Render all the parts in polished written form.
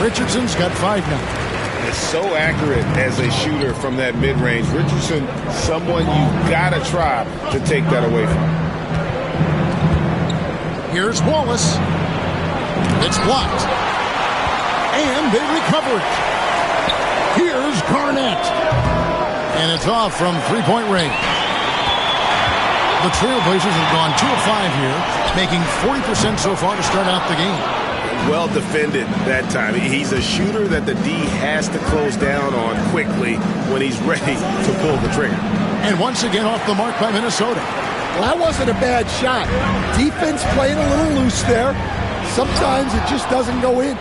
Richardson's got 5 now. Is so accurate as a shooter from that mid-range. Richardson, someone you gotta try to take that away from. Here's Wallace. It's blocked. And they recover it. Here's Garnett. And it's off from three-point range. The Trailblazers have gone 2 of 5 here, making 40% so far to start out the game. Well defended that time. He's a shooter that the D has to close down on quickly when he's ready to pull the trigger. And once again off the mark by Minnesota. Well, that wasn't a bad shot. Defense playing a little loose there. Sometimes it just doesn't go in.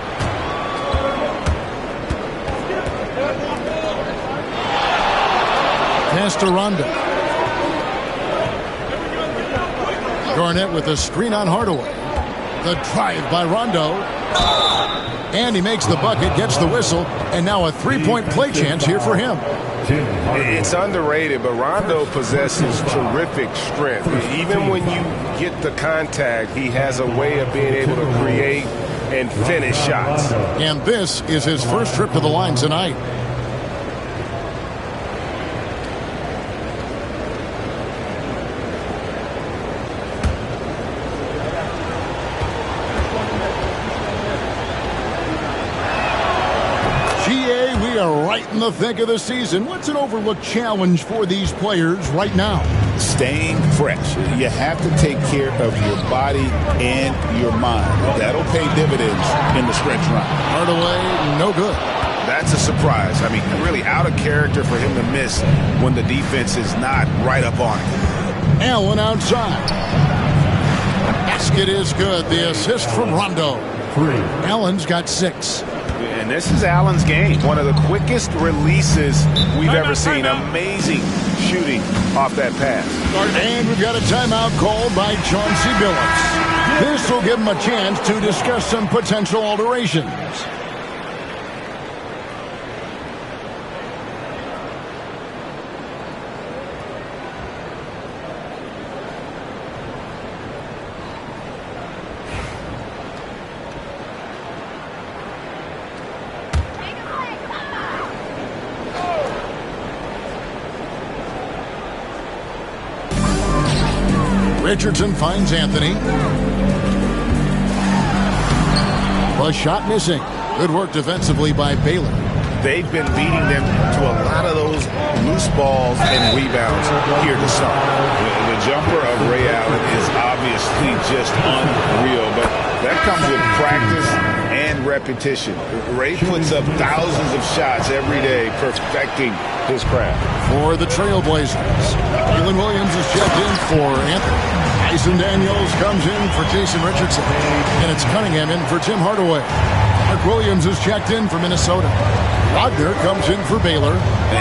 Pass to Rondo. Garnett with a screen on Hardaway. The drive by Rondo. And he makes the bucket, gets the whistle, and now a three-point play chance here for him. It's underrated, but Rondo possesses terrific strength. Even when you get the contact, he has a way of being able to create and finish shots. And this is his first trip to the line tonight. Right in the thick of the season. What's an overlooked challenge for these players right now? Staying fresh. You have to take care of your body and your mind. That'll pay dividends in the stretch run. Hardaway, no good. That's a surprise. I mean, really out of character for him to miss when the defense is not right up on him. Allen outside. Basket is good. The assist from Rondo. Allen's got 6. And this is Allen's game. One of the quickest releases we've ever seen. Amazing shooting off that pass. And we've got a timeout called by Chauncey Billups. This will give him a chance to discuss some potential alterations. Richardson finds Anthony. A shot missing. Good work defensively by Baylor. They've been beating them to a lot of those loose balls and rebounds here to start. The jumper of Ray Allen is obviously just unreal, but that comes with practice and repetition. Ray puts up thousands of shots every day, perfecting his craft. For the Trailblazers, Jalen Williams is checked in for Anthony. Tyson Daniels comes in for Jason Richardson. And it's Cunningham in for Tim Hardaway. Mark Williams is checked in for Minnesota. Wagner comes in for Baylor.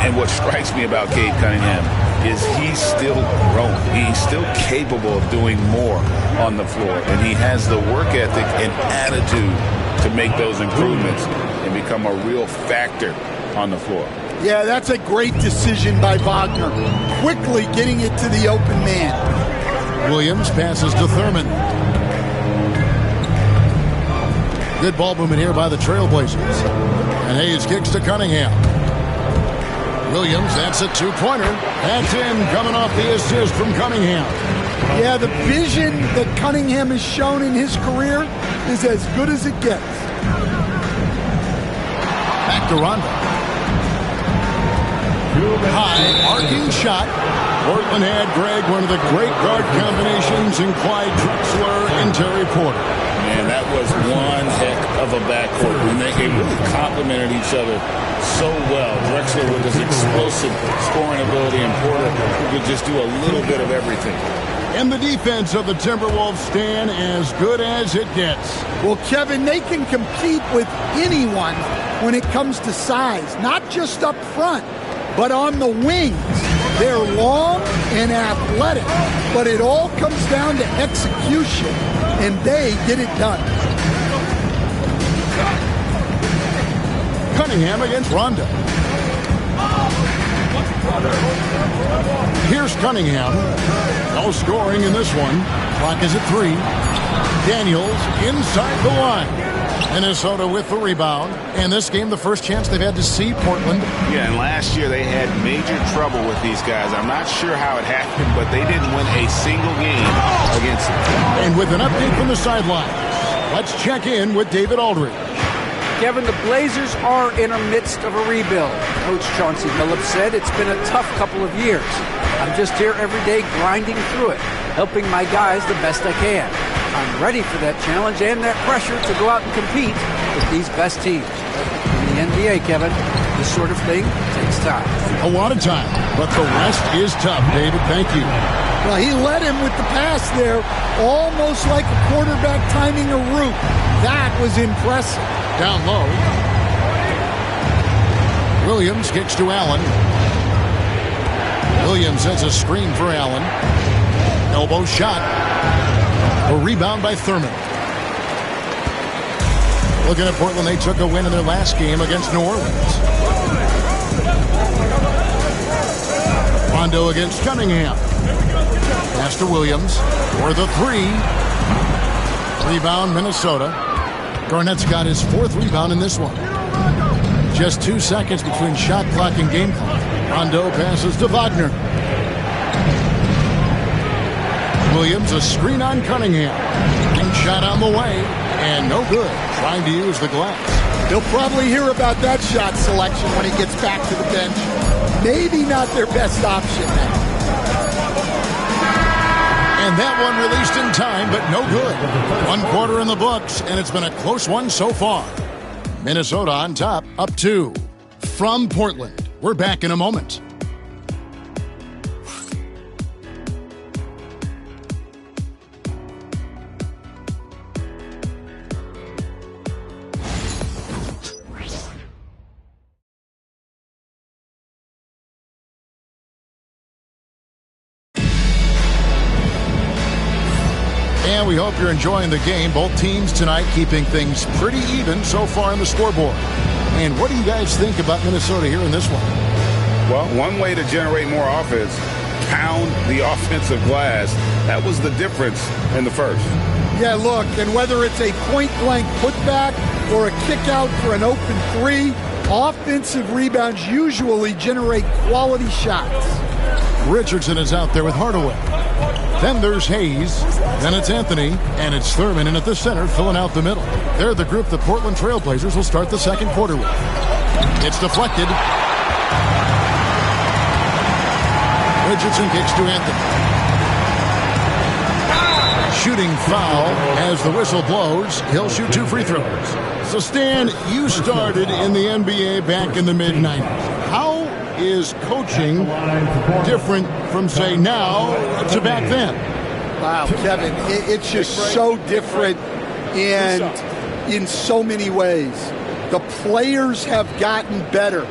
And what strikes me about Cade Cunningham is he's still growing. He's still capable of doing more on the floor. And he has the work ethic and attitude to make those improvements and become a real factor on the floor. Yeah, that's a great decision by Wagner. Quickly getting it to the open man. Williams passes to Thurman. Good ball movement here by the Trailblazers. And Hayes kicks to Cunningham. Williams, that's a two-pointer. That's in, coming off the assist from Cunningham. Yeah, the vision that Cunningham has shown in his career is as good as it gets. Back to Rondo. High, arcing shot. Portland had, Greg, one of the great guard combinations in Clyde Drexler and Terry Porter. Man, that was one heck of a backcourt. And they really complemented each other so well. Drexler with his explosive scoring ability and Porter who could just do a little bit of everything. And the defense of the Timberwolves stand as good as it gets. Well, Kevin, they can compete with anyone when it comes to size, not just up front, but on the wings. They're long and athletic, but it all comes down to execution, and they get it done. Cunningham against Rondo. Here's Cunningham. No scoring in this one. Clock is at 3. Daniels inside the line. Minnesota with the rebound. And this game, the first chance they've had to see Portland. Yeah, and last year they had major trouble with these guys. I'm not sure how it happened, but they didn't win a single game against them. And with an update from the sidelines, let's check in with David Aldridge. Kevin, the Blazers are in the midst of a rebuild. Coach Chauncey Billups said it's been a tough couple of years. I'm just here every day grinding through it, helping my guys the best I can. I'm ready for that challenge and that pressure to go out and compete with these best teams. In the NBA, Kevin, this sort of thing takes time. A lot of time, but the rest is tough, David. Thank you. Well, he led him with the pass there, almost like a quarterback timing a route. That was impressive. Down low. Williams kicks to Allen. Williams sets a screen for Allen. Elbow shot. A rebound by Thurman. Looking at Portland, they took a win in their last game against New Orleans. Rondo against Cunningham. Pass to Williams for the three. Rebound, Minnesota. Garnett's got his fourth rebound in this one. Just 2 seconds between shot clock and game clock. Rondo passes to Wagner. Williams, a screen on Cunningham. And shot on the way, and no good. Trying to use the glass. He'll probably hear about that shot selection when he gets back to the bench. Maybe not their best option now. And that one released in time, but no good. 1 quarter in the books, and it's been a close one so far. Minnesota on top, up 2. From Portland, we're back in a moment. And we hope you're enjoying the game. Both teams tonight keeping things pretty even so far on the scoreboard. And what do you guys think about Minnesota here in this one? Well, one way to generate more offense, pound the offensive glass. That was the difference in the first. Yeah, look, and whether it's a point-blank putback or a kick-out for an open three, offensive rebounds usually generate quality shots. Richardson is out there with Hardaway. Then there's Hayes. Then it's Anthony. And it's Thurman in at the center, filling out the middle. They're the group the Portland Trailblazers will start the second quarter with. It's deflected. Richardson kicks to Anthony. Shooting foul as the whistle blows. He'll shoot 2 free throws. So, Stan, you started in the NBA back in the mid-90s. How is coaching different from, say, now to back then? Wow, Kevin, it's just so different and in so many ways. The players have gotten better,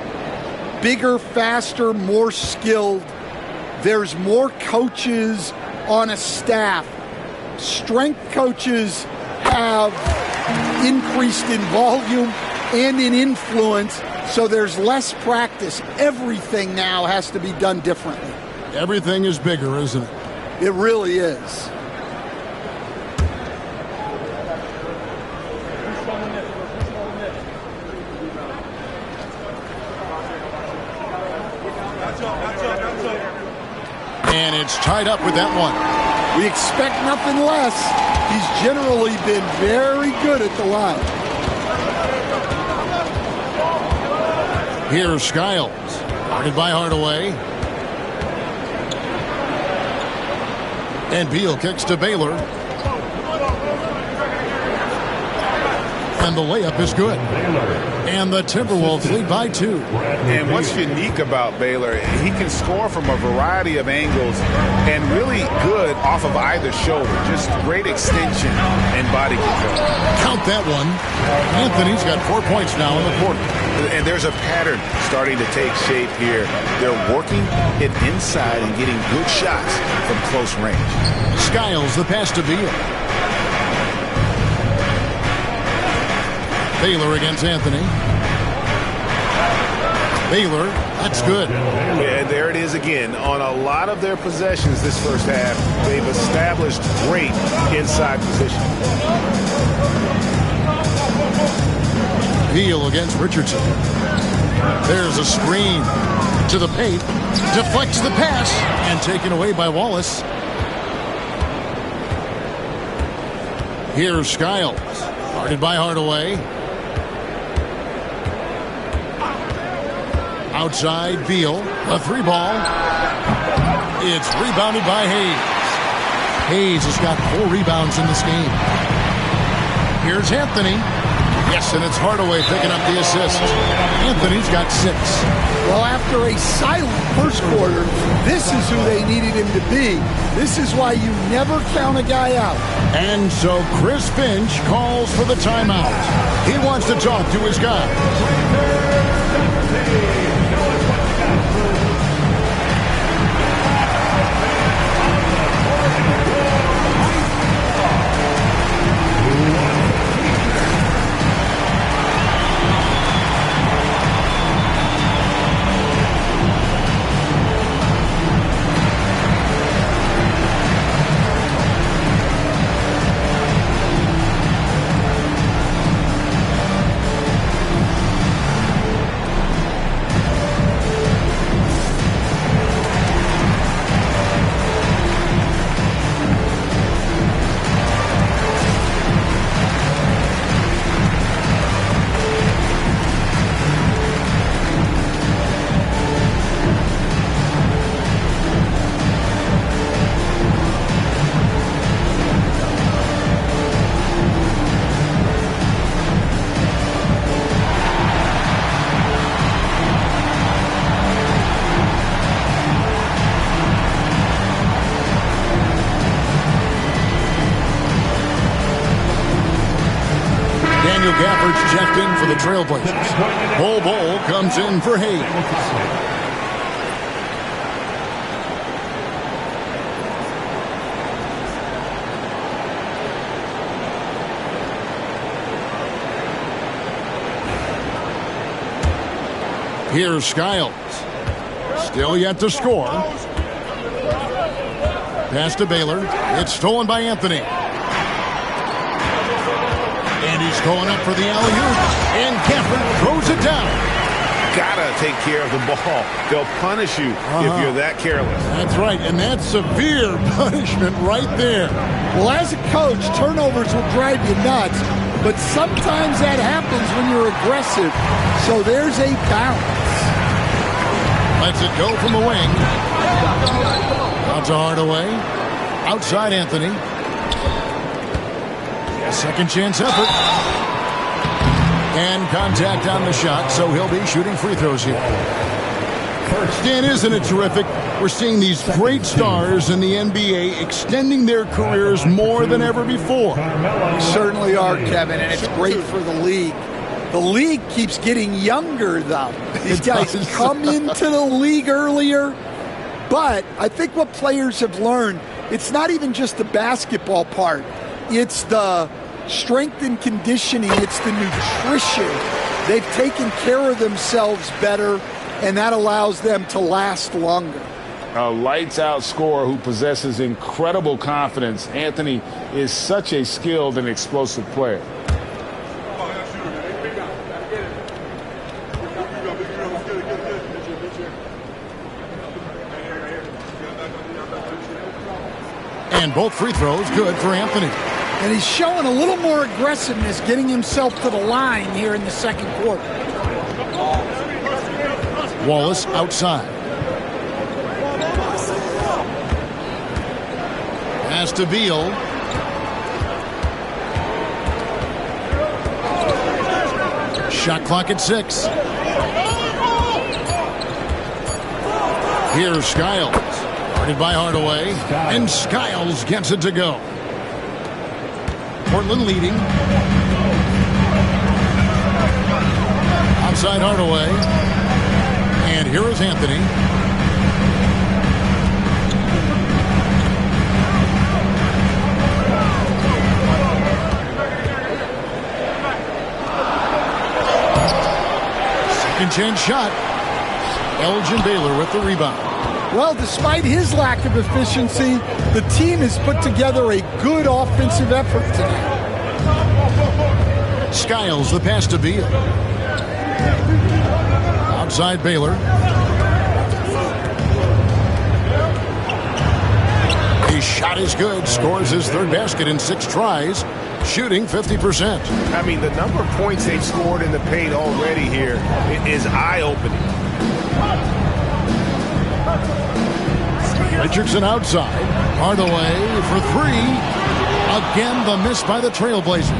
bigger, faster, more skilled. There's more coaches on a staff. Strength coaches have increased in volume and in influence, so there's less practice. Everything now has to be done differently. Everything is bigger, isn't it? It really is. And it's tied up with that one. We expect nothing less. He's generally been very good at the line. Here's Skiles. Guarded by Hardaway. And Beal kicks to Baylor. And the layup is good. And the Timberwolves lead by 2. And what's unique about Baylor, he can score from a variety of angles and really good off of either shoulder. Just great extension and body control. Count that one. Anthony's got 4 points now in the quarter. And there's a pattern starting to take shape here. They're working it inside and getting good shots from close range. Skiles, the pass to Beal. Baylor against Anthony. Baylor, that's good. Yeah, there it is again. On a lot of their possessions this first half, they've established great inside position. Beal against Richardson. There's a screen to the paint. Deflects the pass and taken away by Wallace. Here's Skiles. Guarded by Hardaway. Outside Beal. A 3-ball. It's rebounded by Hayes. Hayes has got 4 rebounds in this game. Here's Anthony. Yes, and it's Hardaway picking up the assist. Anthony's got 6. Well, after a silent first quarter, this is who they needed him to be. This is why you never count a guy out. And so Chris Finch calls for the timeout. He wants to talk to his guys. Gafford's checked in for the Trailblazers. Bol comes in for Hayes. Here's Skiles. Still yet to score. Pass to Baylor. It's stolen by Anthony. And he's going up for the alley-oop. And Gafford throws it down. Gotta take care of the ball. They'll punish you if you're that careless. That's right, and that's severe punishment right there. Well, as a coach, turnovers will drive you nuts, but sometimes that happens when you're aggressive. So there's a balance. Lets it go from the wing. Out to Hardaway. Outside Anthony. Second chance effort. And contact on the shot, so he'll be shooting free throws here. Dan, isn't it terrific? We're seeing these great stars in the NBA extending their careers more than ever before. Certainly are, Kevin, and it's great for the league. The league keeps getting younger, though. These guys come into the league earlier, but I think what players have learned, it's not even just the basketball part. It's the strength and conditioning. It's the nutrition. They've taken care of themselves better, and that allows them to last longer. A lights-out scorer who possesses incredible confidence. Anthony is such a skilled and explosive player. And both free throws good for Anthony. And he's showing a little more aggressiveness, getting himself to the line here in the second quarter. Wallace outside. Pass to Beal. Shot clock at 6. Here's Skiles. Guarded by Hardaway. And Skiles gets it to go. Portland leading. Outside Hardaway. And here is Anthony. Second chance shot. Elgin Baylor with the rebound. Well, despite his lack of efficiency, the team has put together a good offensive effort tonight. Skiles, the pass to Beal. Outside Baylor. His shot is good. Scores his third basket in 6 tries. Shooting 50%. I mean, the number of points they've scored in the paint already here is eye-opening. Richardson outside. Hardaway for 3. Again, the miss by the Trailblazers.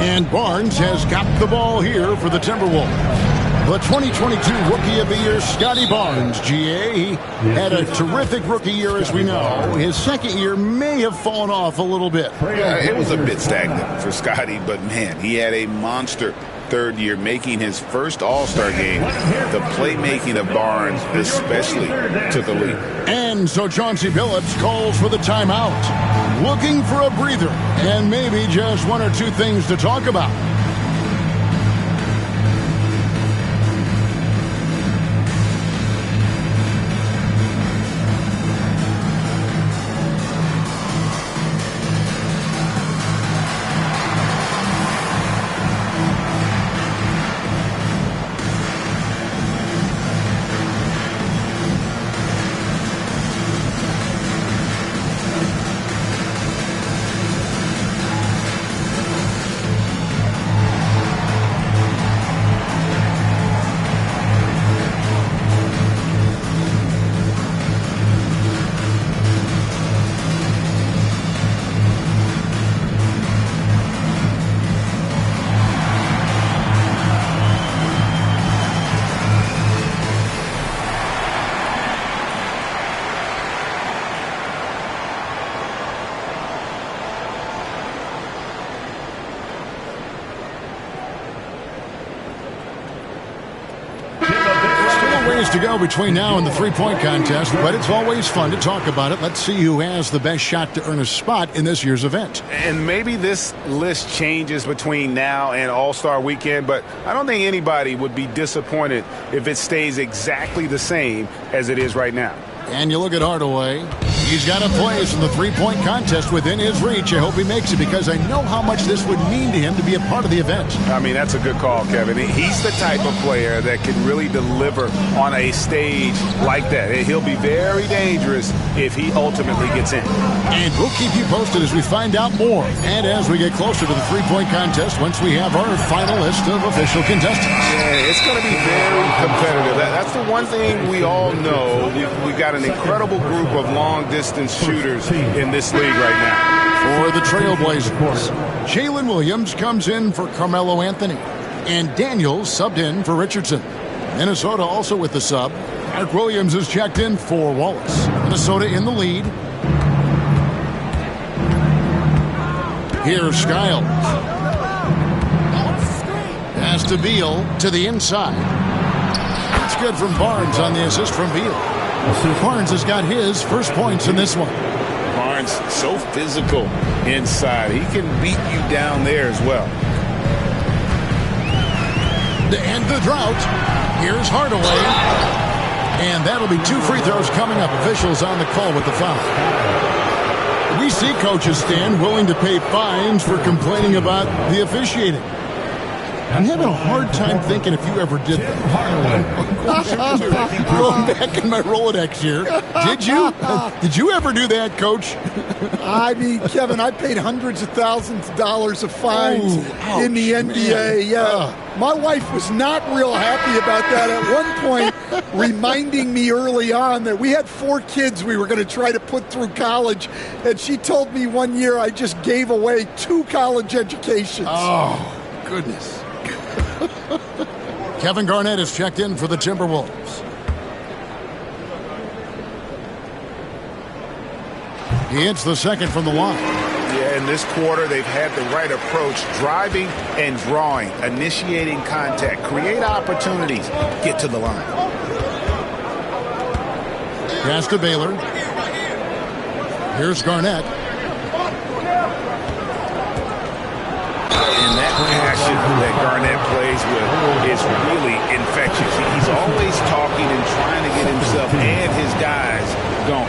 And Barnes has got the ball here for the Timberwolves. The 2022 Rookie of the Year, Scotty Barnes, GA. He had a terrific rookie year, as we know. His second year may have fallen off a little bit. It was a bit stagnant for Scotty, but man, he had a monster third year, making his first All-Star game. The playmaking of Barnes especially took a leap. And so Chauncey Billups calls for the timeout, looking for a breather and maybe just 1 or 2 things to talk about. To go between now and the three-point contest, but it's always fun to talk about it. Let's see who has the best shot to earn a spot in this year's event. And maybe this list changes between now and All-Star Weekend, but I don't think anybody would be disappointed if it stays exactly the same as it is right now. And you look at Hardaway. He's got a place in the three-point contest within his reach. I hope he makes it because I know how much this would mean to him to be a part of the event. I mean, that's a good call, Kevin. He's the type of player that can really deliver on a stage like that. He'll be very dangerous if he ultimately gets in. And we'll keep you posted as we find out more. And as we get closer to the three-point contest, once we have our final list of official contestants. Yeah, it's going to be very competitive. That's the one thing we all know. We've got an incredible group of long-distance shooters in this league right now. For the Trailblazers, Jalen Williams comes in for Carmelo Anthony, and Daniels subbed in for Richardson. Minnesota also with the sub. Mark Williams is checked in for Wallace. Minnesota in the lead. Here's Skiles. Pass to Beal to the inside. It's good from Barnes on the assist from Beal. Barnes has got his first points in this one. Barnes so physical inside. He can beat you down there as well. To end the drought, here's Hardaway. And that'll be 2 free throws coming up. Officials on the call with the foul. We see coaches stand willing to pay fines for complaining about the officiating. I'm having a hard time thinking if you ever did that. Going back in my Rolodex here. Did you? Did you ever do that, Coach? I mean, Kevin, I paid hundreds of thousands of dollars of fines in the NBA. Yeah. My wife was not real happy about that at one point, reminding me early on that we had 4 kids we were going to try to put through college. And she told me one year I just gave away 2 college educations. Oh, goodness. Kevin Garnett is checked in for the Timberwolves. He hits the second from the line. Yeah, in this quarter, they've had the right approach, driving and drawing, initiating contact, create opportunities, get to the line. Pass to Baylor. Here's Garnett. And that passion that Garnett plays with is really infectious. He's always talking and trying to get himself and his guys going.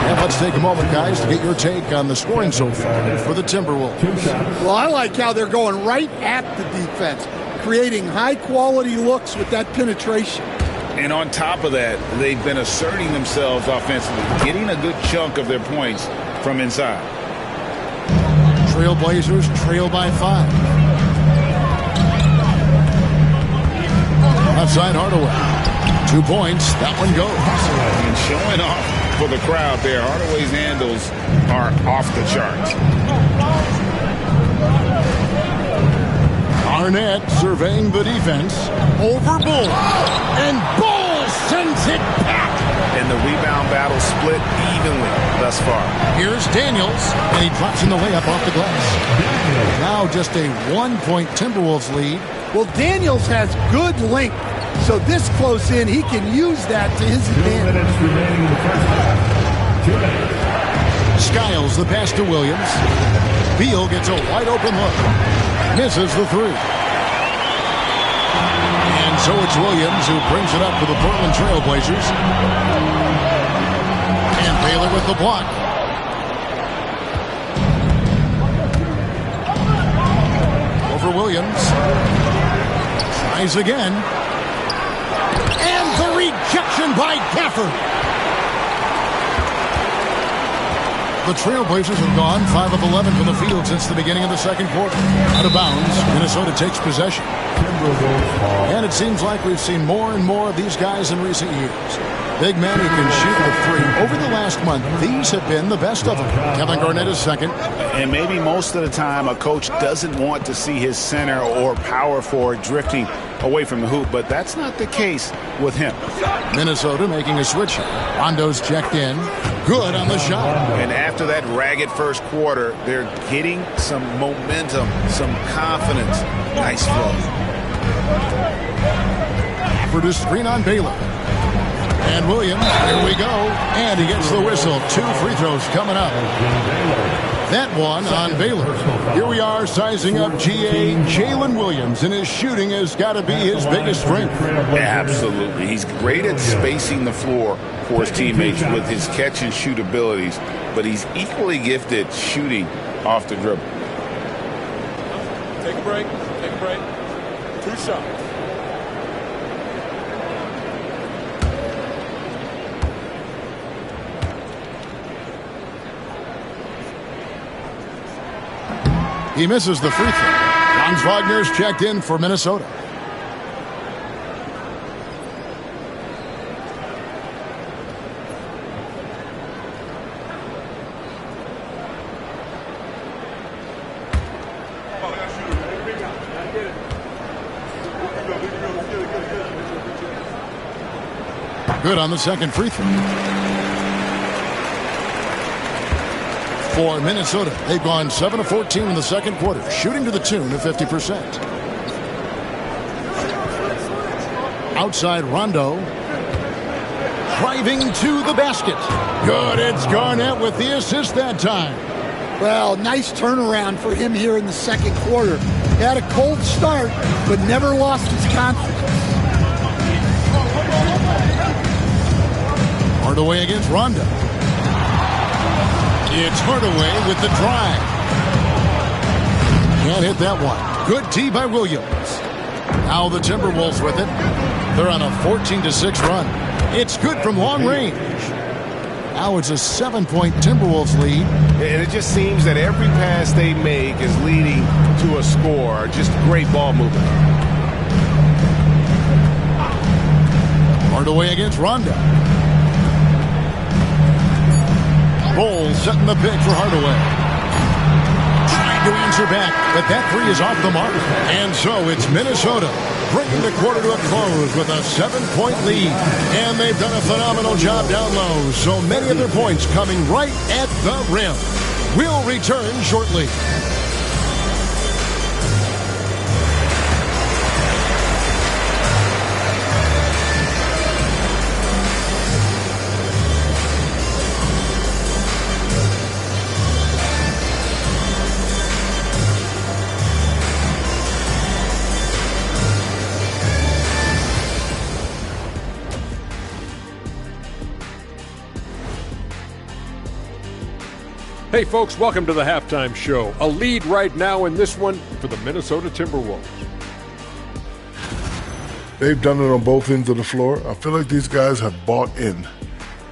And let's take a moment, guys, to get your take on the scoring so far for the Timberwolves. Well, I like how they're going right at the defense, creating high-quality looks with that penetration. And on top of that, they've been asserting themselves offensively, getting a good chunk of their points from inside. Trailblazers trail by 5. Outside Hardaway. 2 points. That one goes. And showing off for the crowd there. Hardaway's handles are off the charts. Arnett surveying the defense. Over Bull. And Bull sends it back. And the rebound battle split evenly thus far. Here's Daniels, and he drops in the layup off the glass. Now just a 1-point Timberwolves lead. Well, Daniels has good length, so this close in, he can use that to his advantage. Skiles the pass to Williams. Beal gets a wide open look. Misses the 3. And so it's Williams who brings it up for the Portland Trailblazers. And Baylor with the block. Over Williams. Tries again. And the rejection by Gafford. The Trailblazers have gone 5 of 11 from the field since the beginning of the second quarter. Out of bounds, Minnesota takes possession. And it seems like we've seen more and more of these guys in recent years. Big men who can shoot the 3. Over the last month, these have been the best of them. Kevin Garnett is second. And maybe most of the time a coach doesn't want to see his center or power forward drifting away from the hoop, but that's not the case with him. Minnesota making a switch. Rondo's checked in. Good on the shot. And after that ragged first quarter, they're getting some momentum, some confidence. Nice flow. For the screen on Baylor. And Williams, here we go. And he gets the whistle. 2 free throws coming up. That one on Baylor. Here we are sizing up GA Jalen Williams, and his shooting has got to be his biggest strength. Absolutely. He's great at spacing the floor for his teammates with his catch and shoot abilities, but he's equally gifted shooting off the dribble. Take a break. 2 shots. He misses the free throw. Franz Wagner's checked in for Minnesota. Good on the second free throw. For Minnesota, they've gone 7 of 14 in the second quarter, shooting to the tune of 50%. Outside Rondo. Driving to the basket. Good, it's Garnett with the assist that time. Well, nice turnaround for him here in the second quarter. He had a cold start, but never lost his confidence. Hardaway against Rondo. It's Hardaway with the drive. Can't hit that one. Good tee by Williams. Now the Timberwolves with it. They're on a 14-6 run. It's good from long range. Now it's a 7-point Timberwolves lead. And it just seems that every pass they make is leading to a score. Just great ball movement. Hardaway against Rondo. Bowles setting the pick for Hardaway. Trying to answer back, but that 3 is off the mark. And so it's Minnesota bringing the quarter to a close with a 7-point lead. And they've done a phenomenal job down low. So many of their points coming right at the rim. We'll return shortly. Hey folks, welcome to the Halftime Show. A lead right now in this one for the Minnesota Timberwolves. They've done it on both ends of the floor. I feel like these guys have bought in.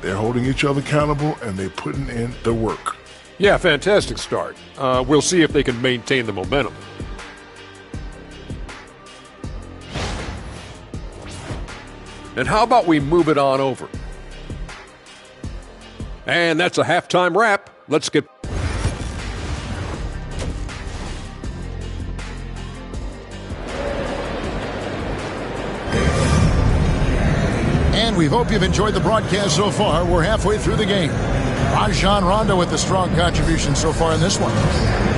They're holding each other accountable, and they're putting in the work. Yeah, fantastic start. We'll see if they can maintain the momentum. And how about we move it on over? And that's a halftime wrap. Let's get... And we hope you've enjoyed the broadcast so far. We're halfway through the game. Rajon Rondo with a strong contribution so far in this one.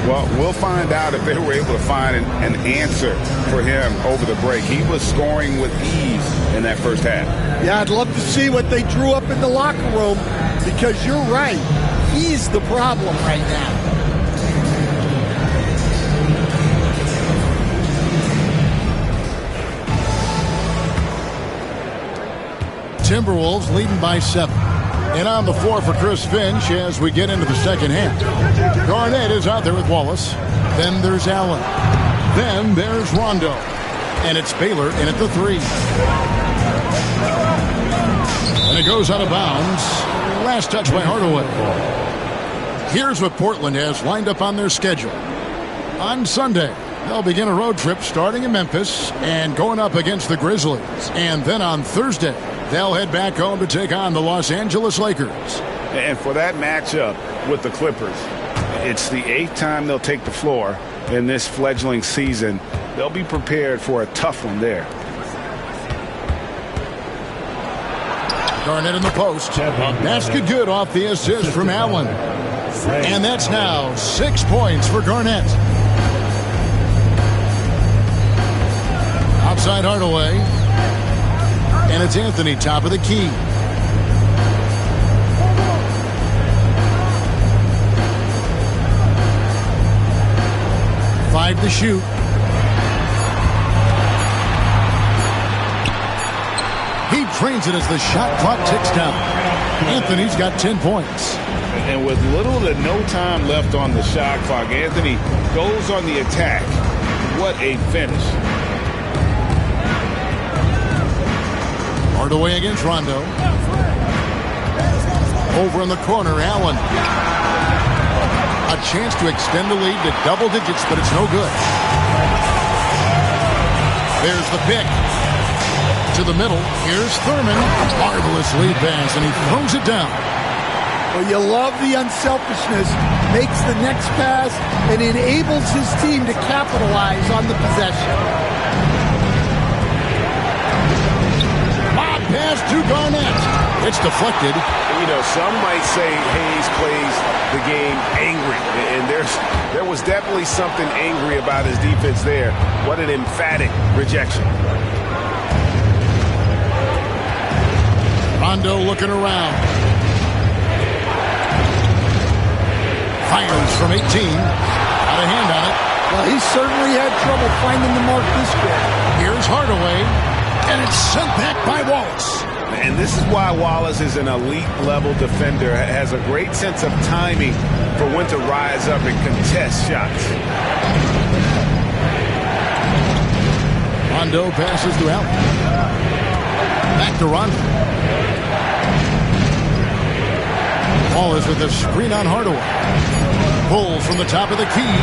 Well, we'll find out if they were able to find an answer for him over the break. He was scoring with ease in that first half. Yeah, I'd love to see what they drew up in the locker room, because you're right. He's the problem right now. Timberwolves leading by 7. And on the floor for Chris Finch as we get into the second half. Garnett is out there with Wallace. Then there's Allen. Then there's Rondo. And it's Baylor in at the 3. And it goes out of bounds. Last touch by Hardaway. Here's what Portland has lined up on their schedule. On Sunday, they'll begin a road trip starting in Memphis and going up against the Grizzlies. And then on Thursday, they'll head back home to take on the Los Angeles Lakers. And for that matchup with the Clippers, it's the 8th time they'll take the floor in this fledgling season. They'll be prepared for a tough one there. Garnett in the post. Basket good off the assist from Allen. And that's now 6 points for Garnett. Outside Hardaway. And it's Anthony, top of the key. Five to shoot. He trains it as the shot clock ticks down. Anthony's got 10 points. And with little to no time left on the shot clock, Anthony goes on the attack. What a finish. Hardaway against Rondo. Over in the corner, Allen. A chance to extend the lead to double digits, but it's no good. There's the pick. To the middle. Here's Thurman. Marvelous lead pass, and he throws it down. Well, you love the unselfishness. Makes the next pass and enables his team to capitalize on the possession. Pass to Garnett. It's deflected. You know, some might say Hayes plays the game angry, and there was definitely something angry about his defense there. What an emphatic rejection. Rondo looking around. Fires from 18. Got a hand on it. Well, he certainly had trouble finding the mark this game. Here's Hardaway. And it's sent back by Wallace. And this is why Wallace is an elite-level defender. Has a great sense of timing for when to rise up and contest shots. Rondo passes to Allen. Back to Rondo. Wallace with a screen on Hardaway. Pulls from the top of the key.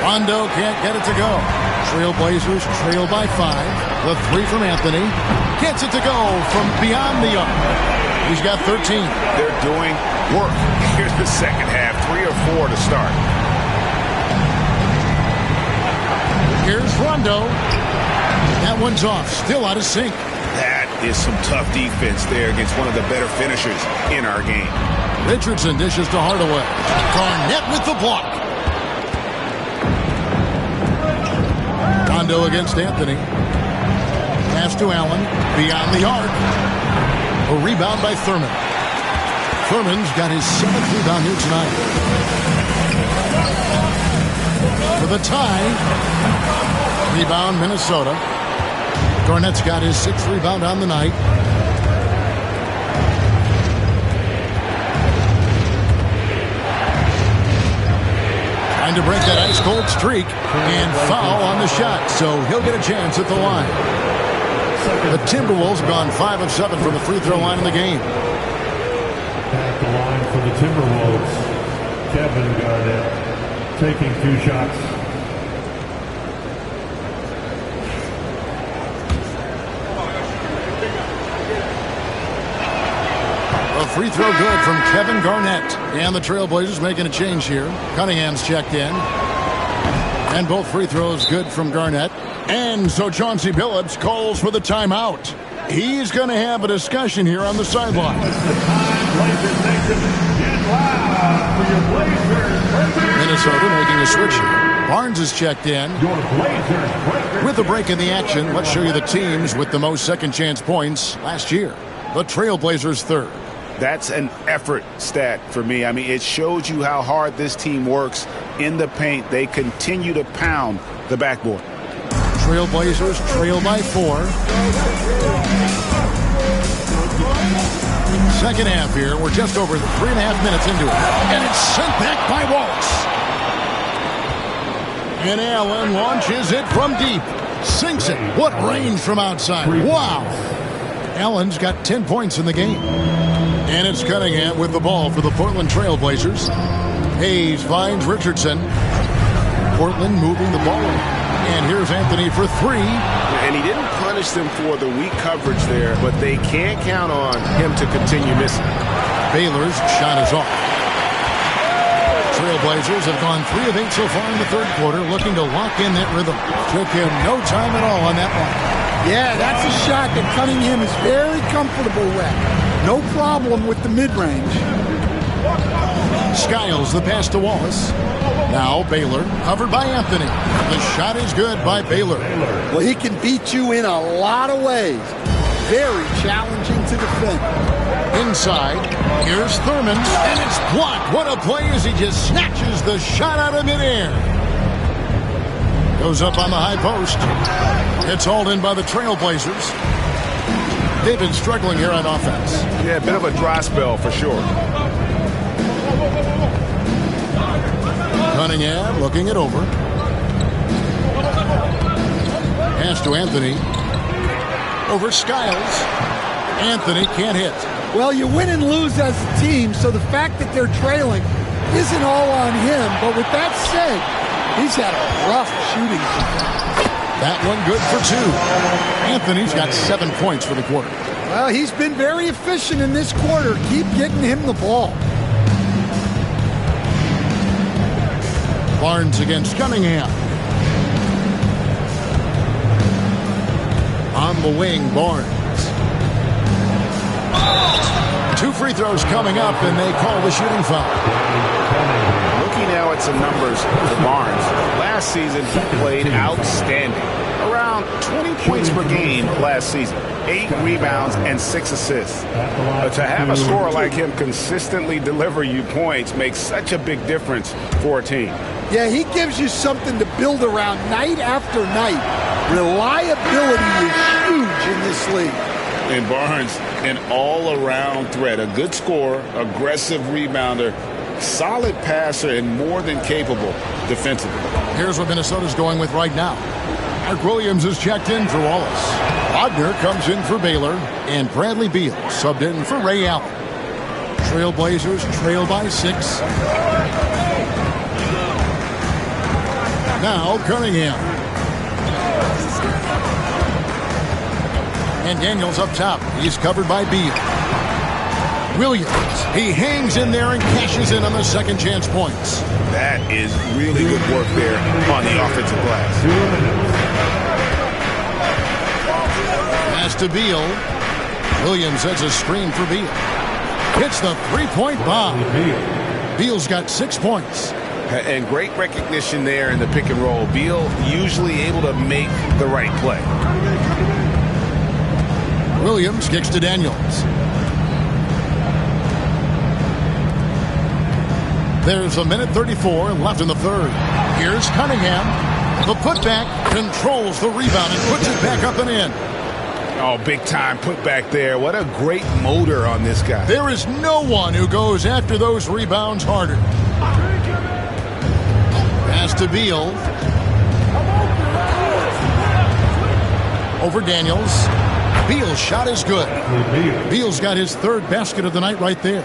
Rondo can't get it to go. Trailblazers trail by 5. The 3 from Anthony. Gets it to go from beyond the arc. He's got 13. They're doing work. Here's the second half. 3 or 4 to start. Here's Rondo. That one's off. Still out of sync. That is some tough defense there against one of the better finishers in our game. Richardson dishes to Hardaway. Garnett with the block. Rondo against Anthony. Pass to Allen. Beyond the arc. A rebound by Thurman. Thurman's got his 7th rebound here tonight. For the tie. Rebound Minnesota. Garnett's got his 6th rebound on the night. Trying to break that ice-cold streak and foul on the shot, so he'll get a chance at the line. The Timberwolves have gone 5 of 7 from the free throw line in the game. At the line for the Timberwolves, Kevin Garnett taking 2 shots. A free throw good from Kevin Garnett. And the Trailblazers making a change here. Cunningham's checked in. And both free throws good from Garnett. And so Chauncey Billups calls for the timeout. He's going to have a discussion here on the sideline. Minnesota making a switch here. Barnes is checked in. With a break in the action, let's show you the teams with the most second chance points last year. The Trailblazers third. That's an effort stat for me. I mean, it shows you how hard this team works in the paint. They continue to pound the backboard. Trailblazers trail by 4. Second half here. We're just over 3.5 minutes into it. And it's sent back by Wallace. And Allen launches it from deep. Sinks it. What range from outside. Wow. Allen's got 10 points in the game. And it's Cunningham with the ball for the Portland Trailblazers. Hayes finds Richardson. Portland moving the ball. And here's Anthony for 3. And he didn't punish them for the weak coverage there, but they can't count on him to continue missing. Baylor's shot is off. Trailblazers have gone 3 of 8 so far in the third quarter, looking to lock in that rhythm. Took him no time at all on that one. Yeah, that's a shot that Cunningham is very comfortable with. No problem with the mid-range. Skiles the pass to Wallace. Now Baylor, covered by Anthony. The shot is good by Baylor. Well, he can beat you in a lot of ways. Very challenging to defend. Inside, here's Thurman, and it's blocked. What a play as he just snatches the shot out of midair. Goes up on the high post. It's hauled in by the Trailblazers. They've been struggling here on offense. Yeah, a bit of a dry spell for sure. Cunningham looking it over. Pass to Anthony. Over Skiles. Anthony can't hit. Well, you win and lose as a team, so the fact that they're trailing isn't all on him. But with that said, he's had a rough shooting season. That one good for 2. Anthony's got 7 points for the quarter. Well, he's been very efficient in this quarter. Keep getting him the ball. Barnes against Cunningham. On the wing, Barnes. 2 free throws coming up, and they call the shooting foul. Looking now at some numbers for Barnes. Last season, he played outstanding. Around 20 points per game last season. 8 rebounds and 6 assists. But to have a scorer like him consistently deliver you points makes such a big difference for a team. Yeah, he gives you something to build around night after night. Reliability is huge in this league. And Barnes, an all-around threat. A good scorer, aggressive rebounder, solid passer, and more than capable defensively. Here's what Minnesota's going with right now. Mark Williams is checked in for Wallace. Wagner comes in for Baylor. And Bradley Beal subbed in for Ray Allen. Trailblazers trail by 6. Now Cunningham. And Daniels up top. He's covered by Beal. Williams. He hangs in there and cashes in on the second chance points. That is really good work there on the offensive glass. Pass to Beal. Williams sets a screen for Beal. Hits the three-point bomb. Beal's got 6 points. And great recognition there in the pick and roll. Beal usually able to make the right play. Williams kicks to Daniels. There's a minute 34 left in the third. Here's Cunningham. The putback controls the rebound and puts it back up and in. Oh, big time putback there. What a great motor on this guy. There is no one who goes after those rebounds harder. to Beal. Over Daniels. Beal's shot is good. Beal's got his third basket of the night right there.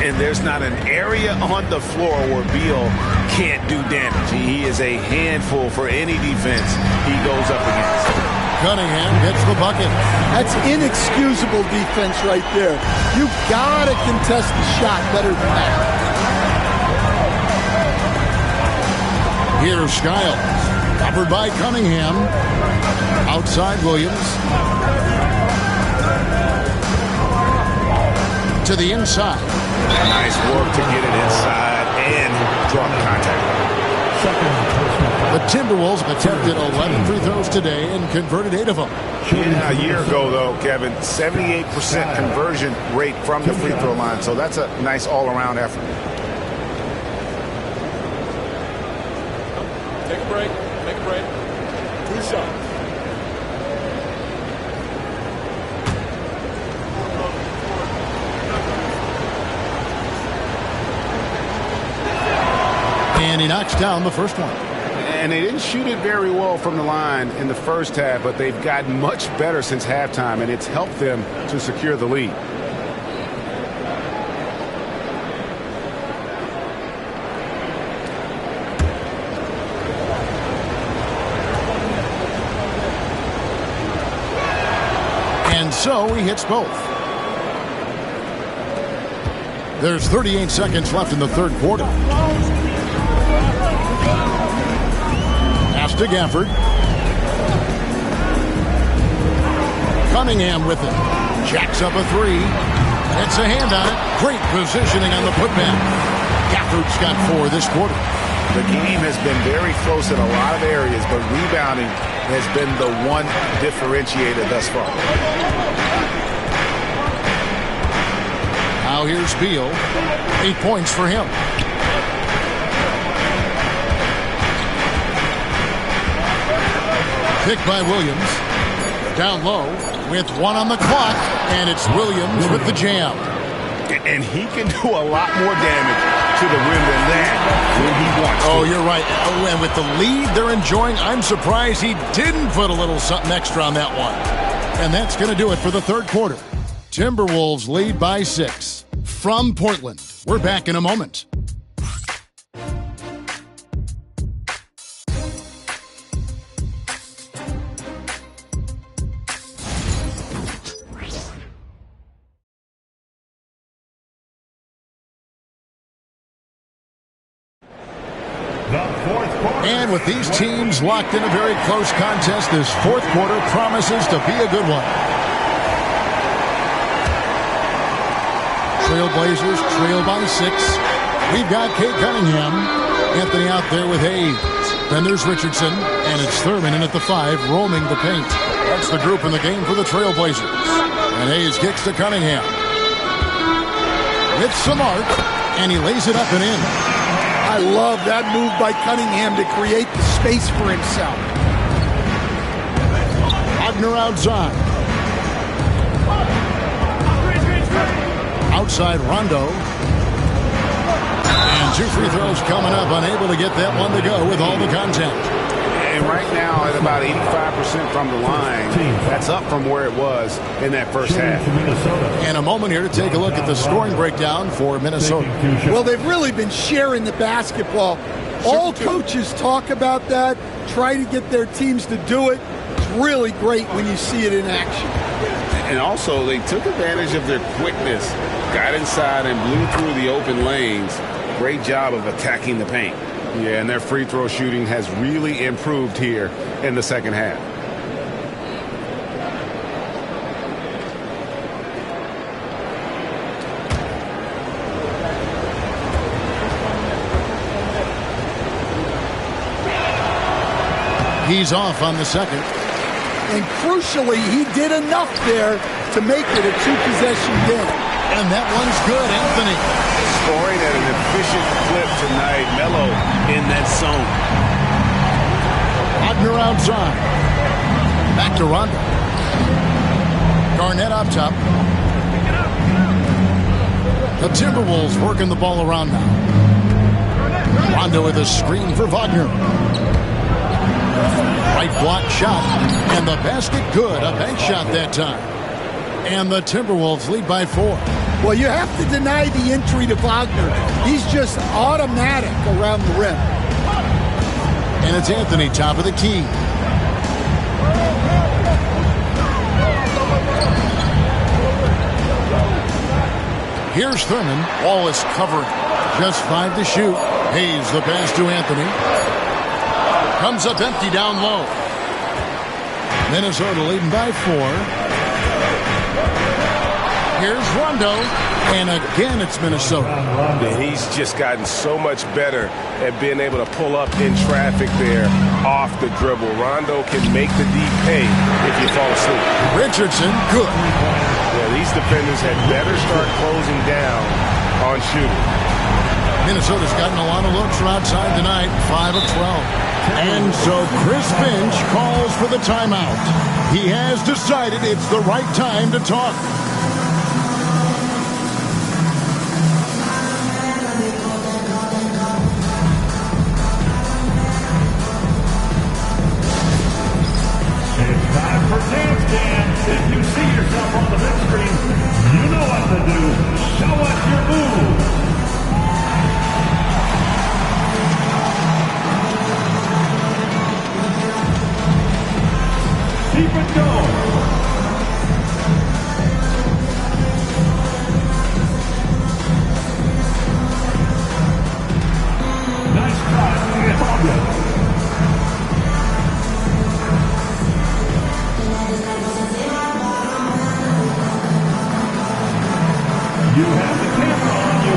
And there's not an area on the floor where Beal can't do damage. He is a handful for any defense he goes up against. Cunningham gets the bucket. That's inexcusable defense right there. You gotta contest the shot better than that. Here's Skiles. Covered by Cunningham. Outside Williams. To the inside. Nice work to get it inside and draw the contact. The Timberwolves attempted 11 free throws today and converted 8 of them. Yeah, a year ago, though, Kevin, 78% conversion rate from the free throw line. So that's a nice all-around effort. Take a break. Take a break. 2 shots. And he knocks down the first one. And they didn't shoot it very well from the line in the first half, but they've gotten much better since halftime, and it's helped them to secure the lead. And so he hits both. There's 38 seconds left in the third quarter. Pass to Gafford. Cunningham with it. Jacks up a three. It's a hand on it. Great positioning on the putback. Gafford's got 4 this quarter. The game has been very close in a lot of areas, but rebounding has been the one differentiator thus far. Now here's Beal. 8 points for him. Picked by Williams. Down low with 1 on the clock, and it's Williams with the jam. And he can do a lot more damage to the rim than that when he wants to. Oh, you're right. Oh, and with the lead they're enjoying, I'm surprised he didn't put a little something extra on that one. And that's going to do it for the third quarter. Timberwolves lead by 6. From Portland, we're back in a moment. And with these teams locked in a very close contest, this fourth quarter promises to be a good one. Trailblazers trail by 6. We've got Kate Cunningham. Anthony out there with Hayes. Then there's Richardson, and it's Thurman in at the 5, roaming the paint. That's the group in the game for the Trailblazers. And Hayes kicks to Cunningham. With some art, and he lays it up and in. I love that move by Cunningham to create the space for himself. Wagner outside. Outside Rondo. And 2 free throws coming up. Unable to get that one to go with all the contact. And right now at about 85% from the line. That's up from where it was in that first half. And a moment here to take a look at the scoring breakdown for Minnesota. Well, they've really been sharing the basketball. All coaches talk about that, try to get their teams to do it. It's really great when you see it in action. And also, they took advantage of their quickness, got inside and blew through the open lanes. Great job of attacking the paint. Yeah, and their free throw shooting has really improved here in the second half. He's off on the second. And crucially, he did enough there to make it a 2-possession game. And that one's good, Anthony. Scoring at an efficient clip tonight. Melo in that zone. Wagner outside. Back to Rondo. Garnett up top. The Timberwolves working the ball around now. Rondo with a screen for Wagner. Right block shot, and the basket good. A bank shot that time. And the Timberwolves lead by 4. Well, you have to deny the entry to Wagner. He's just automatic around the rim. And it's Anthony, top of the key. Here's Thurman. Wallace covering. Just 5 to shoot. Hayes the pass to Anthony. Comes up empty down low. Minnesota leading by 4. Here's Rondo. And again, it's Minnesota. And he's just gotten so much better at being able to pull up in traffic there off the dribble. Rondo can make the deep pay if you fall asleep. Richardson, good. Yeah, these defenders had better start closing down on shooting. Minnesota's gotten a lot of looks from outside tonight, 5 of 12. And so Chris Finch calls for the timeout. He has decided it's the right time to talk. It's time for dance dance. If you see yourself on the big screen, you know what to do. Show us your moves. Keep it going. Nice try. It's all good. You have the camera on you.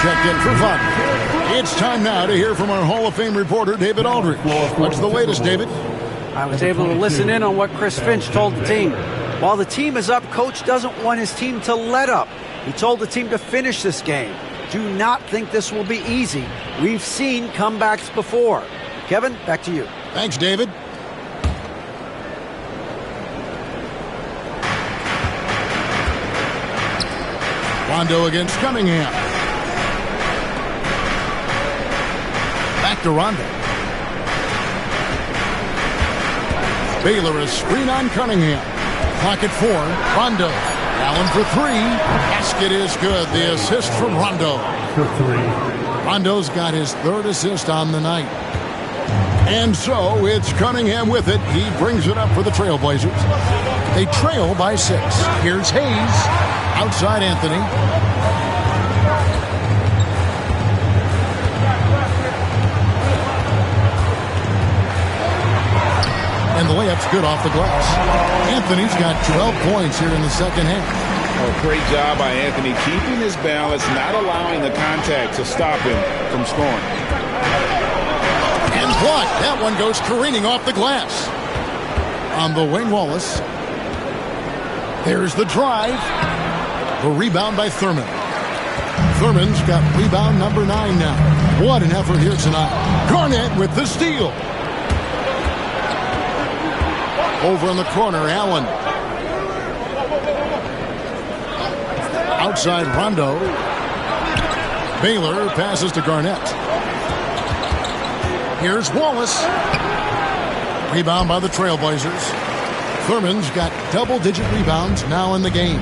Checked in for fun. It's time now to hear from our Hall of Fame reporter, David Aldridge. What's the latest, David? I was able to listen in on what Chris Finch told the team. While the team is up, Coach doesn't want his team to let up. He told the team to finish this game. Do not think this will be easy. We've seen comebacks before. Kevin, back to you. Thanks, David. Rondo against Cunningham. Back to Rondo. Baylor, a screen on Cunningham. Clock at 4. Rondo. Allen for 3. Basket is good. The assist from Rondo. For 3. Rondo's got his 3rd assist on the night. And so it's Cunningham with it. He brings it up for the Trailblazers. They trail by 6. Here's Hayes. Outside Anthony. And the layup's good off the glass. Anthony's got 12 points here in the second half. Oh, great job by Anthony, keeping his balance, not allowing the contact to stop him from scoring. And blocked. That one goes careening off the glass. On the wing, Wallace. There's the drive. The rebound by Thurman. Thurman's got rebound number 9 now. What an effort here tonight. Garnett with the steal. Over in the corner, Allen. Outside Rondo. Baylor passes to Garnett. Here's Wallace. Rebound by the Trailblazers. Thurman's got double-digit rebounds now in the game.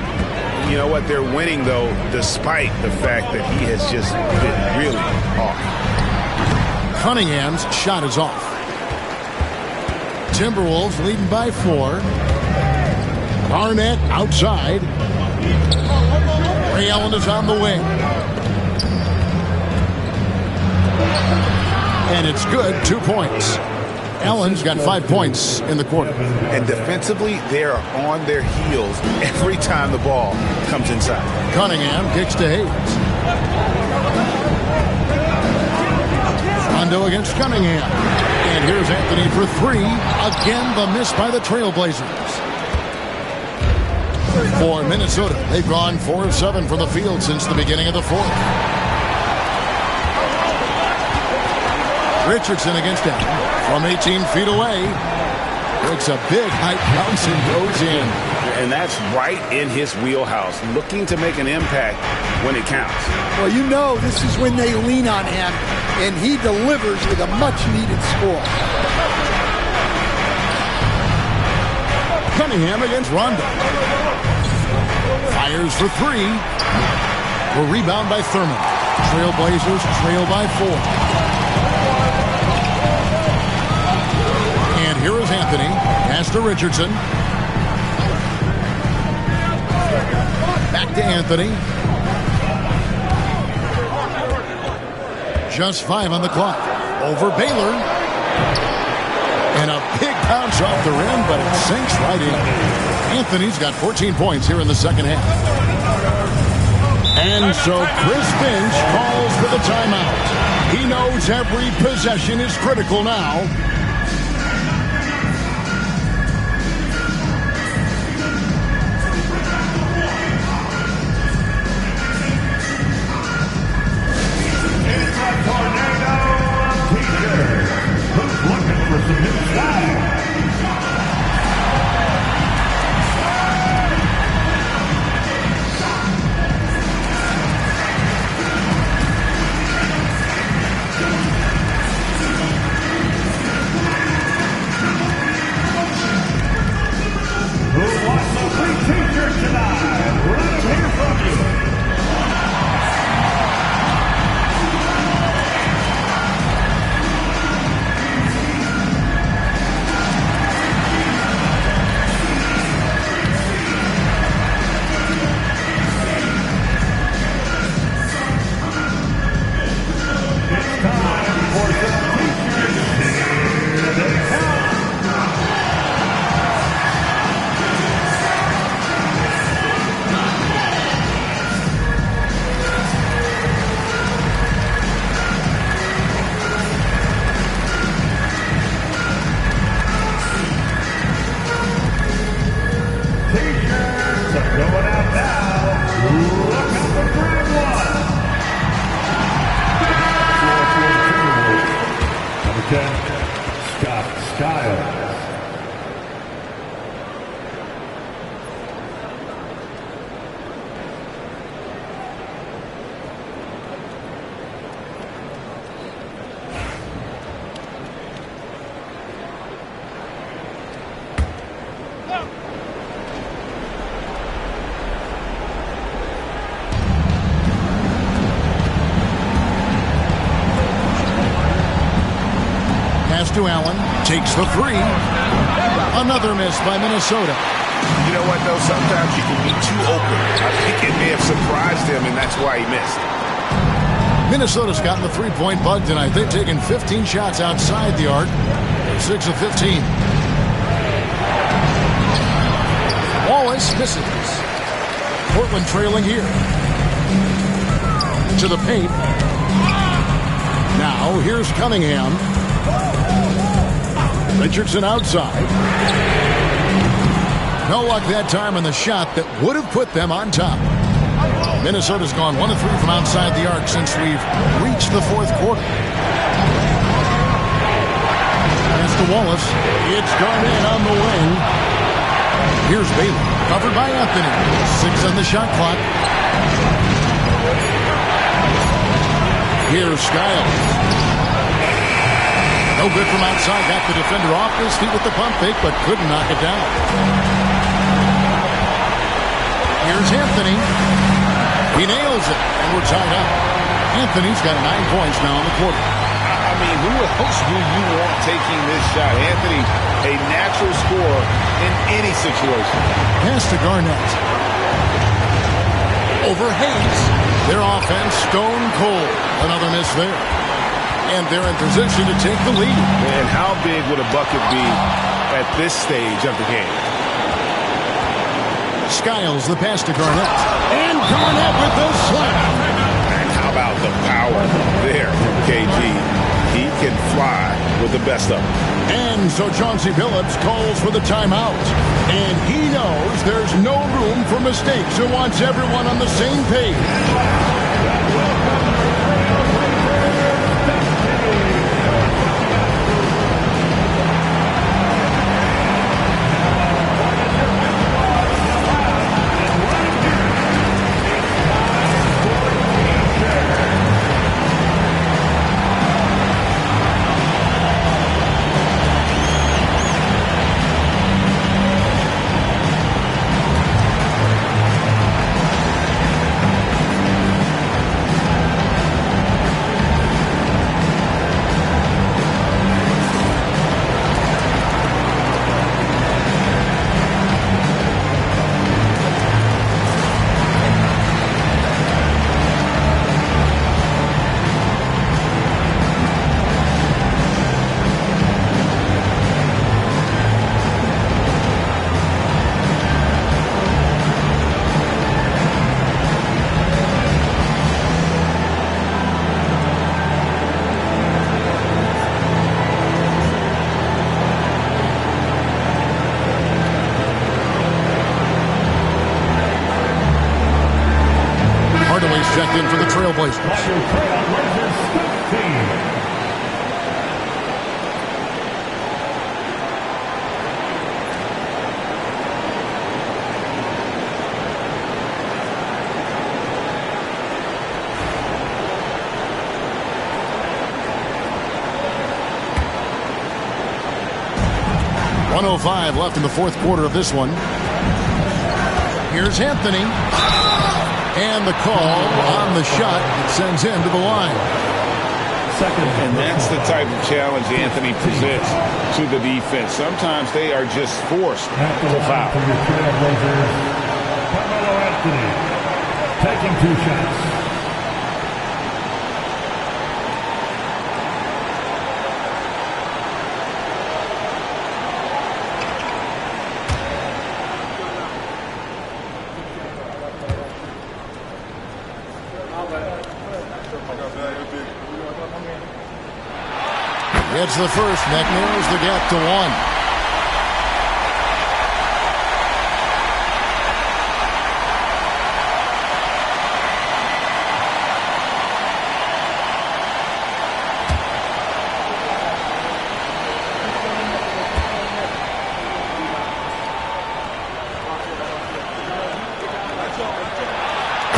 You know what? They're winning, though, despite the fact that he has just been really off. Cunningham's shot is off. Timberwolves leading by 4. Garnett outside. Ray Allen is on the wing. And it's good, 2 points. Allen's got 5 points in the quarter. And defensively, they're on their heels every time the ball comes inside. Cunningham kicks to Hayes. Rondo against Cunningham. And here's Anthony for 3. Again, the miss by the Trailblazers. For Minnesota, they've gone 4 of 7 from the field since the beginning of the fourth. Richardson against Allen from 18 feet away. Takes a big height bounce and goes in. And that's right in his wheelhouse, looking to make an impact when it counts. Well, you know this is when they lean on him, and he delivers with a much-needed score. Cunningham against Rondo. Fires for 3. A rebound by Thurman. Trailblazers trail by 4. And here is Anthony. Pass to Richardson. Back to Anthony. Just 5 on the clock. Over Baylor. And a big bounce off the rim, but it sinks right in. Anthony's got 14 points here in the second half. And so Chris Finch calls for the timeout. He knows every possession is critical now. To Allen, takes the 3. Another miss by Minnesota. You know what, though? Sometimes you can be too open. I think it may have surprised him, and that's why he missed. Minnesota's gotten the 3-point bug tonight. They've taken 15 shots outside the arc. 6 of 15. Wallace misses. Portland trailing here. To the paint. Now, here's Cunningham. Richardson outside. No luck that time on the shot that would have put them on top. Minnesota's gone 1 of 3 from outside the arc since we've reached the fourth quarter. Pass to Wallace. It's gone in on the wing. Here's Baylor, covered by Anthony. 6 on the shot clock. Here's Skiles. No good from outside. Got the defender off his feet with the pump fake, but couldn't knock it down. Here's Anthony. He nails it, and we're tied up. Anthony's got 9 points now in the quarter. I mean, who else do you want taking this shot? Anthony, a natural scorer in any situation. Pass to Garnett. Over Hayes. Their offense stone cold. Another miss there. And they're in position to take the lead. And how big would a bucket be at this stage of the game? Skiles the pass to Garnett. And Garnett with the slam. And how about the power there, KG? He can fly with the best of them. And so Chauncey Billups calls for the timeout. And he knows there's no room for mistakes and wants everyone on the same page. Checked in for the Trailblazers. .105 left in the fourth quarter of this one. Here's Anthony. And the call on the shot that sends him to the line. And that's the type of challenge Anthony presents to the defense. Sometimes they are just forced to foul. Anthony taking 2 shots. Gets the first. That narrows the gap to 1.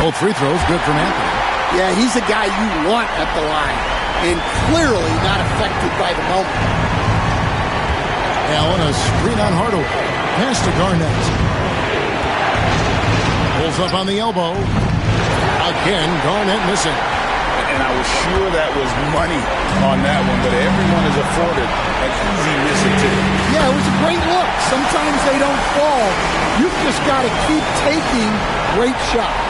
Both free throws good from Anthony. Yeah, he's a guy you want at the line. And clearly not affected by the moment. Allen, a screen on Hardaway. Pass to Garnett. Pulls up on the elbow. Again, Garnett missing. And I was sure that was money on that one, but everyone is afforded an easy missing too. Yeah, it was a great look. Sometimes they don't fall. You've just got to keep taking great shots.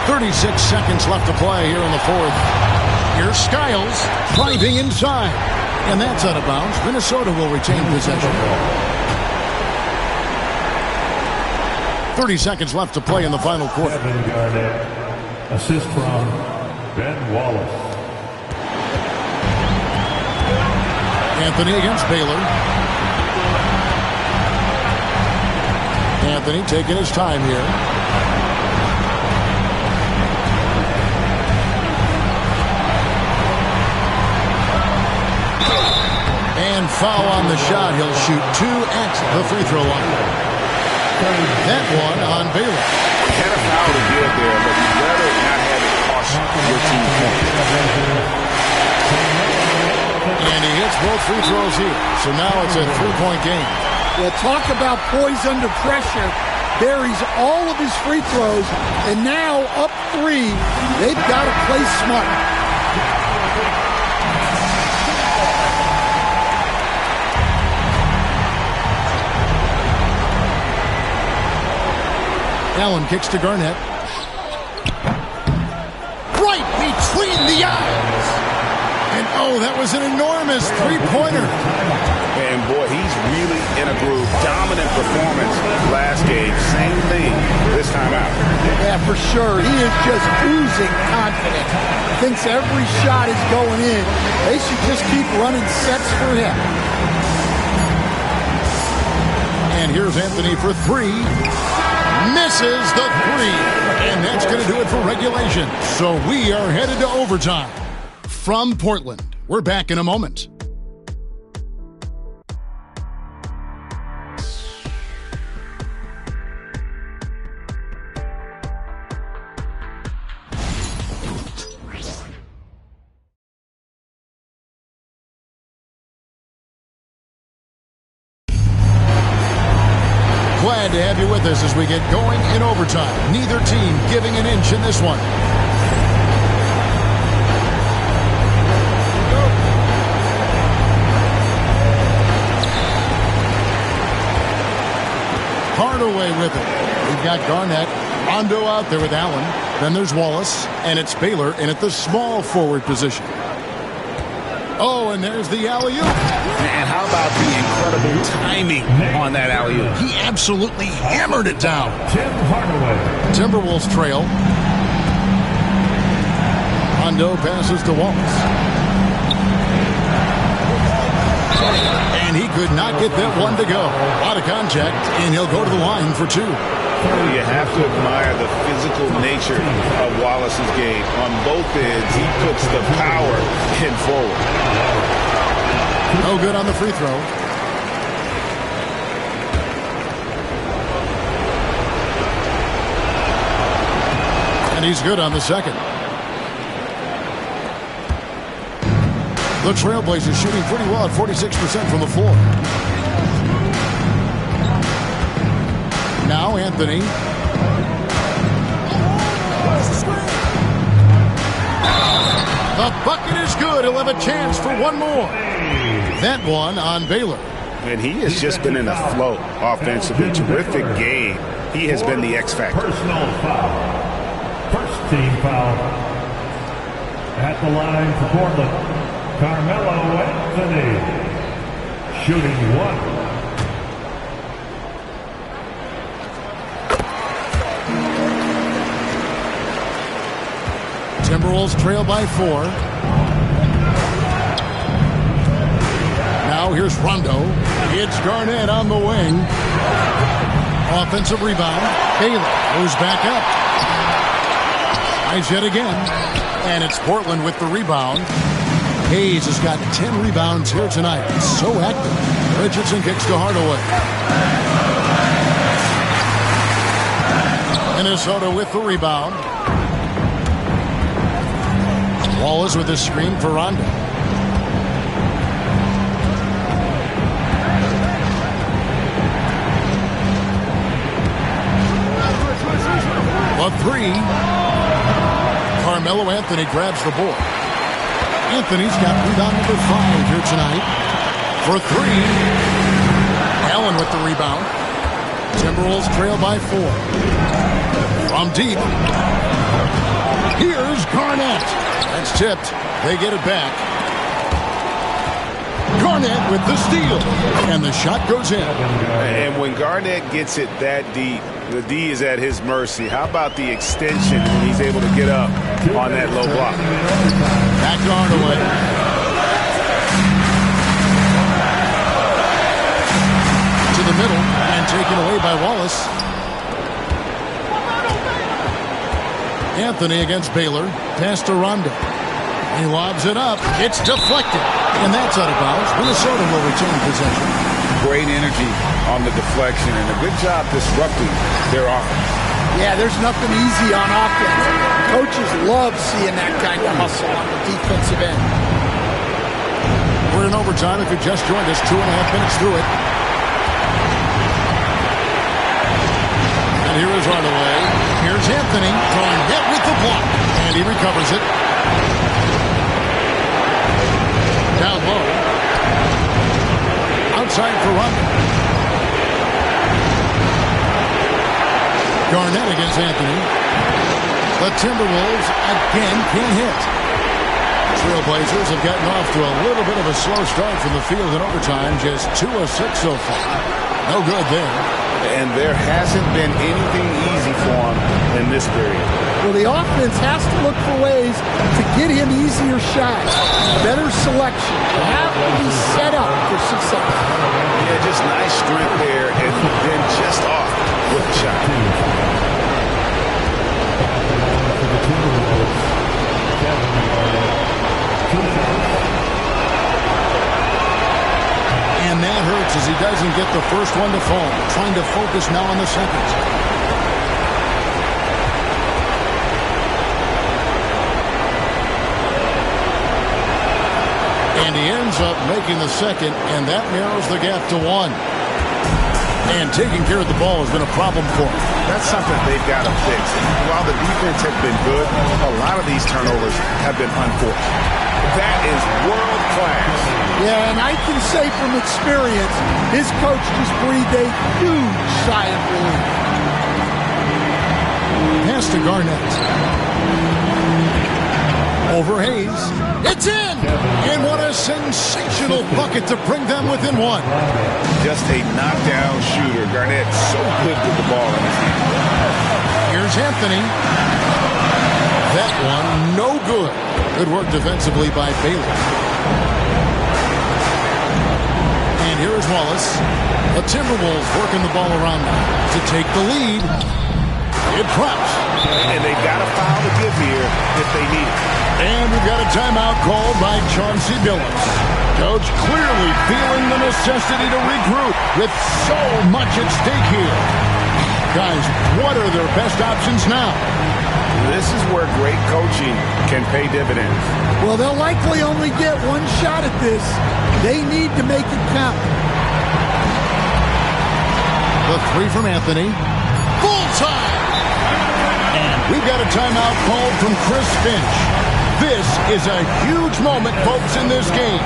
36 seconds left to play here in the fourth. Here's Skiles driving inside. And that's out of bounds. Minnesota will retain possession. 30 seconds left to play in the final quarter. Kevin Garnett, assist from Ben Wallace. Anthony against Baylor. Anthony taking his time here. And foul on the shot. He'll shoot 2 at the free throw line. That one on Baylor. Had a foul to get there, but you'd rather not have it cost your team points. And he hits both free throws here. So now it's a 3-point game. Well, talk about poise under pressure. Buries all of his free throws. And now up 3. They've got to play smart. Allen kicks to Garnett. between the eyes. And, oh, that was an enormous three-pointer. And, boy, he's really in a groove. Dominant performance last game. Same thing this time out. Yeah, for sure. He is just oozing confidence. Thinks every shot is going in. They should just keep running sets for him. And here's Anthony for three. Misses the three. And that's going to do it for regulation. So we are headed to overtime. From Portland, we're back in a moment. Glad to have you with us as we get going in overtime. Neither team giving an inch in this one. Hardaway with it. We've got Garnett. Rondo out there with Allen. Then there's Wallace. And it's Baylor in at the small forward position. Oh, and there's the alley-oop. And how about the incredible timing on that alley-oop? He absolutely hammered it down. Tim Hardaway. Timberwolves trail. Rondo passes to Wallace. And he could not get that one to go. Out of contact, and he'll go to the line for two. You have to admire the physical nature of Wallace's game. On both ends, he puts the power in forward. No good on the free throw. And he's good on the second. The Trailblazers shooting pretty well at 46% from the floor. Now Anthony. The bucket is good. He'll have a chance for one more. That one on Baylor. And he has just been in a flow offensively. Terrific game. He has been the X factor. Personal foul. First team foul. At the line for Portland, Carmelo Anthony. Shooting one. Timberwolves trail by 4. Now here's Rondo. It's Garnett on the wing. Offensive rebound. Baylor goes back up. Tries yet again. And it's Portland with the rebound. Hayes has got 10 rebounds here tonight. So active. Richardson kicks to Hardaway. Minnesota with the rebound. Wallace with a screen for Rondo. A three. Carmelo Anthony grabs the board. Anthony's got rebound number 5 here tonight. For 3. Allen with the rebound. Timberwolves trail by 4. From deep. Here's Garnett. That's tipped. They get it back. Garnett with the steal. And the shot goes in. And when Garnett gets it that deep, the D is at his mercy. How about the extension when he's able to get up on that low block? Back to Hardaway. To the middle and taken away by Wallace. Anthony against Baylor. Pass to Rondo. He lobs it up. It's deflected. And that's out of bounds. Minnesota will retain possession. Great energy on the deflection and a good job disrupting their offense. Yeah, there's nothing easy on offense. Coaches love seeing that kind of hustle on the defensive end. We're in overtime. If you just joined us, 2.5 minutes through it. And here is Hardaway. Here's Anthony. Garnett with the block. And he recovers it. Down low. Outside for Rondo. Garnett against Anthony. The Timberwolves again can't hit. Trailblazers have gotten off to a little bit of a slow start from the field in overtime. Just 2 of 6 so far. No good there. And there hasn't been anything easy for him in this period. Well, the offense has to look for ways to get him easier shots, better selection. They have to be set up for success. Yeah, just nice strength there, and then just off with the shot. And that hurts as he doesn't get the first one to fall. Trying to focus now on the second. And he ends up making the second, and that narrows the gap to 1. And taking care of the ball has been a problem for him. That's something they've got to fix. While the defense has been good, a lot of these turnovers have been unfortunate. That is world class. Yeah, and I can say from experience, his coach just breathed a huge sigh of relief. Pass to Garnett. Over Hayes. It's in! And what a sensational bucket to bring them within 1. Just a knockdown shooter. Garnett so good with the ball in his hand. Here's Anthony. That one, no good. Good work defensively by Baylor. And here is Wallace. The Timberwolves working the ball around now to take the lead. It drops. And they've got a foul to give here if they need it. And we've got a timeout called by Chauncey Billups. Coach clearly feeling the necessity to regroup with so much at stake here. Guys, what are their best options now? This is where great coaching can pay dividends. Well, they'll likely only get one shot at this. They need to make it count. The 3 from Anthony. Full time! And we've got a timeout called from Chris Finch. This is a huge moment, folks, in this game.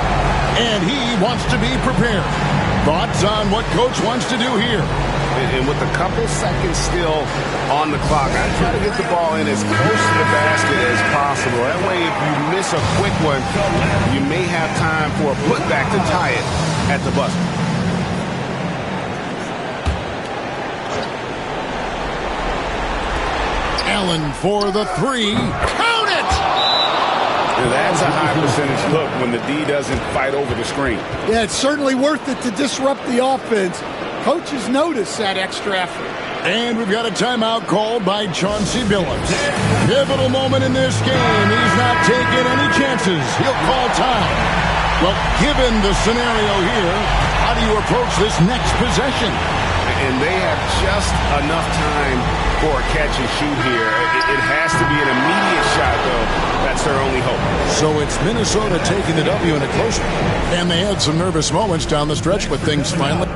And he wants to be prepared. Thoughts on what Coach wants to do here? And with a couple seconds still on the clock, I try to get the ball in as close to the basket as possible. That way, if you miss a quick one, you may have time for a putback to tie it at the buzzer. Allen for the 3. Count it! And that's a high percentage look when the D doesn't fight over the screen. Yeah, it's certainly worth it to disrupt the offense. Coaches notice that extra effort. And we've got a timeout called by Chauncey Billups. Pivotal moment in this game. He's not taking any chances. He'll call time. Well, given the scenario here, how do you approach this next possession? And they have just enough time for a catch and shoot here. It has to be an immediate shot, though. That's their only hope. So it's Minnesota taking the W in a close one. And they had some nervous moments down the stretch, but things finally...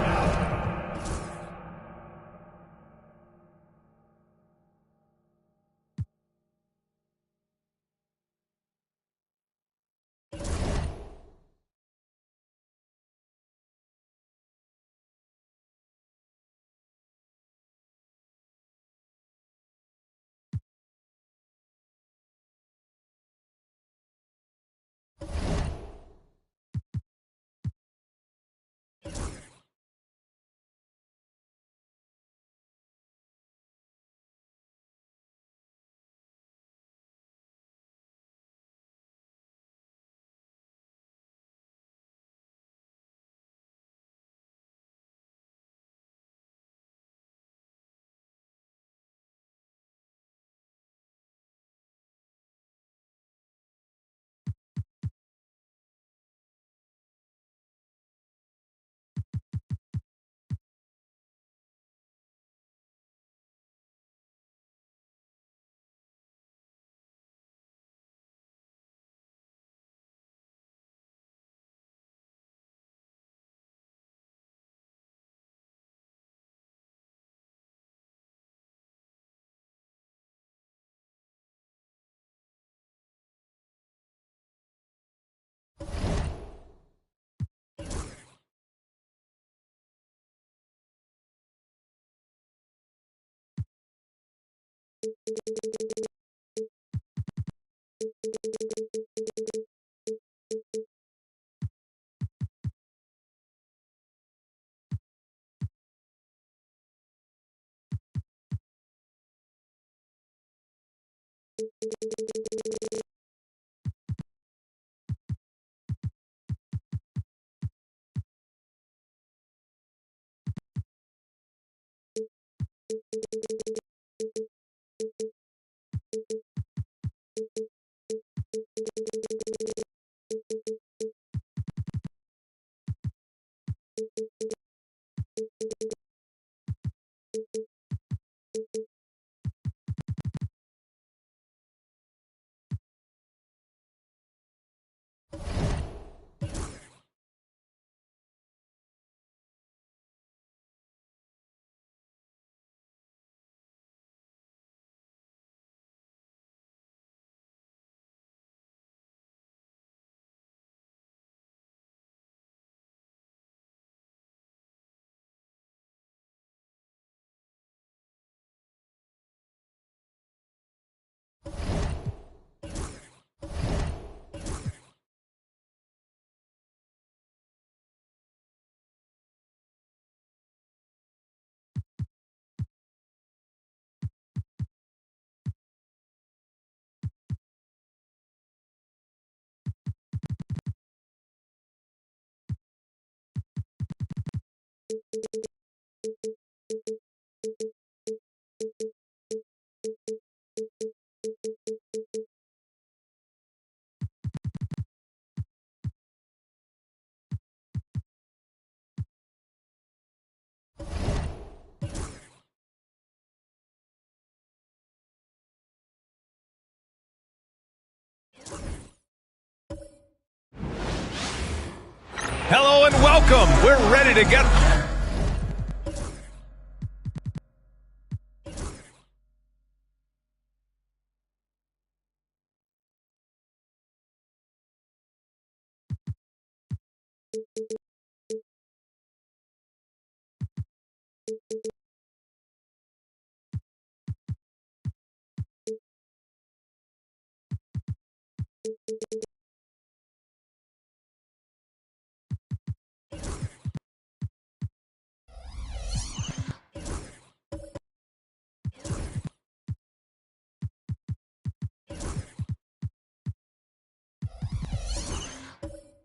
Hello and welcome. We're ready to get...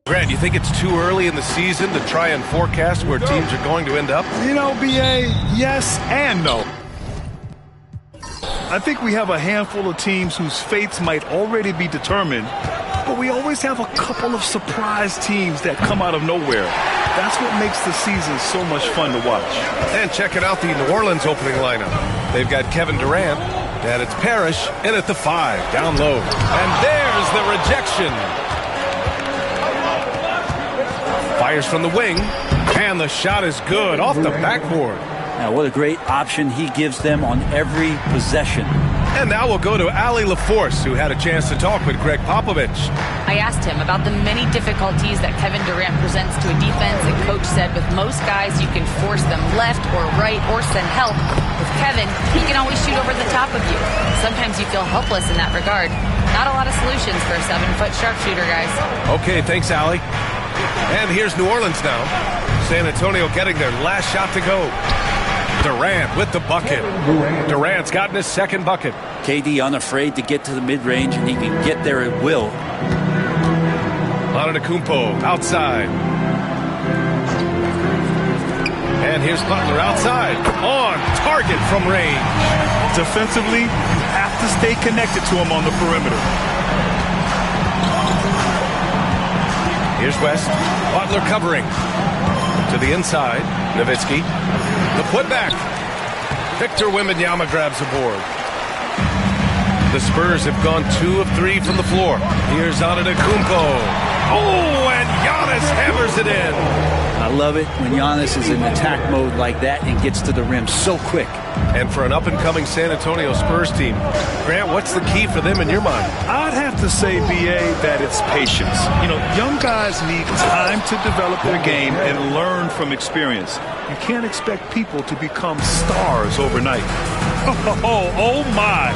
Grant, you think it's too early in the season to try and forecast where teams are going to end up? You know, BA, yes and no. I think we have a handful of teams whose fates might already be determined, but we always have a couple of surprise teams that come out of nowhere. That's what makes the season so much fun to watch. And checking out the New Orleans opening lineup. They've got Kevin Durant, and it's Parrish in at the 5, down low. And there's the rejection. Fires from the wing, and the shot is good off the backboard. Now, what a great option he gives them on every possession. And now we'll go to Allie LaForce, who had a chance to talk with Greg Popovich. I asked him about the many difficulties that Kevin Durant presents to a defense, and Coach said with most guys, you can force them left or right or send help. With Kevin, he can always shoot over the top of you. Sometimes you feel helpless in that regard. Not a lot of solutions for a 7-foot sharpshooter, guys. Okay, thanks, Allie. And here's New Orleans now. San Antonio getting their last shot to go. Durant with the bucket. Durant's gotten his second bucket. KD unafraid to get to the mid-range, and he can get there at will. Antetokounmpo outside. And here's Butler outside. On target from range. Defensively, you have to stay connected to him on the perimeter. Here's West. Butler covering. To the inside. Nowitzki. The putback. Victor Wembanyama grabs the board. The Spurs have gone 2 of 3 from the floor. Here's Antetokounmpo. Oh, and Giannis hammers it in. I love it when Giannis is in attack mode like that and gets to the rim so quick. And for an up-and-coming San Antonio Spurs team, Grant, what's the key for them in your mind? I'd have to say, BA, that it's patience. You know, young guys need time to develop their game and learn from experience. You can't expect people to become stars overnight. Oh my.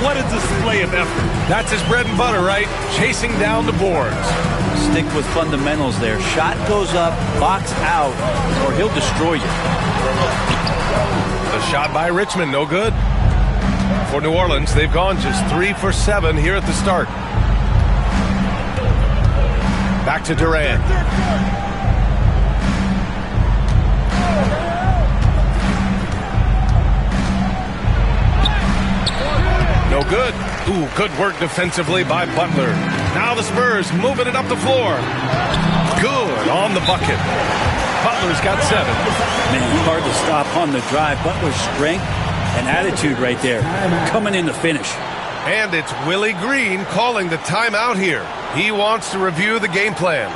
What a display of effort. That's his bread and butter, right? Chasing down the boards. Stick with fundamentals there. Shot goes up, box out, or he'll destroy you. The shot by Richmond, no good. For New Orleans, they've gone just 3 for 7 here at the start. Back to Durant. Ooh, good work defensively by Butler. Now the Spurs moving it up the floor. Good on the bucket. Butler's got 7. Man, hard to stop on the drive. Butler's strength and attitude right there, coming in to finish. And it's Willie Green calling the timeout here. He wants to review the game plan.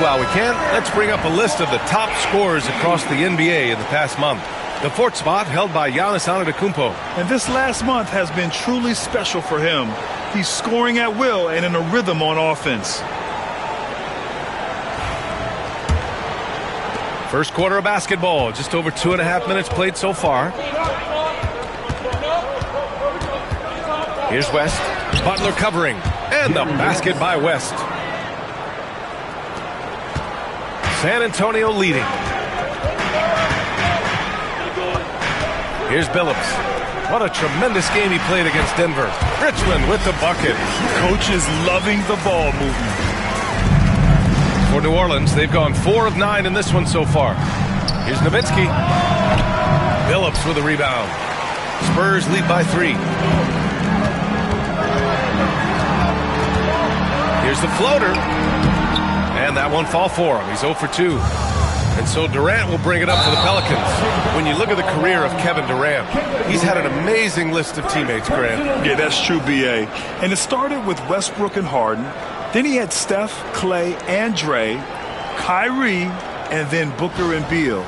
While we can, let's bring up a list of the top scorers across the NBA in the past month. The 4th spot held by Giannis Antetokounmpo. And this last month has been truly special for him. He's scoring at will and in a rhythm on offense. First quarter of basketball, just over 2.5 minutes played so far. Here's West. Butler covering. And the basket by West. San Antonio leading. Here's Billups. What a tremendous game he played against Denver. Richmond with the bucket. Coach is loving the ball movement. For New Orleans, they've gone 4 of 9 in this one so far. Here's Nowitzki. Billups with a rebound. Spurs lead by 3. Here's the floater. And that won't fall for him. He's 0 for 2. And so Durant will bring it up for the Pelicans. When you look at the career of Kevin Durant, he's had an amazing list of teammates, Grant. Yeah, that's true, B.A. And it started with Westbrook and Harden. Then he had Steph, Clay, and Dre, Kyrie, and then Booker and Beal.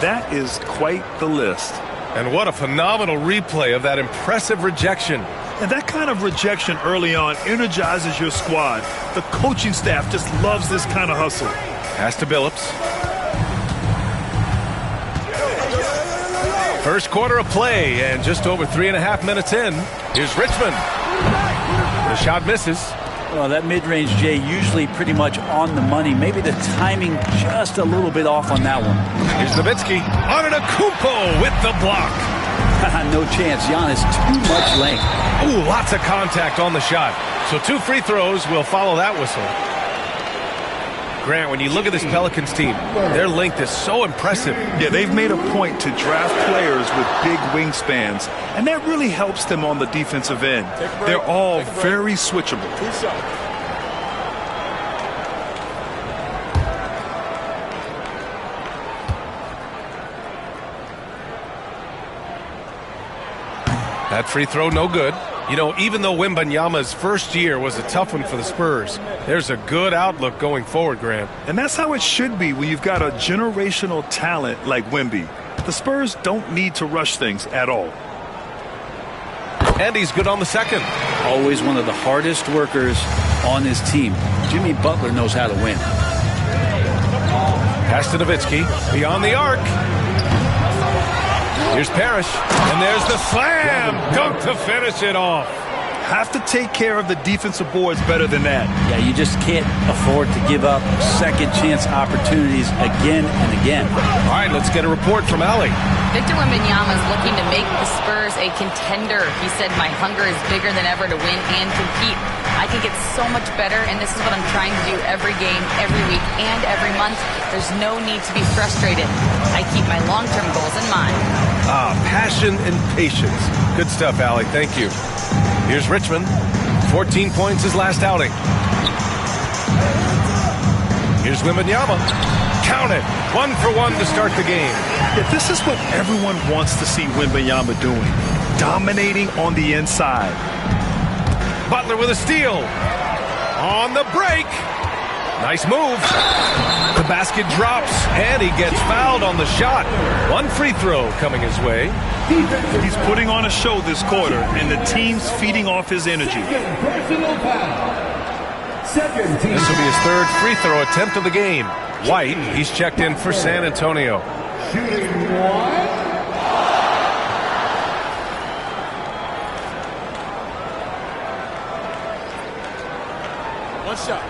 That is quite the list. And what a phenomenal replay of that impressive rejection. And that kind of rejection early on energizes your squad. The coaching staff just loves this kind of hustle. Pass to Billups. First quarter of play, and just over 3.5 minutes in. Here's Richmond. The shot misses. Well, that mid-range, Jay, usually pretty much on the money. Maybe the timing just a little bit off on that one. Here's Nowitzki. Antetokounmpo with the block. No chance. Giannis, too much length. Ooh, lots of contact on the shot. So 2 free throws will follow that whistle. Grant, when you look at this Pelicans team, their length is so impressive. Yeah, they've made a point to draft players with big wingspans, and that really helps them on the defensive end. They're all very switchable. That free throw, no good. You know, even though Wembanyama's first year was a tough one for the Spurs, there's a good outlook going forward, Grant. And that's how it should be when you've got a generational talent like Wemby. The Spurs don't need to rush things at all. And he's good on the second. Always one of the hardest workers on his team. Jimmy Butler knows how to win. Pass to Nowitzki. Beyond the arc. Here's Parrish. And there's the slam dunk to finish it off. have to take care of the defensive boards better than that. Yeah, you just can't afford to give up second chance opportunities again and again. All right, let's get a report from Ali. Victor Wembanyama is looking to make the Spurs a contender. He said, my hunger is bigger than ever to win and compete. I can get so much better, and this is what I'm trying to do every game, every week, and every month. There's no need to be frustrated. I keep my long-term goals in mind. Passion and patience. Good stuff, Ali. Thank you. Here's Richmond. 14 points his last outing. Here's Wembanyama. Count it. 1 for 1 to start the game. Yeah, this is what everyone wants to see Wembanyama doing. Dominating on the inside. Butler with a steal. On the break. Nice move. The basket drops, and he gets fouled on the shot. 1 free throw coming his way. He's putting on a show this quarter, and the team's feeding off his energy. This will be his 3rd free throw attempt of the game. White, he's checked in for San Antonio. One shot.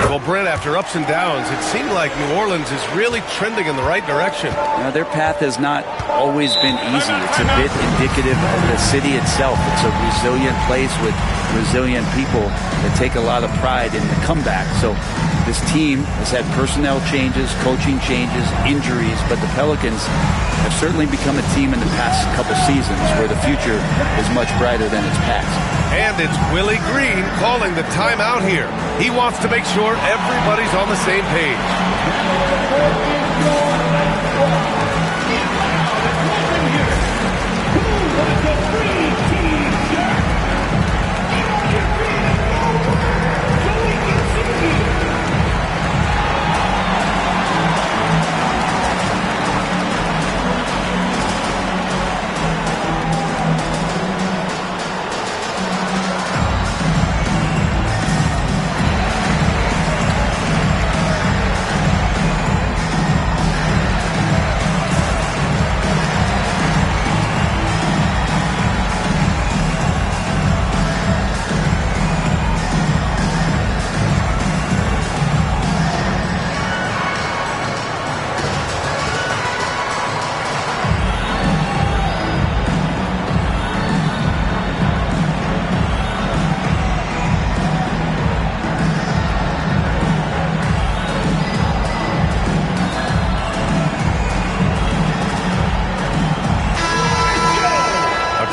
Well, Brent, after ups and downs, it seemed like New Orleans is really trending in the right direction. Now, their path has not always been easy. It's a bit indicative of the city itself. It's a resilient place with resilient people that take a lot of pride in the comeback. So this team has had personnel changes, coaching changes, injuries, but the Pelicans have certainly become a team in the past couple seasons where the future is much brighter than its past. And it's Willie Green calling the timeout here. He wants to make sure everybody's on the same page.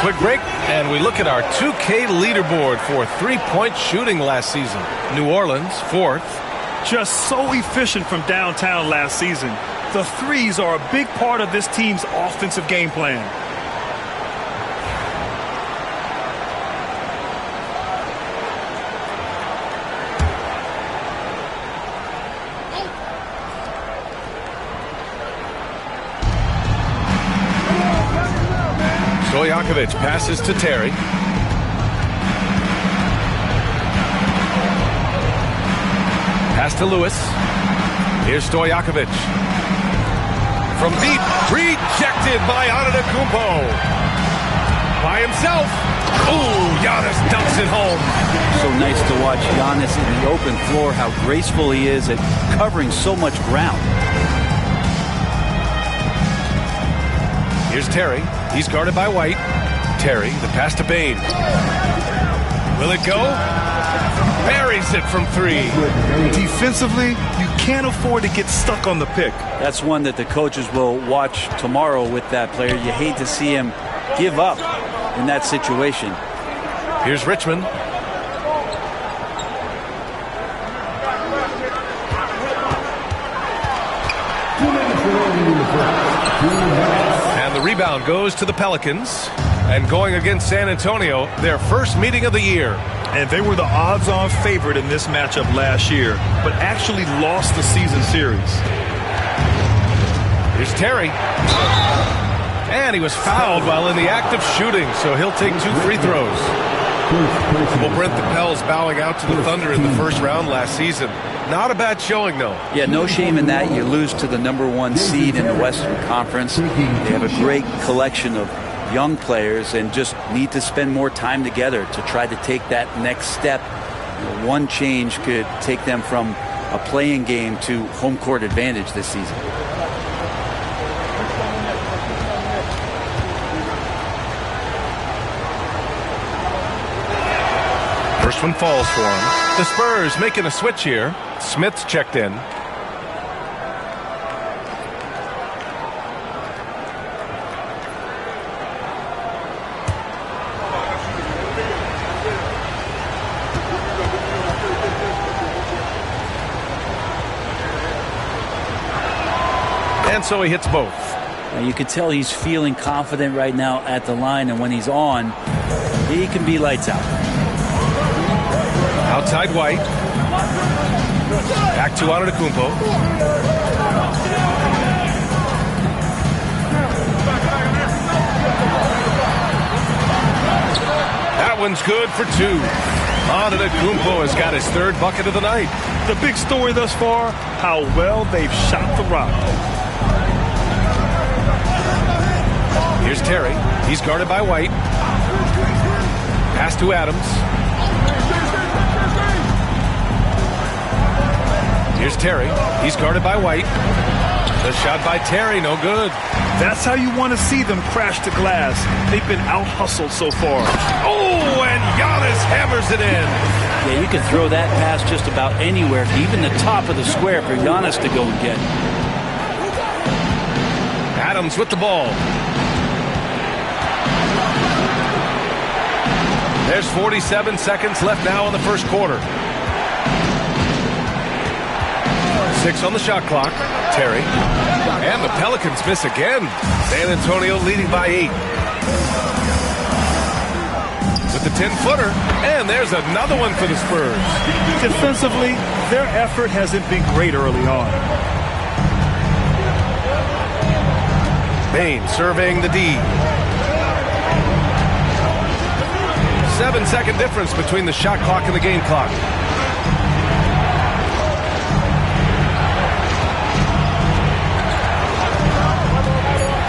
Quick break, and we look at our 2K leaderboard for three-point shooting last season. New Orleans, 4th. Just so efficient from downtown last season. The threes are a big part of this team's offensive game plan. Stojakovic passes to Terry. Pass to Lewis. Here's Stojakovic. From deep, rejected by Antetokounmpo. By himself. Ooh, Giannis dumps it home. So nice to watch Giannis in the open floor, how graceful he is at covering so much ground. Here's Terry. He's guarded by White. Terry, the pass to Bain. Will it go? Buries it from 3. Defensively, you can't afford to get stuck on the pick. That's one that the coaches will watch tomorrow with that player. You hate to see him give up in that situation. Here's Richmond. And the rebound goes to the Pelicans. And going against San Antonio, their first meeting of the year. And they were the odds-on favorite in this matchup last year, but actually lost the season series. Here's Terry. And he was fouled while in the act of shooting, so he'll take 2 free throws. Well, Brent, the Pels bowing out to the Thunder in the first round last season. Not a bad showing, though. Yeah, no shame in that. You lose to the #1 seed in the Western Conference. They have a great collection of young players and just need to spend more time together to try to take that next step. One change could take them from a playing game to home court advantage this season. First one falls for him. The Spurs making a switch here. Smith's checked in. And so he hits both. You can tell he's feeling confident right now at the line, and when he's on, he can be lights out. Outside White. Back to Antetokounmpo. That one's good for two. Antetokounmpo has got his third bucket of the night. The big story thus far, how well they've shot the rock. Here's Terry. He's guarded by White. Pass to Adams. Here's Terry. He's guarded by White. The shot by Terry, no good. That's how you want to see them crash the glass. They've been out-hustled so far. Oh, and Giannis hammers it in. Yeah, you can throw that pass just about anywhere, even the top of the square for Giannis to go and get. Adams with the ball. There's 47 seconds left now in the first quarter. 6 on the shot clock. Terry. And the Pelicans miss again. San Antonio leading by 8. With the 10-footer. And there's another one for the Spurs. Defensively, their effort hasn't been great early on. Bain surveying the D. 7-second difference between the shot clock and the game clock.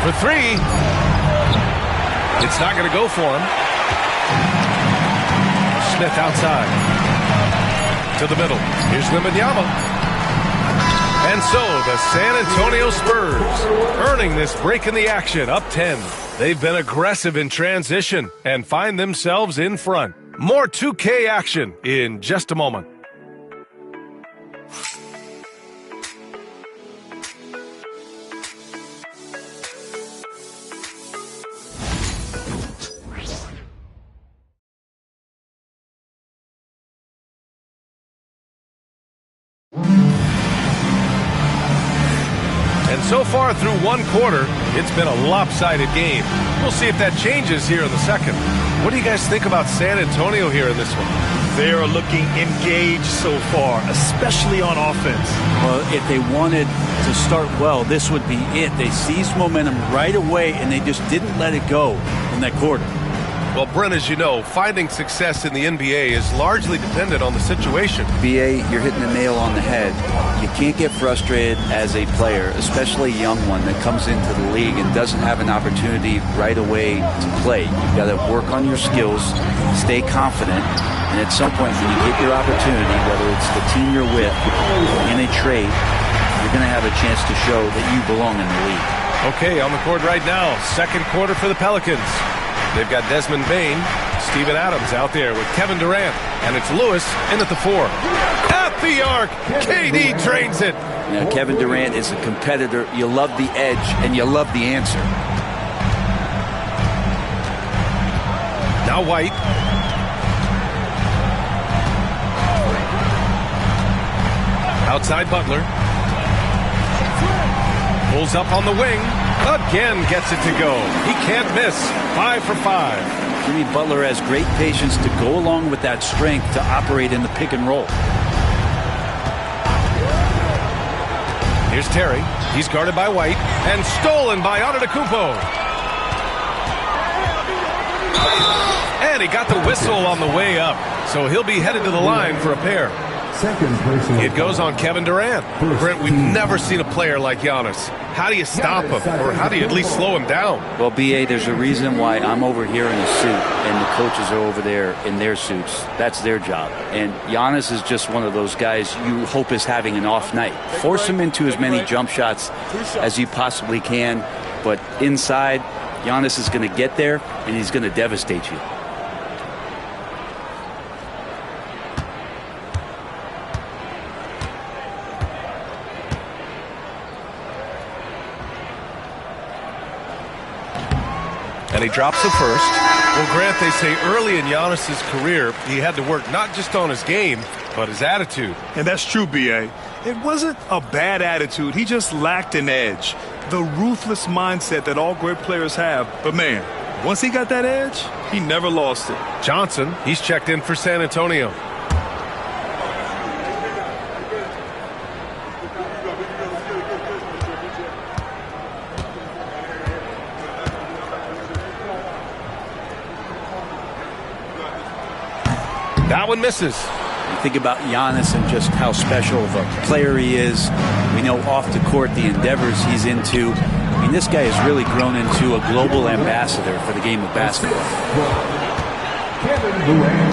For three. It's not going to go for him. Smith outside. To the middle. Here's Wembanyama. And so the San Antonio Spurs earning this break in the action, up 10. They've been aggressive in transition and find themselves in front. More 2K action in just a moment. So far through one quarter, it's been a lopsided game. We'll see if that changes here in the second. What do you guys think about San Antonio here in this one? They are looking engaged so far, especially on offense. Well, if they wanted to start well, this would be it. They seized momentum right away, and they just didn't let it go in that quarter. Well, Brent, as you know, finding success in the NBA is largely dependent on the situation. BA, you're hitting the nail on the head. You can't get frustrated as a player, especially a young one that comes into the league and doesn't have an opportunity right away to play. You've got to work on your skills, stay confident, and at some point when you get your opportunity, whether it's the team you're with in a trade, you're going to have a chance to show that you belong in the league. Okay, on the court right now, second quarter for the Pelicans. They've got Desmond Bain, Steven Adams out there with Kevin Durant, and it's Lewis in at the 4. At the arc, KD drains it. Now, Kevin Durant is a competitor. You love the edge, and you love the answer. Now White. Outside Butler. Pulls up on the wing. Again gets it to go. He can't miss. 5 for 5. Jimmy Butler has great patience to go along with that strength to operate in the pick and roll. Here's Terry. He's guarded by White and stolen by Antetokounmpo. And he got the whistle on the way up, so he'll be headed to the line for a pair. It goes on Kevin Durant. Brent, we've never seen a player like Giannis. How do you stop him, or how do you at least slow him down? Well, B.A., there's a reason why I'm over here in a suit and the coaches are over there in their suits. That's their job. And Giannis is just one of those guys you hope is having an off night. Force him into as many jump shots as you possibly can, but inside, Giannis is going to get there and he's going to devastate you. And he drops the first. Well, Grant, they say early in Giannis' career, he had to work not just on his game, but his attitude. And that's true, B.A. It wasn't a bad attitude. He just lacked an edge. The ruthless mindset that all great players have. But, man, once he got that edge, he never lost it. Johnson, he's checked in for San Antonio. That one misses. You think about Giannis and just how special of a player he is. We know off the court the endeavors he's into. I mean, this guy has really grown into a global ambassador for the game of basketball.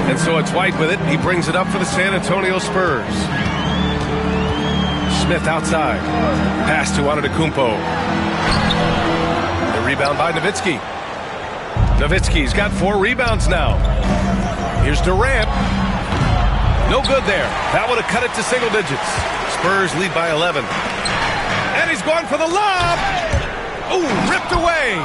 And so it's White with it. He brings it up for the San Antonio Spurs. Smith outside. Pass to Antetokounmpo. The rebound by Nowitzki. Nowitzki's got 4 rebounds now. Here's Durant. No good there. That would have cut it to single digits. Spurs lead by 11. And he's going for the lob. Ooh, ripped away.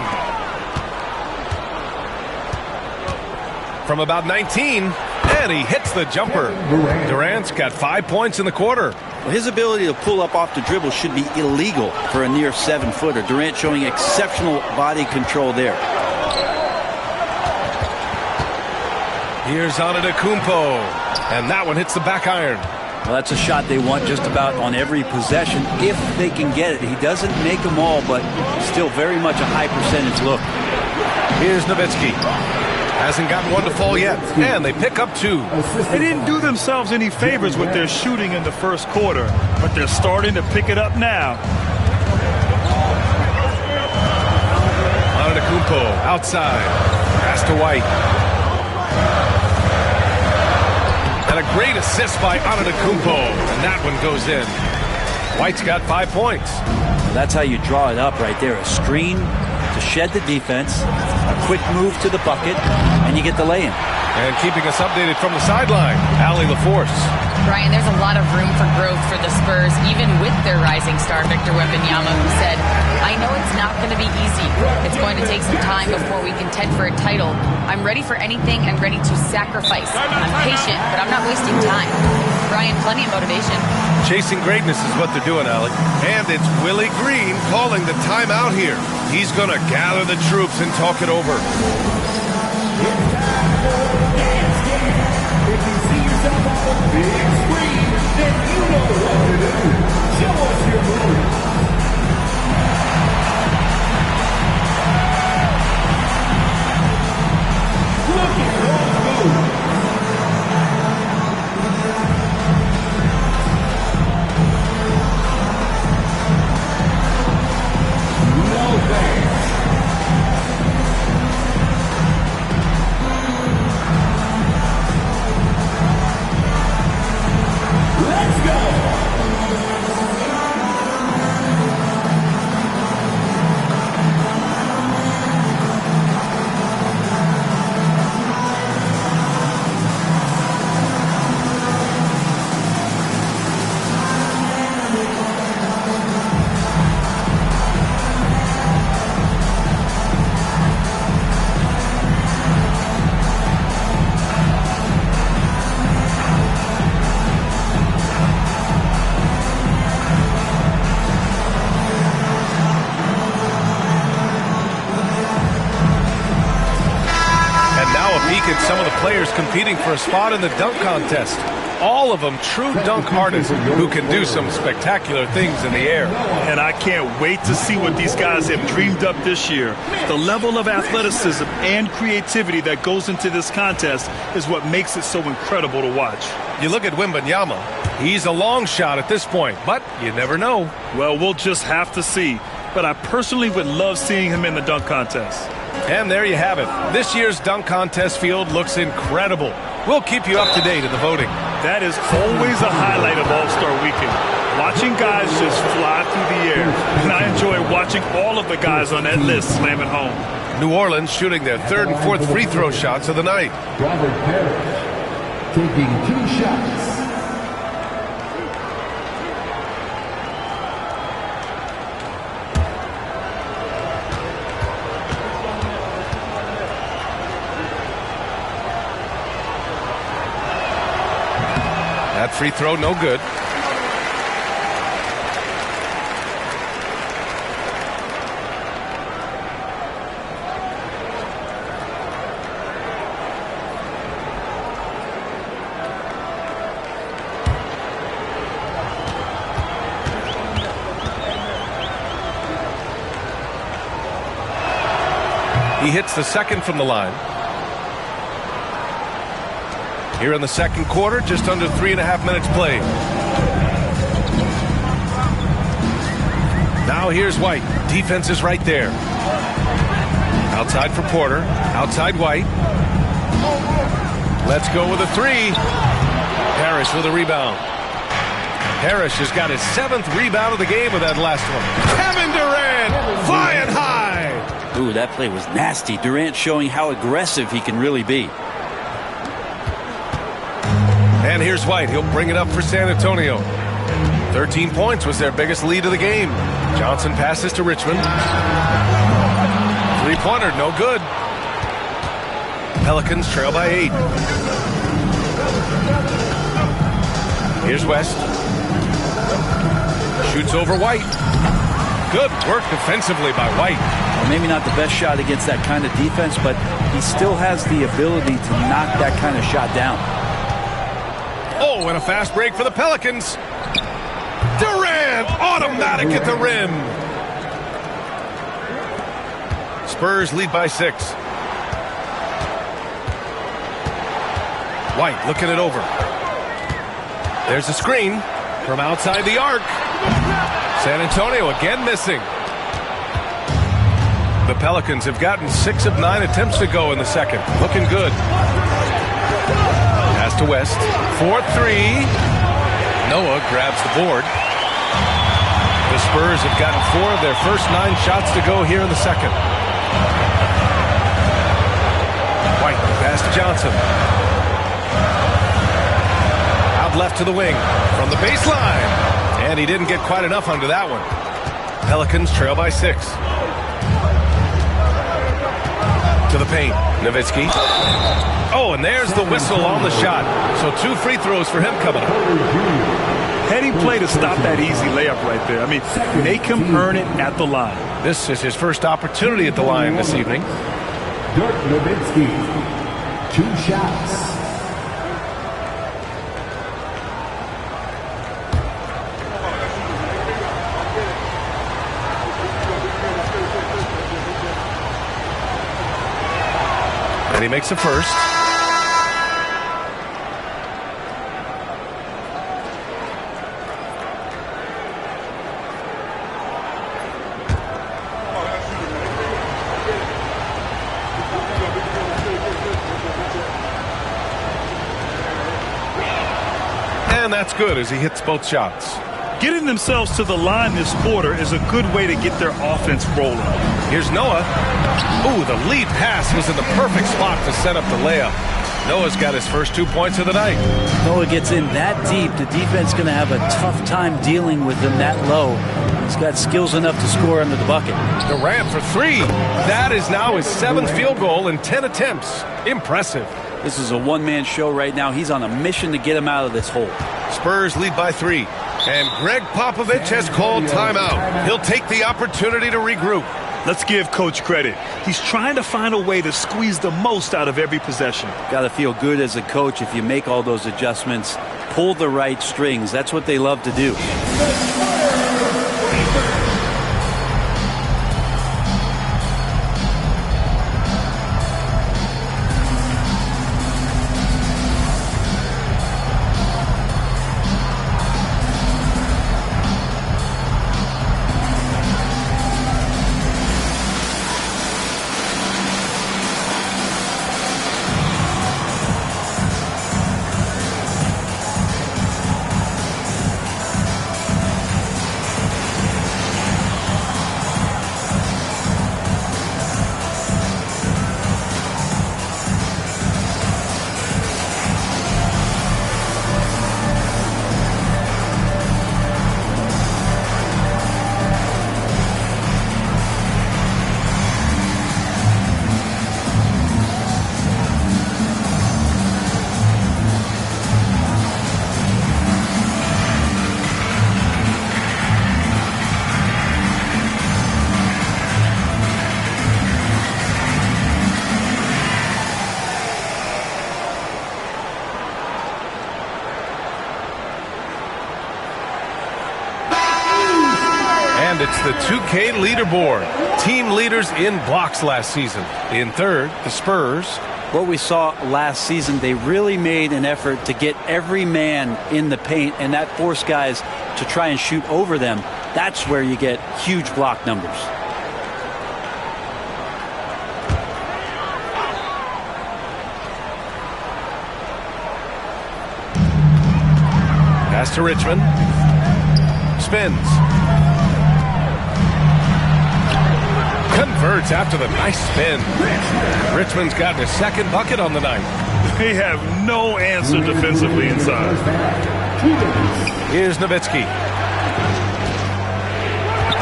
From about 19, and he hits the jumper. Durant's got 5 points in the quarter. Well, his ability to pull up off the dribble should be illegal for a near 7-footer. Durant showing exceptional body control there. Here's Antetokounmpo, and that one hits the back iron. Well, that's a shot they want just about on every possession if they can get it. He doesn't make them all, but still very much a high percentage look. Here's Nowitzki. Hasn't gotten one to fall yet, and they pick up 2. They didn't do themselves any favors with their shooting in the first quarter, but they're starting to pick it up now. Antetokounmpo outside. Pass to White. And a great assist by Antetokounmpo, and that one goes in. White's got 5 points. That's how you draw it up right there. A screen to shed the defense, a quick move to the bucket, and you get the lay-in. And keeping us updated from the sideline, Allie LaForce. Brian, there's a lot of room for growth for the Spurs, even with their rising star, Victor Wembanyama, who said, I know it's not going to be easy. It's going to take some time before we contend for a title. I'm ready for anything and ready to sacrifice. I'm patient, but I'm not wasting time. Brian, plenty of motivation. Chasing greatness is what they're doing, Alec. And it's Willie Green calling the timeout here. He's going to gather the troops and talk it over. If you see yourself on the big screen, then you know what to do. Show us your moves. Look at those moves. No thanks. Let's go! At some of the players competing for a spot in the dunk contest. All of them true dunk artists who can do some spectacular things in the air. And I can't wait to see what these guys have dreamed up this year. The level of athleticism and creativity that goes into this contest is what makes it so incredible to watch. You look at Wembanyama. He's a long shot at this point, but you never know. Well, we'll just have to see. But I personally would love seeing him in the dunk contest. And there you have it. This year's dunk contest field looks incredible. We'll keep you up to date in the voting. That is always a highlight of All-Star Weekend. Watching guys just fly through the air. And I enjoy watching all of the guys on that list slam it home. New Orleans shooting their third and fourth free throw shots of the night. Robert Parrish taking 2 shots. That free throw, no good. He hits the second from the line. Here in the second quarter, just under 3.5 minutes played. Now here's White. Defense is right there. Outside for Porter. Outside White. Let's go with a three. Parrish with a rebound. Parrish has got his 7th rebound of the game with that last one. Kevin Durant flying high. Ooh, that play was nasty. Durant showing how aggressive he can really be. And here's White. He'll bring it up for San Antonio. 13 points was their biggest lead of the game. Johnson passes to Richmond. Three-pointer, no good. Pelicans trail by 8. Here's West. Shoots over White. Good work defensively by White. Well, maybe not the best shot against that kind of defense, but he still has the ability to knock that kind of shot down. Oh, and a fast break for the Pelicans. Durant, automatic at the rim. Spurs lead by 6. White looking it over. There's a screen from outside the arc. San Antonio again missing. The Pelicans have gotten 6 of 9 attempts to go in the second. Looking good. Pass to West. 4-3. Noah grabs the board. The Spurs have gotten 4 of their first 9 shots to go here in the second. White pass to Johnson. Out left to the wing from the baseline. And he didn't get quite enough under that one. Pelicans trail by 6. To the paint. Nowitzki. Oh, and there's the whistle on the shot. So 2 free throws for him coming up. Heading play to stop that easy layup right there. I mean, make him earn it at the line. This is his first opportunity at the line this evening. Dirk Nowitzki, 2 shots. And he makes the first. And that's good as he hits both shots. Getting themselves to the line this quarter is a good way to get their offense rolling. Here's Noah. Ooh, the lead pass was in the perfect spot to set up the layup. Noah's got his first 2 points of the night. Noah gets in that deep. The defense going to have a tough time dealing with him that low. He's got skills enough to score under the bucket. Durant for 3. That is now his 7th field goal in 10 attempts. Impressive. This is a one-man show right now. He's on a mission to get him out of this hole. Spurs lead by 3. And Greg Popovich has called timeout. He'll take the opportunity to regroup. Let's give Coach credit. He's trying to find a way to squeeze the most out of every possession. Got to feel good as a coach if you make all those adjustments. Pull the right strings. That's what they love to do. And it's the 2K leaderboard. Team leaders in blocks last season. In third, the Spurs. What we saw last season, they really made an effort to get every man in the paint, and that forced guys to try and shoot over them. That's where you get huge block numbers. Pass to Richmond. Spins. Converts after the nice spin. Richmond's gotten his second bucket on the night. They have no answer defensively inside. Here's Nowitzki.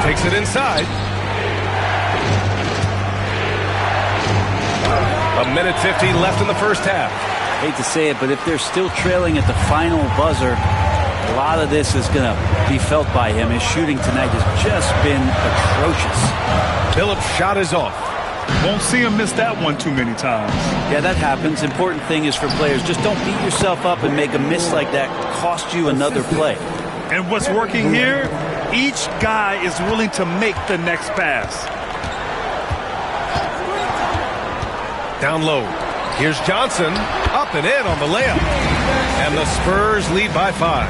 Takes it inside. A minute 50 left in the first half. Hate to say it, but if they're still trailing at the final buzzer, a lot of this is going to be felt by him. His shooting tonight has just been atrocious. Phillips' shot is off. Won't see him miss that one too many times. Yeah, that happens. Important thing is for players, just don't beat yourself up and make a miss like that cost you another play. And what's working here, each guy is willing to make the next pass. Down low. Here's Johnson. Up and in on the layup. And the Spurs lead by 5.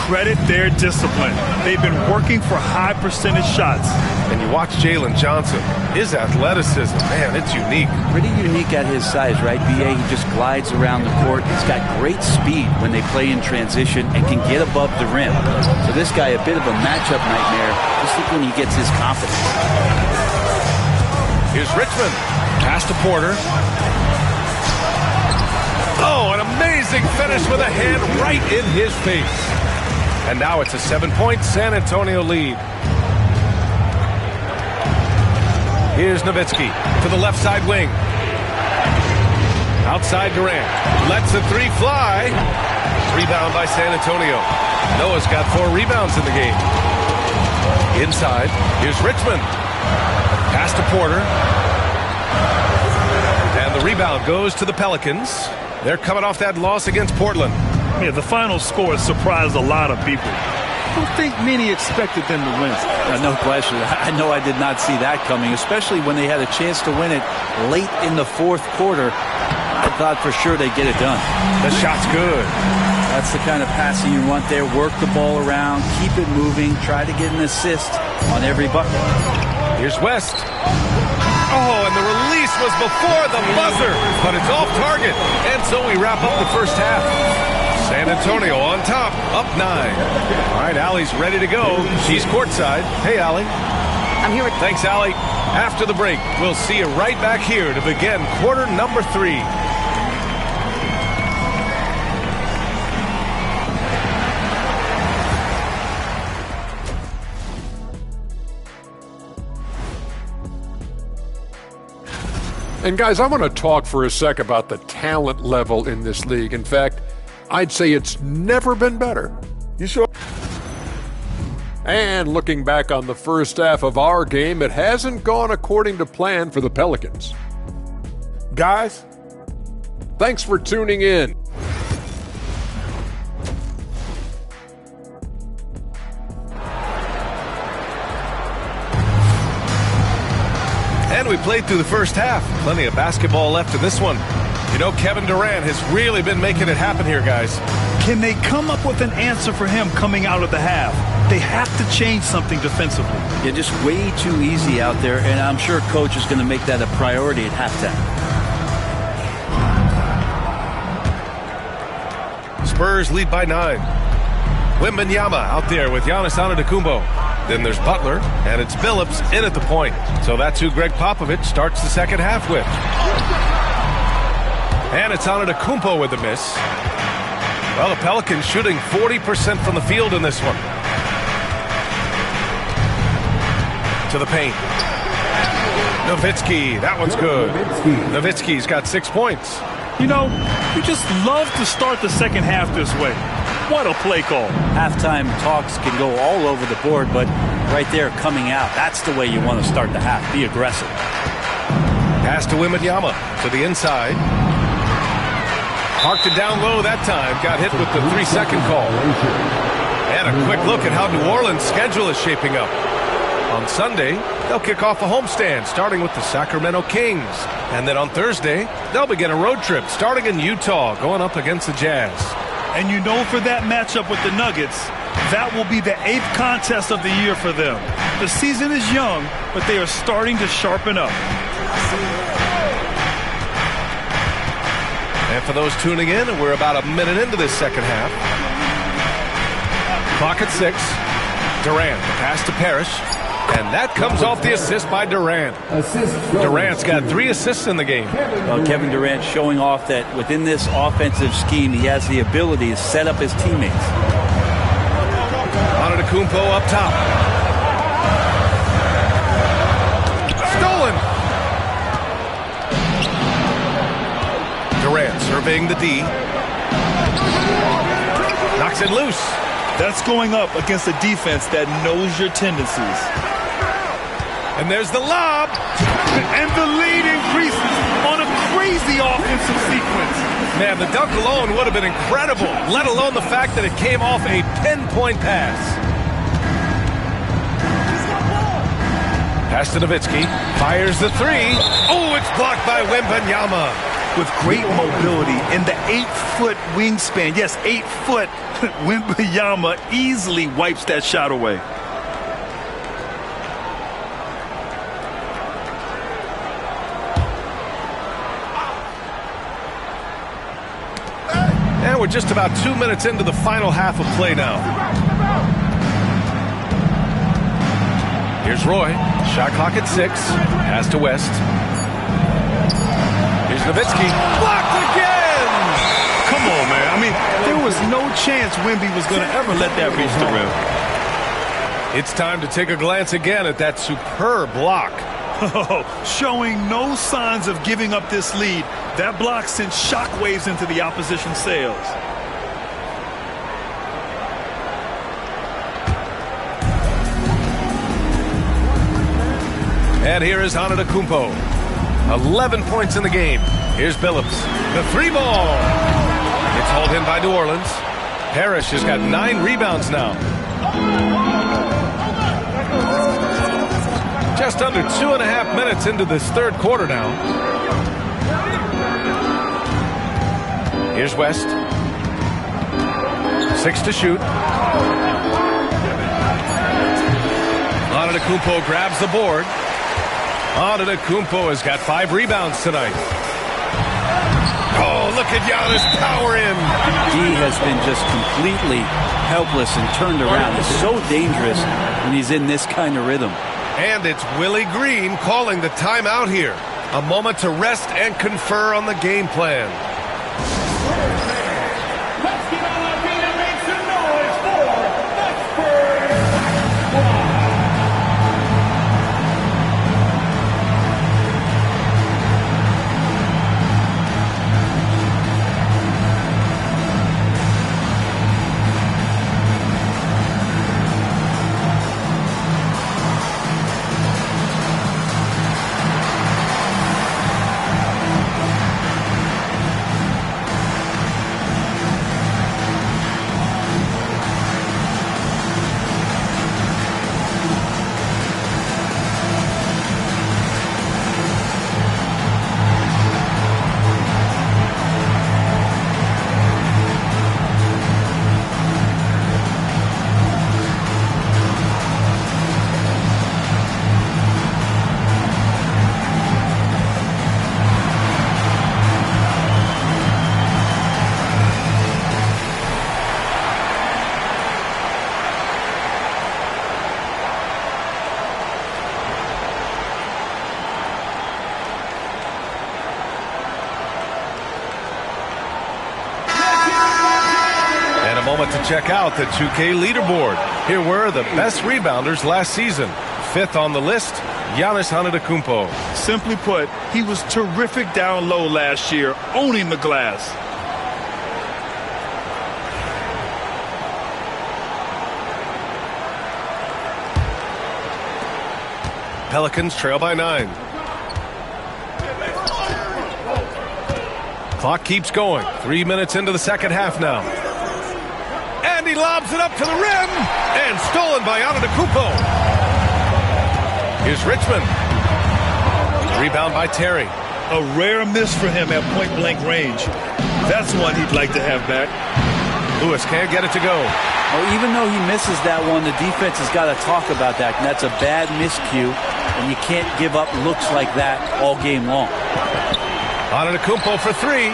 Credit their discipline. They've been working for high percentage shots. And you watch Jalen Johnson. His athleticism, man, it's unique. Pretty unique at his size, right, B.A.? He just glides around the court. He's got great speed when they play in transition and can get above the rim. So this guy, a bit of a matchup nightmare. Just look when he gets his confidence. Here's Richmond. Pass to Porter. Oh, an amazing finish with a hand right in his face. And now it's a 7-point San Antonio lead. Here's Nowitzki to the left side wing. Outside Durant. Lets the three fly. Rebound by San Antonio. Noah's got 4 rebounds in the game. Inside, here's Richmond. Pass to Porter. And the rebound goes to the Pelicans. They're coming off that loss against Portland. Yeah, the final score surprised a lot of people. I don't think many expected them to win. No question. I know I did not see that coming, especially when they had a chance to win it late in the fourth quarter. I thought for sure they'd get it done. The shot's good. That's the kind of passing you want there. Work the ball around, keep it moving, try to get an assist on every bucket. Here's West. Oh, and the release was before the buzzer, but it's off target. And so we wrap up the first half. San Antonio on top, up 9. All right, Allie's ready to go. She's courtside. Hey, Allie. I'm here with... Thanks, Allie. After the break, we'll see you right back here to begin quarter number 3. And guys, I want to talk for a sec about the talent level in this league. In fact, I'd say it's never been better. You sure? And looking back on the first half of our game, it hasn't gone according to plan for the Pelicans. Guys, thanks for tuning in. And we played through the first half. Plenty of basketball left in this one. You know, Kevin Durant has really been making it happen here, guys. Can they come up with an answer for him coming out of the half? They have to change something defensively. Yeah, just way too easy out there, and I'm sure coach is going to make that a priority at halftime. Spurs lead by 9. Wembanyama out there with Giannis Antetokounmpo. Then there's Butler, and it's Phillips in at the point. So that's who Greg Popovich starts the second half with. And it's Antetokounmpo with the miss. Well, the Pelicans shooting 40% from the field in this one. To the paint. Nowitzki, that one's good. Nowitzki's got 6 points. You know, you just love to start the second half this way. What a play call. Halftime talks can go all over the board, but right there coming out, that's the way you want to start the half. Be aggressive. Pass to Wembanyama to the inside. Parked it down low that time. Got hit with the 3-second call. And a quick look at how New Orleans' schedule is shaping up. On Sunday, they'll kick off a homestand, starting with the Sacramento Kings. And then on Thursday, they'll begin a road trip, starting in Utah, going up against the Jazz. And you know, for that matchup with the Nuggets, that will be the 8th contest of the year for them. The season is young, but they are starting to sharpen up. And for those tuning in, we're about a minute into this second half. Clock at 6. Durant, the pass to Parrish. And that comes off the assist by Durant. Durant's got 3 assists in the game. Well, Kevin Durant showing off that within this offensive scheme, he has the ability to set up his teammates. Antetokounmpo up top. Stolen. Durant surveying the D. Knocks it loose. That's going up against a defense that knows your tendencies. And there's the lob. And the lead increases on a crazy offensive sequence. Man, the dunk alone would have been incredible, let alone the fact that it came off a pinpoint pass. Pass to Nowitzki. Fires the 3. Oh, it's blocked by Wembanyama. With great mobility and the 8-foot wingspan. Yes, 8 foot. Wembanyama easily wipes that shot away. And we're just about 2 minutes into the final half of play now. Here's Roy. Shot clock at 6. Pass to West. Here's Nowitzki. Blocked again! Come on, man. I mean, there was no chance Wemby was going to ever let that reach the rim. It's time to take a glance again at that superb block. Showing no signs of giving up this lead. That block sent shockwaves into the opposition sails. And here is Antetokounmpo. 11 points in the game. Here's Billups. The 3 ball. It's hauled in by New Orleans. Parrish has got 9 rebounds now. Just under 2.5 minutes into this third quarter now. Here's West. 6 to shoot. Antetokounmpo grabs the board. Antetokounmpo has got 5 rebounds tonight. Oh, look at Giannis power in. He has been just completely helpless and turned around. It's so dangerous when he's in this kind of rhythm. And it's Willie Green calling the timeout here. A moment to rest and confer on the game plan. Let's get on our feet and make some noise for the Spurs. Moment to check out the 2K leaderboard. Here were the best rebounders last season. 5th on the list, Giannis Antetokounmpo. Simply put, he was terrific down low last year, owning the glass. Pelicans trail by 9. Clock keeps going. 3 minutes into the second half now. And he lobs it up to the rim. And stolen by Antetokounmpo. Here's Richmond. Rebound by Terry. A rare miss for him at point-blank range. That's one he'd like to have back. Lewis can't get it to go. Well, even though he misses that one, the defense has got to talk about that. And that's a bad miscue, and you can't give up looks like that all game long. Antetokounmpo for three.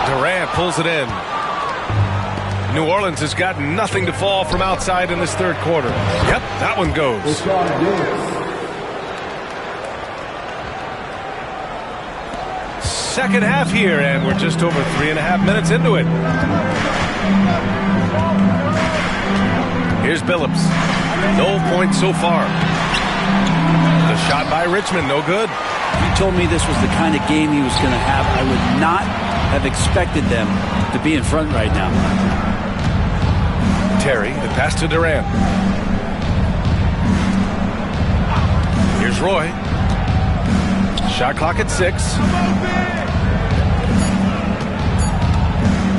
Durant pulls it in. New Orleans has got nothing to fall from outside in this third quarter. Yep, that one goes. Second half here, and we're just over 3.5 minutes into it. Here's Billups. No points so far. The shot by Richmond, no good. If you told me this was the kind of game he was going to have, I would not have expected them to be in front right now. Terry, the pass to Durant. Here's Roy. Shot clock at 6.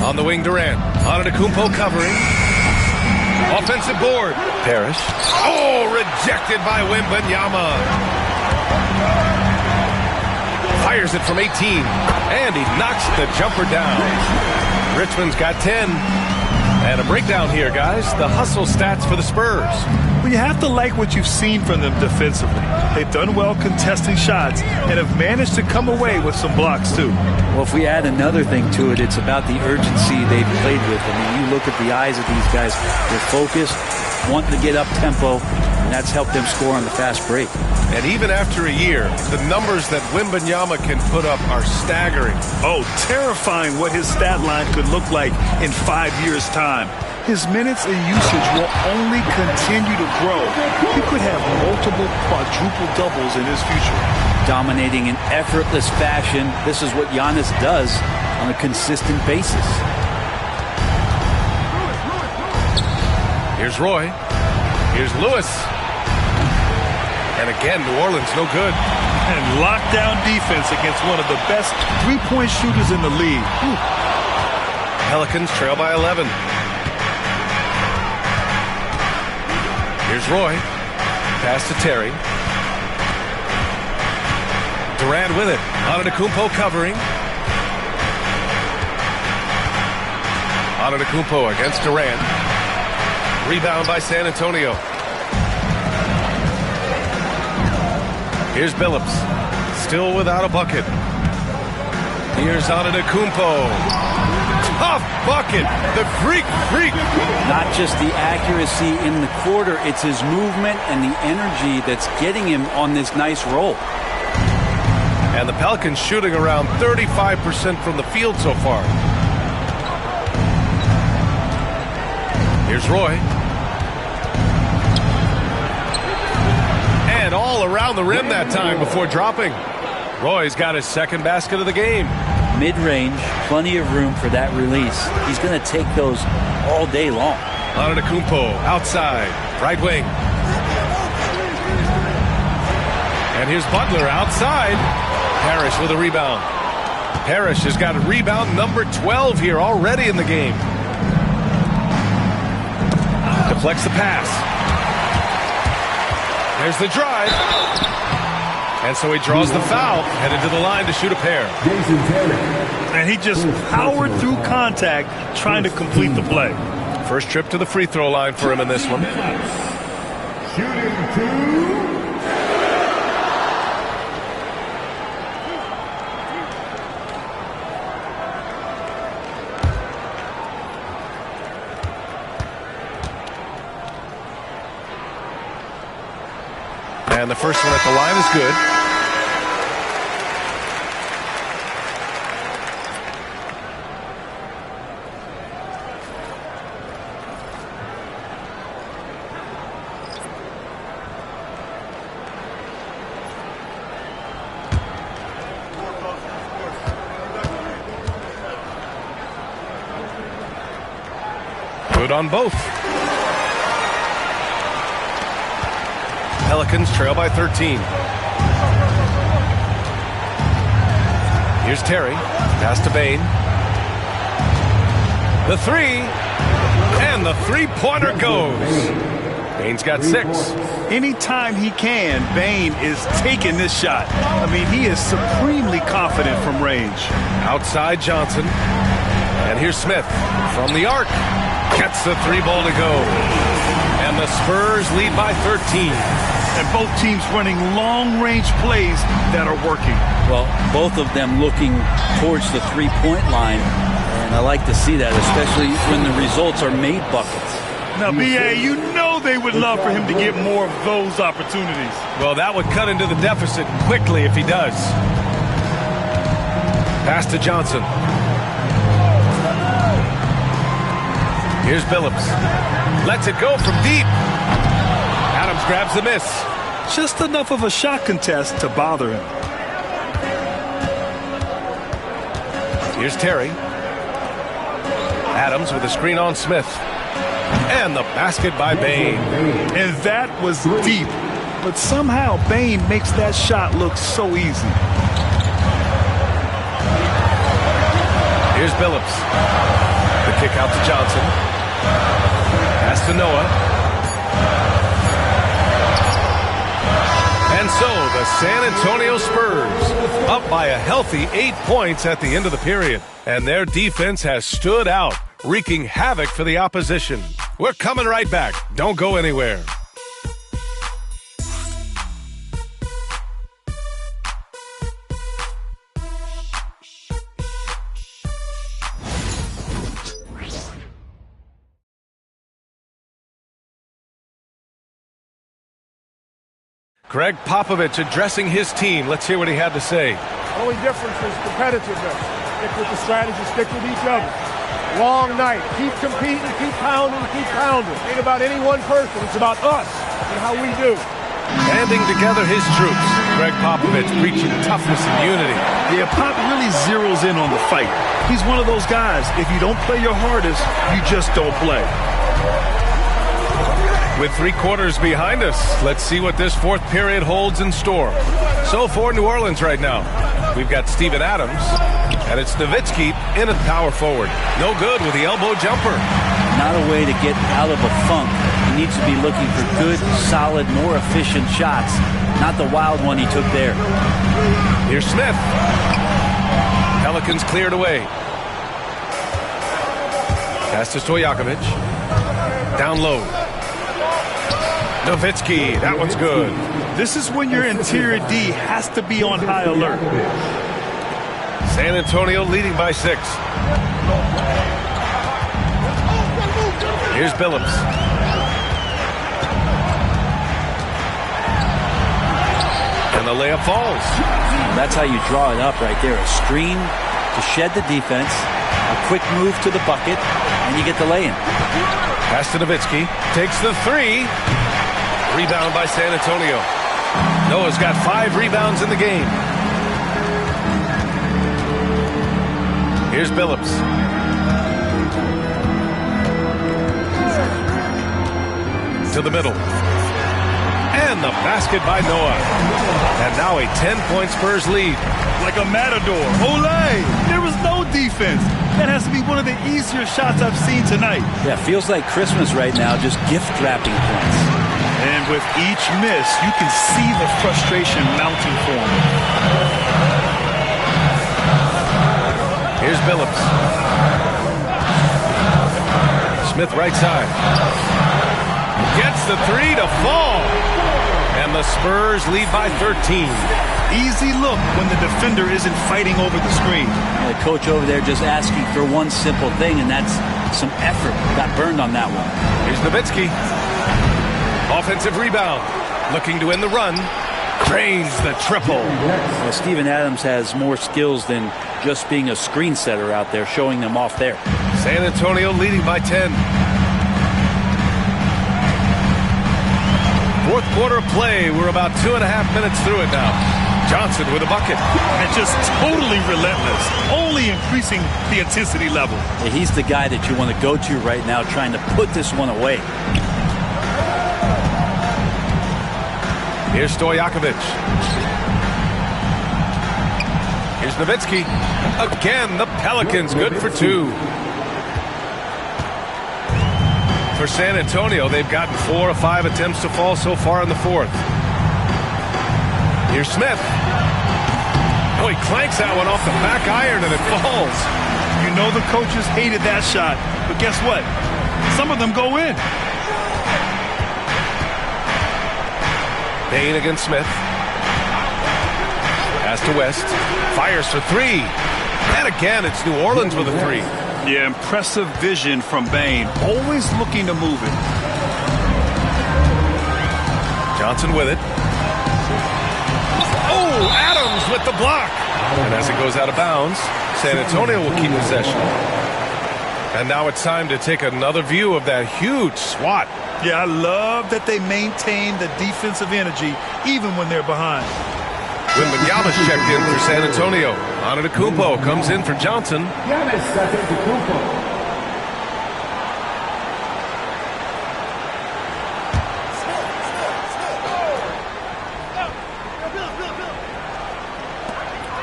On the wing, Durant. Antetokounmpo covering. Offensive board. Parrish. Oh, rejected by Wembanyama. Fires it from 18. And he knocks the jumper down. Richmond's got 10. And a breakdown here, guys. The hustle stats for the Spurs. Well, you have to like what you've seen from them defensively. They've done well contesting shots and have managed to come away with some blocks, too. Well, if we add another thing to it, it's about the urgency they've played with. I mean, you look at the eyes of these guys. They're focused, wanting to get up tempo, and that's helped them score on the fast break. And even after a year, the numbers that Wembanyama can put up are staggering. Oh, terrifying what his stat line could look like in 5 years' time. His minutes and usage will only continue to grow. He could have multiple quadruple doubles in his future. Dominating in effortless fashion. This is what Giannis does on a consistent basis. Here's Roy. Here's Lewis. And again, New Orleans, no good. And lockdown defense against one of the best three-point shooters in the league. Pelicans trail by 11. Here's Roy. Pass to Terry. Durant with it. Antetokounmpo covering. Antetokounmpo against Durant. Rebound by San Antonio. Here's Billups. Still without a bucket. Here's Antetokounmpo. Tough bucket. The freak. Not just the accuracy in the quarter, it's his movement and the energy that's getting him on this nice roll. And the Pelicans shooting around 35% from the field so far. Here's Roy. And all around the rim that time before dropping. Roy's got his second basket of the game. Mid-range, plenty of room for that release. He's going to take those all day long. Antetokounmpo outside, right wing. And here's Butler outside. Parrish with a rebound. Parrish has got a rebound number 12 here already in the game. Deflects the pass. There's the drive. And so he draws the foul, headed to the line to shoot a pair. And he just powered through contact, trying to complete the play. First trip to the free throw line for him in this one. Shooting two. And the first one at the line is good. Good on both. Pelicans trail by 13. Here's Terry. Pass to Bane. The three. And the three-pointer goes. Bain's got 6. Anytime he can, Bain is taking this shot. I mean, he is supremely confident from range. Outside Johnson. And here's Smith from the arc. Gets the 3 ball to go. And the Spurs lead by 13. And both teams running long-range plays that are working. Well, both of them looking towards the three-point line. And I like to see that, especially when the results are made buckets. Now, B.A., you know they would love for him to get more of those opportunities. Well, that would cut into the deficit quickly if he does. Pass to Johnson. Here's Billups. Lets it go from deep. Adams grabs the miss. Just enough of a shot contest to bother him. Here's Terry. Adams with a screen on Smith. And the basket by Bain. And that was deep. But somehow Bain makes that shot look so easy. Here's Billups. The kick out to Johnson. Pass to Noah. And so the San Antonio Spurs up by a healthy 8 points at the end of the period. And their defense has stood out, wreaking havoc for the opposition. We're coming right back. Don't go anywhere. Greg Popovich addressing his team. Let's hear what he had to say. The only difference is competitiveness. Stick with the strategy, stick with each other. Long night. Keep competing, keep pounding, keep pounding. It ain't about any one person. It's about us and how we do. Banding together his troops. Greg Popovich preaching toughness and unity. Yeah, Pop really zeroes in on the fight. He's one of those guys, if you don't play your hardest, you just don't play. With 3 quarters behind us, let's see what this fourth period holds in store. So for New Orleans right now, we've got Steven Adams, and it's Nowitzki in at power forward. No good with the elbow jumper. Not a way to get out of a funk. He needs to be looking for good, solid, more efficient shots, not the wild one he took there. Here's Smith. Pelicans cleared away. Pass to Stojakovic. Down low. Nowitzki, that one's good. This is when your interior D has to be on high alert. San Antonio leading by 6. Here's Billups. And the layup falls. That's how you draw it up right there. A screen to shed the defense, a quick move to the bucket, and you get the lay-in. Pass to Nowitzki. Takes the 3. Rebound by San Antonio. Noah's got 5 rebounds in the game. Here's Billups. To the middle. And the basket by Noah. And now a 10-point Spurs lead. Like a matador. Olé! There was no defense. That has to be one of the easier shots I've seen tonight. Yeah, feels like Christmas right now, just gift-wrapping points. And with each miss, you can see the frustration mounting for him. Here's Billups. Smith right side. Gets the 3 to fall. And the Spurs lead by 13. Easy look when the defender isn't fighting over the screen. The coach over there just asking for one simple thing, and that's some effort. Got burned on that one. Here's Nowitzki. Offensive rebound. Looking to end the run. Drains the triple. Well, Steven Adams has more skills than just being a screen setter out there, showing them off there. San Antonio leading by 10. Fourth quarter play. We're about 2.5 minutes through it now. Johnson with a bucket. And just totally relentless. Only increasing the intensity level. Yeah, he's the guy that you want to go to right now, trying to put this one away. Here's Stojakovic. Here's Nowitzki. Again, the Pelicans good for 2. For San Antonio, they've gotten 4 of 5 attempts to fall so far in the fourth. Here's Smith. Oh, he clanks that one off the back iron and it falls. You know the coaches hated that shot, but guess what? Some of them go in. Bain against Smith. Pass to West. Fires for 3. And again, it's New Orleans with a 3. Yeah, impressive vision from Bain. Always looking to move it. Johnson with it. Oh, Adams with the block. And as it goes out of bounds, San Antonio will keep possession. And now it's time to take another view of that huge swat. Yeah, I love that they maintain the defensive energy even when they're behind. Wembanyama's checked in for San Antonio. Antetokounmpo comes in for Johnson.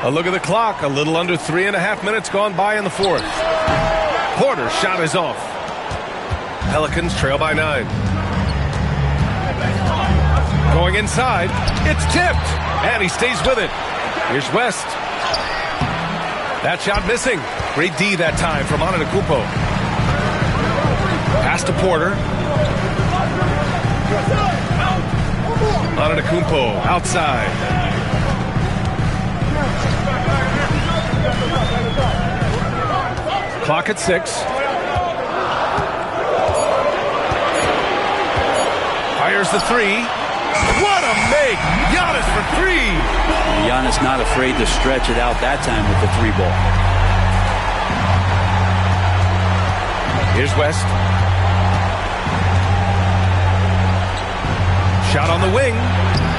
A look at the clock. A little under 3.5 minutes gone by in the fourth. Porter's shot is off. Pelicans trail by 9. Going inside. It's tipped. And he stays with it. Here's West. That shot missing. Great D that time from Antetokounmpo. Pass to Porter. Antetokounmpo outside. Clock at 6. Fires the 3. What a make! Giannis for 3. Giannis not afraid to stretch it out that time with the 3 ball. Here's West. Shot on the wing.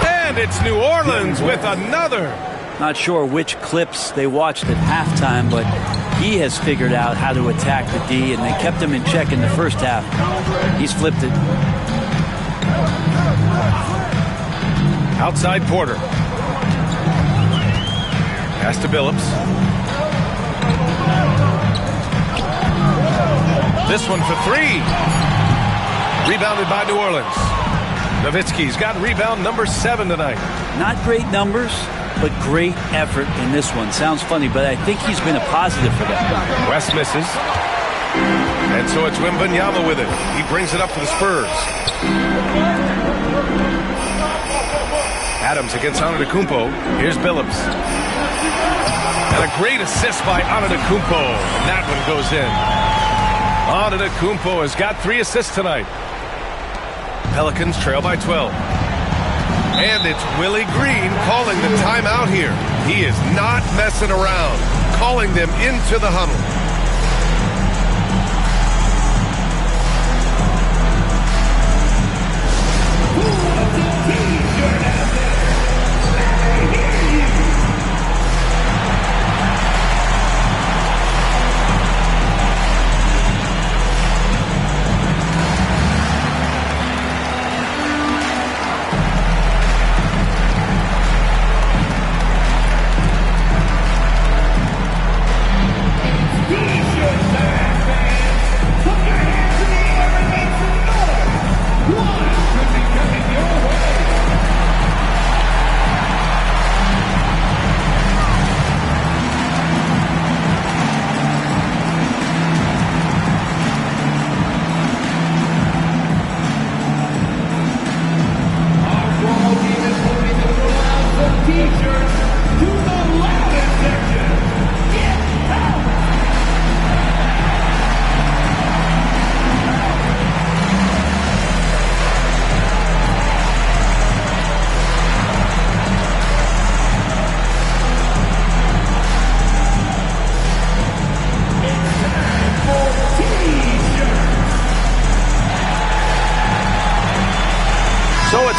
And it's New Orleans with another. Not sure which clips they watched at halftime, but he has figured out how to attack the D, and they kept him in check in the first half. He's flipped it. Outside Porter. Pass to Billups. This one for 3. Rebounded by New Orleans. Nowitzki's got rebound number 7 tonight. Not great numbers, but great effort in this one. Sounds funny, but I think he's been a positive for them. West misses. And so it's Wembanyama with it. He brings it up for the Spurs. Adams against Antetokounmpo. Here's Billups. And a great assist by Antetokounmpo. And that one goes in. Antetokounmpo has got 3 assists tonight. Pelicans trail by 12. And it's Willie Green calling the timeout here. He is not messing around. Calling them into the huddle.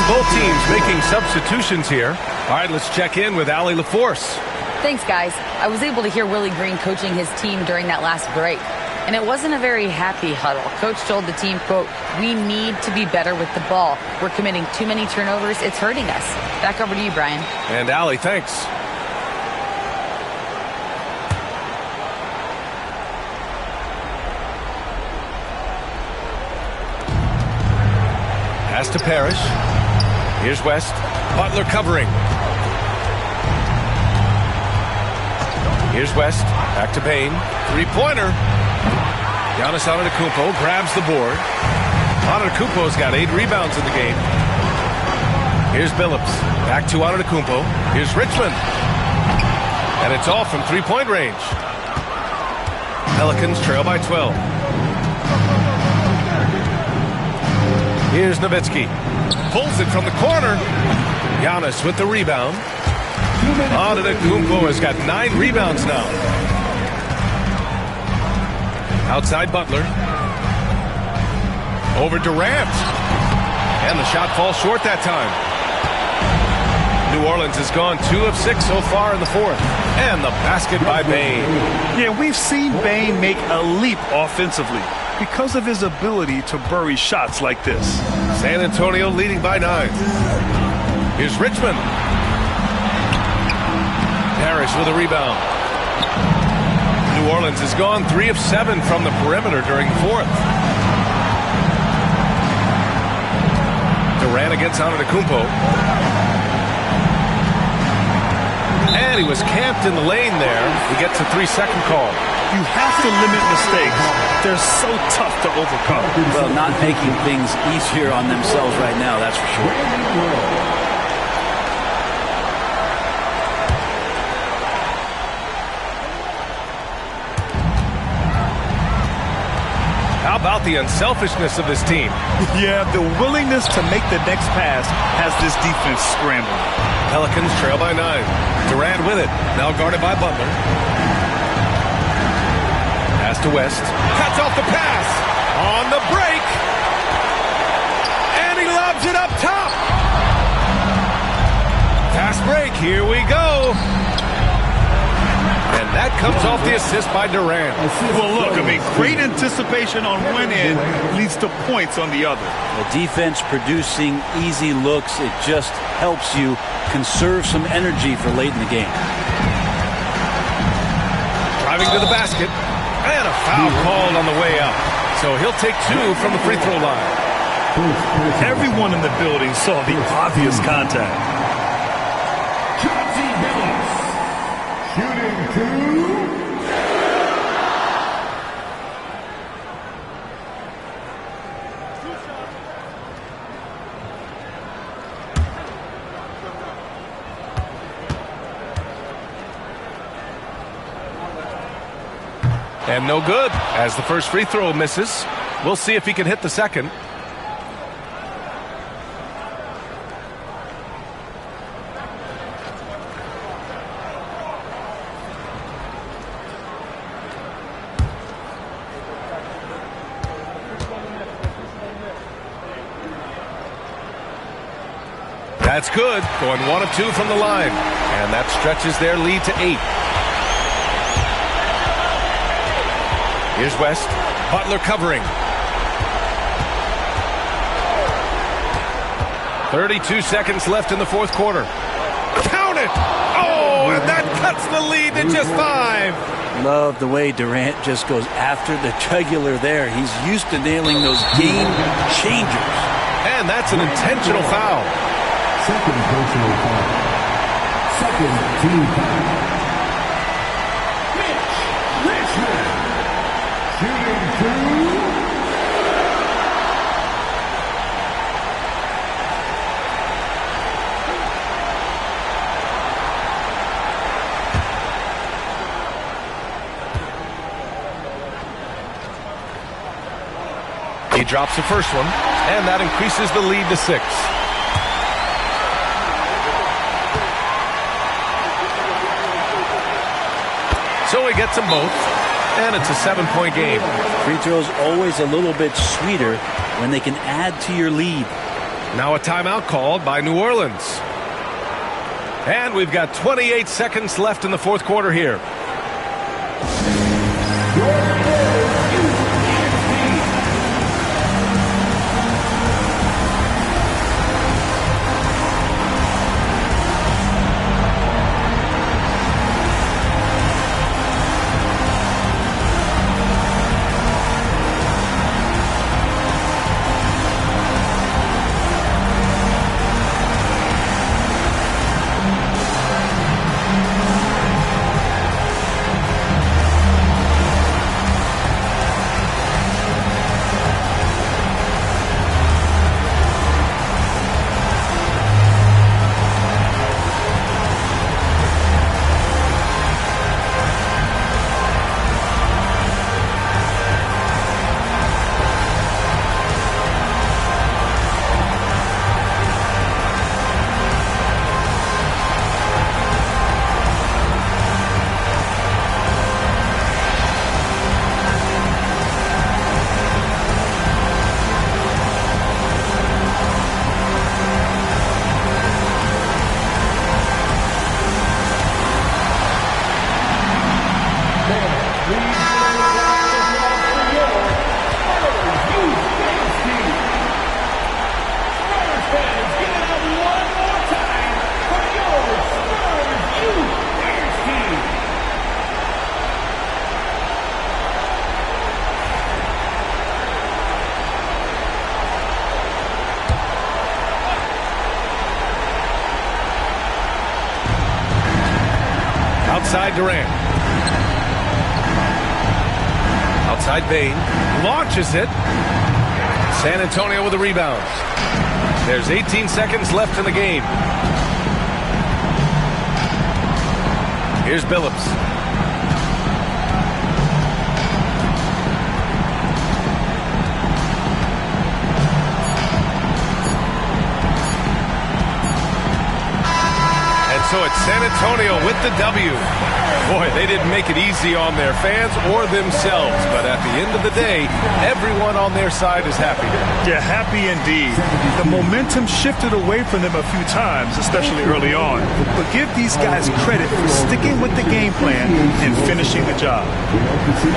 Both teams making substitutions here. All right, let's check in with Allie LaForce. Thanks, guys. I was able to hear Willie Green coaching his team during that last break. And it wasn't a very happy huddle. Coach told the team, quote, "We need to be better with the ball. We're committing too many turnovers. It's hurting us." Back over to you, Brian. And Allie, thanks. Pass to Parrish. Here's West. Butler covering. Here's West. Back to Bain. Three-pointer. Giannis Antetokounmpo grabs the board. Antetokounmpo's got 8 rebounds in the game. Here's Billups. Back to Antetokounmpo. Here's Richmond. And it's off from three-point range. Pelicans trail by 12. Here's Nowitzki. Pulls it from the corner. Giannis with the rebound. Antetokounmpo has got 9 rebounds now. Outside Butler. Over Durant. And the shot falls short that time. New Orleans has gone 2 of 6 so far in the fourth. And the basket by Bain. Yeah, we've seen Bain make a leap offensively because of his ability to bury shots like this. San Antonio leading by 9. Here's Richmond. Parrish with a rebound. New Orleans has gone 3 of 7 from the perimeter during the fourth. Durant against Antetokounmpo. And he was camped in the lane there. He gets a 3-second call. You have to limit mistakes. They're so tough to overcome. Well, not making things easier on themselves right now, that's for sure. How about the unselfishness of this team? Yeah, the willingness to make the next pass has this defense scrambling. Pelicans trail by 9. Durant with it. Now guarded by Butler. Pass to West. Cuts off the pass. On the break. And he lobs it up top. Fast break. Here we go. And that comes off the assist by Durant. Well, look, I mean, great anticipation on one end leads to points on the other. The defense producing easy looks. It just helps you conserve some energy for late in the game. Driving to the basket. And a foul called on the way up. So he'll take 2 from the free throw line. Everyone in the building saw the obvious contact. Shooting 2. And no good, as the first free throw misses. We'll see if he can hit the second. That's good, going 1 of 2 from the line. And that stretches their lead to 8. Here's West. Butler covering. 32 seconds left in the fourth quarter. Count it! Oh, and that cuts the lead to just 5. Love the way Durant just goes after the jugular there. He's used to nailing those game changers. And that's an intentional foul. Second personal foul. Second team foul. Richmond. Shooting 2. He drops the first one, and that increases the lead to 6. So he gets them both, and it's a 7-point game. Free throws always a little bit sweeter when they can add to your lead. Now a timeout called by New Orleans. And we've got 28 seconds left in the fourth quarter here. Outside Durant. Outside Bain. Launches it. San Antonio with the rebound. There's 18 seconds left in the game. Here's Billups. So it's San Antonio with the W. Boy, they didn't make it easy on their fans or themselves, but at the end of the day, everyone on their side is happy. Yeah, happy indeed. The momentum shifted away from them a few times, especially early on. But give these guys credit for sticking with the game plan and finishing the job.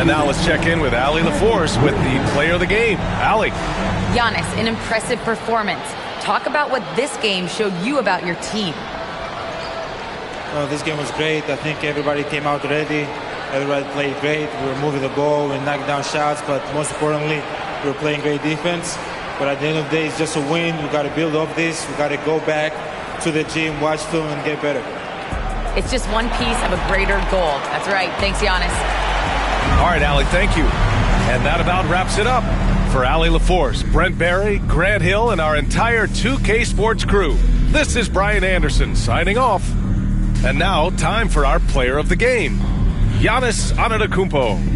And now let's check in with Allie LaForce with the player of the game. Allie. Giannis, an impressive performance. Talk about what this game showed you about your team. This game was great. I think everybody came out ready. Everybody played great. We were moving the ball. We knocked down shots. But most importantly, we were playing great defense. But at the end of the day, it's just a win. We got to build off this. We got to go back to the gym, watch film, and get better. It's just one piece of a greater goal. That's right. Thanks, Giannis. All right, Allie, thank you. And that about wraps it up. For Allie LaForce, Brent Barry, Grant Hill, and our entire 2K Sports crew, this is Brian Anderson signing off. And now, time for our player of the game, Giannis Antetokounmpo.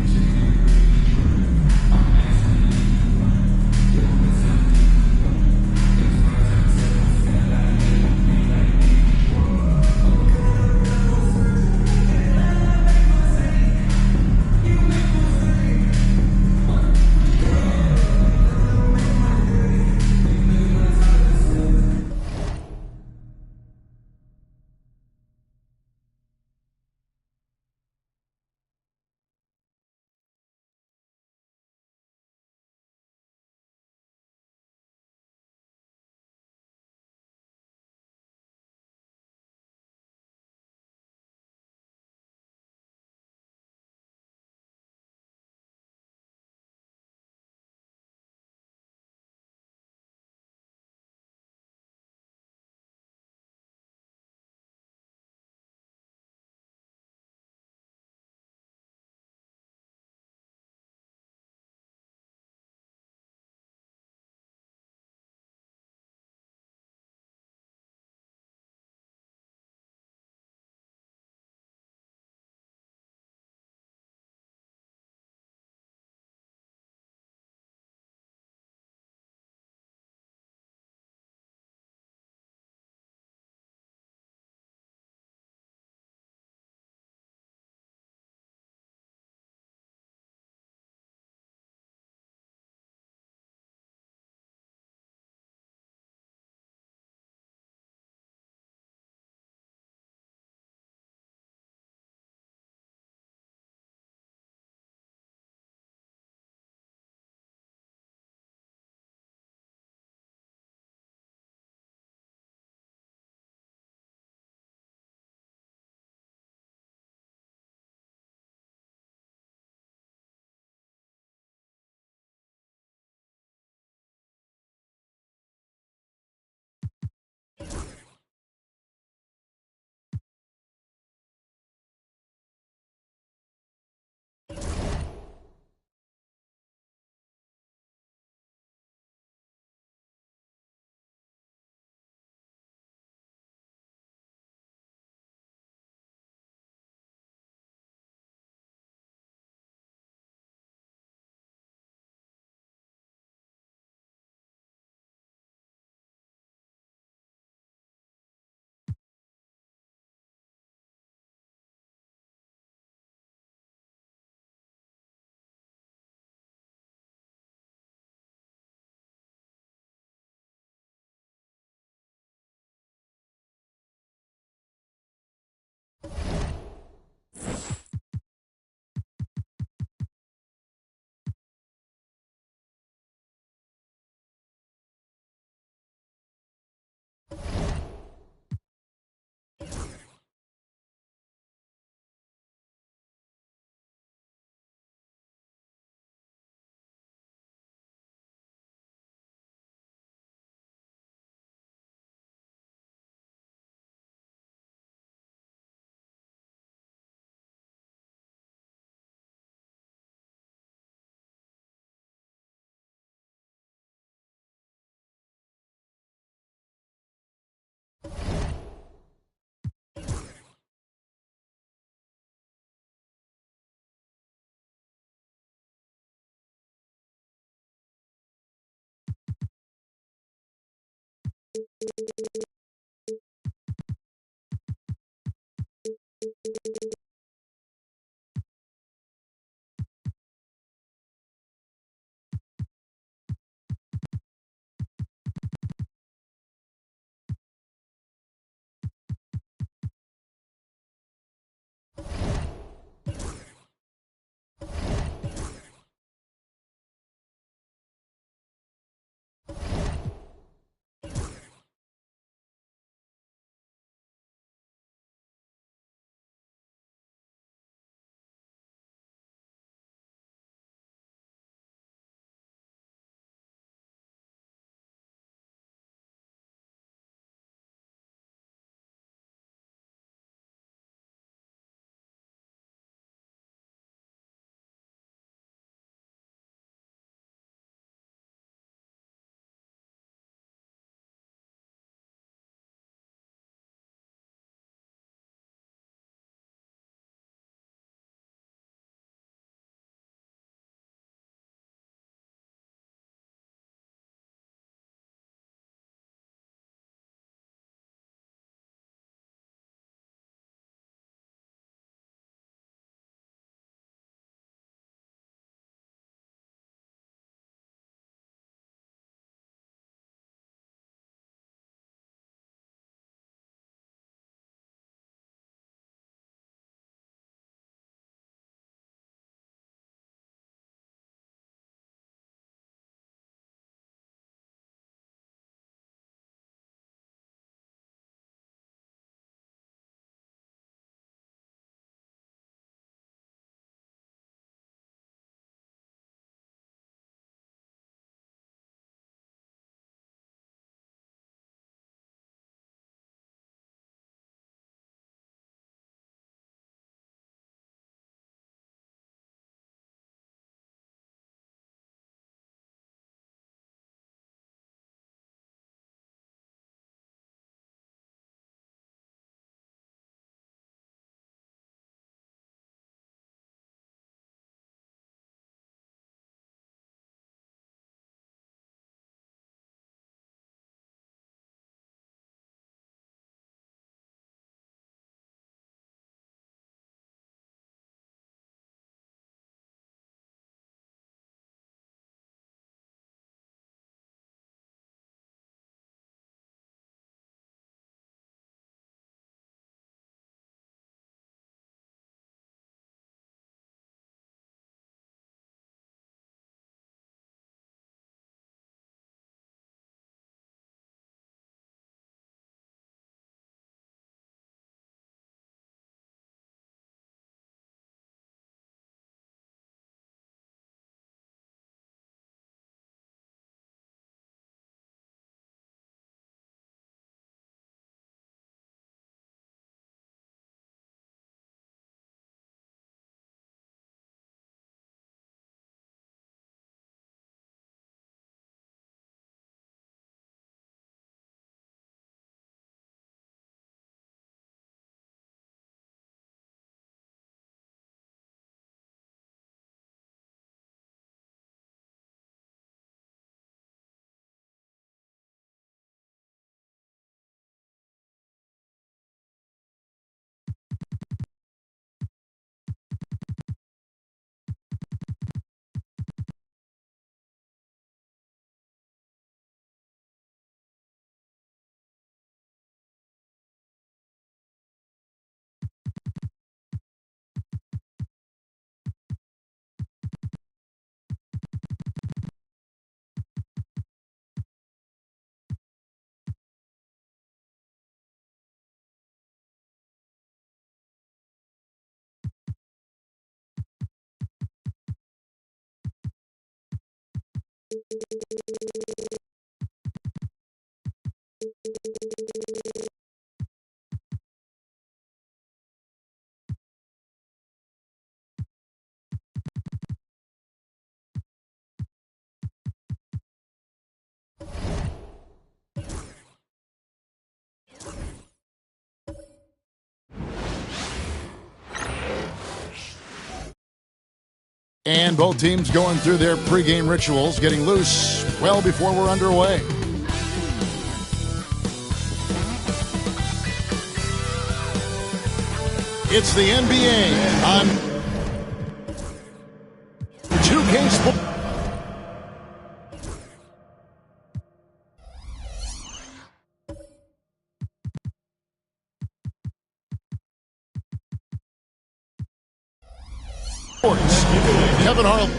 And both teams going through their pregame rituals, getting loose well before we're underway. It's the NBA on 2K Sports. Kevin Harlan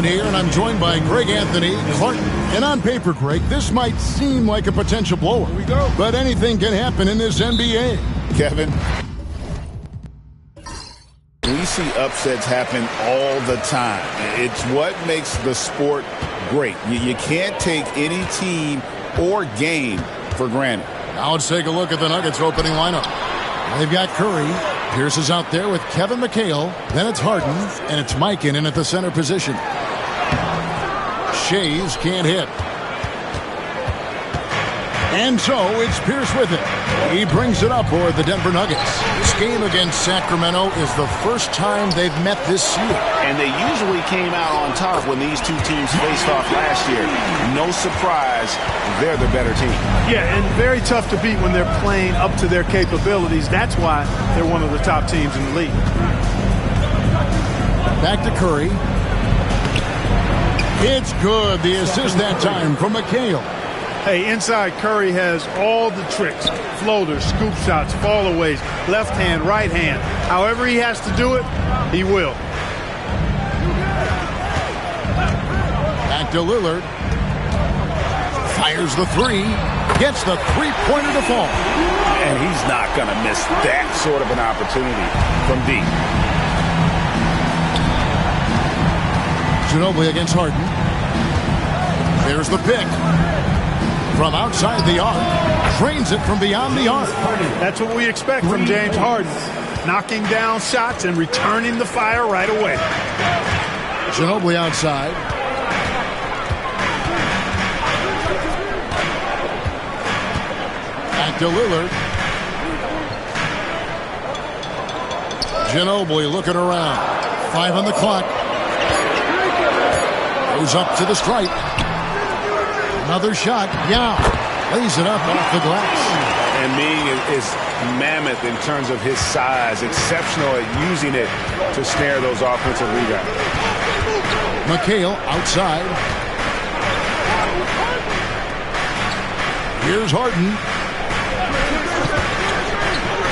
here, and I'm joined by Greg Anthony, Clark, and on paper, Greg, this might seem like a potential blowout. Here we go. But anything can happen in this NBA. Kevin, we see upsets happen all the time. It's what makes the sport great. You can't take any team or game for granted. Now let's take a look at the Nuggets opening lineup. They've got Curry. Pierce is out there with Kevin McHale. Then it's Harden, and it's Mikan at the center position. Shays can't hit. And so it's Pierce with it. He brings it up for the Denver Nuggets. This game against Sacramento is the first time they've met this year. And they usually came out on top when these two teams faced off last year. No surprise, they're the better team. Yeah, and very tough to beat when they're playing up to their capabilities. That's why they're one of the top teams in the league. Back to Curry. It's good. The assist that time from McHale. Hey, inside Curry has all the tricks. Floaters, scoop shots, fallaways, left hand, right hand. However he has to do it, he will. Back to Lillard. Fires the three. Gets the three-pointer to fall. And he's not going to miss that sort of an opportunity from deep. Ginobili against Harden. There's the pick. From outside the arc. Trains it from beyond the arc. That's what we expect from James Harden. Knocking down shots and returning the fire right away. Ginobili outside. Back to Lillard. Ginobili looking around. 5 on the clock. Goes up to the stripe. Another shot. Yeah. Lays it up off the glass. And Ming is mammoth in terms of his size. Exceptional at using it to snare those offensive rebounds. McHale outside. Here's Harden.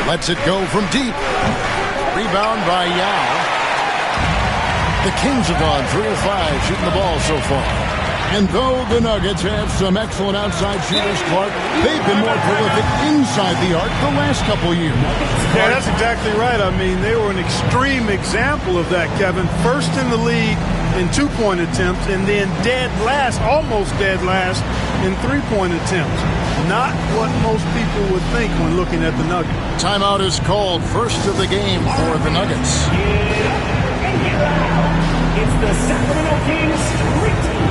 Lets it go from deep. Rebound by Yao. The Kings have gone 3 of 5 shooting the ball so far. And though the Nuggets have some excellent outside shooters, Clark, they've been more prolific inside the arc the last couple years. Yeah, that's exactly right. I mean, they were an extreme example of that, Kevin. First in the league in two-point attempts, and then dead last, almost dead last, in three-point attempts. Not what most people would think when looking at the Nuggets. Timeout is called. First of the game for the Nuggets. It's the Sacramento Kings Street Team.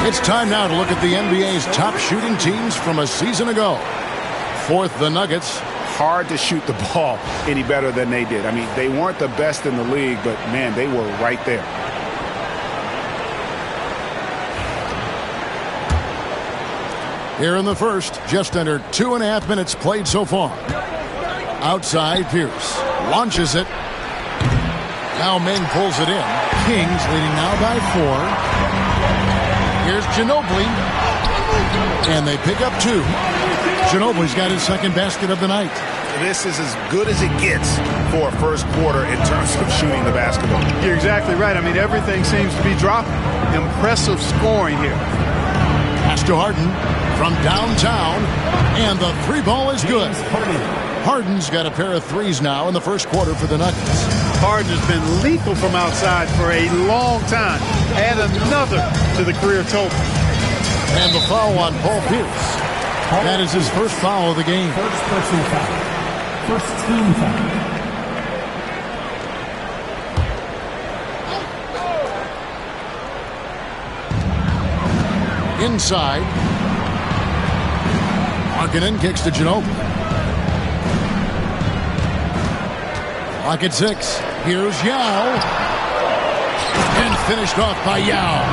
It's time now to look at the NBA's top shooting teams from a season ago. Fourth, the Nuggets. Hard to shoot the ball any better than they did. I mean, they weren't the best in the league, but, man, they were right there. Here in the first, just under 2.5 minutes played so far. Outside, Pierce launches it. Now Ming pulls it in. Kings leading now by 4. Here's Ginobili. And they pick up 2. Ginobili's got his second basket of the night. This is as good as it gets for a first quarter in terms of shooting the basketball. You're exactly right. I mean, everything seems to be dropping. Impressive scoring here. Pass to Harden from downtown, and the 3 ball is good. Harden's got a pair of 3s now in the first quarter for the Nuggets. Harden has been lethal from outside for a long time. Add another to the career total. And the foul on Paul Pierce. That is his first foul of the game. First personal foul. First team foul. Inside. Markkanen kicks to Ginobili. Clock at 6. Here's Yao. And finished off by Yao.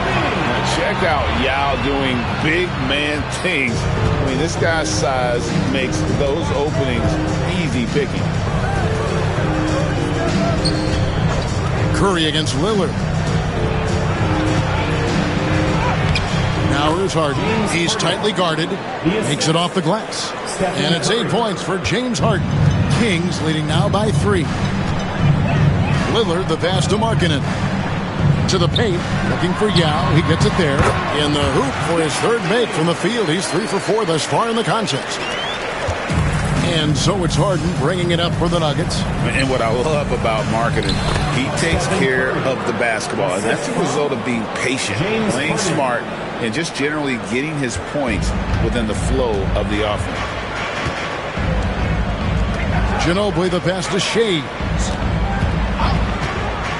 Check out Yao doing big man things. I mean, this guy's size makes those openings easy picking. Curry against Lillard. Now here's Harden. He's tightly guarded. Makes it off the glass. And it's 8 points for James Harden. Kings leading now by 3. Lillard, the pass to Markkanen. To the paint, looking for Yao. He gets it there. In the hoop for his third make from the field. He's 3 for 4 thus far in the contest. And so it's Harden bringing it up for the Nuggets. And what I love about Markkanen, he takes care of the basketball. And that's a result of being patient, playing smart, and just generally getting his points within the flow of the offense. Ginobili, the pass to Shea.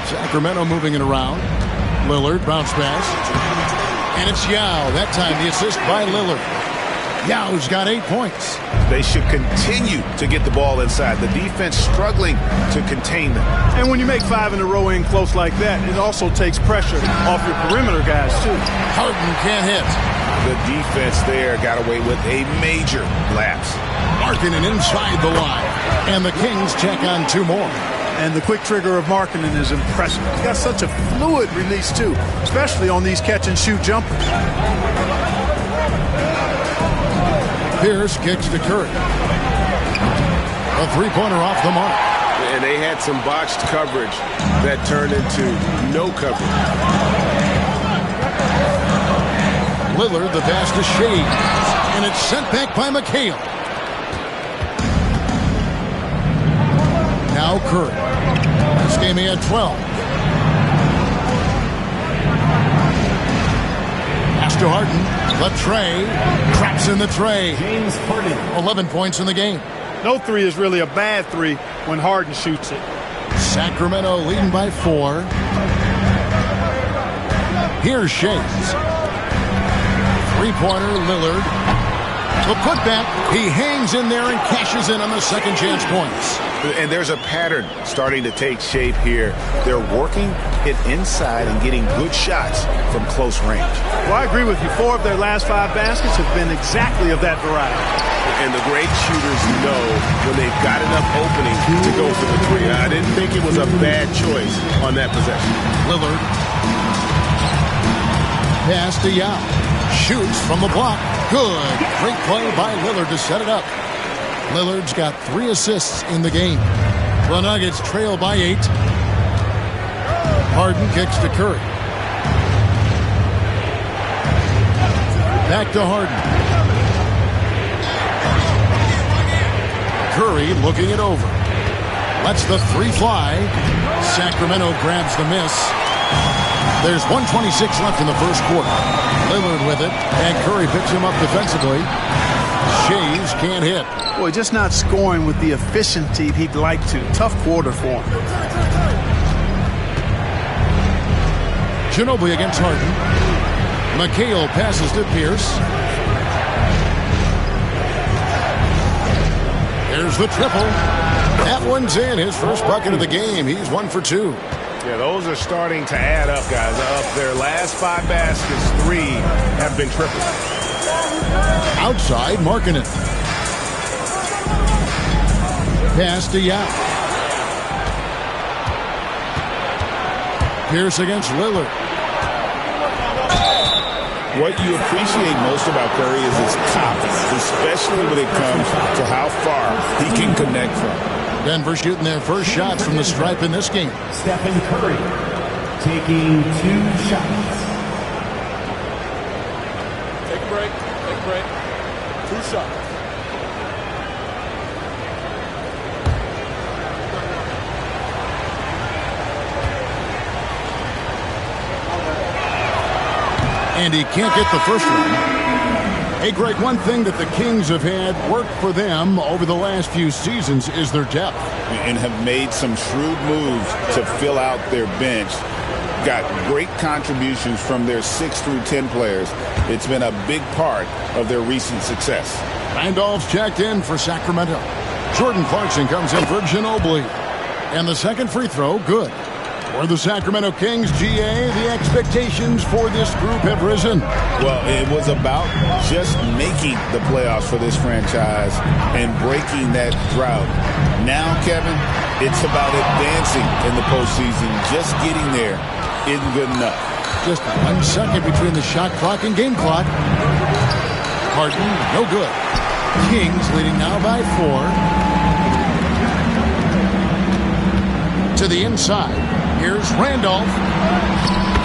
Sacramento moving it around. Lillard, bounce pass. And it's Yao. That time the assist by Lillard. Yao's got 8 points. They should continue to get the ball inside. The defense struggling to contain them. And when you make 5 in a row in close like that, it also takes pressure off your perimeter guys, too. Harden can't hit. The defense there got away with a major lapse. Markkanen inside the line. And the Kings check on 2 more. And the quick trigger of Markkanen is impressive. He's got such a fluid release, too, especially on these catch-and-shoot jumpers. Pierce kicks to Curry. A 3-pointer off the mark. And they had some botched coverage that turned into no coverage. Lillard, the pass to Shea. And it's sent back by McHale. Now Curry. This game he had 12. Pass to Harden. The tray. Traps in the tray. James Harden. 11 points in the game. No 3 is really a bad 3 when Harden shoots it. Sacramento leading by 4. Here's Shays. 3-pointer, Lillard. The putback. He hangs in there and cashes in on the second chance points. And there's a pattern starting to take shape here. They're working it inside and getting good shots from close range. Well, I agree with you. 4 of their last 5 baskets have been exactly of that variety. And the great shooters know when they've got enough opening to go for the 3. I didn't think it was a bad choice on that possession. Lillard. Pass to Yao. Shoots from the block. Good. Great play by Lillard to set it up. Lillard's got 3 assists in the game. The Nuggets trail by 8. Harden kicks to Curry. Back to Harden. Curry looking it over. Lets the 3 fly. Sacramento grabs the miss. There's 1:26 left in the first quarter. Lillard with it, and Curry picks him up defensively. Shays can't hit. Boy, just not scoring with the efficiency he'd like to. Tough quarter for him. Ginobili against Harden. McHale passes to Pierce. There's the triple. That one's in. His first bucket of the game. He's 1 for 2. Yeah, those are starting to add up, guys. Of their last 5 baskets, 3 have been triples. Outside, Markkanen. Pass to Yao. Pierce against Lillard. What you appreciate most about Curry is his confidence, especially when it comes to how far he can connect from. Denver shooting their first shots from the stripe in this game. Stephen Curry taking 2 shots. Take a break. Take a break. 2 shots. And he can't get the first one. Hey, Greg, one thing that the Kings have had work for them over the last few seasons is their depth. And have made some shrewd moves to fill out their bench. Got great contributions from their 6 through 10 players. It's been a big part of their recent success. Randolph's checked in for Sacramento. Jordan Clarkson comes in for Ginobili. And the second free throw, good. For the Sacramento Kings, GA, the expectations for this group have risen. Well, it was about just making the playoffs for this franchise and breaking that drought. Now, Kevin, it's about advancing in the postseason. Just getting there isn't good enough. Just 1 second between the shot clock and game clock. Harden, no good. Kings leading now by 4. To the inside. Here's Randolph.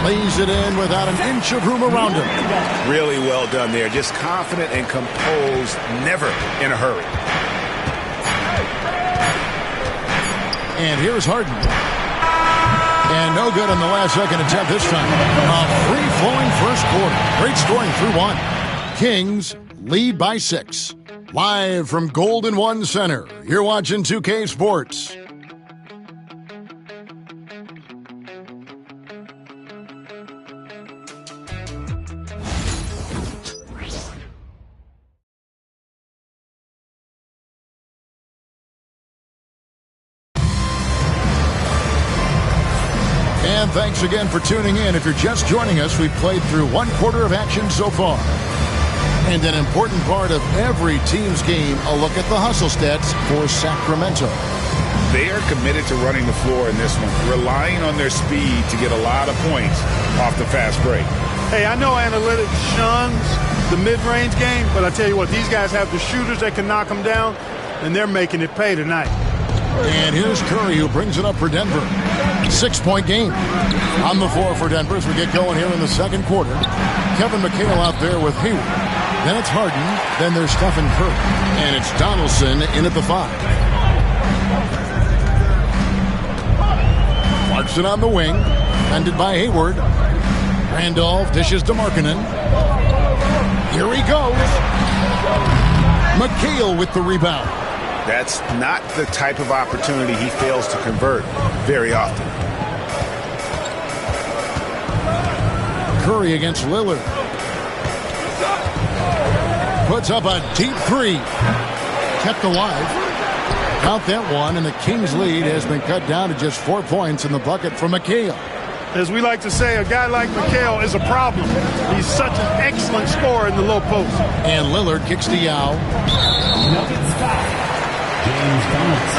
Lays it in without an inch of room around him. Really well done there. Just confident and composed, never in a hurry. And here's Harden. And no good on the last second attempt this time. A free-flowing first quarter. Great scoring through 1. Kings lead by 6. Live from Golden One Center. You're watching 2K Sports. And thanks again for tuning in. If you're just joining us, we've played through 1 quarter of action so far. And an important part of every team's game, a look at the hustle stats for Sacramento. They are committed to running the floor in this one, relying on their speed to get a lot of points off the fast break. Hey, I know analytics shuns the mid-range game, but I tell you what, these guys have the shooters that can knock them down, and they're making it pay tonight. And here's Curry, who brings it up for Denver. 6-point game. On the floor for Denver as we get going here in the second quarter. Kevin McHale out there with Hayward. Then it's Harden. Then there's Stephen Curry. And it's Donaldson in at the 5. Clarkson on the wing. Ended by Hayward. Randolph dishes to Markkanen. Here he goes. McHale with the rebound. That's not the type of opportunity he fails to convert very often. Curry against Lillard. Puts up a deep 3. Kept alive. Count that one, and the Kings' lead has been cut down to just 4 points in the bucket from McHale. As we like to say, a guy like McHale is a problem. He's such an excellent scorer in the low post. And Lillard kicks to Yao.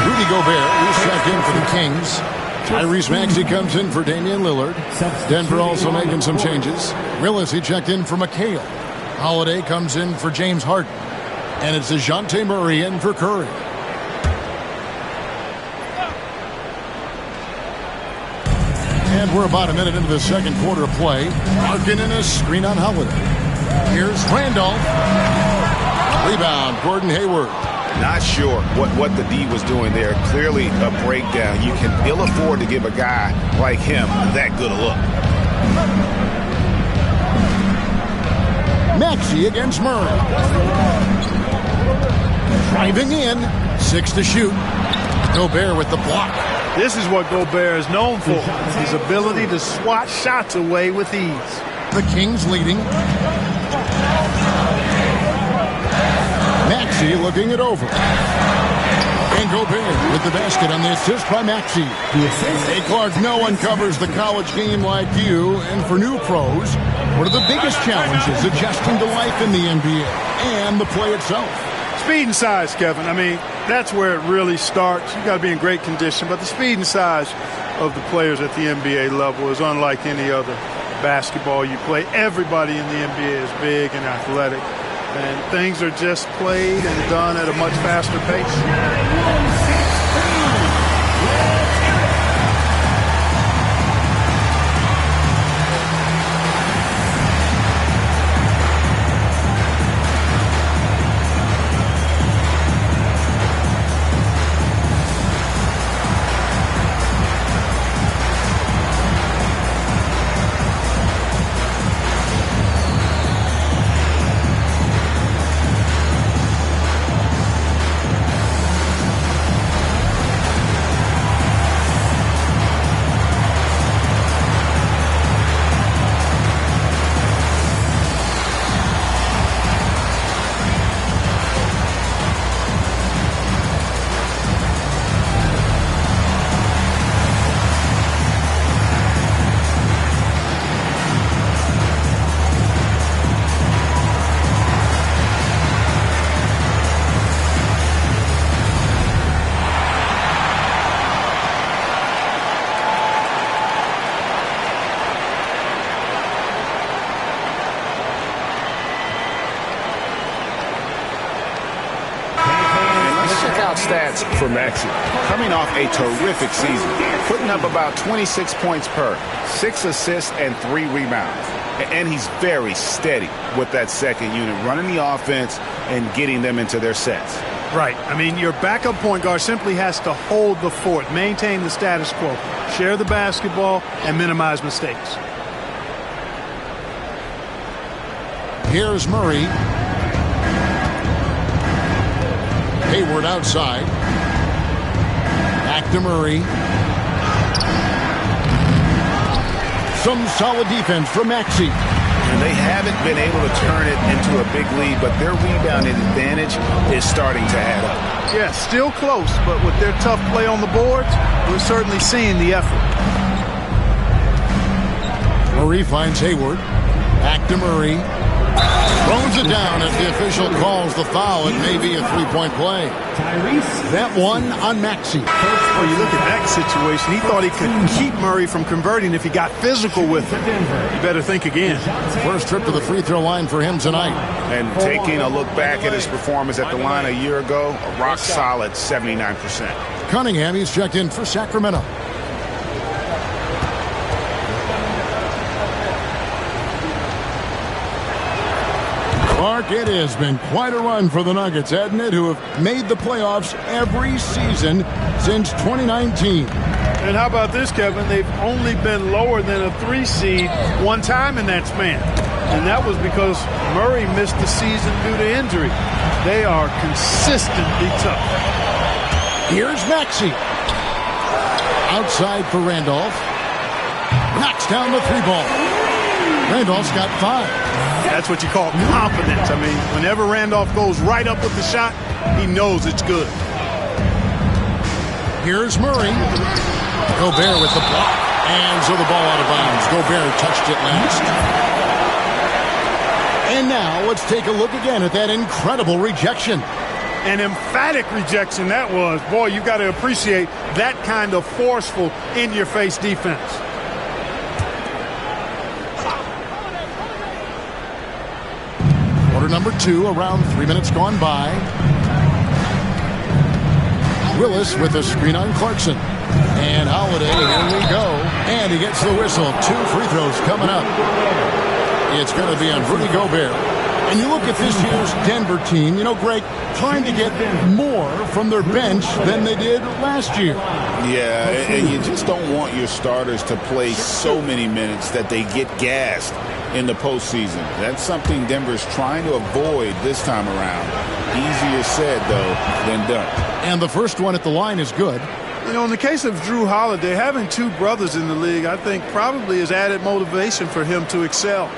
Rudy Gobert, who's checked in for the Kings. Tyrese Maxey comes in for Damian Lillard. Denver also making some changes. Willis, he checked in for McHale. Holiday comes in for James Harden. And it's DeJounte Murray in for Curry. And we're about a minute into the second quarter of play. Markkanen a screen on Holiday. Here's Randolph. Rebound, Gordon Hayward. Not sure what the D was doing there. Clearly a breakdown. You can ill afford to give a guy like him that good a look. Maxey against Murray. Driving in. 6 to shoot. Gobert with the block. This is what Gobert is known for. His ability to swat shots away with ease. The Kings leading. Maxey looking it over. And Gobert with the basket on the assist by Maxey. Hey, Clark, no one covers the college game like you. And for new pros, what are the biggest challenges adjusting to life in the NBA and the play itself? Speed and size, Kevin. I mean, that's where it really starts. You got to be in great condition, but the speed and size of the players at the NBA level is unlike any other basketball you play. Everybody in the NBA is big and athletic, and things are just played and done at a much faster pace. Stats for Maxey. Coming off a terrific season, putting up about 26 points per, 6 assists and 3 rebounds. And he's very steady with that second unit, running the offense and getting them into their sets. Right. I mean, your backup point guard simply has to hold the fort, maintain the status quo, share the basketball, and minimize mistakes. Here's Murray. Hayward outside. Back to Murray. Some solid defense from Maxey. And they haven't been able to turn it into a big lead, but their rebounding advantage is starting to add up. Yeah, still close, but with their tough play on the boards, we're certainly seeing the effort. Murray finds Hayward. Back to Murray. Throws it down as the official calls the foul. It may be a three-point play. That one on Maxey. Well, you look at that situation. He thought he could keep Murray from converting if he got physical with him. You better think again. First trip to the free throw line for him tonight. And taking a look back at his performance at the line a year ago, a rock solid 79%. Cunningham, he's checked in for Sacramento. Mark, it has been quite a run for the Nuggets, hasn't it, who have made the playoffs every season since 2019. And how about this, Kevin? They've only been lower than a 3 seed one time in that span. And that was because Murray missed the season due to injury. They are consistently tough. Here's Maxey. Outside for Randolph. Knocks down the 3-ball. Randolph's got 5. That's what you call confidence. I mean, whenever Randolph goes right up with the shot, he knows it's good. Here's Murray. Gobert with the block. And so the ball out of bounds. Gobert touched it last. And now let's take a look again at that incredible rejection. An emphatic rejection that was. Boy, you got to appreciate that kind of forceful, in-your-face defense. Number 2, around 3 minutes gone by. Willis with a screen on Clarkson. And Holiday, here we go. And he gets the whistle. 2 free throws coming up. It's going to be on Rudy Gobert. And you look at this year's Denver team, you know, Greg, trying to get more from their bench than they did last year. Yeah, and you just don't want your starters to play so many minutes that they get gassed in the postseason. That's something Denver's trying to avoid this time around. Easier said, though, than done. And the first one at the line is good. You know, in the case of Drew Holiday, having 2 brothers in the league, I think probably is added motivation for him to excel.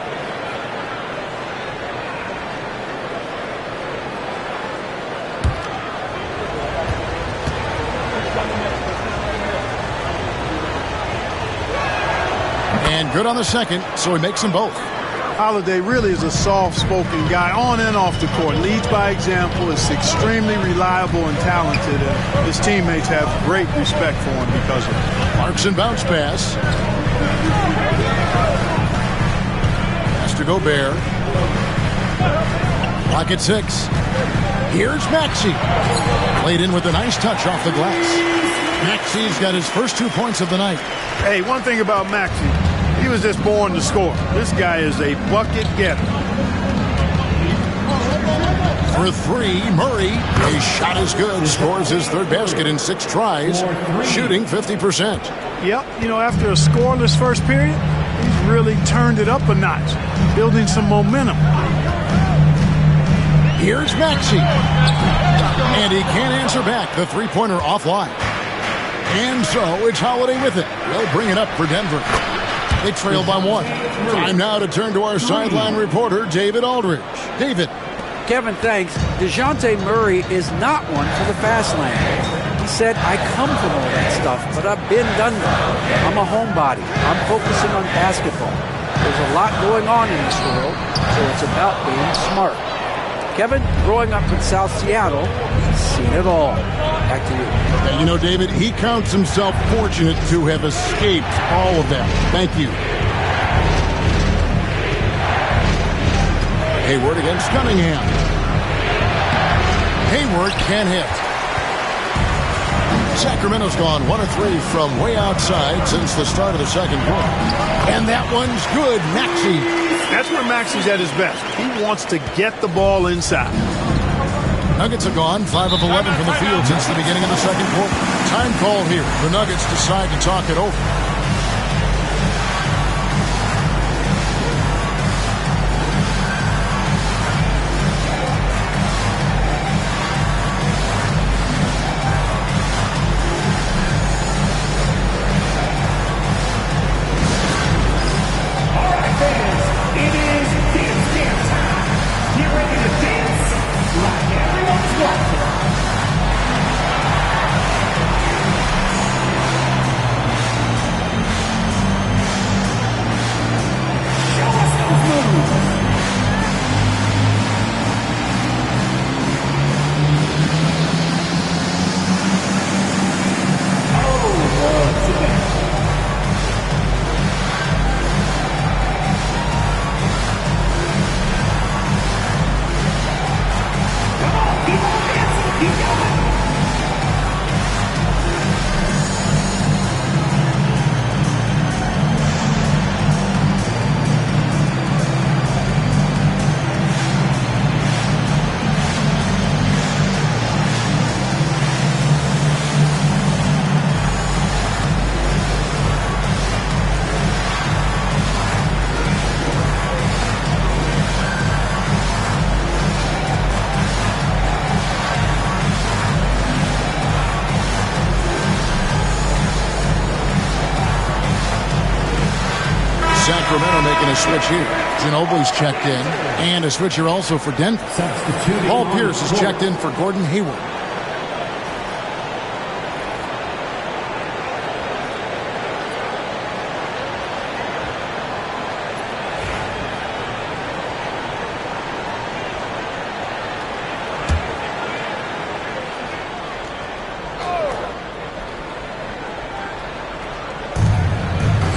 And good on the second, so he makes them both. Holiday really is a soft-spoken guy on and off the court. Leads by example, is extremely reliable and talented, and his teammates have great respect for him because of it. Clarkson bounce pass. Pass to Gobert. Clock at 6. Here's Maxey. Played in with a nice touch off the glass. Maxey's got his first 2 points of the night. Hey, one thing about Maxey, he was just born to score. This guy is a bucket getter. For 3, Murray. His shot is good. Scores his third basket in 6 tries. Shooting 50%. Yep, you know, after a scoreless first period, he's really turned it up a notch, building some momentum. Here's Maxey. And he can't answer back. The three-pointer offline. And so it's Holiday with it. They'll bring it up for Denver. They trail by 1. Time now to turn to our sideline reporter, David Aldridge. David. Kevin, thanks. DeJounte Murray is not one for the fast lane. He said, I come from all that stuff, but I've been done that. I'm a homebody. I'm focusing on basketball. There's a lot going on in this world, so it's about being smart. Kevin, growing up in South Seattle, he's seen it all. Back to you. And you know, David, he counts himself fortunate to have escaped all of that. Thank you. Hayward against Cunningham. Hayward can't hit. Sacramento's gone 1 of 3 from way outside since the start of the second quarter. And that one's good. Maxey. That's where Maxey's at his best. He wants to get the ball inside. Nuggets are gone 5 of 11 from the field since the beginning of the second quarter. Time call here. The Nuggets decide to talk it over. Sacramento making a switch here. Ginobili's checked in. And a switch here also for Denver. Paul Pierce is checked in for Gordon Hayward.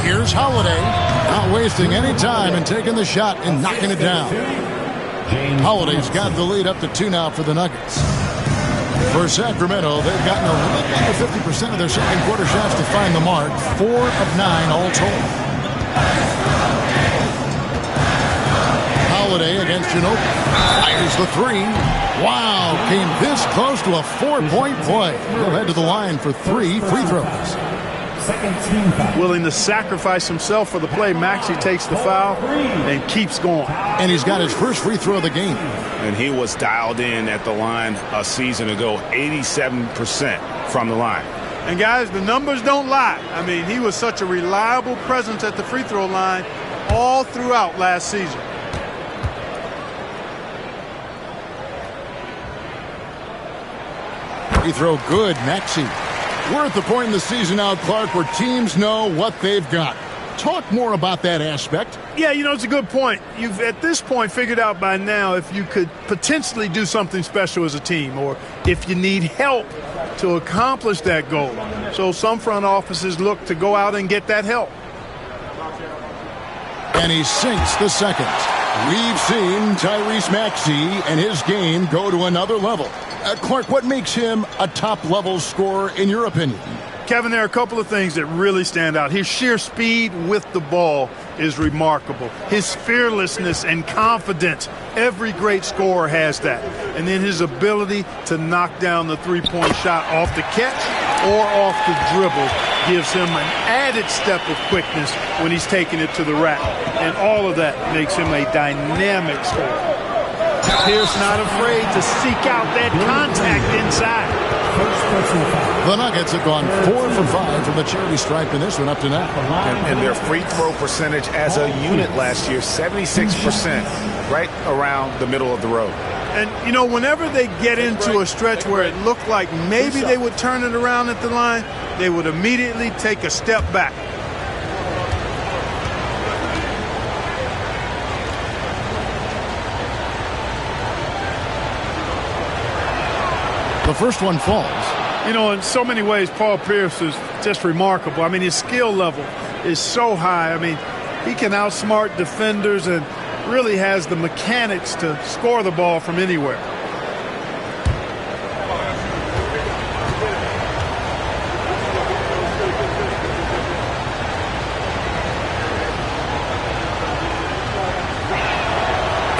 Here's Holiday, not wasting any time and taking the shot and knocking it down. Holiday's got the lead up to 2 now for the Nuggets. For Sacramento, they've gotten a little under 50% of their second quarter shots to find the mark. 4 of 9 all told. Holiday against Ginobili. Fires the 3. Wow, came this close to a 4-point play. He'll head to the line for 3 free throws. Willing to sacrifice himself for the play. Maxey takes the foul and keeps going. And he's got his first free throw of the game. And he was dialed in at the line a season ago, 87% from the line. And guys, the numbers don't lie. I mean, he was such a reliable presence at the free throw line all throughout last season. Free throw good, Maxey. We're at the point in the season now, Clark, where teams know what they've got. Talk more about that aspect. Yeah, it's a good point. You've, at this point, figured out by now if you could potentially do something special as a team or if you need help to accomplish that goal. So some front offices look to go out and get that help. And he sinks the second. We've seen Tyrese Maxey and his game go to another level. Clark, what makes him a top-level scorer in your opinion? Kevin, there are a couple of things that really stand out. His sheer speed with the ball is remarkable. His fearlessness and confidence, every great scorer has that. And then his ability to knock down the three-point shot off the catch or off the dribble gives him an added step of quickness when he's taking it to the rack. And all of that makes him a dynamic scorer. Pierce not afraid to seek out that contact inside. The Nuggets have gone 4 for 5 from the charity stripe in this one up to now. And their free throw percentage as a unit last year, 76%, right around the middle of the road. And, whenever they get into a stretch where it looked like maybe they would turn it around at the line, they would immediately take a step back. The first one falls. In so many ways, Paul Pierce is just remarkable. I mean, his skill level is so high. I mean, he can outsmart defenders and really has the mechanics to score the ball from anywhere.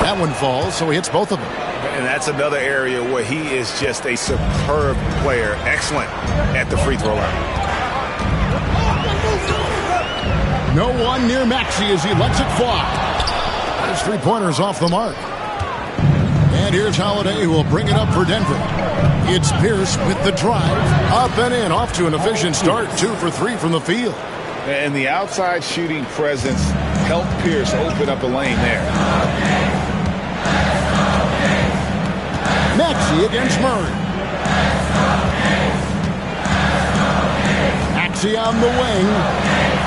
That one falls, so he hits both of them. And that's another area where he is just a superb player. Excellent at the free throw line. No one near Maxey as he lets it fly. His three-pointer's off the mark. And here's Holiday, who will bring it up for Denver. It's Pierce with the drive. Up and in, off to an efficient start. 2 for 3 from the field. And the outside shooting presence helped Pierce open up a lane there. Maxey against Murray. Maxey on the wing.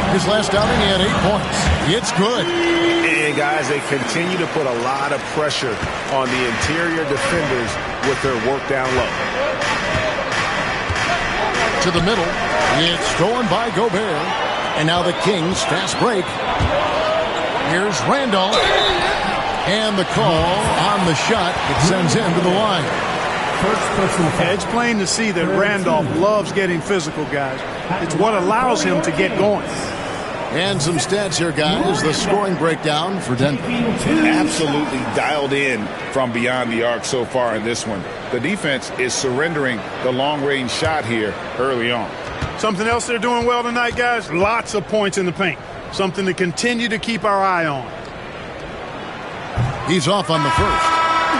His last outing, he had 8 points. It's good. And guys, they continue to put a lot of pressure on the interior defenders with their work down low. To the middle. It's stolen by Gobert. And now the Kings fast break. Here's Randolph. And the call on the shot. It sends him to the line. Yeah, it's plain to see that Randolph loves getting physical, guys. It's what allows him to get going. And some stats here, guys. The scoring breakdown for Denver. Absolutely dialed in from beyond the arc so far in this one. The defense is surrendering the long-range shot here early on. Something else they're doing well tonight, guys? Lots of points in the paint. Something to continue to keep our eye on. He's off on the first.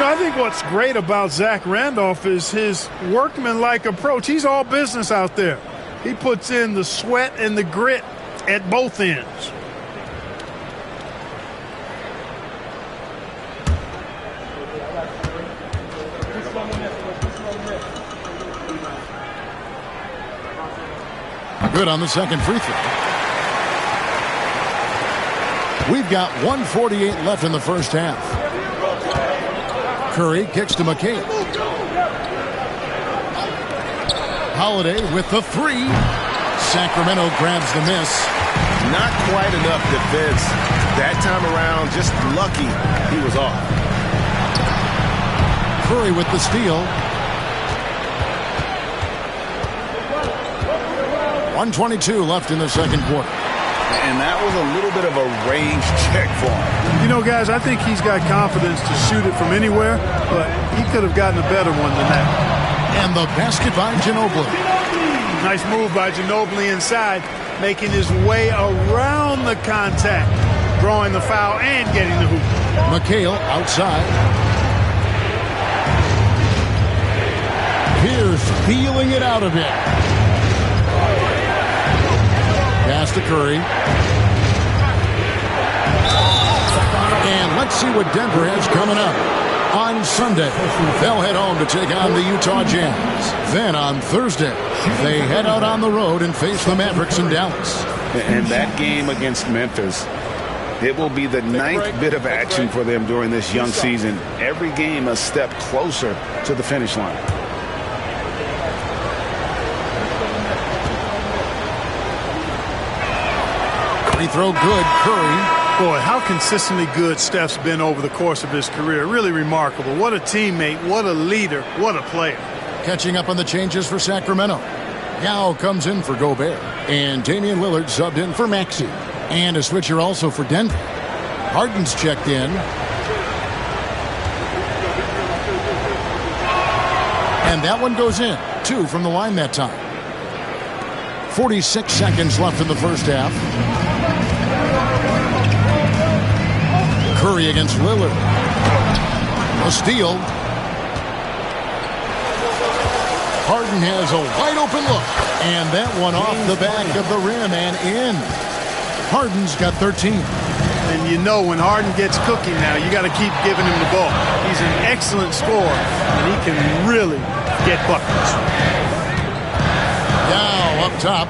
I think what's great about Zach Randolph is his workmanlike approach. He's all business out there. He puts in the sweat and the grit at both ends. Good on the second free throw. We've got 1:48 left in the first half. Curry kicks to McCabe. Holiday with the three. Sacramento grabs the miss. Not quite enough defense. That time around, just lucky he was off. Curry with the steal. 1:22 left in the second quarter. And that was a little bit of a range check for him. Guys, I think he's got confidence to shoot it from anywhere, but he could have gotten a better one than that. And the basket by Ginobili. Nice move by Ginobili inside, making his way around the contact, drawing the foul and getting the hoop. McHale outside. Pierce feeling it out a bit. Pass to Curry. And let's see what Denver has coming up. On Sunday, they'll head home to take on the Utah Jazz. Then on Thursday, they head out on the road and face the Mavericks in Dallas. And that game against Memphis, it will be the 9th bit of action for them during this young season. Every game a step closer to the finish line. Free throw good, Curry. Boy, how consistently good Steph's been over the course of his career. Really remarkable. What a teammate, what a leader, what a player. Catching up on the changes for Sacramento. Yao comes in for Gobert. And Damian Lillard subbed in for Maxey. And a switcher also for Denver. Harden's checked in. And that one goes in. 2 from the line that time. 46 seconds left in the first half. Curry against Lillard. A steal. Harden has a wide open look. And that one off the back of the rim and in. Harden's got 13. And you know when Harden gets cooking now, you got to keep giving him the ball. He's an excellent scorer, and he can really get buckets. Now up top.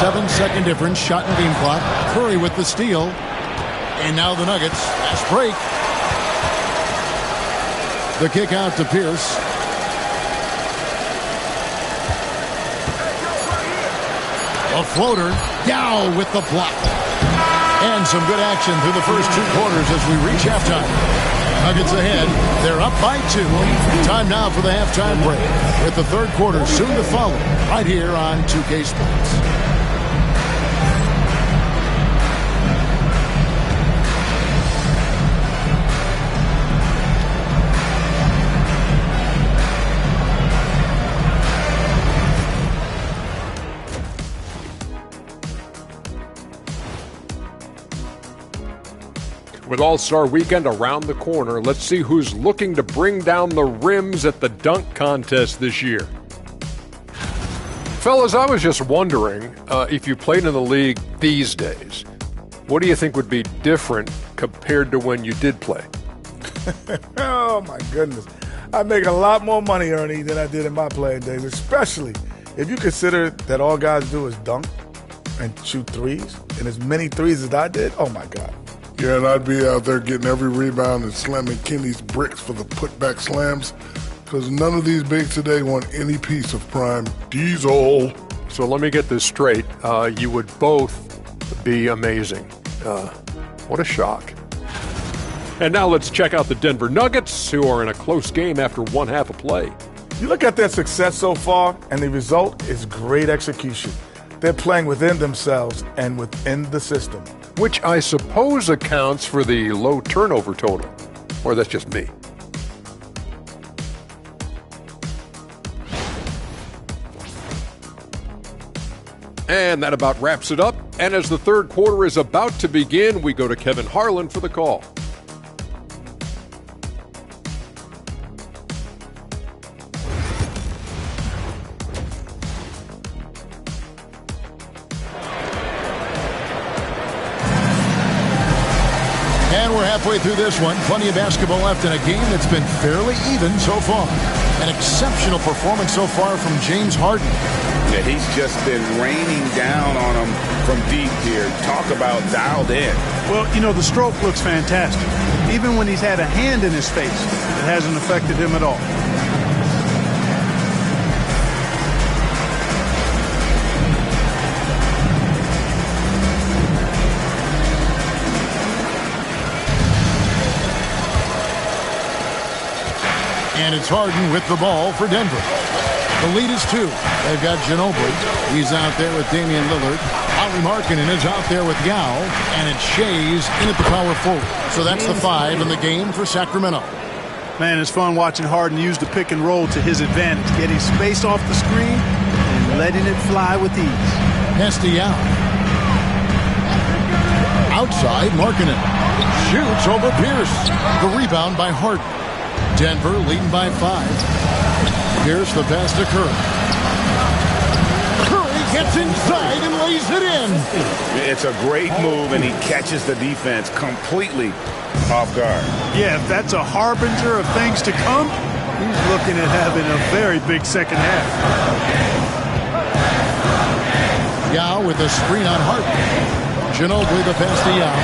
7-second difference, shot and game clock. Curry with the steal. And now the Nuggets. Fast break. The kick out to Pierce. A floater. Yao with the block. And some good action through the first 2 quarters as we reach halftime. Nuggets ahead. They're up by 2. Time now for the halftime break. With the third quarter soon to follow. Right here on 2K Sports. With All-Star Weekend around the corner, let's see who's looking to bring down the rims at the dunk contest this year. Fellas, I was just wondering if you played in the league these days, what do you think would be different compared to when you did play? Oh, my goodness. I make a lot more money, Ernie, than I did in my playing days, especially if you consider that all guys do is dunk and shoot threes, and as many threes as I did, oh, my God. Yeah, and I'd be out there getting every rebound and slamming Kenny's bricks for the putback slams because none of these bigs today want any piece of prime diesel. So let me get this straight. You would both be amazing. What a shock. And now let's check out the Denver Nuggets, who are in a close game after one half of play. You look at their success so far, and the result is great execution. They're playing within themselves and within the system. Which I suppose accounts for the low turnover total. Or that's just me. And that about wraps it up. And as the third quarter is about to begin, we go to Kevin Harlan for the call. And we're halfway through this one. Plenty of basketball left in a game that's been fairly even so far. An exceptional performance so far from James Harden. Yeah, he's just been raining down on him from deep here. Talk about dialed in. Well, you know, the stroke looks fantastic. Even when he's had a hand in his face, it hasn't affected him at all. And it's Harden with the ball for Denver. The lead is 2. They've got Ginobili. He's out there with Damian Lillard. Lauri Markkanen is out there with Yao. And it's Shea's in at the power forward. So that's the 5 in the game for Sacramento. Man, it's fun watching Harden use the pick and roll to his advantage, getting space off the screen and letting it fly with ease. Pass to Yao. Outside, Markkanen shoots over Pierce. The rebound by Harden. Denver leading by 5. Here's the pass to Curry. Curry gets inside and lays it in. It's a great move, and he catches the defense completely off guard. Yeah, if that's a harbinger of things to come, he's looking at having a very big second half. Yao with the screen on Harden. Ginobili the pass to Yao.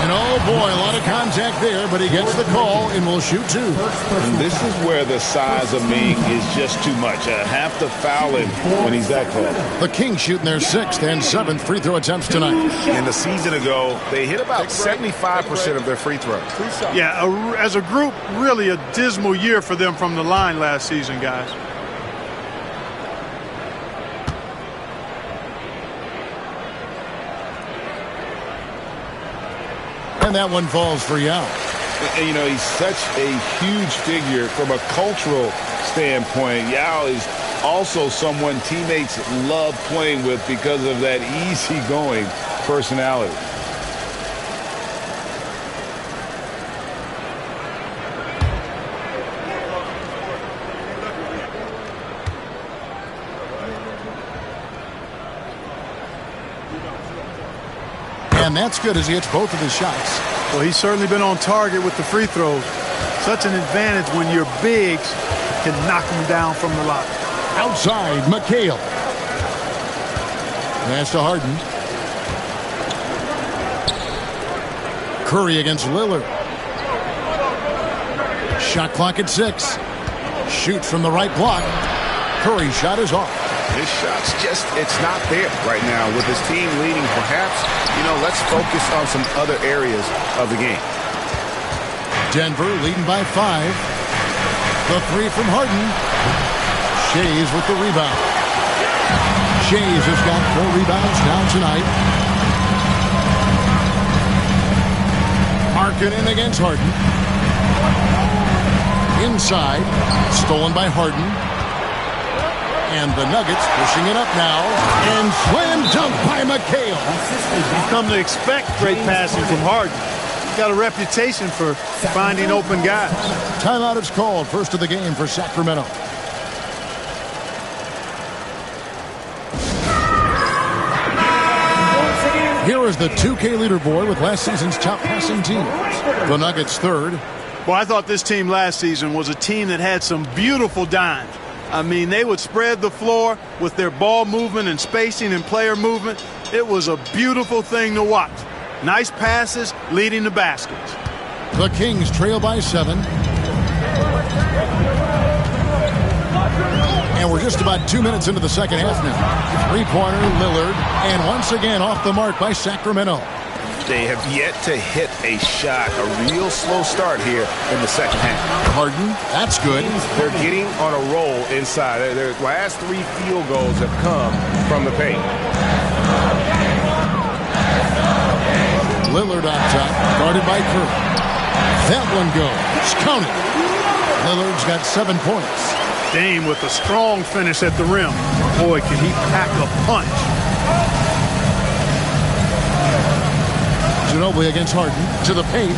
And oh boy, a lot of contact there, but he gets the call and will shoot two. And this is where the size of Ming is just too much. Have to foul him when he's that close. The Kings shooting their 6th and 7th free throw attempts tonight. And the season ago, they hit about 75% of their free throws. Yeah, as a group, really a dismal year for them from the line last season, guys. And that one falls for Yao. You know, he's such a huge figure from a cultural standpoint. Yao is also someone teammates love playing with because of that easygoing personality. And that's good as he hits both of his shots. Well, he's certainly been on target with the free throws. Such an advantage when your bigs can knock him down from the line. Outside, McHale. Pass to Harden. Curry against Lillard. Shot clock at 6. Shoot from the right block. Curry's shot is off. His shot's just, it's not there right now. With his team leading, perhaps, let's focus on some other areas of the game. Denver leading by 5. The 3 from Harden. Shays with the rebound. Shays has got 4 rebounds now tonight. Markkanen against Harden. Inside. Stolen by Harden. And the Nuggets pushing it up now. And slam dunk by McHale. You've come to expect great passing from Harden. He's got a reputation for finding open guys. Timeout is called. First of the game for Sacramento. Here is the 2K leaderboard with last season's top passing teams. The Nuggets 3rd. Well, I thought this team last season was a team that had some beautiful dimes. I mean, they would spread the floor with their ball movement and spacing and player movement. It was a beautiful thing to watch. Nice passes leading to baskets. The Kings trail by 7. And we're just about 2 minutes into the second half now. Three-pointer, Lillard, and once again off the mark by Sacramento. They have yet to hit a shot, a real slow start here in the second half. Harden, that's good. They're getting on a roll inside. Their last 3 field goals have come from the paint. Lillard on top, guarded by Curry. That one goes. Count it. Lillard's got 7 points. Dame with a strong finish at the rim. Boy, can he pack a punch. Ginobili against Harden to the paint.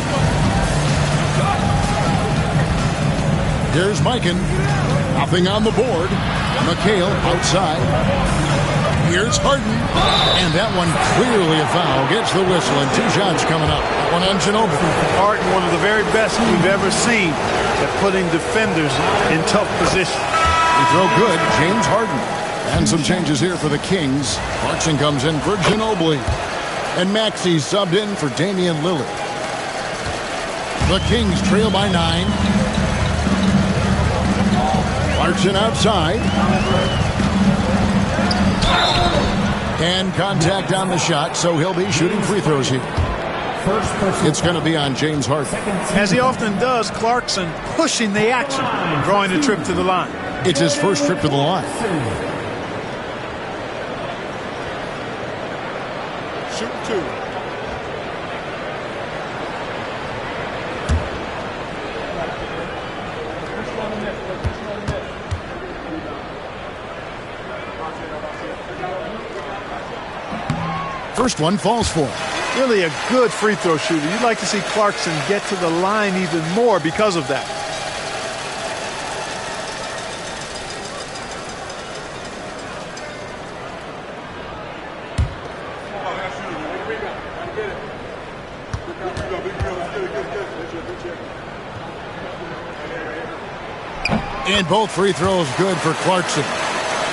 Here's Mikan. Nothing on the board. McHale outside. Here's Harden. And that one clearly a foul. Gets the whistle and 2 shots coming up. One on Ginobili. Harden, one of the very best we've ever seen at putting defenders in tough position. They throw good. James Harden. And some changes here for the Kings. Clarkson comes in for Ginobili. And Maxey subbed in for Damian Lillard. The Kings trail by 9. Clarkson outside. And contact on the shot, so he'll be shooting free throws here. It's going to be on James Harden. As he often does, Clarkson pushing the action, drawing a trip to the line. It's his first trip to the line. Shoot 2. First one falls for. Really a good free throw shooter. You'd like to see Clarkson get to the line even more because of that. And both free throws good for Clarkson.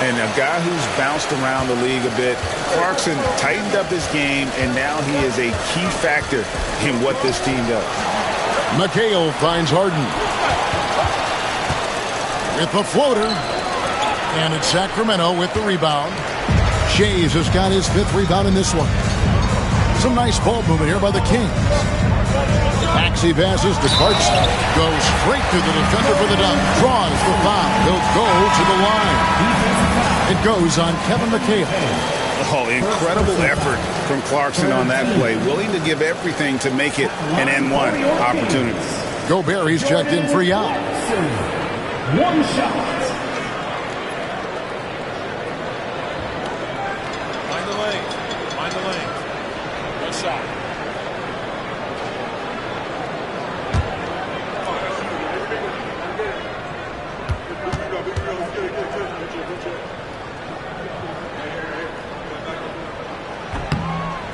And a guy who's bounced around the league a bit, Clarkson tightened up his game, and now he is a key factor in what this team does. McHale finds Harden. With the floater. And it's Sacramento with the rebound. Shays has got his 5th rebound in this one. Some nice ball movement here by the Kings. Maxey passes to Clarkson. Goes straight to the defender for the dunk. Draws the foul. He'll go to the line. It goes on Kevin McHale. Oh, incredible effort from Clarkson on that play. Willing to give everything to make it an N1 opportunity. Gobert, he's checked in for Yao. One shot. Find the lane. Find the lane. One shot.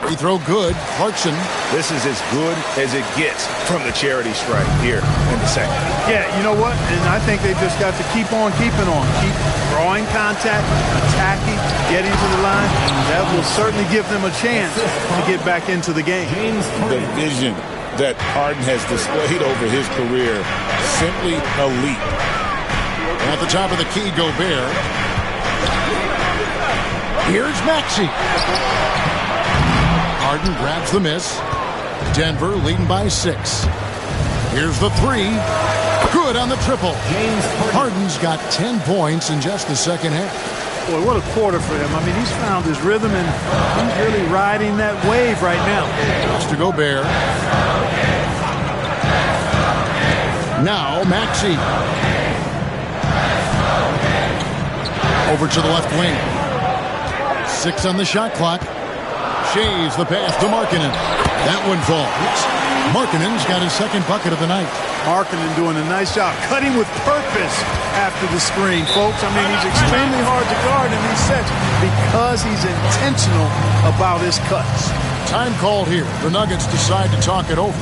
Free throw good. Clarkson. This is as good as it gets from the charity stripe here in the second. Yeah, you know what? And I think they just got to keep on keeping on. Keep drawing contact, attacking, getting to the line. That will certainly give them a chance to get back into the game. The vision that Harden has displayed over his career, simply elite. At the top of the key, Gobert. Here's Maxey. Harden grabs the miss. Denver leading by 6. Here's the 3. Good on the triple. Harden's got 10 points in just the second half. Boy, what a quarter for him. I mean, he's found his rhythm, and he's really riding that wave right now. Pass to Gobert. Now Maxey. Over to the left wing. 6 on the shot clock. Shays the pass to Markkanen. That one falls. Markkanen's got his second bucket of the night. Markkanen doing a nice job, cutting with purpose after the screen, folks. I mean, he's extremely hard to guard in these sets because he's intentional about his cuts. Time called here. The Nuggets decide to talk it over.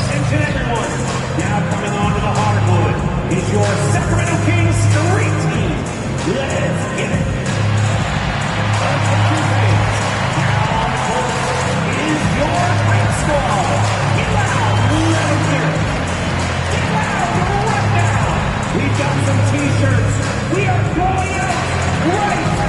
Attention everyone. Now coming onto the hardwood is your Sacramento Kings Street Team. Let's get it. Attention fans. Now on the court is your great squad. Get loud, let them hear it. Get loud right now. We've got some t-shirts. We are going out right now.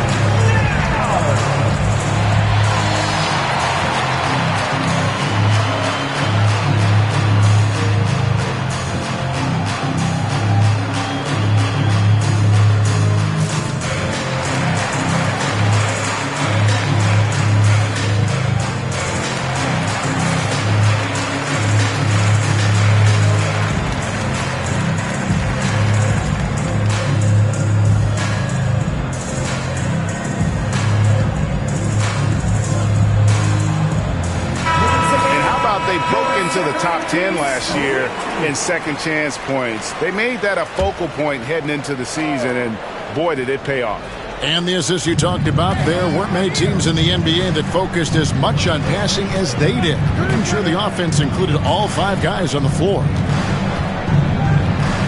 To the top 10 last year in second chance points. They made that a focal point heading into the season, and boy, did it pay off. And the assist you talked about, there weren't many teams in the NBA that focused as much on passing as they did. I'm sure the offense included all 5 guys on the floor.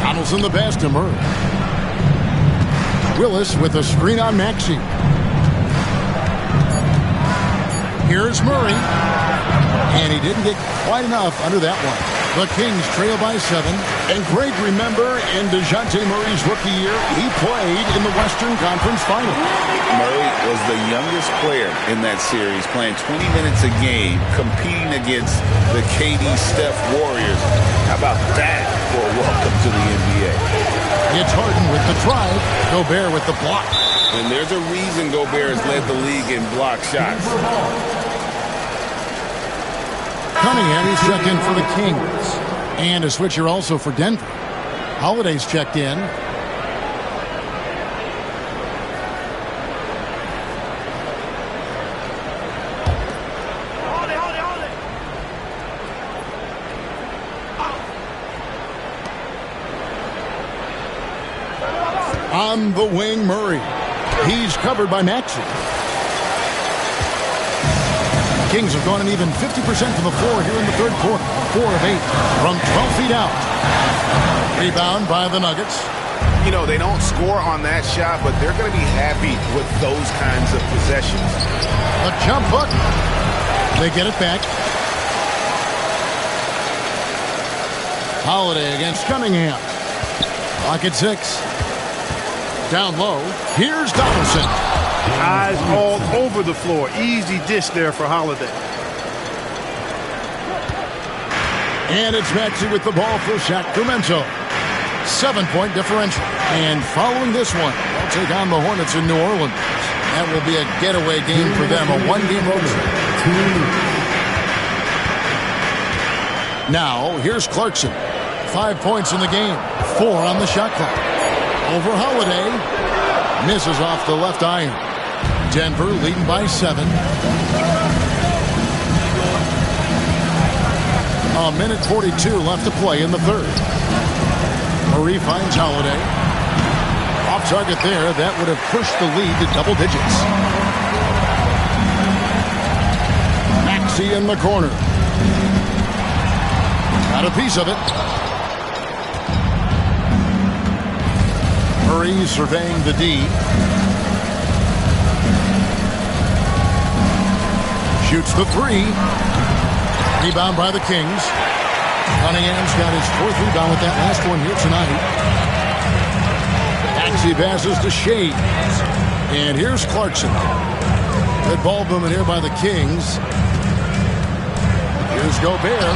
Donaldson the pass to Murray. Willis with a screen on Maxey. Here's Murray. And he didn't get quite enough under that one. The Kings trail by 7. And Greg, remember, in DeJounte Murray's rookie year, he played in the Western Conference Final. Murray was the youngest player in that series, playing 20 minutes a game, competing against the KD Steph Warriors. How about that for a welcome to the NBA? It's Harden with the drive. Gobert with the block. And there's a reason Gobert has led the league in block shots. Cunningham, he's checked in for the Kings. And a switcher also for Denver. Holiday's checked in. On the wing, Murray. He's covered by Maxey. Kings have gone an even 50% from the floor here in the third quarter. 4 of 8 from 12 feet out. Rebound by the Nuggets. You know, they don't score on that shot, but they're going to be happy with those kinds of possessions. A jump hook. They get it back. Holiday against Cunningham. Lock at 6. Down low. Here's Donaldson. Eyes all over the floor. Easy dish there for Holiday. And it's Maxey with the ball for Sacramento. 7-point differential. And following this one, they'll take on the Hornets in New Orleans. That will be a getaway game for them, a one-game road trip. Now, here's Clarkson. 5 points in the game. 4 on the shot clock. Over Holiday. Misses off the left iron. Denver leading by 7. A minute 42 left to play in the third. Murray finds Holiday. Off target there. That would have pushed the lead to double digits. Maxey in the corner. Got a piece of it. Murray surveying the D. Shoots the 3. Rebound by the Kings. Cunningham's got his 4th rebound with that last one here tonight. Maxey passes to Shades. And here's Clarkson. Good ball movement here by the Kings. Here's Gobert.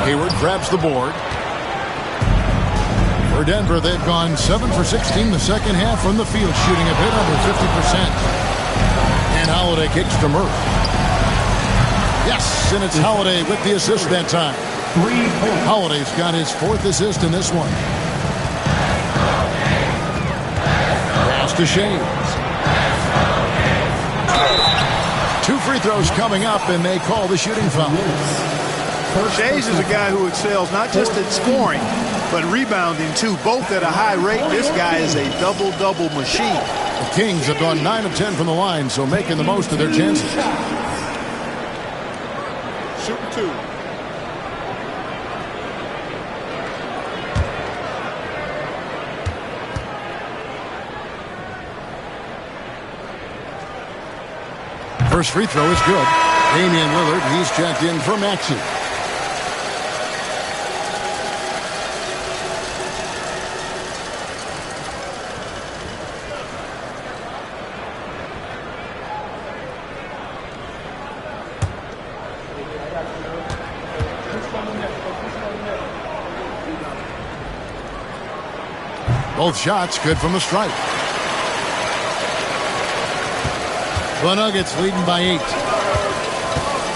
Hayward grabs the board. For Denver, they've gone 7 for 16 the second half from the field, shooting a bit under 50%. And Holiday kicks to Murray. Yes, and it's Holiday with the assist that time. Holiday's got his 4th assist in this one. Pass to Shades. 2 free throws coming up, and they call the shooting foul. Shades is a guy who excels not just at scoring, but rebounding too, both at a high rate. This guy is a double-double machine. The Kings have gone 9 of 10 from the line, so making the most of their chances. Shooting 2. First free throw is good. Damian Lillard, he's checked in for Maxey. Both shots good from the stripe. The Nuggets leading by 8.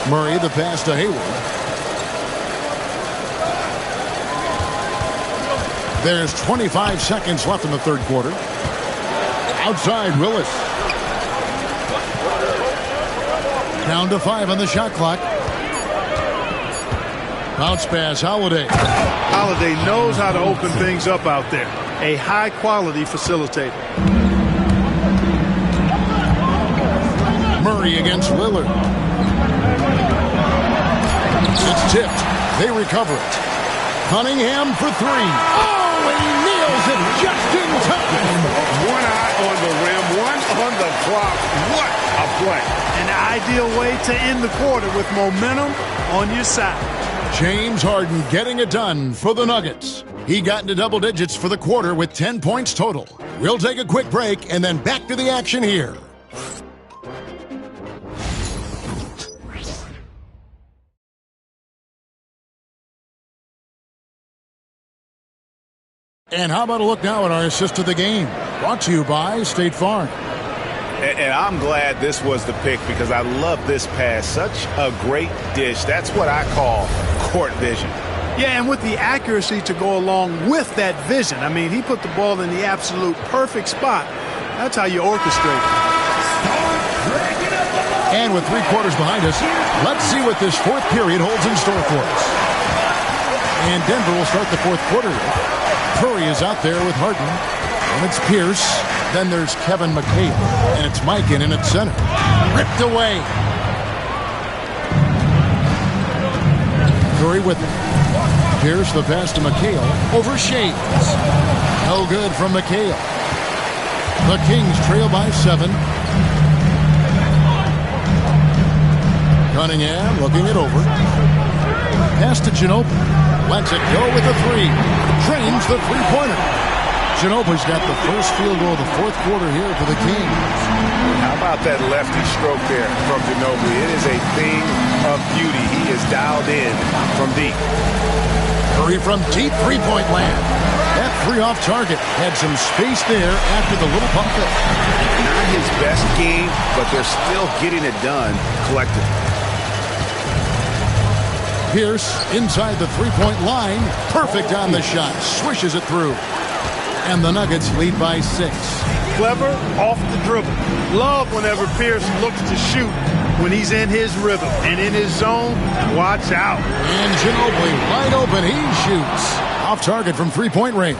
Murray, the pass to Hayward. There's 25 seconds left in the third quarter. Outside, Willis. Down to 5 on the shot clock. Bounce pass, Holiday. Holiday knows how to open things up out there. A high-quality facilitator. Murray against Lillard. It's tipped. They recover it. Cunningham for 3. Oh, and he nails it just in time. One eye on the rim, one on the clock. What a play. An ideal way to end the quarter with momentum on your side. James Harden getting it done for the Nuggets. He got into double digits for the quarter with 10 points total. We'll take a quick break and then back to the action here. And how about a look now at our assist of the game? Brought to you by State Farm. And I'm glad this was the pick because I love this pass. Such a great dish. That's what I call court vision. Yeah, and with the accuracy to go along with that vision. I mean, he put the ball in the absolute perfect spot. That's how you orchestrate it. And with 3 quarters behind us, let's see what this 4th period holds in store for us. And Denver will start the 4th quarter. Curry is out there with Harden. And it's Pierce. Then there's Kevin McHale. And it's Mikan in at center. Ripped away. Curry with it. Pierce the pass to McHale. Over Shades. No good from McHale. The Kings trail by 7. Cunningham looking it over. Pass to Ginobili. Lets it go with the 3. Drains the three-pointer. Ginobili's got the first field goal of the fourth quarter here for the Kings. How about that lefty stroke there from Ginobili? It is a thing of beauty. He is dialed in from deep. Curry from deep three-point land. That 3 off target had some space there after the little pump fake. Not his best game, but they're still getting it done collectively. Pierce inside the three-point line. Perfect on the shot. Swishes it through. And the Nuggets lead by 6. Clever off the dribble. Love whenever Pierce looks to shoot when he's in his rhythm and in his zone. Watch out. And Ginobili wide open. He shoots. Off target from three-point range.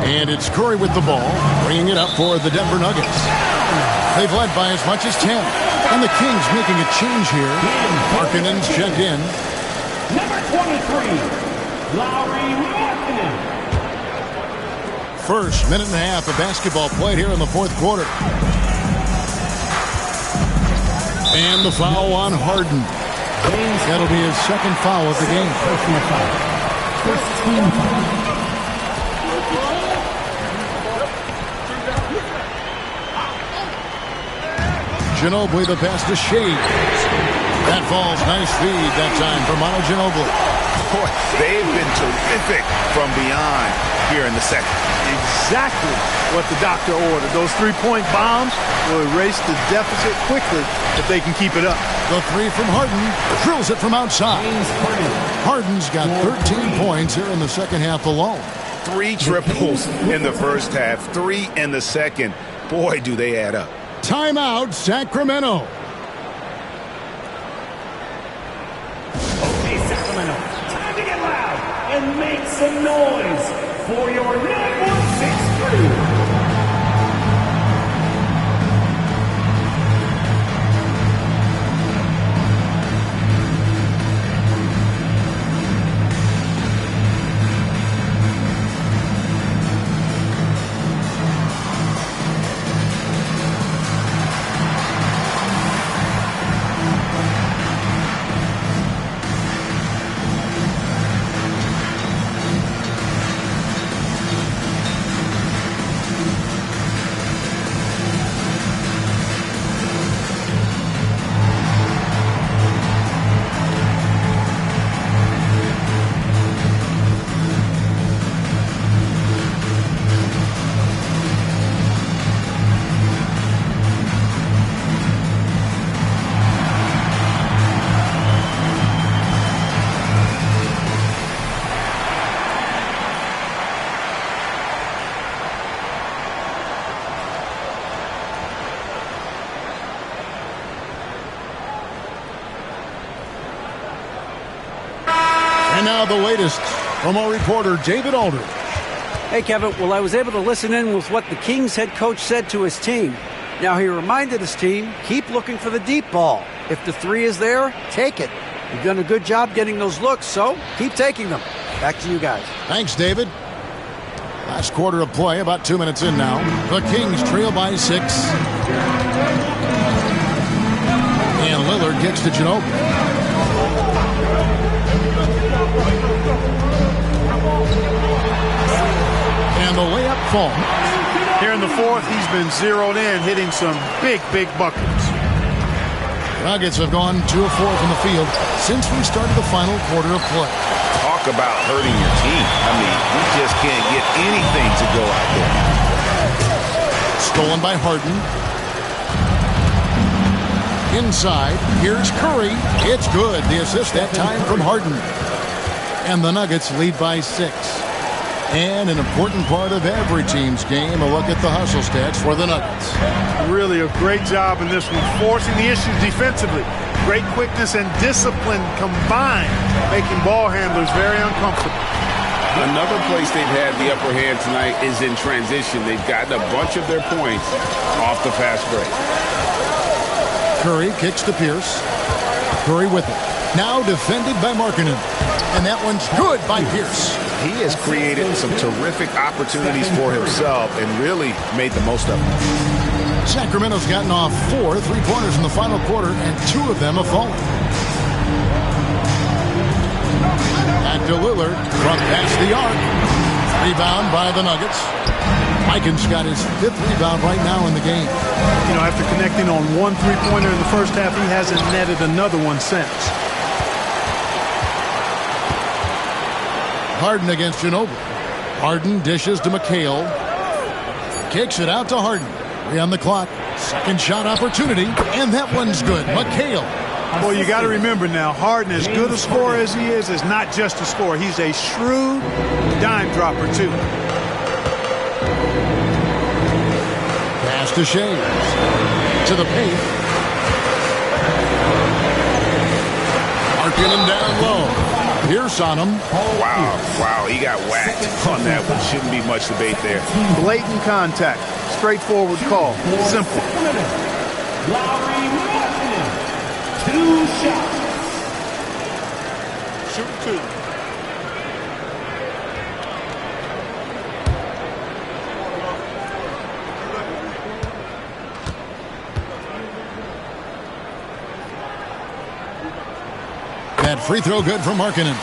And it's Curry with the ball, bringing it up for the Denver Nuggets. They've led by as much as 10. And the Kings making a change here. Markkanen's checked in. Number 23, Lauri Markkanen. First minute and a half of basketball played here in the fourth quarter. And the foul on Harden. That'll be his second foul of the game. Ginobili the pass to Shades. That falls. Nice feed that time for Manu Ginobili. Boy, they've been terrific from beyond here in the second. Exactly what the doctor ordered. Those three-point bombs will erase the deficit quickly if they can keep it up. The 3 from Harden. Drills it from outside. Harden's got 13 points here in the second half alone. 3 triples in the first half, 3 in the second. Boy, do they add up. Timeout, Sacramento. Okay, Sacramento, time to get loud and make some noise for your 9163. And now the latest from our reporter, David Aldridge. Hey, Kevin. Well, I was able to listen in with what the Kings head coach said to his team. Now, he reminded his team, keep looking for the deep ball. If the 3 is there, take it. You've done a good job getting those looks, so keep taking them. Back to you guys. Thanks, David. Last quarter of play, about 2 minutes in now. The Kings trail by 6. And Lillard kicks to Ginobili. And the layup falls. Here in the fourth, he's been zeroed in, hitting some big buckets. Nuggets have gone 2 of 4 from the field since we started the final quarter of play. Talk about hurting your team. I mean, we just can't get anything to go out there. Stolen by Harden. Inside, here's Curry. It's good. The assist that time from Harden. And the Nuggets lead by 6. And an important part of every team's game, a look at the hustle stats for the Nuggets. Really a great job in this one, forcing the issues defensively. Great quickness and discipline combined, making ball handlers very uncomfortable. Another place they've had the upper hand tonight is in transition. They've gotten a bunch of their points off the fast break. Curry kicks to Pierce. Curry with it. Now defended by Markkanen. And that one's good by Pierce. He has created some terrific opportunities for himself and really made the most of them. Sacramento's gotten off 4 3-pointers in the final quarter, and 2 of them have fallen. Back to Lillard from past the arc. Rebound by the Nuggets. Mikan's got his 5th rebound right now in the game. You know, after connecting on 1 3-pointer in the first half, he hasn't netted another one since. Harden against Ginobili. Harden dishes to McHale. Kicks it out to Harden. 3 on the clock. Second shot opportunity, and that one's good. McHale. Well, you got to remember now, Harden, as good a scorer as he is not just a scorer. He's a shrewd dime dropper, too. Pass to Shaves. To the paint. Marking him down low. Pierce on him. Wow, he got whacked on that one. Shouldn't be much debate there. Blatant contact. Straightforward call. Simple. Lowry Markkanen. 2 shots. Shoot 2. That free throw good from Markkanen.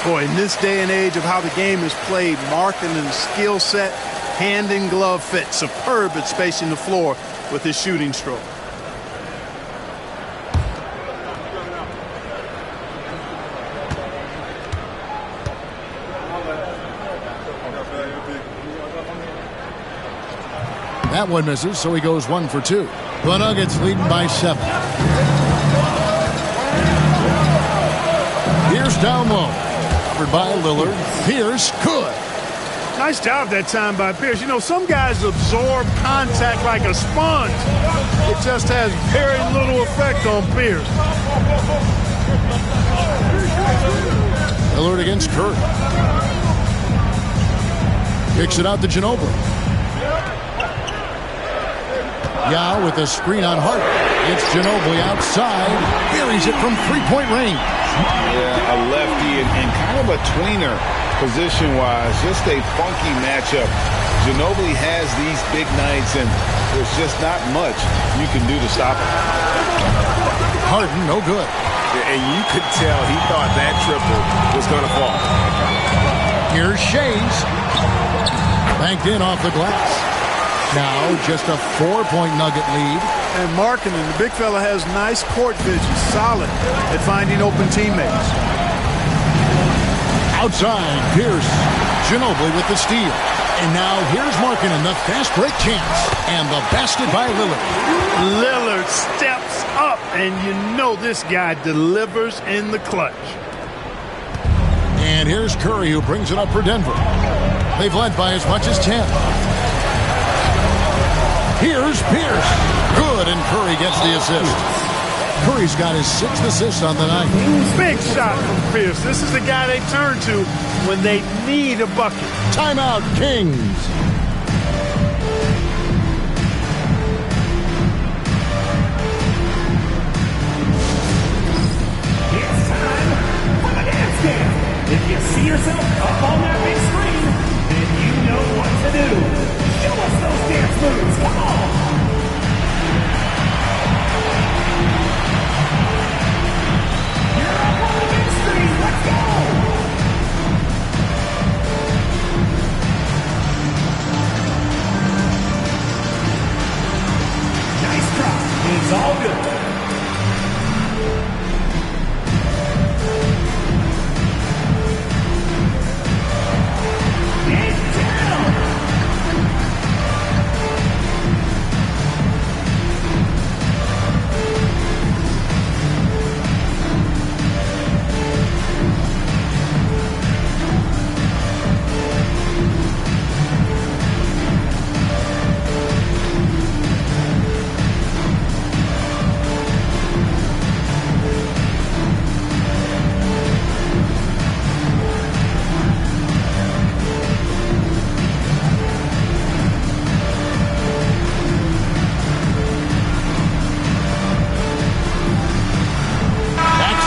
Boy, in this day and age of how the game is played, Markkanen's skill set, hand and glove fit, superb at spacing the floor with his shooting stroke. That one misses, so he goes 1 for 2. The Nuggets leading by 7. Pierce down low. Covered by Lillard. Pierce, good. Nice job that time by Pierce. You know, some guys absorb contact like a sponge. It just has very little effect on Pierce. Lillard against Curry. Kicks it out to Ginobili. Yao with a screen on Hart. It's Ginobili outside. Buries it from 3-point range. Yeah, a lefty and kind of a tweener position-wise. Just a funky matchup. Ginobili has these big nights, and there's just not much you can do to stop him. Harden, no good. And you could tell he thought that triple was going to fall. Here's Shays. Banked in off the glass. Now just a 4-point Nugget lead. And Markkanen, the big fella, has nice court vision, solid at finding open teammates. Outside, Pierce. Ginobili with the steal. And now here's Markkanen, the fast break chance. And the basket by Lillard. Lillard steps up, and you know this guy delivers in the clutch. And here's Curry, who brings it up for Denver. They've led by as much as 10. Here's Pierce. Good, and Curry gets the assist. Curry's got his 6th assist on the night. Big shot from Pierce. This is the guy they turn to when they need a bucket. Timeout, Kings. It's time for the dance game. If you see yourself up on that big screen, then you know what to do. Show us those dance moves. Come on. You're up on the big screen. Let's go.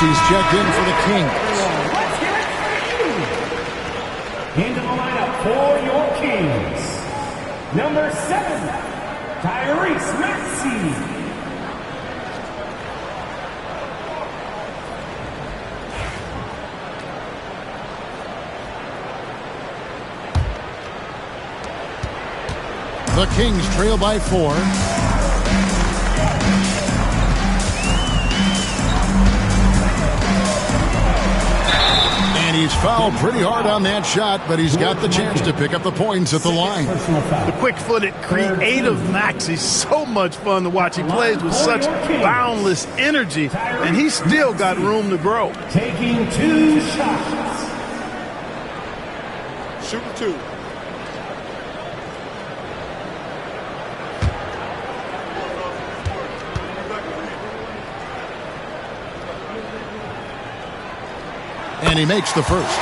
Maxey's checked in for the Kings. Into the lineup for your Kings, number 7, Tyrese Maxey. The Kings trail by 4. And he's fouled pretty hard on that shot, but he's got the chance to pick up the points at the line. The quick-footed, creative Max, he's so much fun to watch. He plays with such boundless energy, and he's still got room to grow. Taking 2 shots. Shooting 2. And he makes the first.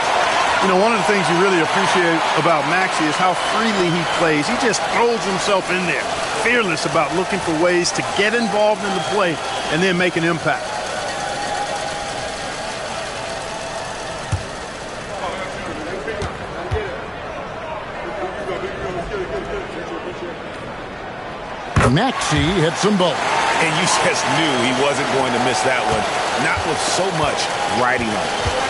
You know, one of the things you really appreciate about Maxey is how freely he plays. He just throws himself in there, fearless about looking for ways to get involved in the play and then make an impact. Maxey hits them both. And you just knew he wasn't going to miss that one. Not with so much riding on it.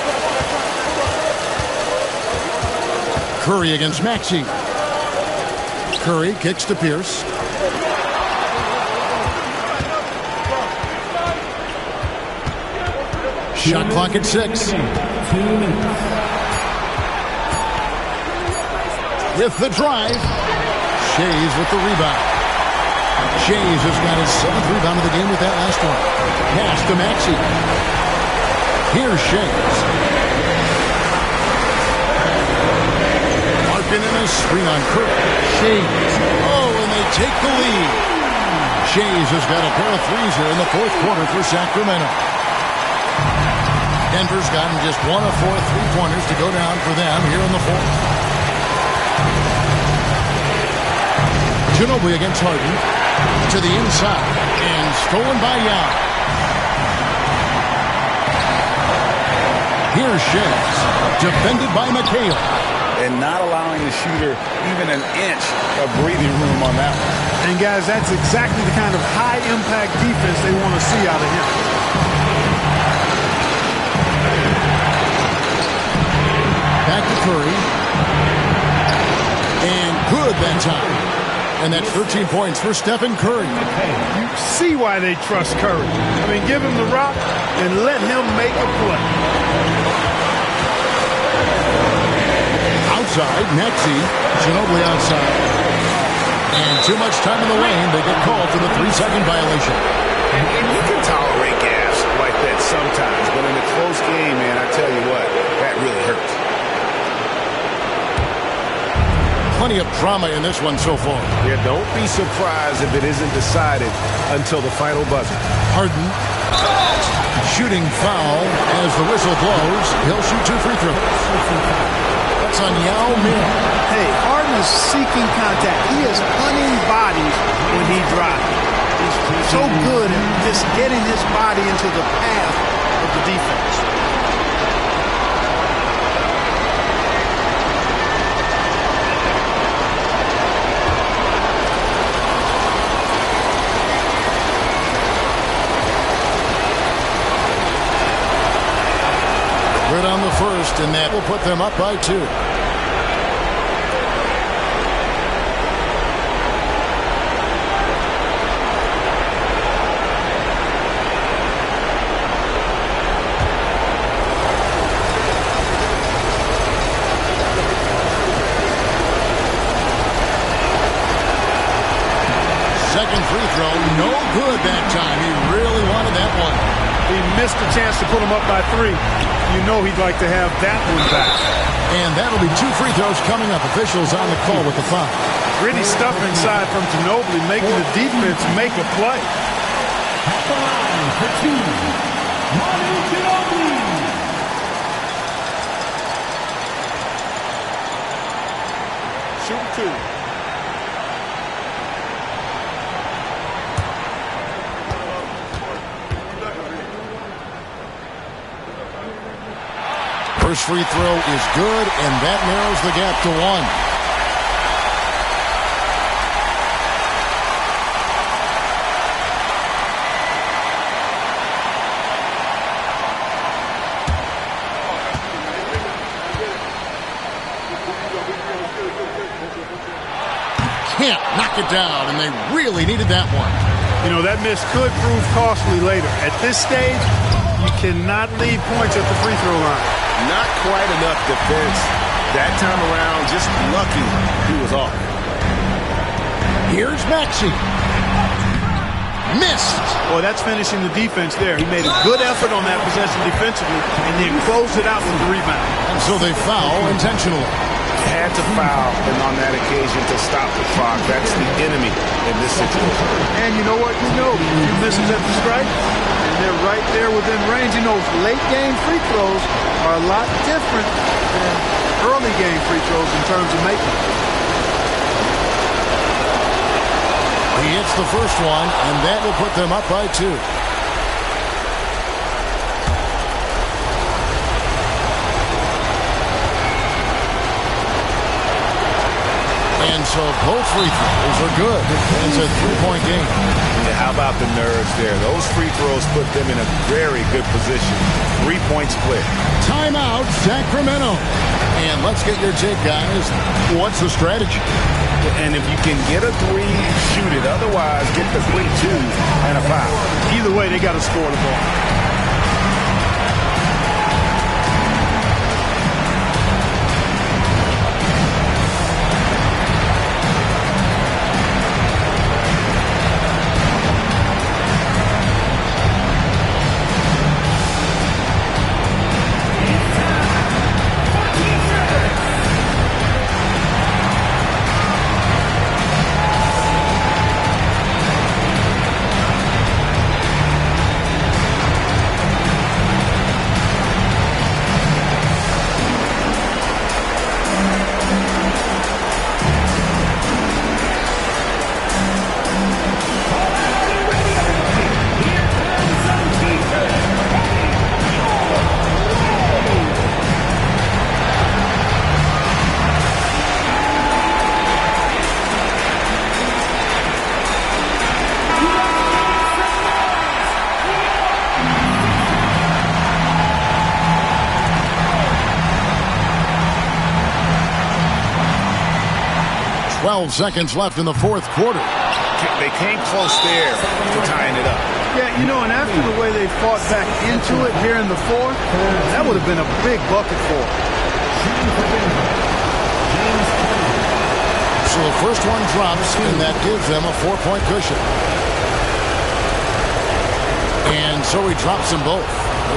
Curry against Maxey. Curry kicks to Pierce. Shot clock at 6. 2 minutes. With the drive. Shays with the rebound. Shays has got his 7th rebound of the game with that last one. Pass to Maxey. Here's Shays. Larkin in a screen on Curry. Shays. Oh, and they take the lead. Shays has got a pair of threes here in the 4th quarter for Sacramento. Denver's gotten just 1 of 4 3-pointers to go down for them here in the 4th. Ginobili against Harden. To the inside. And stolen by Young. Here's Shays. Defended by McHale. And not allowing the shooter even an inch of breathing room on that one. And, guys, that's exactly the kind of high-impact defense they want to see out of him. Back to Curry. And good that time. And that's 13 points for Stephen Curry. You see why they trust Curry. I mean, give him the rock and let him make a play. Outside, Maxey. Ginobili outside. And too much time in the lane. They get called for the 3-second violation. And you can tolerate gas like that sometimes, but in a close game, man, I tell you what, that really hurts. Plenty of drama in this one so far. Yeah, don't be surprised if it isn't decided until the final buzzer. Harden. Shooting foul as the whistle blows. He'll shoot 2 free throws. That's on Yao Ming. Hey, Harden is seeking contact. He is hunting bodies when he drives. He's so good at just getting his body into the path of the defense. Good on the first, and that will put them up by 2. Second free throw, no good that time. He really wanted that one. He missed a chance to put him up by 3. You know he'd like to have that one back. And that'll be 2 free throws coming up. Officials on the call with the foul. Gritty stuff inside from Ginobili, making the defense make a play. At the line for 2, Manu Ginobili. Shooting 2. First free throw is good, and that narrows the gap to 1. Can't knock it down, and they really needed that one. You know, that miss could prove costly later. At this stage, you cannot leave points at the free throw line. Not quite enough defense. That time around, just lucky he was off. Here's Maxey. Missed. Well, that's finishing the defense there. He made a good effort on that possession defensively and then closed it out with the rebound. And so they foul intentionally. Had to foul, and on that occasion to stop the clock. That's the enemy in this situation. And you know what? You know, he misses at the strike, and they're right there within range. You know, late game free throws are a lot different than early game free throws in terms of making. He hits the first one, and that will put them up by 2. And so both free throws are good. It's a 3-point game. Yeah, how about the nerves there? Those free throws put them in a very good position. 3-point split. Timeout, Sacramento. And let's get your take, guys. What's the strategy? And if you can get a 3, shoot it. Otherwise, get the quick 2 and a foul. Either way, they got to score the ball. Seconds left in the fourth quarter. They came close there to tying it up. Yeah, you know, and after the way they fought back into it here in the fourth, that would have been a big bucket for them. So the first one drops, and that gives them a 4-point cushion. And so he drops them both.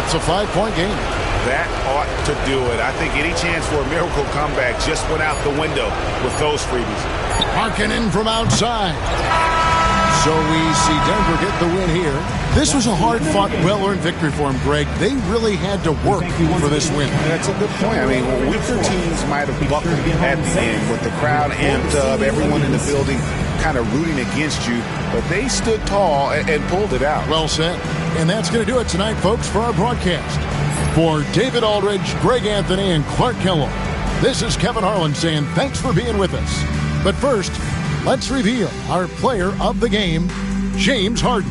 It's a 5-point game. That ought to do it. I think any chance for a miracle comeback just went out the window with those freebies. Harkinen from outside. So we see Denver get the win here. This was a hard-fought, well-earned victory for him, Greg. They really had to work for this win. That's a good point. I mean, weaker teams might have buckled at the end with the crowd amped up, everyone in the building kind of rooting against you, but they stood tall and pulled it out. Well said. And that's going to do it tonight, folks, for our broadcast. For David Aldridge, Greg Anthony, and Clark Kellogg, this is Kevin Harlan saying thanks for being with us. But first, let's reveal our player of the game, James Harden.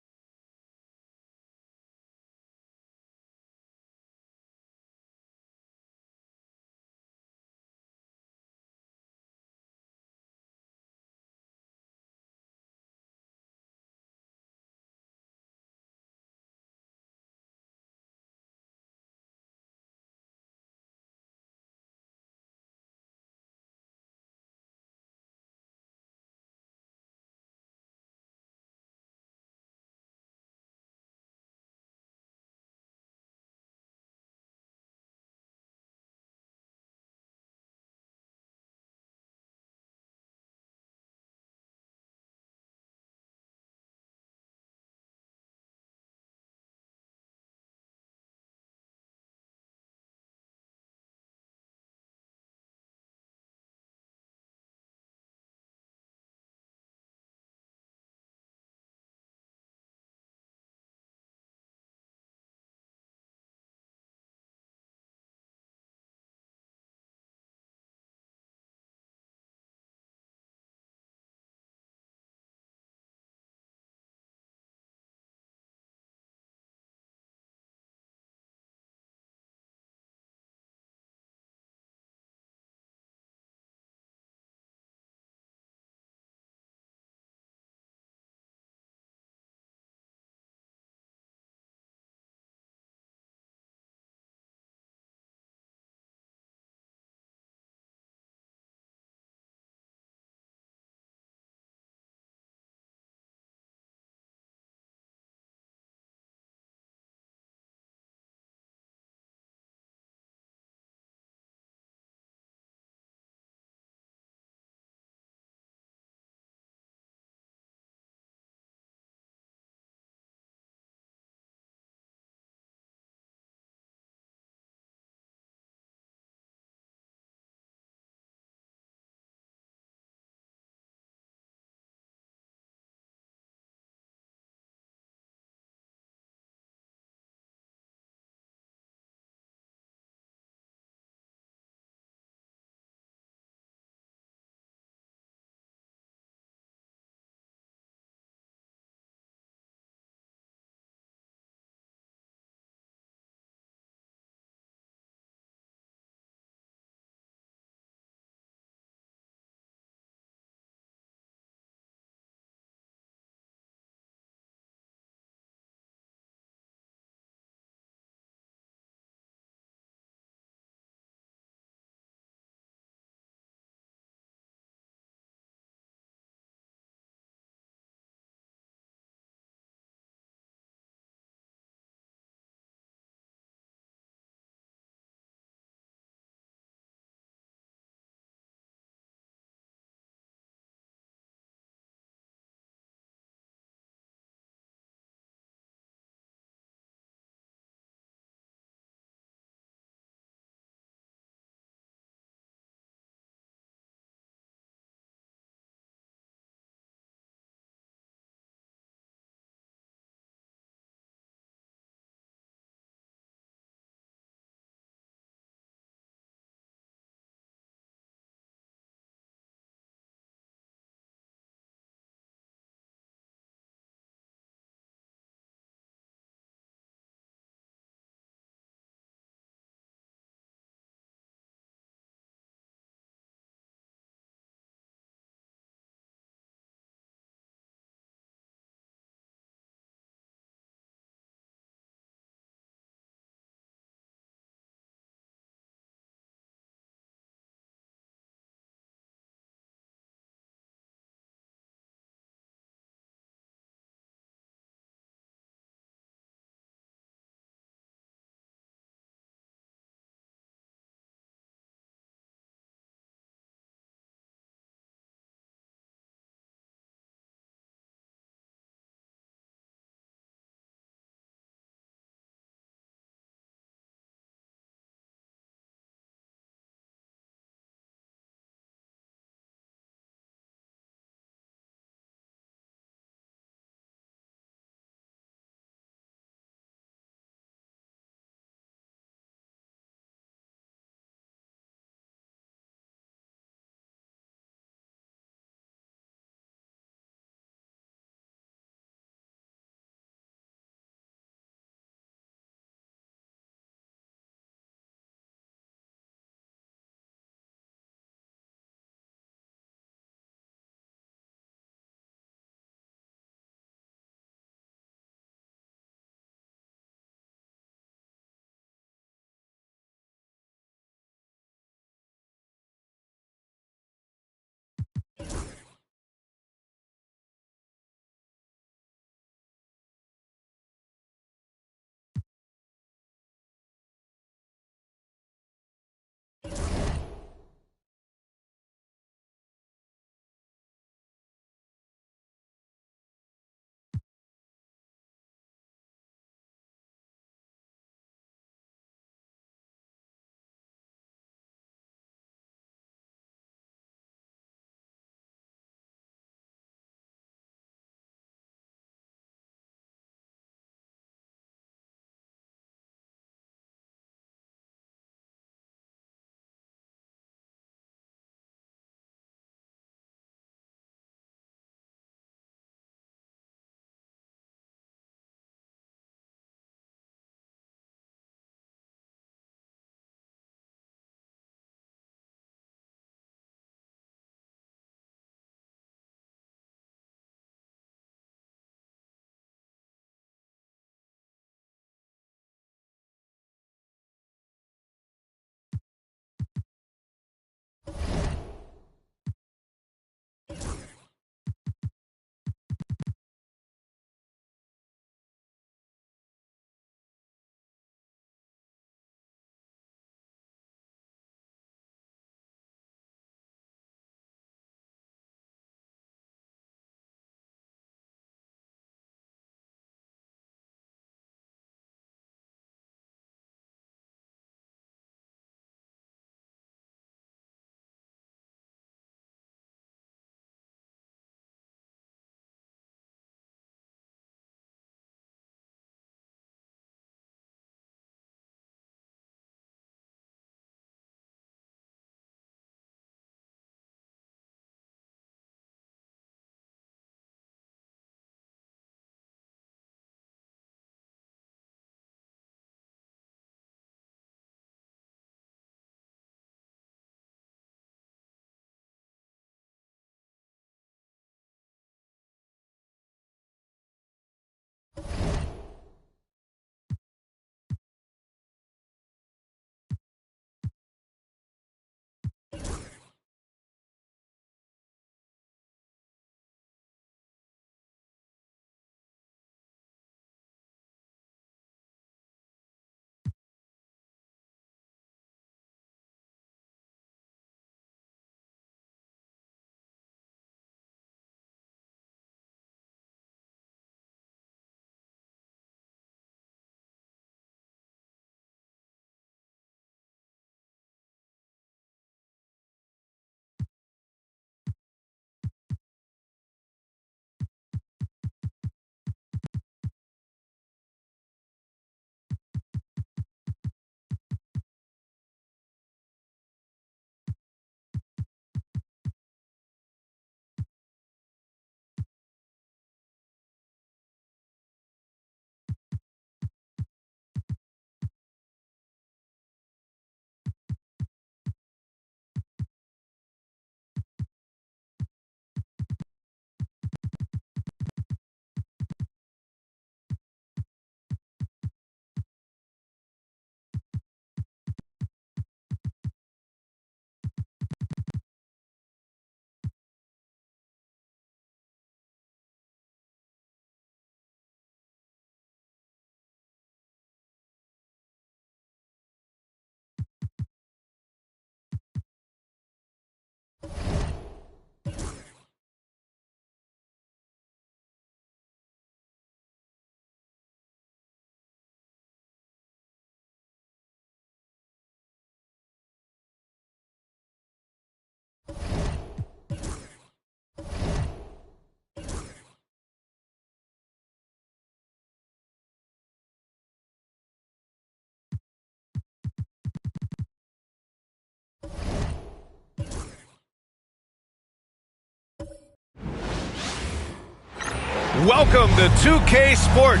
Welcome to 2K Sports.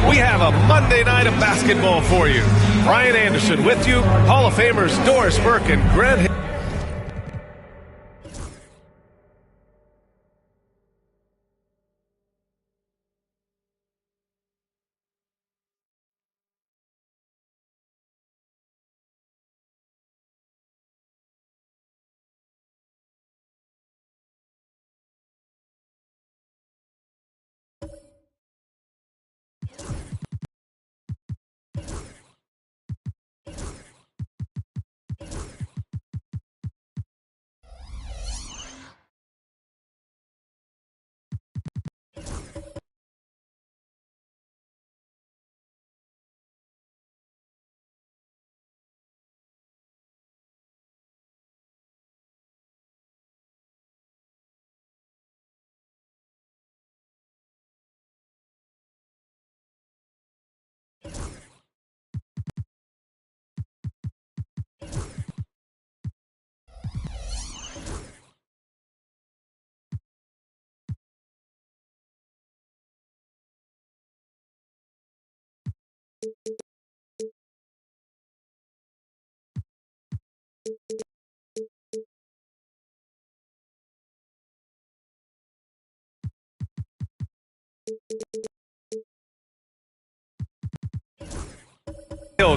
We have a Monday night of basketball for you. Brian Anderson with you, Hall of Famers Doris Burke and Grant.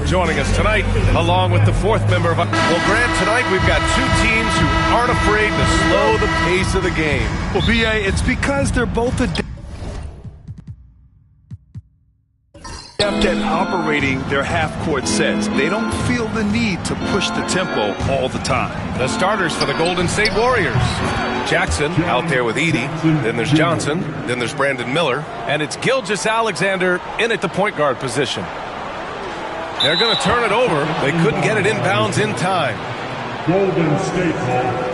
Joining us tonight, along with the fourth member of... Well, Grant, tonight we've got two teams who aren't afraid to slow the pace of the game. Well, B.A., it's because they're both adept at operating their half-court sets. They don't feel the need to push the tempo all the time. The starters for the Golden State Warriors. Jackson out there with Edey. Then there's Johnson. Then there's Brandon Miller. And it's Gilgeous-Alexander in at the point guard position. They're going to turn it over. They couldn't get it inbounds in time. Golden State ball.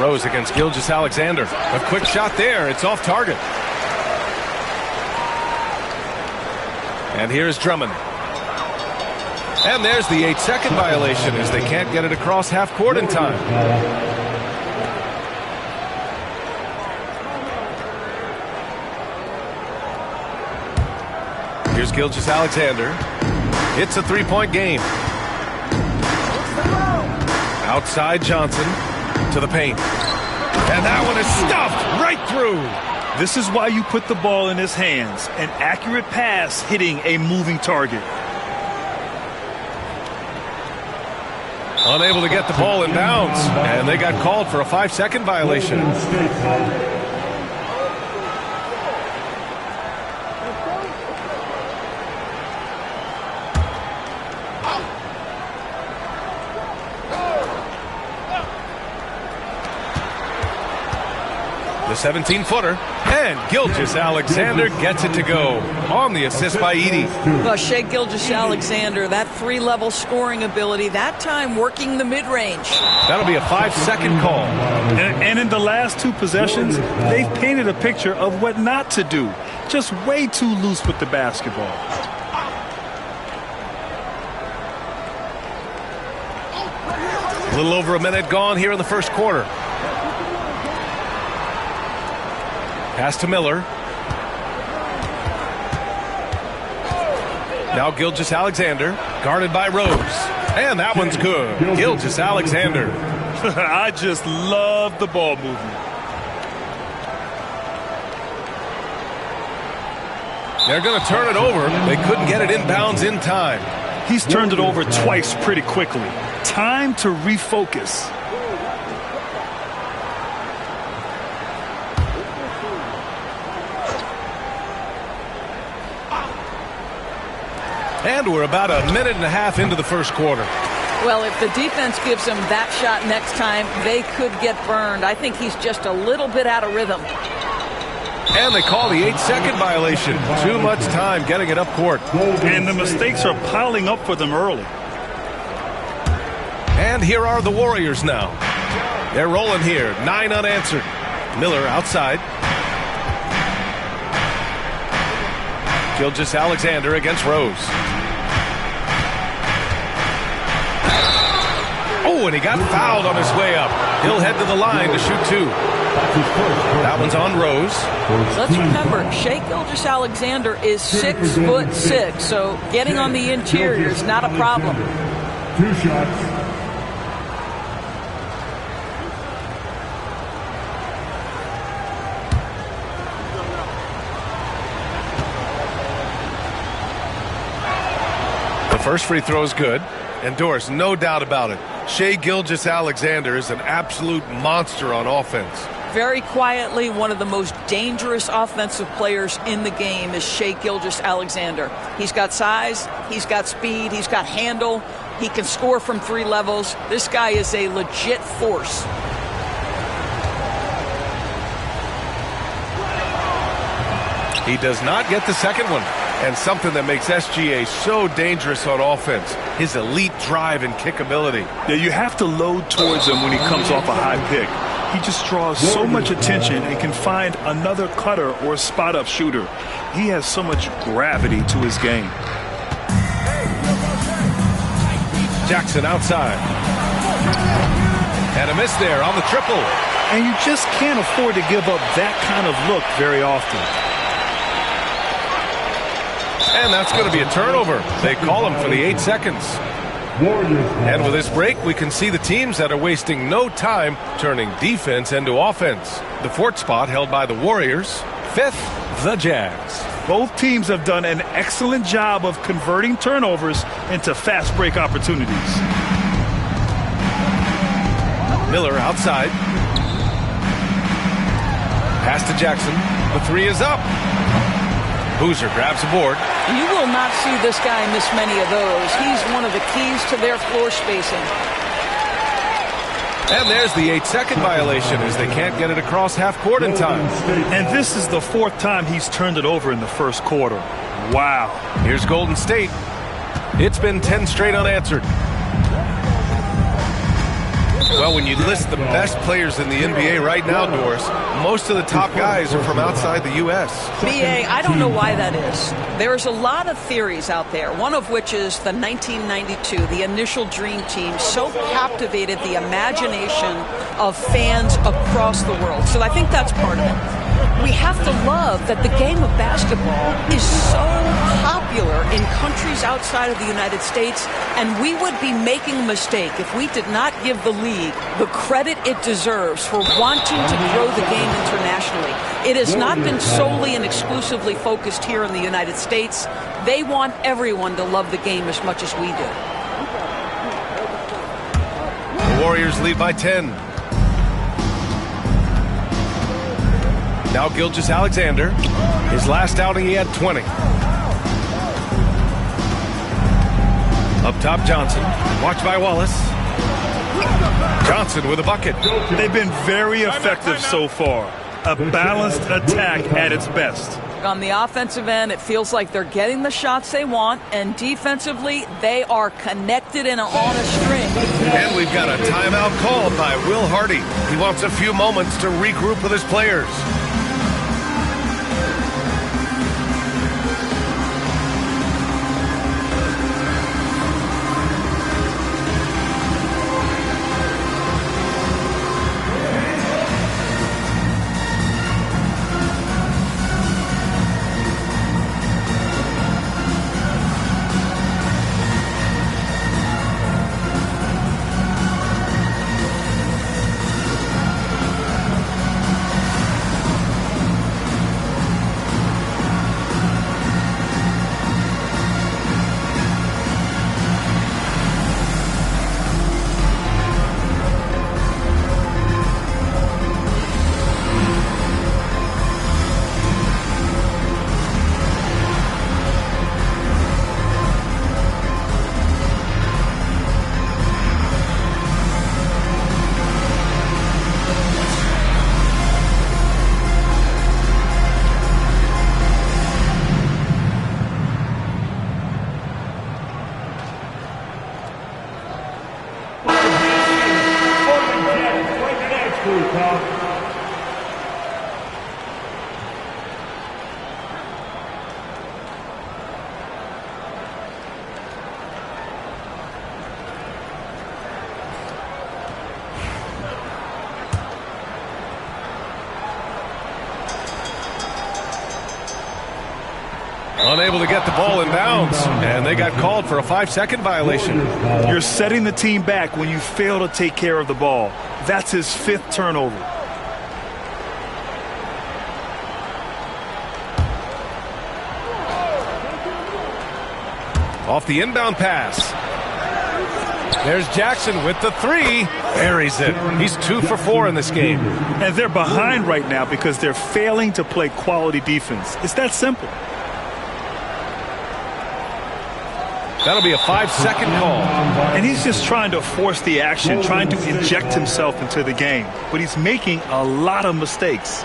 Rose against Gilgeous-Alexander. A quick shot there. It's off target. And here's Drummond. And there's the 8-second violation as they can't get it across half court in time. Here's Gilgeous-Alexander. It's a three-point game. Outside Johnson to the paint. And that one is stuffed right through. This is why you put the ball in his hands. An accurate pass hitting a moving target. Unable to get the ball in bounds, and they got called for a 5-second violation. The 17-footer, and Gilgeous-Alexander gets it to go on the assist by Edey. Well, Shai Gilgeous-Alexander, that three-level scoring ability, that time working the mid-range. That'll be a 5-second call. And in the last two possessions, they've painted a picture of what not to do. Just way too loose with the basketball. A little over a minute gone here in the first quarter. Pass to Miller. Now Gilgeous-Alexander, guarded by Rose. And that one's good. Gilgeous-Alexander. I just love the ball movement. They're going to turn it over. They couldn't get it inbounds in time. He's turned it over twice pretty quickly. Time to refocus. And we're about a minute and a half into the first quarter. Well, if the defense gives him that shot next time, they could get burned. I think he's just a little bit out of rhythm. And they call the 8-second violation. Too much time getting it up court. And the mistakes are piling up for them early. And here are the Warriors now. They're rolling here. 9 unanswered. Miller outside. Gilgeous-Alexander against Rose. Oh, and he got fouled on his way up. He'll head to the line to shoot 2. That one's on Rose. Let's remember, Shai Gilgeous-Alexander is 6'6", so getting on the interior is not a problem. 2 shots. The first free throw is good. And Doris, no doubt about it, Shai Gilgeous-Alexander is an absolute monster on offense. Very quietly, one of the most dangerous offensive players in the game is Shai Gilgeous-Alexander. He's got size, he's got speed, he's got handle, he can score from 3 levels. This guy is a legit force. He does not get the second one. And something that makes SGA so dangerous on offense, his elite drive and kickability. Yeah, you have to load towards him when he comes off a high pick. He just draws so much attention and can find another cutter or spot-up shooter. He has so much gravity to his game. Jackson outside. And a miss there on the triple. And you just can't afford to give up that kind of look very often. And that's going to be a turnover. They call him for the 8 seconds. And with this break, we can see the teams that are wasting no time turning defense into offense. The 4th spot held by the Warriors. 5th, the Jazz. Both teams have done an excellent job of converting turnovers into fast break opportunities. Miller outside. Pass to Jackson. The 3 is up. Boozer grabs the board. You will not see this guy miss many of those. He's one of the keys to their floor spacing. And there's the 8-second violation as they can't get it across half court in time. And this is the 4th time he's turned it over in the first quarter. Wow. Here's Golden State. It's been 10 straight unanswered. Well, when you list the best players in the NBA right now, Doris, most of the top guys are from outside the U.S. B.A., I don't know why that is. There's a lot of theories out there, one of which is the 1992, the initial Dream Team, so captivated the imagination of fans across the world. So I think that's part of it. We have to love that the game of basketball is so popular in countries outside of the United States, and we would be making a mistake if we did not give the league the credit it deserves for wanting to grow the game internationally. It has not been solely and exclusively focused here in the United States. They want everyone to love the game as much as we do. The Warriors lead by 10. Now Gilgeous-Alexander. His last outing, he had 20. Up top, Johnson. Watched by Wallace. Johnson with a bucket. They've been very effective so far. A balanced attack at its best. On the offensive end, it feels like they're getting the shots they want, and defensively, they are connected and on a string. And we've got a timeout called by Will Hardy. He wants a few moments to regroup with his players. Unable to get the ball in bounds, and they got called for a 5-second violation. You're setting the team back when you fail to take care of the ball. That's his 5th turnover. Off the inbound pass. There's Jackson with the 3. Buries it. He's 2 for 4 in this game. And they're behind right now because they're failing to play quality defense. It's that simple. That'll be a 5-second call. And he's just trying to force the action, trying to inject himself into the game. But he's making a lot of mistakes.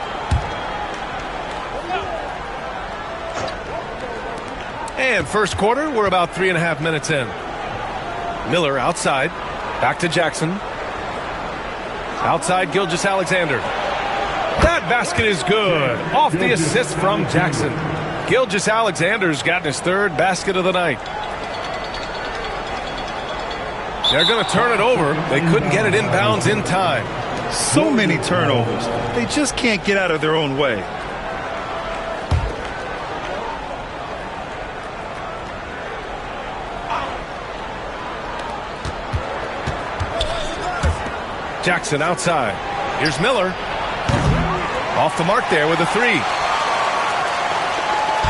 And first quarter, we're about 3.5 minutes in. Miller outside. Back to Jackson. Outside, Gilgeous-Alexander. That basket is good. Off the assist from Jackson. Gilgeous-Alexander's gotten his 3rd basket of the night. They're going to turn it over. They couldn't get it inbounds in time. So many turnovers. They just can't get out of their own way. Jackson outside. Here's Miller. Off the mark there with a 3.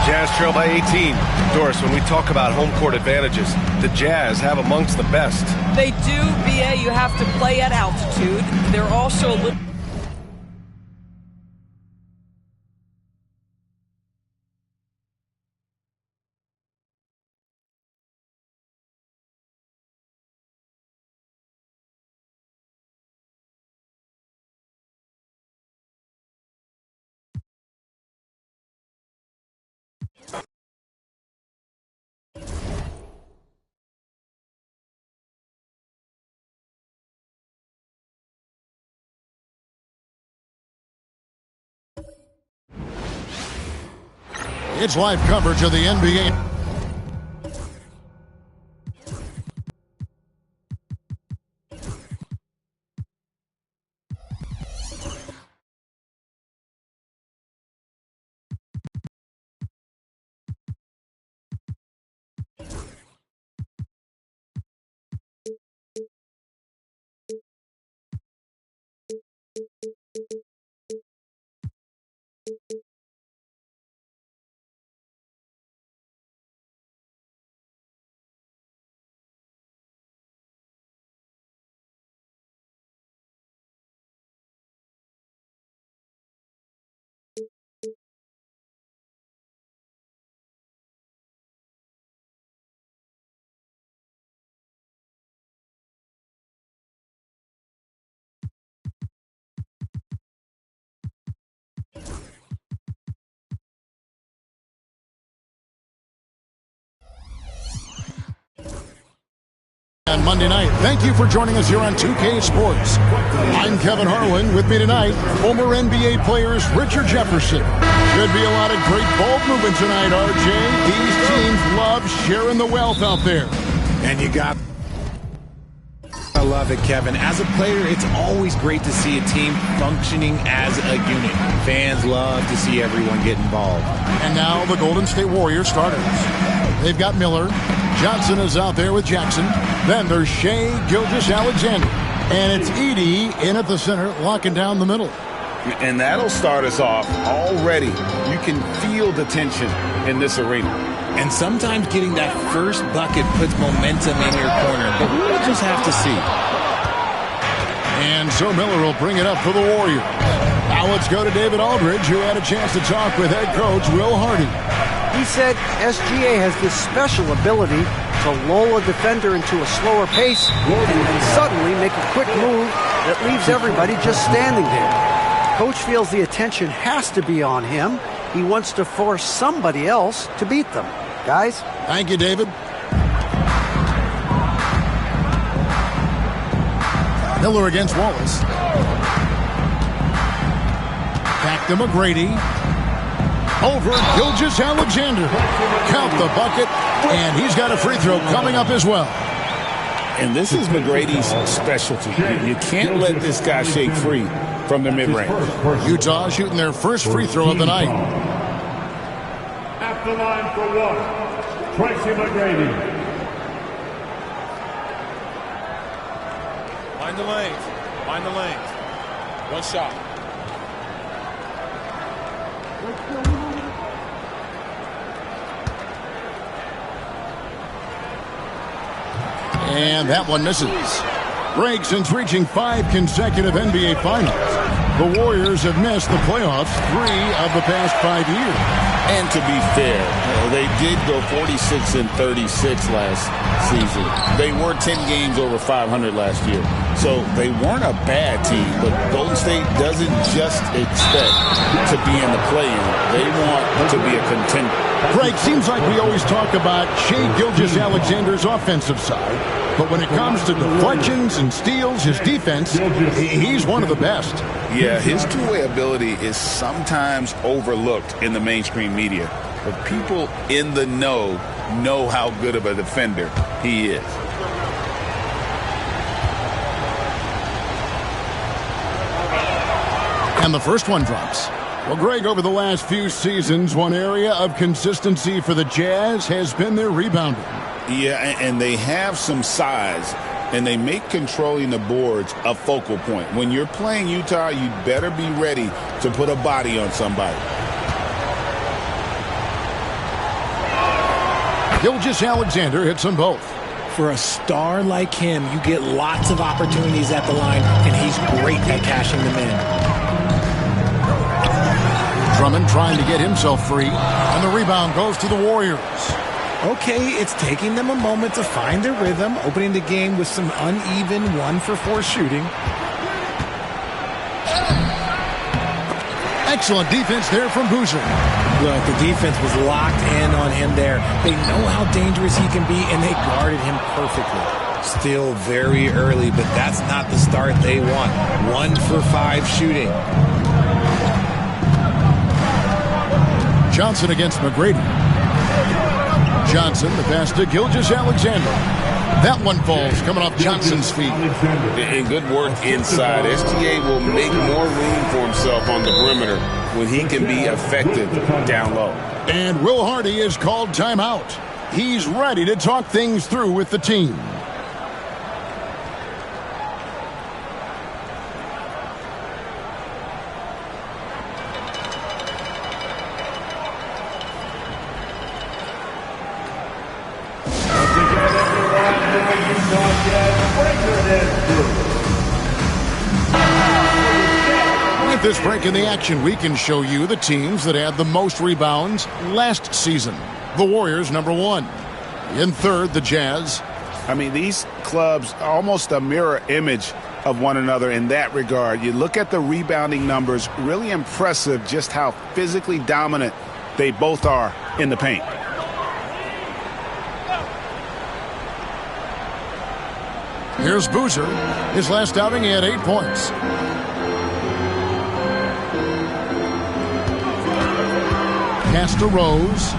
Jazz trail by 18. Doris, when we talk about home court advantages, the Jazz have amongst the best. They do, B.A. You have to play at altitude. They're also a little... It's live coverage of the NBA. On Monday night. Thank you for joining us here on 2K Sports. I'm Kevin Harlan. With me tonight, former NBA players Richard Jefferson. Should be a lot of great ball movement tonight, RJ. These teams love sharing the wealth out there. And you got... I love it, Kevin. As a player, it's always great to see a team functioning as a unit. Fans love to see everyone get involved. And now the Golden State Warriors starters. They've got Miller. Johnson is out there with Jackson. Then there's Shea Gilgeous-Alexander. And it's Edey in at the center, locking down the middle. And that'll start us off already. You can feel the tension in this arena. And sometimes getting that first bucket puts momentum in your corner. But we'll just have to see. And so Miller will bring it up for the Warriors. Now let's go to David Aldridge, who had a chance to talk with head coach Will Hardy. He said SGA has this special ability to lull a defender into a slower pace and suddenly make a quick move that leaves everybody just standing there. Coach feels the attention has to be on him. He wants to force somebody else to beat them. Guys? Thank you, David. Miller against Wallace. Back to McGrady. Over Gilgeous-Alexander. Count the bucket, and he's got a free throw coming up as well. And this is McGrady's specialty. You can't let this guy shake free from the mid-range. Utah shooting their first free throw of the night. At the line for one, Tracy McGrady. Find the lanes. Find the lanes. One shot. And that one misses. Greg, since reaching 5 consecutive NBA Finals, the Warriors have missed the playoffs 3 of the past 5 years. And to be fair, they did go 46-36 last season. They were 10 games over 500 last year. So they weren't a bad team, but Golden State doesn't just expect to be in the play-in. They want to be a contender. Greg, seems like we always talk about Shai Gilgeous-Alexander's offensive side, but when it comes to deflections and steals, his defense, he's one of the best. Yeah, his two-way ability is sometimes overlooked in the mainstream media, but people in the know how good of a defender he is. And the first one drops. Well, Greg, over the last few seasons, one area of consistency for the Jazz has been their rebounding. Yeah, and they have some size, and they make controlling the boards a focal point. When you're playing Utah, you better be ready to put a body on somebody. Gilgeous-Alexander hits them both. For a star like him, you get lots of opportunities at the line, and he's great at cashing them in. Drummond trying to get himself free, and the rebound goes to the Warriors. Okay, it's taking them a moment to find their rhythm, opening the game with some uneven 1-for-4 shooting. Excellent defense there from Boozer. Look, the defense was locked in on him there. They know how dangerous he can be, and they guarded him perfectly. Still very early, but that's not the start they want. 1-for-5 shooting. Johnson against McGrady. Johnson, the pass to Gilgeous-Alexander. That one falls, coming off Johnson's feet. And good work inside. SGA will make more room for himself on the perimeter when he can be effective down low. And Will Hardy is called timeout. He's ready to talk things through with the team. With this break in the action, we can show you the teams that had the most rebounds last season. The Warriors, number 1. In third, the Jazz. I mean, these clubs are almost a mirror image of one another in that regard. You look at the rebounding numbers, really impressive just how physically dominant they both are in the paint. Here's Boozer. His last outing, he had 8 points. Pass to Rose.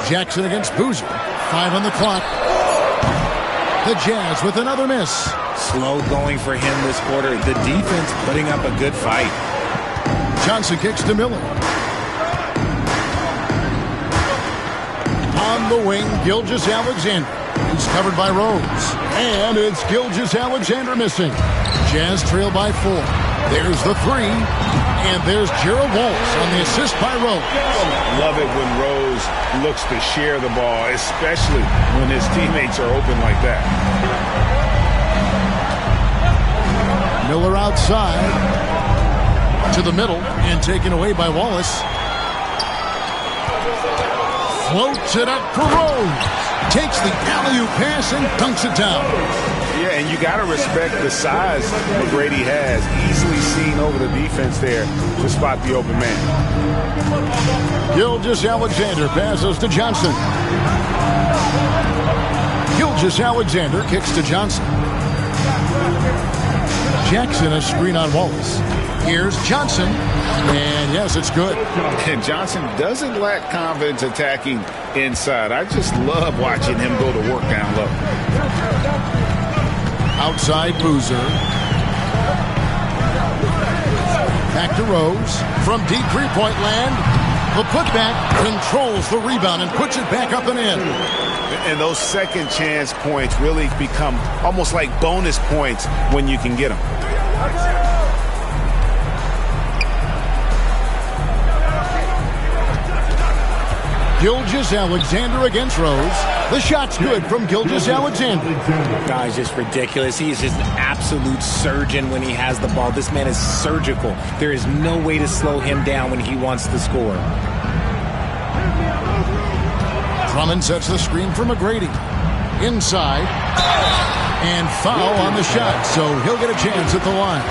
Jackson against Boozer. 5 on the clock. The Jazz with another miss. Slow going for him this quarter. The defense putting up a good fight. Johnson kicks to Miller. On the wing, Gilgeous-Alexander. He's covered by Rose. And it's Gilgeous-Alexander missing. Jazz trail by 4. There's the 3. And there's Gerald Walsh on the assist by Rose. Love it when Rose looks to share the ball, especially when his teammates are open like that. Miller outside to the middle and taken away by Wallace. Floats it up for Rose. Takes the alley-oop pass and dunks it down. Yeah, and you got to respect the size McGrady has. Easily seen over the defense there to spot the open man. Gilgeous-Alexander passes to Johnson. Gilgeous-Alexander kicks to Johnson. Jackson a screen on Wallace. Here's Johnson. And yes, it's good. And Johnson doesn't lack confidence attacking inside. I just love watching him go to work down low. Outside Boozer. Back to Rose. From deep three-point land, the putback controls the rebound and puts it back up and in. And those second chance points really become almost like bonus points when you can get them. Gilgeous-Alexander against Rose. The shot's good from Gilgeous-Alexander. Guy's just ridiculous. He is just an absolute surgeon when he has the ball. This man is surgical. There is no way to slow him down when he wants to score. Drummond sets the screen for McGrady. Inside. And foul on the shot, so he'll get a chance at the line.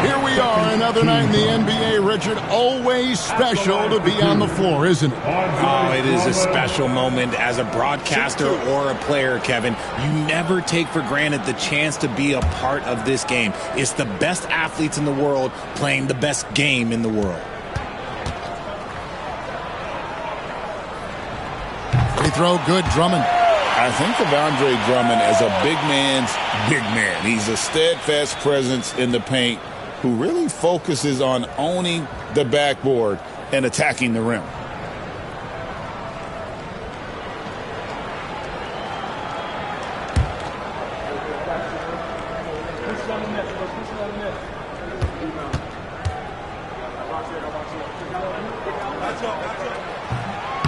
Here we are, another night in the NBA, Richard. Always special to be on the floor, isn't it? Oh, it is a special moment as a broadcaster or a player, Kevin. You never take for granted the chance to be a part of this game. It's the best athletes in the world playing the best game in the world. Free throw, good, Drummond. I think of Andre Drummond as a big man's big man. He's a steadfast presence in the paint who really focuses on owning the backboard and attacking the rim.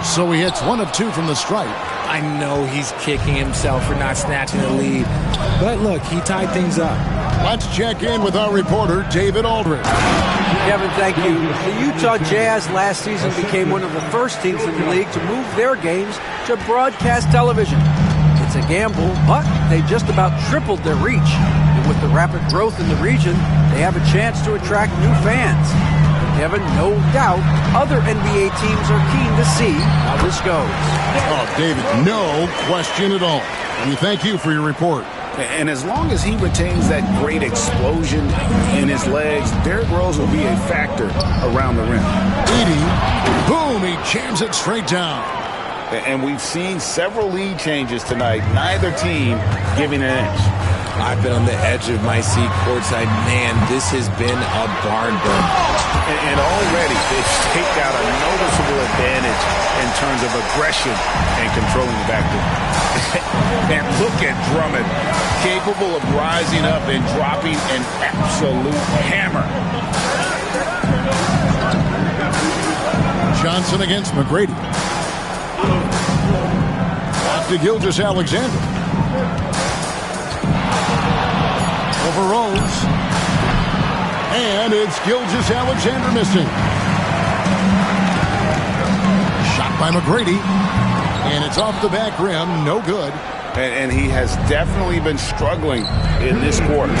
So he hits 1 of 2 from the stripe. I know he's kicking himself for not snatching the lead. But look, he tied things up. Let's check in with our reporter, David Aldridge. Kevin, thank you. The Utah Jazz last season became one of the first teams in the league to move their games to broadcast television. It's a gamble, but they just about tripled their reach. And with the rapid growth in the region, they have a chance to attract new fans. Kevin, no doubt, other NBA teams are keen to see how this goes. Oh, David, no question at all. We thank you for your report. And as long as he retains that great explosion in his legs, Derrick Rose will be a factor around the rim. Edey, boom, he jams it straight down. And we've seen several lead changes tonight, neither team giving an inch. I've been on the edge of my seat courtside. Man, this has been a barn burner. And already they've staked out a noticeable advantage in terms of aggression and controlling the backcourt. And look at Drummond, capable of rising up and dropping an absolute hammer. Johnson against McGrady. Off to Gilgeous-Alexander. Over Rose. And it's Gilgeous-Alexander missing. Shot by McGrady. And it's off the back rim. No good. And he has definitely been struggling in this quarter.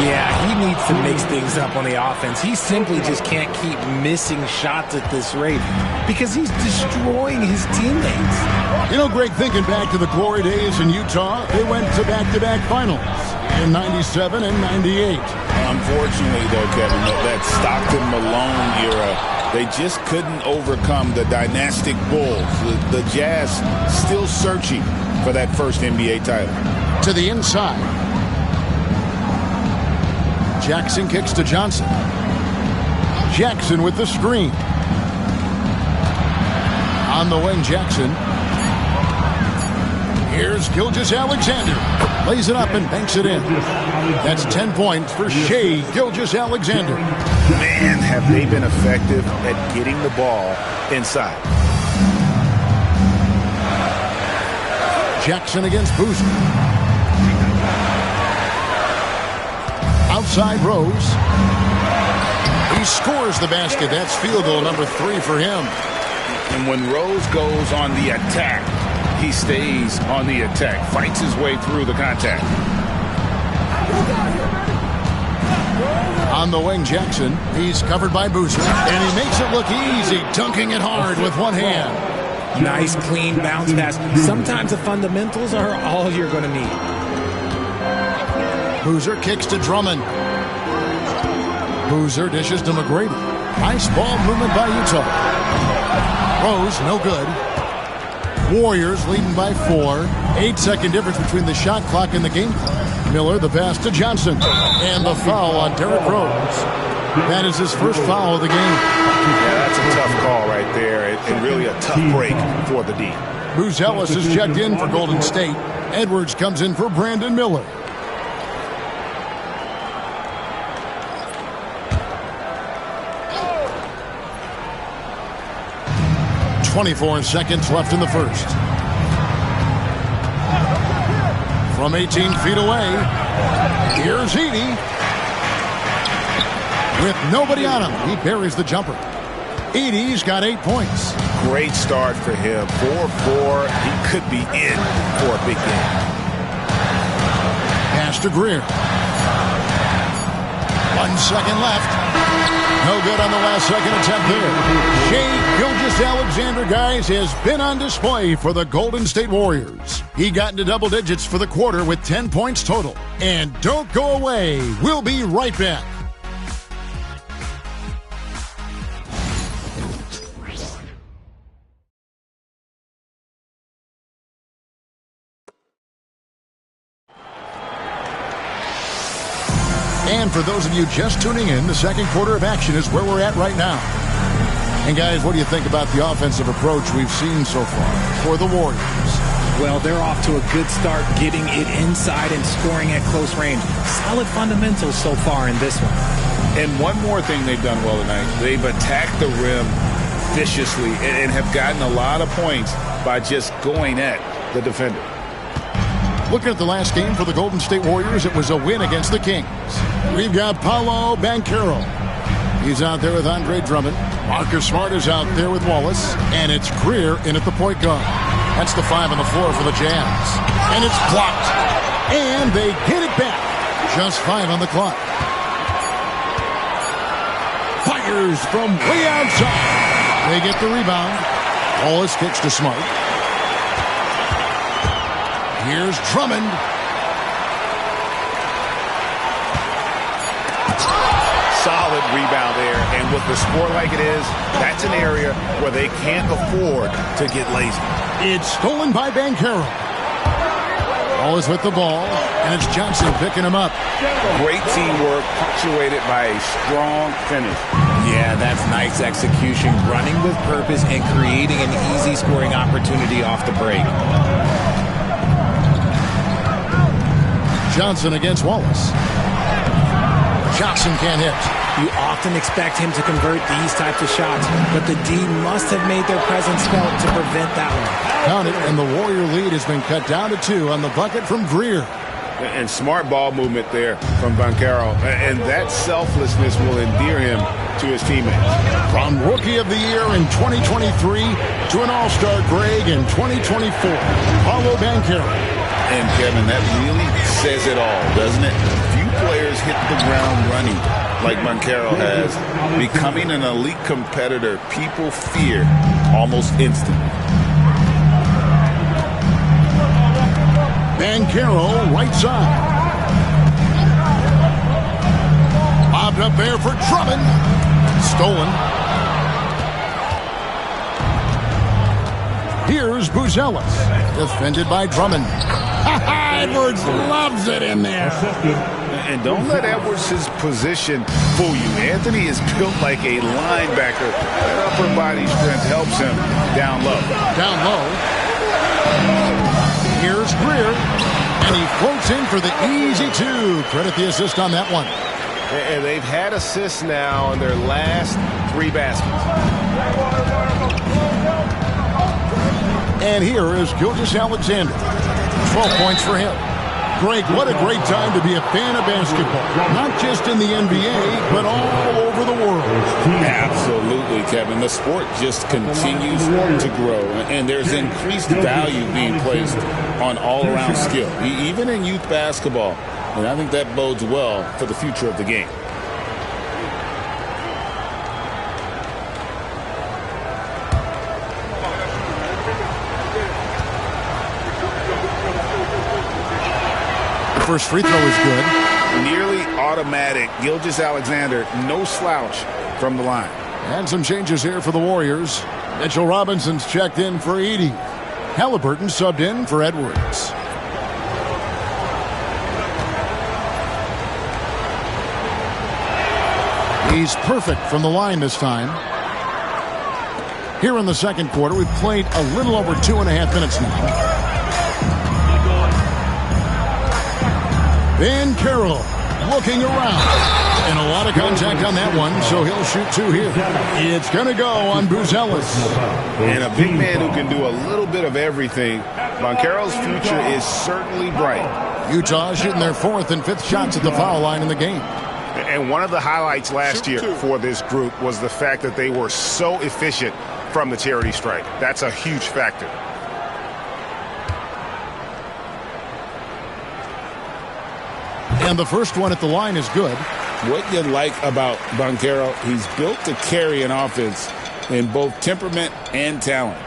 Yeah, he needs to mix things up on the offense. He simply just can't keep missing shots at this rate because he's destroying his teammates. You know, Greg, thinking back to the glory days in Utah, they went to back-to-back finals in 97 and 98. Unfortunately, though, Kevin, that Stockton Malone era, they just couldn't overcome the dynastic Bulls. The Jazz still searching for that first NBA title. To the inside. Jackson kicks to Johnson. Jackson with the screen. On the wing, Jackson. Here's Gilgeous-Alexander. Lays it up and banks it in. That's 10 points for Shai Gilgeous-Alexander. Man, have they been effective at getting the ball inside. Jackson against Boozer. Outside Rose. He scores the basket. That's field goal number 3 for him. And when Rose goes on the attack, he stays on the attack, fights his way through the contact. On the wing, Jackson. He's covered by Boozer. And he makes it look easy, dunking it hard with one hand. Nice, clean bounce pass. Sometimes the fundamentals are all you're going to need. Boozer kicks to Drummond. Boozer dishes to McGrady. Nice ball movement by Utah. Rose, no good. Warriors leading by 4. 8-second difference between the shot clock and the game clock. Miller, the pass to Johnson. And the foul on Derrick Rose. That is his first foul of the game. Yeah, that's a tough call right there, and really a tough break for the D. Buzelis is checked in for Golden State. Edwards comes in for Brandon Miller. .24 seconds left in the first. From 18 feet away, here's Edey. With nobody on him, he buries the jumper. Edey's got 8 points. Great start for him. 4-4. He could be in for a big game. Pass to Greer. 1 second left. No good on the last second attempt there. Shai Gilgeous-Alexander, guys, has been on display for the Golden State Warriors. He got into double digits for the quarter with 10 points total. And don't go away. We'll be right back. And for those of you just tuning in, the second quarter of action is where we're at right now. And guys, what do you think about the offensive approach we've seen so far for the Warriors? Well, they're off to a good start getting it inside and scoring at close range. Solid fundamentals so far in this one. And one more thing they've done well tonight. They've attacked the rim viciously and have gotten a lot of points by just going at the defender. Looking at the last game for the Golden State Warriors, it was a win against the Kings. We've got Paolo Banchero. He's out there with Andre Drummond. Marcus Smart is out there with Wallace. And it's Greer in at the point guard. That's the 5 on the floor for the Jazz. And it's blocked. And they get it back. Just 5 on the clock. Fires from way outside. They get the rebound. Wallace kicks to Smart. Here's Drummond. Solid rebound there. And with the score like it is, that's an area where they can't afford to get lazy. It's stolen by Banchero. Wallace with the ball, and it's Johnson picking him up. Great teamwork, punctuated by a strong finish. Yeah, that's nice execution, running with purpose and creating an easy scoring opportunity off the break. Johnson against Wallace. Johnson can't hit. You often expect him to convert these types of shots, but the D must have made their presence felt to prevent that one. Count it, and the Warrior lead has been cut down to 2 on the bucket from Greer. And smart ball movement there from Banchero. And that selflessness will endear him to his teammates. From Rookie of the Year in 2023 to an All-Star Greg in 2024, Paolo Banchero. And Kevin, that really says it all, doesn't it? Few players hit the ground running like Banchero has, becoming an elite competitor people fear almost instantly. Banchero, right side. Bobbed up there for Drummond. Stolen. Here's Buzelis. Defended by Drummond. Edwards loves it in there. And don't let Edwards' position fool you. Anthony is built like a linebacker. That upper body strength helps him down low. Down low. Here's Greer. And he floats in for the easy 2. Credit the assist on that one. And they've had assists now on their last 3 baskets. And here is Gilgeous-Alexander. 12 points for him. Greg, what a great time to be a fan of basketball. Not just in the NBA, but all over the world. Absolutely, Kevin. The sport just continues to grow. And there's increased value being placed on all-around skill, even in youth basketball. And I think that bodes well for the future of the game. First free throw is good. Nearly automatic. Gilgeous-Alexander, no slouch from the line. And some changes here for the Warriors. Mitchell Robinson's checked in for Edey. Halliburton subbed in for Edwards. He's perfect from the line this time. Here in the second quarter, we've played a little over 2.5 minutes now. Van Carroll looking around. And a lot of contact on that one, so he'll shoot 2 here. It's going to go on Buzelis. And a big man who can do a little bit of everything. Banchero's future is certainly bright. Utah shooting their 4th and 5th shots at the foul line in the game. And one of the highlights last year for this group was the fact that they were so efficient from the charity stripe. That's a huge factor. And the first one at the line is good. What you like about Banchero, he's built to carry an offense in both temperament and talent.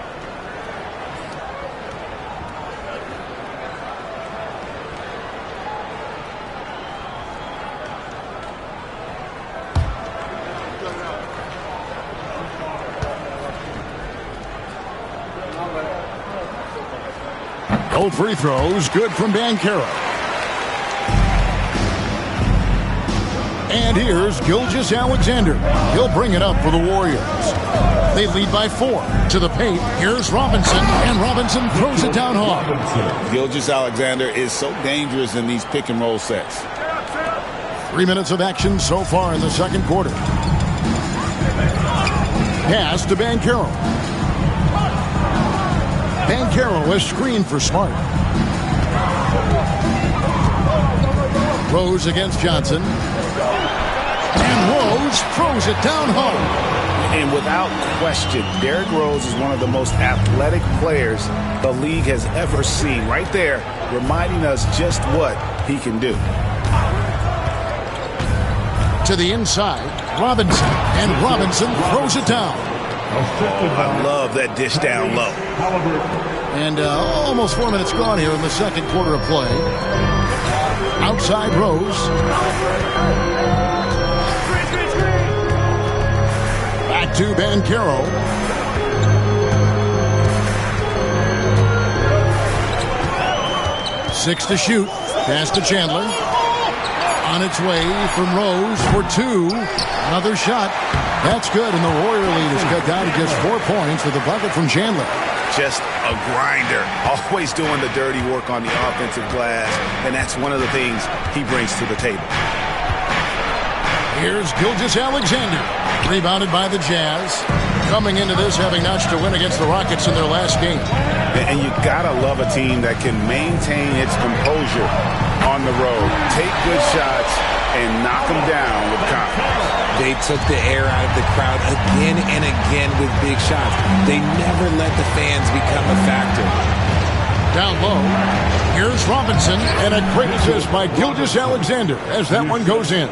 No free throws, good from Banchero. And here's Gilgeous-Alexander. He'll bring it up for the Warriors. They lead by 4. To the paint, here's Robinson, and Robinson throws it down hard. Gilgeous-Alexander is so dangerous in these pick-and-roll sets. 3 minutes of action so far in the second quarter. Pass to Banchero. Banchero is screened for Smart. Rose against Johnson. And Rose throws it down hard. And without question, Derrick Rose is one of the most athletic players the league has ever seen. Right there, reminding us just what he can do. To the inside, Robinson. And Robinson throws it down. I love that dish down low. And almost 4 minutes gone here in the second quarter of play. Outside Rose. Back to Banchero. Six to shoot. Pass to Chandler. On its way from Rose for 2. Another shot. That's good, and the Warrior lead is cut down to just 4 points with a bucket from Chandler. Just a grinder, always doing the dirty work on the offensive glass, and that's one of the things he brings to the table. Here's Gilgeous-Alexander, rebounded by the Jazz, coming into this having notched a win against the Rockets in their last game. And you gotta love a team that can maintain its composure on the road, take good shots, and knock them down with confidence. They took the air out of the crowd again and again with big shots. They never let the fans become a factor. Down low, here's Robinson, and a great assist by Gilgeous-Alexander as that one goes in.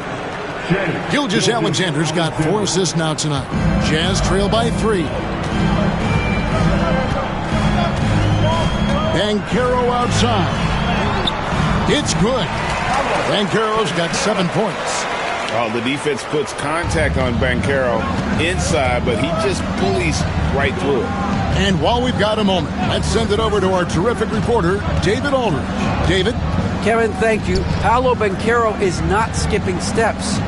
Gilgeous-Alexander's got 4 assists now tonight. Jazz trail by 3. Banchero outside. It's good. Banchero's got 7 points. Oh, the defense puts contact on Banchero inside, but he just bullies right through it. And while we've got a moment, let's send it over to our terrific reporter, David Aldridge. David? Kevin, thank you. Paolo Banchero is not skipping steps.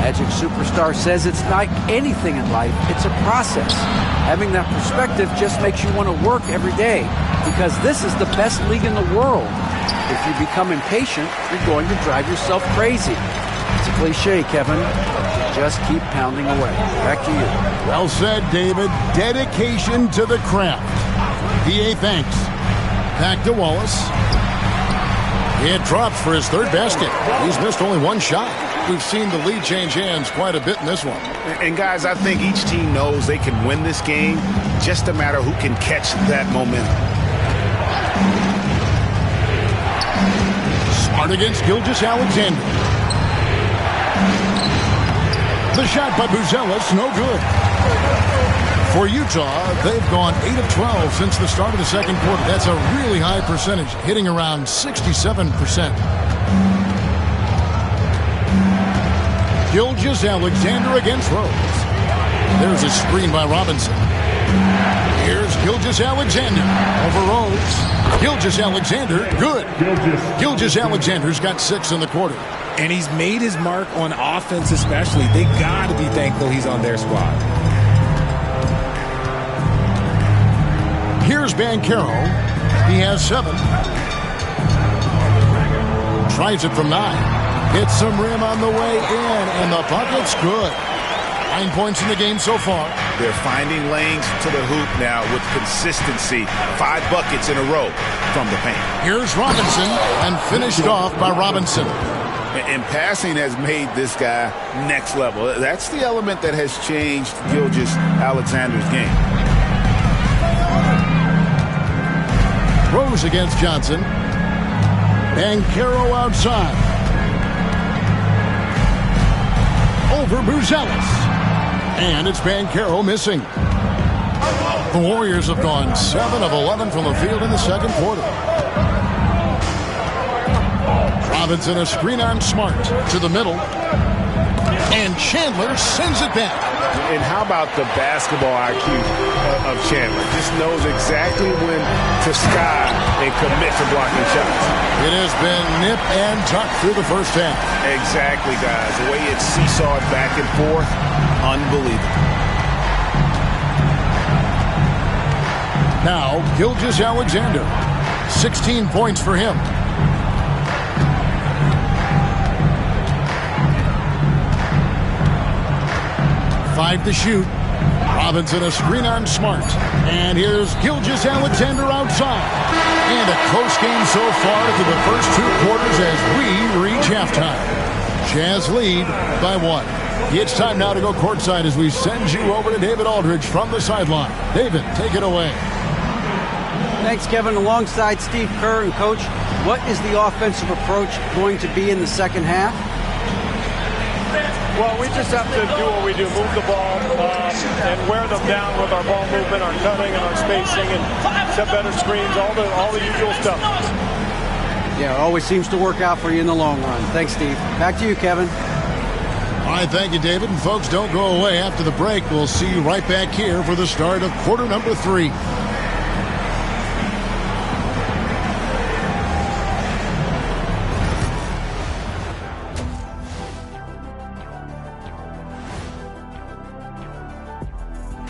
Magic Superstar says it's like anything in life. It's a process. Having that perspective just makes you want to work every day because this is the best league in the world. If you become impatient, you're going to drive yourself crazy. It's a cliche, Kevin. Just keep pounding away. Back to you. Well said, David. Dedication to the craft. PA thanks. Back to Wallace. It drops for his 3rd basket. He's missed only 1 shot. We've seen the lead change hands quite a bit in this one. And guys, I think each team knows they can win this game. Just a matter who can catch that momentum. Smart against Gilgeous-Alexander. The shot by Buzelis, no good. For Utah, they've gone 8 of 12 since the start of the second quarter. That's a really high percentage, hitting around 67%. Gilgeous-Alexander against Rose. There's a screen by Robinson. Here's Gilgeous-Alexander over Rose. Gilgeous-Alexander, good. Gilgeous-Alexander's got 6 in the quarter. And he's made his mark on offense especially. They got to be thankful he's on their squad. Here's Banchero. He has 7. Tries it from 9. Hits some rim on the way in, and the bucket's good. 9 points in the game so far. They're finding lanes to the hoop now with consistency. 5 buckets in a row from the paint. Here's Robinson, and finished off by Robinson. And passing has made this guy next level. That's the element that has changed Gilgeous-Alexander's game. Rose against Johnson. Banchero outside. Over Buzelis. And it's Banchero missing. The Warriors have gone 7 of 11 from the field in the second quarter. Robinson, a screen on Smart to the middle. And Chandler sends it back. And how about the basketball IQ of Chandler? Just knows exactly when to sky and commit to blocking shots. It has been nip and tuck through the first half. Exactly, guys. The way it's seesawed back and forth, unbelievable. Now, Gilgeous-Alexander. 16 points for him. Five to shoot. Robinson, a screen on Smart. And here's Gilgeous-Alexander outside. And a close game so far through the first 2 quarters as we reach halftime. Jazz lead by 1. It's time now to go courtside as we send you over to David Aldridge from the sideline. David, take it away. Thanks, Kevin. Alongside Steve Kerr and Coach, what is the offensive approach going to be in the second half? Well, we just have to do what we do, move the ball and wear them down with our ball movement, our cutting, and our spacing, and set better screens, all the usual stuff. Yeah, it always seems to work out for you in the long run. Thanks, Steve. Back to you, Kevin. All right, thank you, David. And folks, don't go away. After the break, we'll see you right back here for the start of quarter number 3.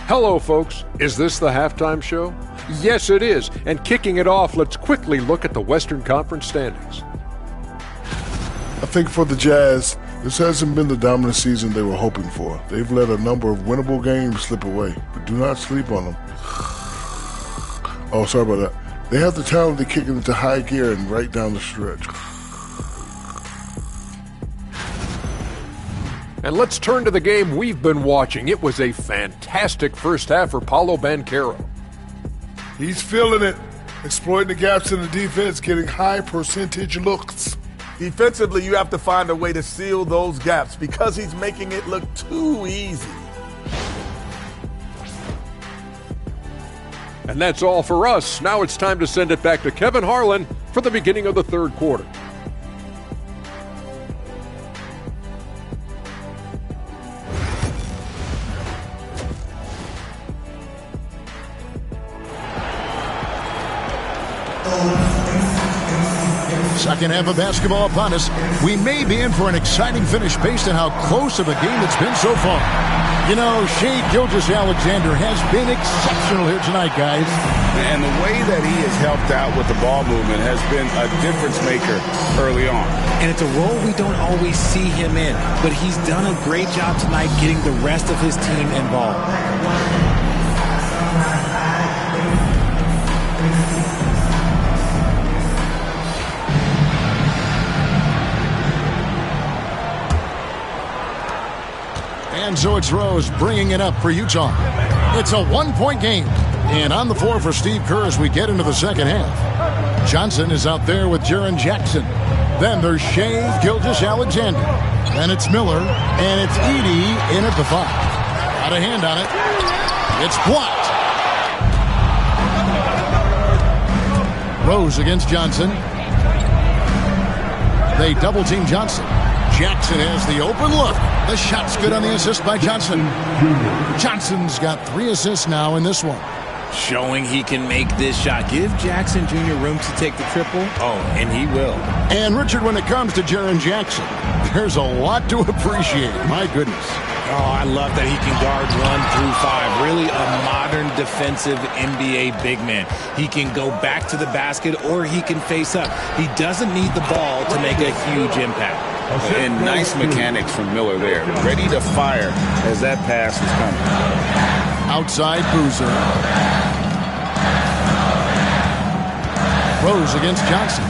Hello, folks. Is this the halftime show? Yes, it is. And kicking it off, let's quickly look at the Western Conference standings. I think for the Jazz, this hasn't been the dominant season they were hoping for. They've let a number of winnable games slip away, but do not sleep on them. Oh, sorry about that. They have the talent to kick it into high gear and right down the stretch. And let's turn to the game we've been watching. It was a fantastic first half for Paolo Banchero. He's feeling it, exploiting the gaps in the defense, getting high percentage looks. Defensively, you have to find a way to seal those gaps because he's making it look too easy. And that's all for us. Now it's time to send it back to Kevin Harlan for the beginning of the third quarter. Second half of basketball upon us. We may be in for an exciting finish based on how close of a game it's been so far. You know, Shai Gilgeous-Alexander has been exceptional here tonight, guys. And the way that he has helped out with the ball movement has been a difference maker early on. And it's a role we don't always see him in, but he's done a great job tonight getting the rest of his team involved. And so it's Rose bringing it up for Utah. It's a one-point game. And on the floor for Steve Kerr as we get into the second half. Johnson is out there with Jaren Jackson. Then there's Shai Gilgeous-Alexander. Then it's Miller. And it's Edey in at the 5. Got a hand on it. It's blocked. Rose against Johnson. They double-team Johnson. Jackson has the open look. The shot's good on the assist by Johnson. Johnson's got 3 assists now in this one. showing he can make this shot. Give Jackson Jr. room to take the triple. Oh, and he will. And, Richard, when it comes to Jaren Jackson, there's a lot to appreciate. My goodness. Oh, I love that he can guard 1 through 5. Really a modern defensive NBA big man. He can go back to the basket or he can face up. He doesn't need the ball to make a huge impact. And nice mechanics from Miller there. Ready to fire as that pass is coming. Outside Boozer. Rose against Johnson.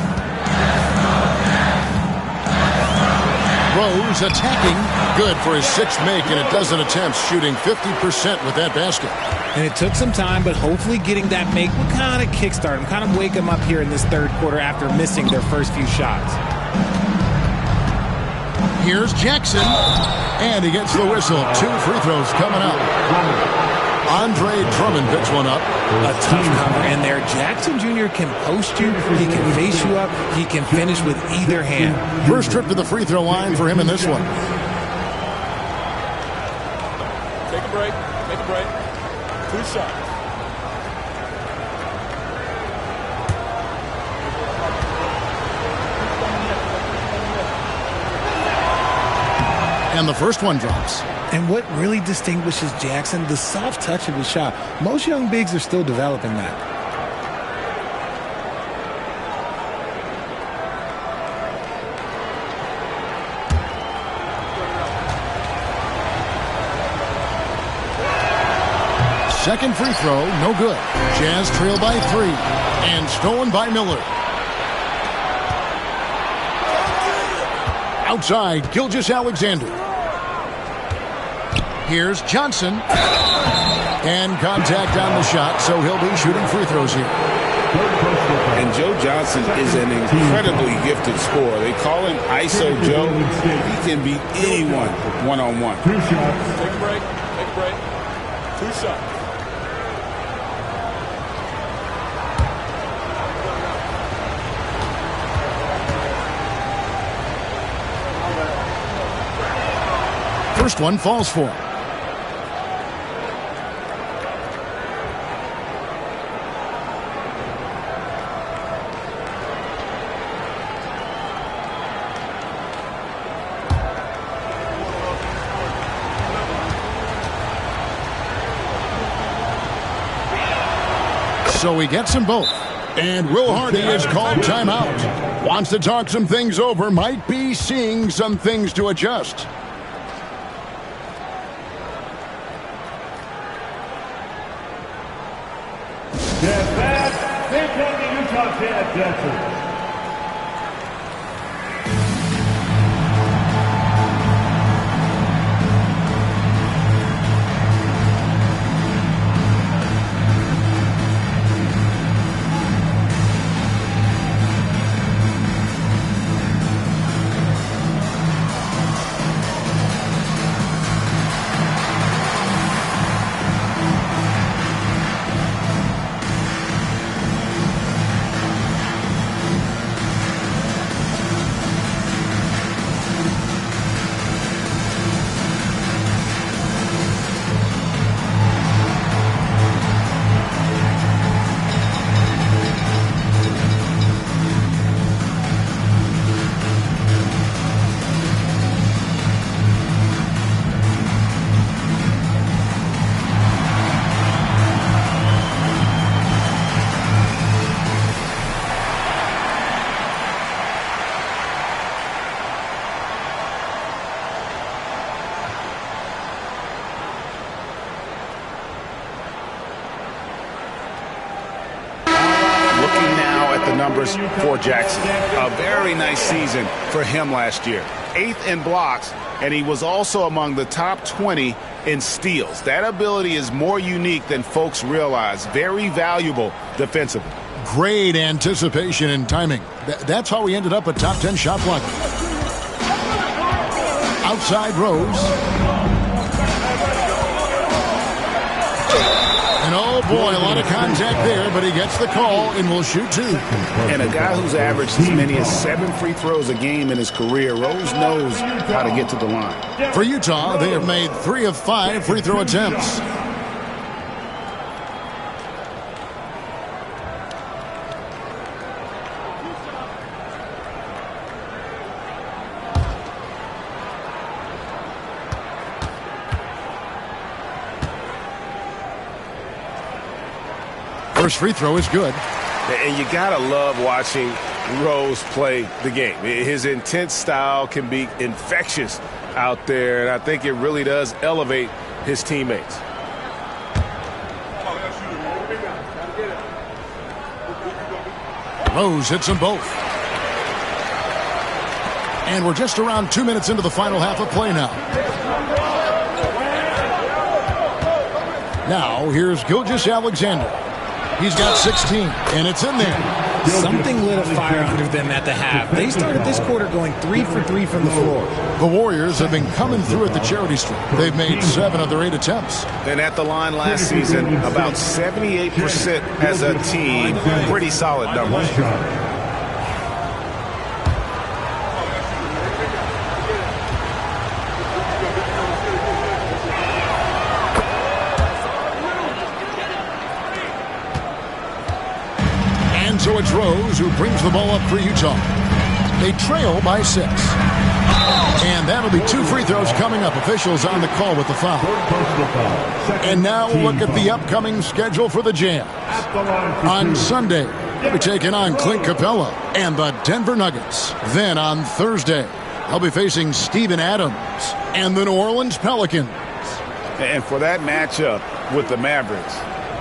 Rose attacking. Good for his 6th make in a dozen attempts, shooting 50% with that basket. And it took some time, but hopefully getting that make will kind of kickstart him, kind of wake him up here in this third quarter after missing their first few shots. Here's Jackson, and he gets the whistle. 2 free throws coming up. Andre Drummond picks one up. A tough cover in there. Jackson Jr. can post you. He can face you up. He can finish with either hand. First trip to the free throw line for him in this one. Take a break. Take a break. 2 shots. And the first one drops. And what really distinguishes Jackson, the soft touch of his shot. Most young bigs are still developing that. Second free throw, no good. Jazz trail by 3 and stolen by Miller. Outside, Gilgeous-Alexander. Here's Johnson. And contact on the shot, so he'll be shooting free throws here. And Joe Johnson is an incredibly gifted scorer. They call him ISO Joe. He can beat anyone one-on-one. 2 shots. Take a break. Take a break. 2 shots. First one falls for him. So he gets them both. And Will Hardy is called timeout. Wants to talk some things over. Might be seeing some things to adjust. Utah Jazz. For Jackson. A very nice season for him last year. 8th in blocks, and he was also among the top 20 in steals. That ability is more unique than folks realize. Very valuable defensively. Great anticipation and timing. That's how he ended up a top 10 shot blocker. Outside Rose. And oh boy, a lot of contact there, but he gets the call and will shoot 2. And a guy who's averaged as many as 7 free throws a game in his career, Rose knows how to get to the line. For Utah, they have made 3 of 5 free throw attempts. First free throw is good. And you got to love watching Rose play the game. His intense style can be infectious out there, and I think it really does elevate his teammates. Rose hits them both. And we're just around 2 minutes into the final half of play now. Now, here's Gilgeous-Alexander. He's got 16, and it's in there. Something lit a fire under them at the half. They started this quarter going 3 for 3 from the floor. The Warriors have been coming through at the charity stripe. They've made 7 of their 8 attempts. And at the line last season, about 78% as a team. Pretty solid numbers. So it's Rose who brings the ball up for Utah. They trail by 6. And that'll be 2 free throws coming up. Officials on the call with the foul. And now look at the upcoming schedule for the Jazz. On Sunday, they'll be taking on Clint Capella and the Denver Nuggets. Then on Thursday, they'll be facing Steven Adams and the New Orleans Pelicans. And for that matchup with the Mavericks,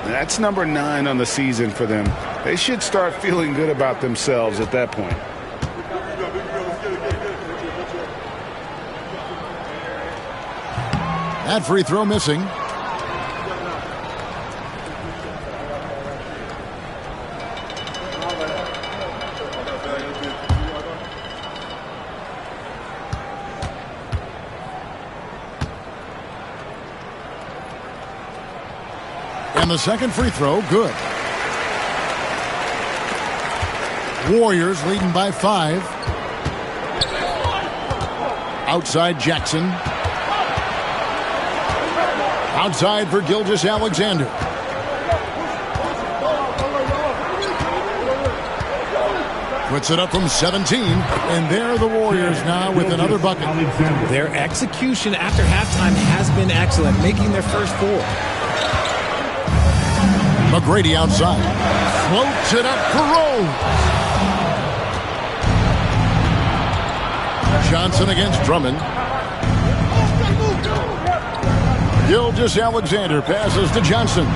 that's number 9 on the season for them. They should start feeling good about themselves at that point. That free throw missing. And the second free throw, good. Warriors leading by 5. Outside Jackson. Outside for Gilgeous-Alexander. Puts it up from 17. And there the Warriors now with another bucket. Their execution after halftime has been excellent, making their first 4. McGrady outside. Floats it up for Rose. Johnson against Drummond. Gilgeous-Alexander passes to Johnson.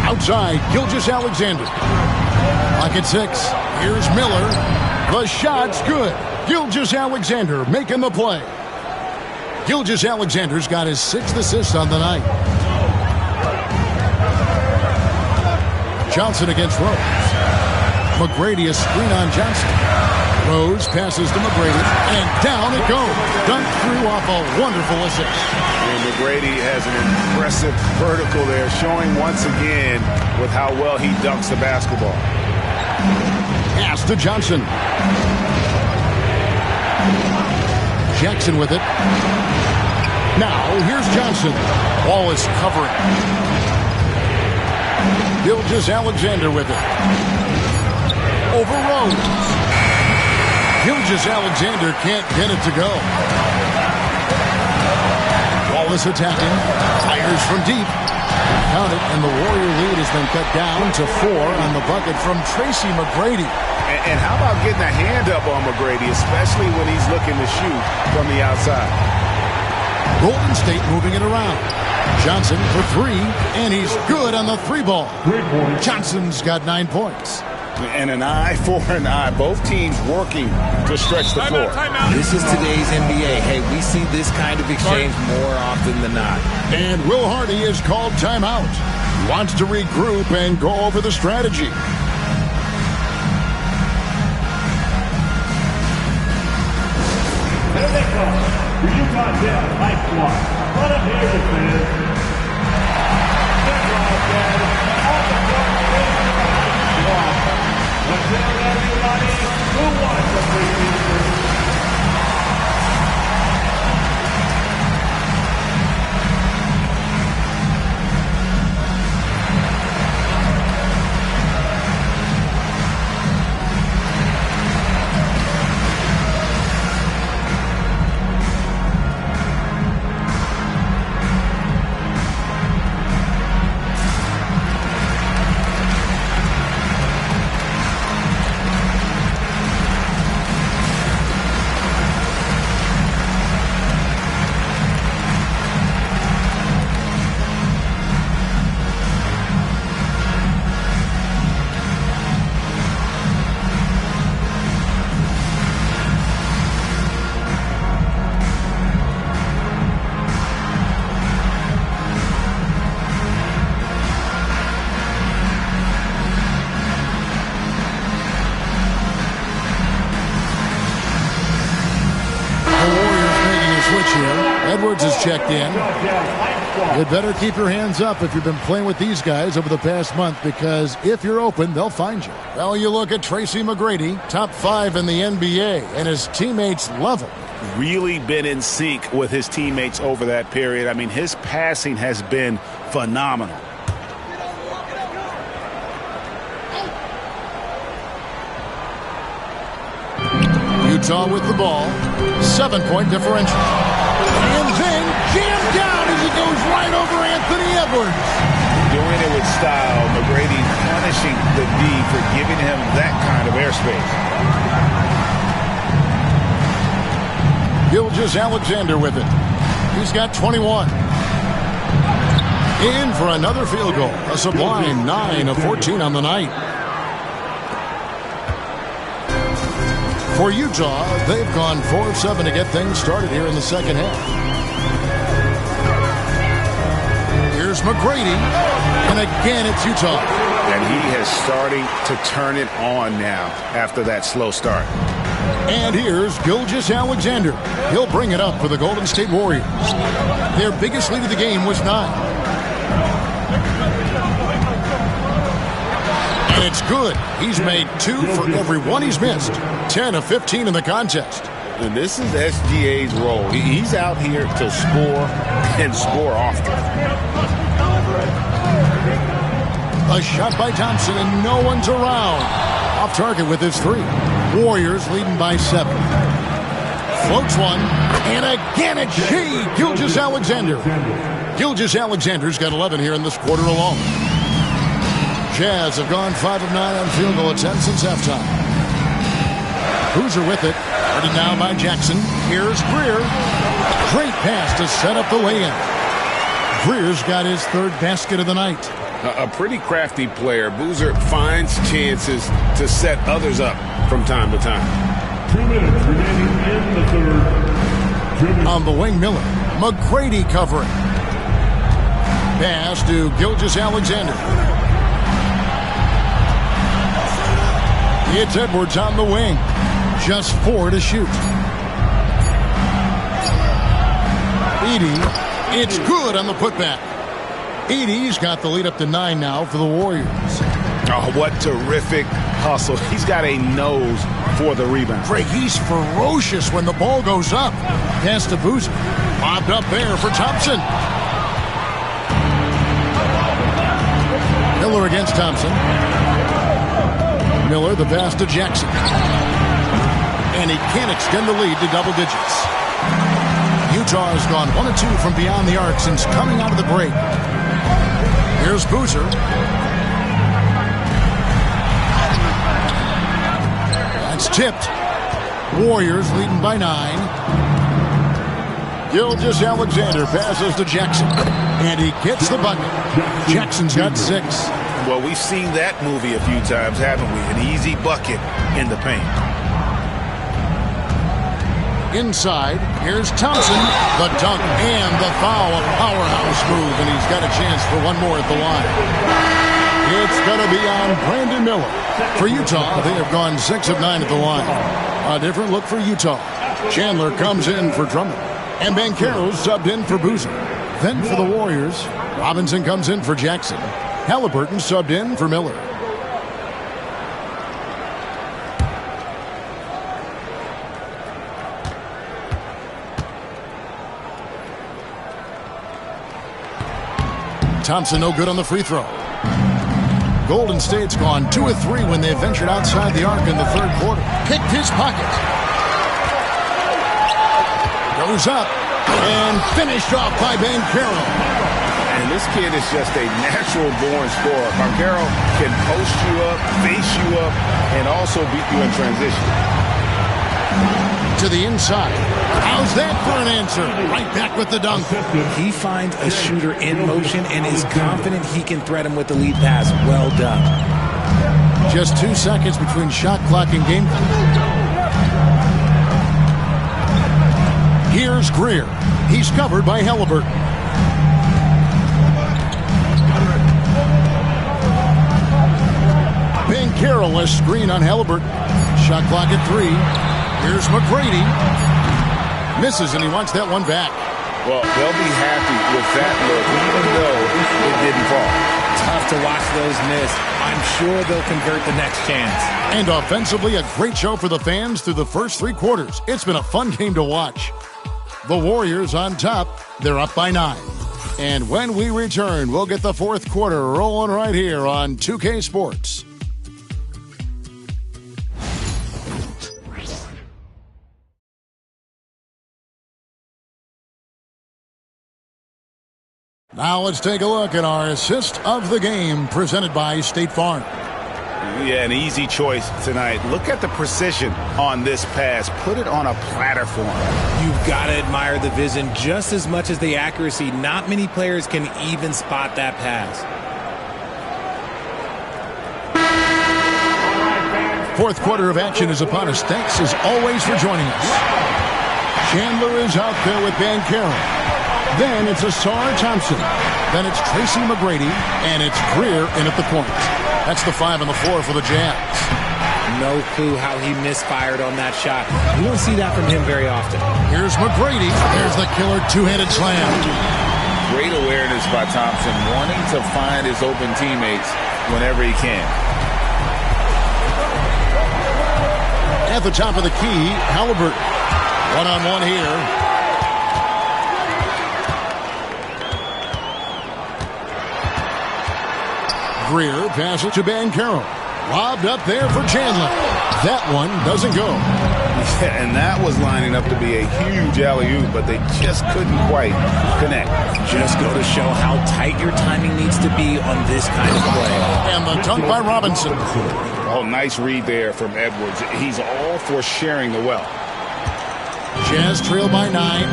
Outside, Gilgeous-Alexander. Pocket 6. Here's Miller. The shot's good. Gilgeous-Alexander making the play. Gilgeous-Alexander's got his 6th assist on the night. Johnson against Rose. McGrady a screen on Johnson. Rose passes to McGrady, and down it goes. Dunked through off a wonderful assist. And McGrady has an impressive vertical there, showing once again with how well he dunks the basketball. Pass to Johnson. Jackson with it. Now, here's Johnson. Ball is covering. Gilgeous-Alexander with it. Over Rose. Gilgeous-Alexander can't get it to go. Wallace attacking. Fires from deep. Count it, and the Warrior lead has been cut down to 4 on the bucket from Tracy McGrady. And how about getting a hand up on McGrady, especially when he's looking to shoot from the outside? Golden State moving it around. Johnson for 3, and he's good on the 3 ball. Johnson's got 9 points. And an eye for an eye. Both teams working to stretch the floor. This is today's NBA. Hey, we see this kind of exchange more often than not. And Will Hardy is called timeout. He wants to regroup and go over the strategy. There they come. The Utah Jazz Life Squad. What a here's the fans. Let's tell everybody who wants the preseason. checked in. You'd better keep your hands up if you've been playing with these guys over the past month, because if you're open, they'll find you. Well, you look at Tracy McGrady, top 5 in the NBA, and his teammates love him. Really been in sync with his teammates over that period. I mean, his passing has been phenomenal. Utah with the ball, 7-point differential. And then jammed down as it goes right over Anthony Edwards. Doing it with style. McGrady punishing the D for giving him that kind of airspace. Gilgeous-Alexander with it. He's got 21. In for another field goal. A sublime 9 of 14 on the night. For Utah, they've gone 4 of 7 to get things started here in the second half. Here's McGrady, and again it's Utah. And he is starting to turn it on now after that slow start. And here's Gilgeous-Alexander. He'll bring it up for the Golden State Warriors. Their biggest lead of the game was 9. And it's good. He's made 2 for every one he's missed. 10 of 15 in the contest. And this is SGA's role. He's out here to score and score often. A shot by Thompson, and no one's around. Off target with his 3. Warriors leading by 7. Floats one, and again it's Gilgeous-Alexander. Gilgeous-Alexander's got 11 here in this quarter alone. Jazz have gone 5 of 9 on field goal attempts since halftime. Boozer with it. Headed now by Jackson. Here's Greer. Great pass to set up the lay-in. Greer's got his 3rd basket of the night. A pretty crafty player. Boozer finds chances to set others up from time to time. 2 minutes remaining in the third. On the wing, Miller. McGrady covering. Pass to Gilgeous-Alexander. It's Edwards on the wing. Just 4 to shoot. Edey, it's good on the putback. Edey's got the lead up to 9 now for the Warriors. Oh, what terrific hustle. He's got a nose for the rebound. Greg, he's ferocious when the ball goes up. Pass to Boozer. Bobbed up there for Thompson. Miller against Thompson. Miller, the pass to Jackson. And he can't extend the lead to double digits. Utah has gone 1 of 2 from beyond the arc since coming out of the break. Here's Boozer. That's tipped. Warriors leading by 9. Gilgeous-Alexander passes to Jackson. And he gets the bucket. Jackson's got 6. Well, we've seen that movie a few times, haven't we? An easy bucket in the paint. Inside, here's Thompson. The dunk and the foul. A powerhouse move, and he's got a chance for one more at the line. It's going to be on Brandon Miller. For Utah, they have gone 6 of 9 at the line. A different look for Utah. Chandler comes in for Drummond. And Banchero's subbed in for Boozer. Then for the Warriors, Robinson comes in for Jackson. Halliburton subbed in for Miller. Thompson no good on the free throw. Golden State's gone 2 of 3 when they ventured outside the arc in the 3rd quarter. Picked his pocket. Goes up and finished off by Banchero. And this kid is just a natural-born scorer. Banchero can post you up, face you up, and also beat you in transition. To the inside. How's that for an answer? Right back with the dunk. He finds a shooter in motion and is confident he can thread him with the lead pass. Well done. Just 2 seconds between shot clock and game clock. Here's Greer. He's covered by Halliburton. Banchero, a screen on Halliburton. Shot clock at 3. Here's McGrady. Misses, and he wants that one back. Well, they'll be happy with that look, even though it didn't fall. Tough to watch those miss. I'm sure they'll convert the next chance. And offensively, a great show for the fans through the first 3 quarters. It's been a fun game to watch. The Warriors on top. They're up by 9. And when we return, we'll get the fourth quarter rolling right here on 2K Sports. Now let's take a look at our assist of the game presented by State Farm. Yeah, an easy choice tonight. Look at the precision on this pass. Put it on a platter for him. You've got to admire the vision just as much as the accuracy. Not many players can even spot that pass. Fourth quarter of action is upon us. Thanks as always for joining us. Chandler is out there with Bancaro. Then it's Asar Thompson. Then it's Tracy McGrady. And it's Greer in at the point. That's the 5 on the floor for the Jazz. No clue how he misfired on that shot. You don't see that from him very often. Here's McGrady. There's the killer two-handed slam. Great awareness by Thompson, wanting to find his open teammates whenever he can. At the top of the key, Halliburton. One-on-one here. Greer passes to Bancaro. Lobbed up there for Chandler. That one doesn't go. Yeah, and that was lining up to be a huge alley-oop, but they just couldn't quite connect. Just go to show how tight your timing needs to be on this kind of play. And the dunk by Robinson. Oh, nice read there from Edwards. He's all for sharing the wealth. Jazz trail by 9.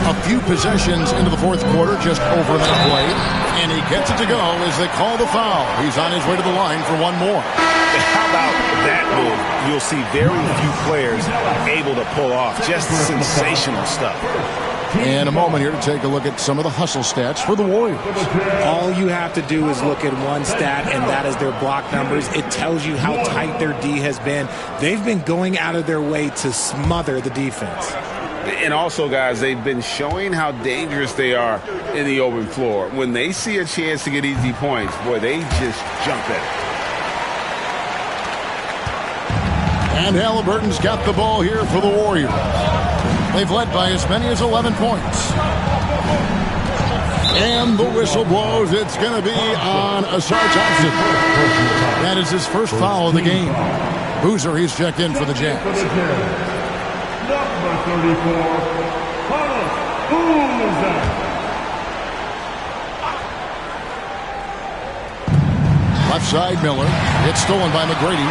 A few possessions into the fourth quarter, just over a minute play. And he gets it to go as they call the foul. He's on his way to the line for one more. How about that move? You'll see very few players able to pull off. Just sensational stuff. And a moment here to take a look at some of the hustle stats for the Warriors. All you have to do is look at one stat, and that is their block numbers. It tells you how tight their D has been. They've been going out of their way to smother the defense. And also, guys, they've been showing how dangerous they are in the open floor. When they see a chance to get easy points, boy, they just jump at it. And Halliburton's got the ball here for the Warriors. They've led by as many as 11 points. And the whistle blows. It's going to be on Asar Thompson. That is his first foul of the game. Boozer, he's checked in for the Jazz. Number 34, Carlos Boozer. Left side, Miller. It's stolen by McGrady.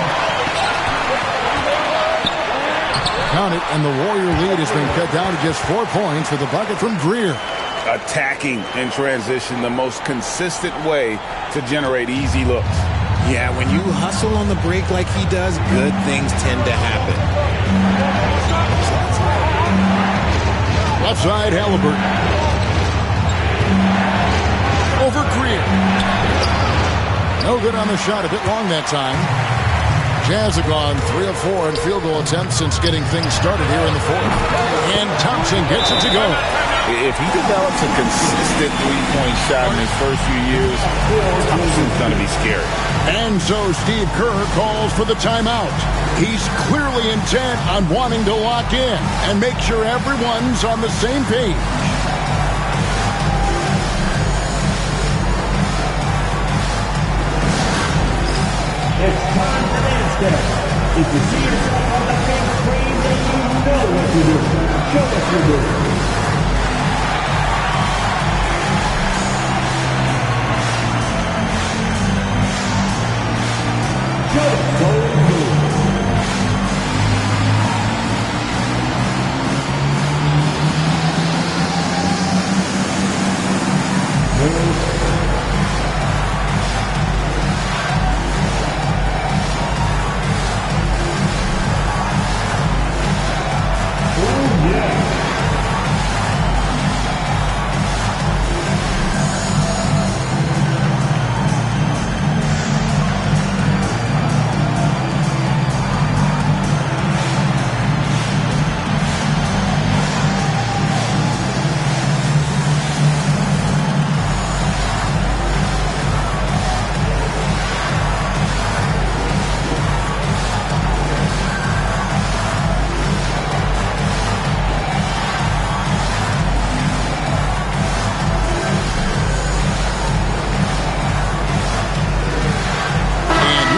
Count it, and the Warrior lead has been cut down to just 4 points with the bucket from Greer. Attacking in transition, the most consistent way to generate easy looks. Yeah, when you hustle on the break like he does, good things tend to happen. Left side, Halliburton. Over Greer. No good on the shot. A bit long that time. Jazz have gone 3 of 4 in field goal attempts since getting things started here in the fourth. And Thompson gets it to go. If he develops a consistent three-point shot in his first few years, Thompson's going to be scary. And so Steve Kerr calls for the timeout. He's clearly intent on wanting to lock in and make sure everyone's on the same page. It's time for dance step. If you see yourself on the big screen, then you know what to do. Show us your move.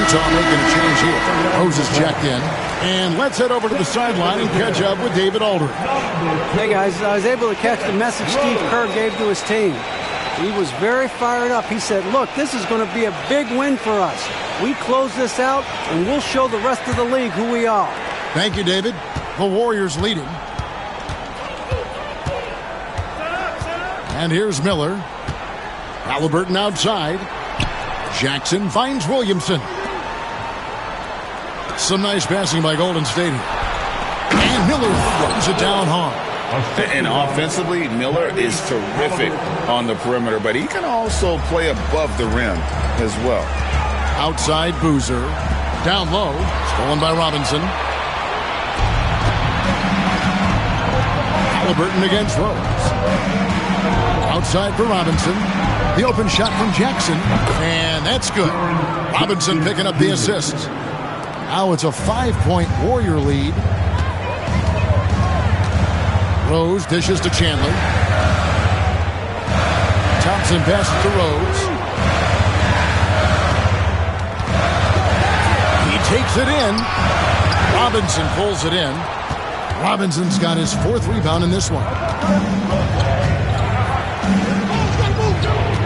Utah making a change here. Rose is checked in. And let's head over to the sideline and catch up with David Aldridge. Hey, guys, I was able to catch the message Steve Kerr gave to his team. He was very fired up. He said, look, this is going to be a big win for us. We close this out, and we'll show the rest of the league who we are. Thank you, David. The Warriors leading. And here's Miller. Halliburton outside. Jackson finds Williamson. Some nice passing by Golden State. And Miller runs it down hard. And offensively, Miller is terrific on the perimeter, but he can also play above the rim as well. Outside Boozer. Down low. Stolen by Robinson. Halliburton against Rose. Outside for Robinson. The open shot from Jackson. And that's good. Robinson picking up the assist. Now it's a 5-point Warrior lead. Rose dishes to Chandler. Thompson passes to Rose. He takes it in. Robinson pulls it in. Robinson's got his 4th rebound in this one.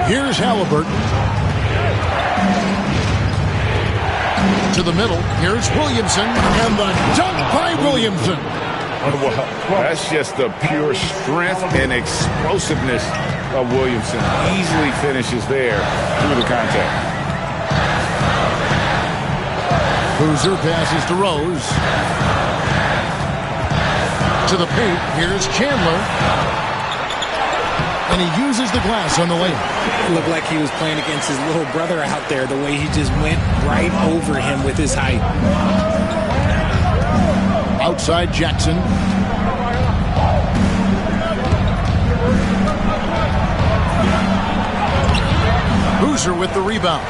Here's Halliburton. To the middle. Here's Williamson. And the dunk by Williamson. That's just the pure strength and explosiveness of Williamson. Easily finishes there through the contact. Boozer passes to Rose. To the paint. Here's Chandler. And he uses the glass on the layup. It looked like he was playing against his little brother out there, the way he just went right over him with his height. Outside Jackson. Boozer with the rebound.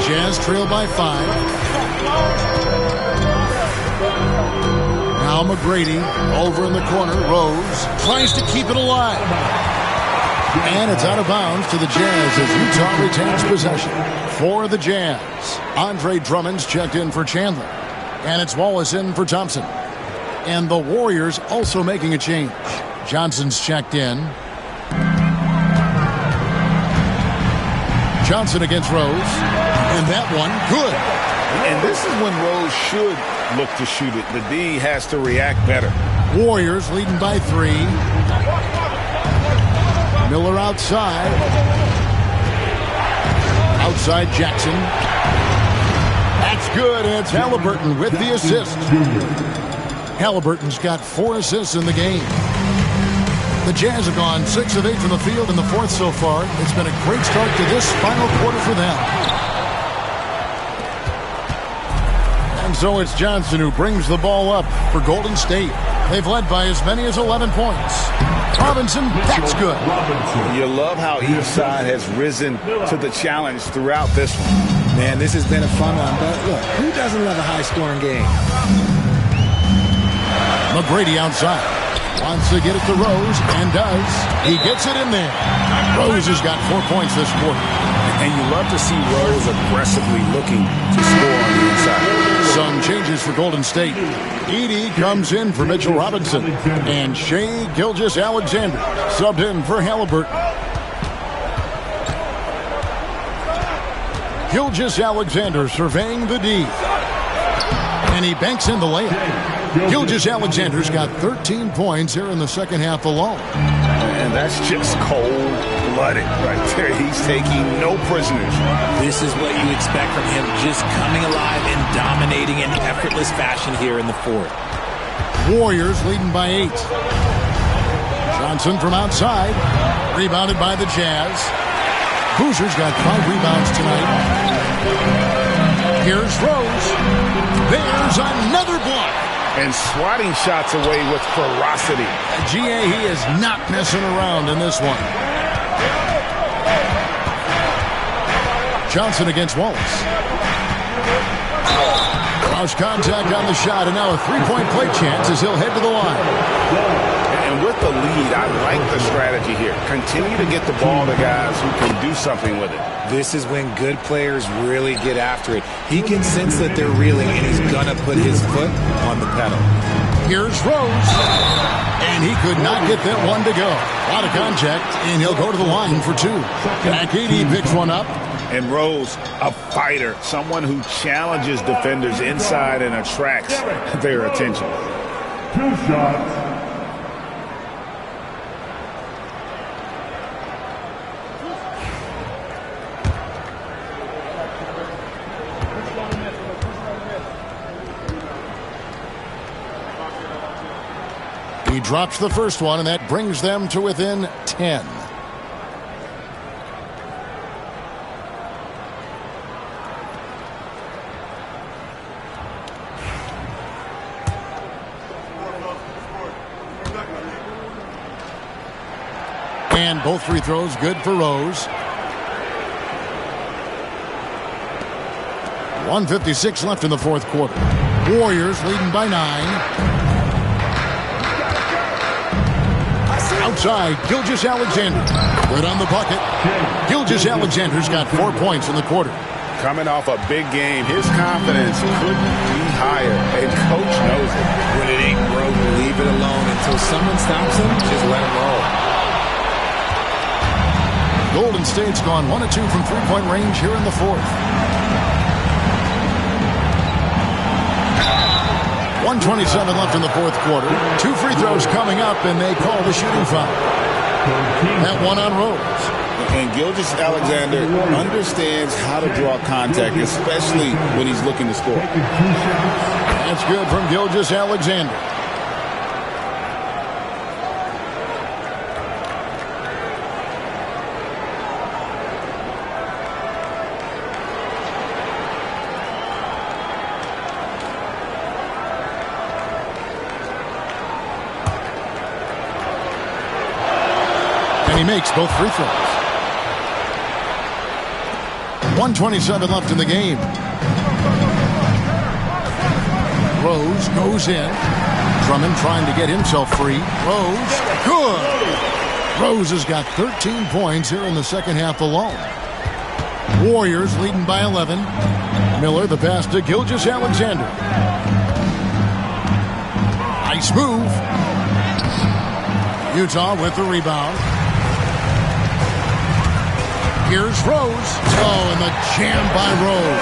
Jazz trail by 5. Now McGrady over in the corner. Rose tries to keep it alive. And it's out of bounds to the Jazz as Utah retains possession. For the Jazz, Andre Drummond's checked in for Chandler. And it's Wallace in for Thompson. And the Warriors also making a change. Johnson's checked in. Johnson against Rose. And that one, good. And this is when Rose should look to shoot it. The D has to react better. Warriors leading by 3. Miller outside. Outside Jackson. That's good, and it's Halliburton with the assist. Halliburton's got 4 assists in the game. The Jazz have gone 6 of 8 from the field in the 4th so far. It's been a great start to this final quarter for them. And so it's Johnson who brings the ball up for Golden State. They've led by as many as 11 points. Robinson, that's good. You love how each side has risen to the challenge throughout this one. Man, this has been a fun one, but look, who doesn't love a high-scoring game? McGrady outside. Wants to get it to Rose, and does. He gets it in there. Rose has got 4 points this quarter. And you love to see Rose aggressively looking to score on the inside. Some changes for Golden State. Edey comes in for Mitchell Robinson. And Shea Gilgeous-Alexander subbed in for Halliburton. Gilgeous-Alexander surveying the D. And he banks in the layup. Gilgeous-Alexander's got 13 points here in the second half alone. And that's just cold-blooded right there. He's taking no prisoners. This is what you expect from him, just coming alive and dominating in effortless fashion here in the 4th. Warriors leading by 8. Johnson from outside. Rebounded by the Jazz. Boozer's got 5 rebounds tonight. Here's Rose. There's another block. And swatting shots away with ferocity. GA, he is not messing around in this one. Johnson against Wallace. Cross contact on the shot, and now a 3-point play chance as he'll head to the line. And with the lead, I like the strategy here. Continue to get the ball to guys who can do something with it. This is when good players really get after it. He can sense that they're reeling, and he's going to put his foot on the pedal. Here's Rose. And he could not get that one to go. A lot of contact, and he'll go to the line for two. McEady picks one up. And Rose, a fighter, someone who challenges defenders inside and attracts their attention. 2 shots. He drops the first one, and that brings them to within 10. And both free throws good for Rose. 1:56 left in the fourth quarter. Warriors leading by 9. Outside, Gilgeous-Alexander. Good on the bucket. Gilgeous-Alexander's got 4 points in the quarter. Coming off a big game, his confidence couldn't be higher, and Coach knows it. When it ain't broke, leave it alone. Until someone stops him, just let him roll. Golden State's gone 1 of 2 from three-point range here in the fourth. 1:27 left in the fourth quarter. 2 free throws coming up, and they call the shooting foul. That one on Rose. And Gilgeous-Alexander understands how to draw contact, especially when he's looking to score. That's good from Gilgeous-Alexander. And he makes both free throws. 1:27 left in the game. Rose goes in. Drummond trying to get himself free. Rose, good. Rose has got 13 points here in the second half alone. Warriors leading by 11. Miller, the pass to Gilgeous-Alexander. Nice move. Utah with the rebound. Here's Rose. Oh, and the jam by Rose.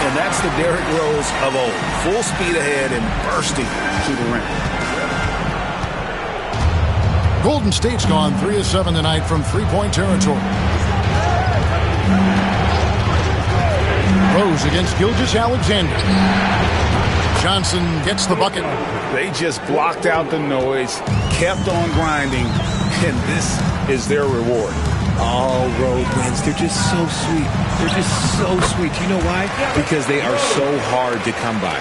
And that's the Derrick Rose of old. Full speed ahead and bursting to the rim. Golden State's gone 3 of 7 tonight from three-point territory. Rose against Gilgeous-Alexander. Johnson gets the bucket. They just blocked out the noise, kept on grinding, and this is their reward. All road wins. They're just so sweet. They're just so sweet. You know why? Because they are so hard to come by.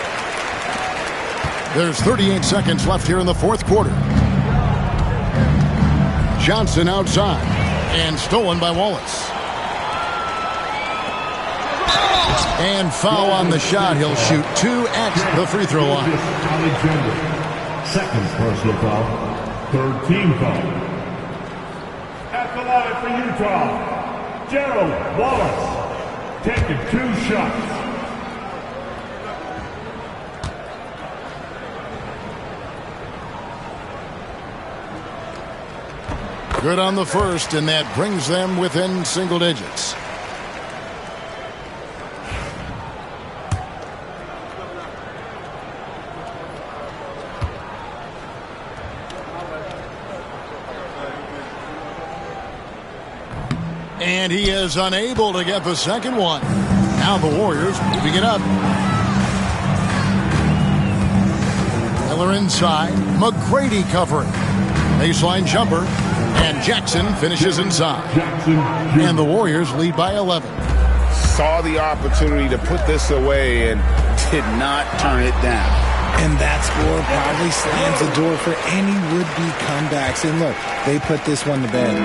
There's 38 seconds left here in the fourth quarter. Johnson outside and stolen by Wallace. And foul on the shot. He'll shoot 2 at the free throw line. Second personal foul. Third team foul. At the line for Utah, Gerald Wallace, taking 2 shots. Good on the first, and that brings them within single digits. And he is unable to get the second one. Now the Warriors moving it up. Miller inside. McGrady covering. Baseline jumper. And Jackson finishes inside. And the Warriors lead by 11. Saw the opportunity to put this away and did not turn it down. And that score probably slams the door for any would-be comebacks. And look, they put this one to bed.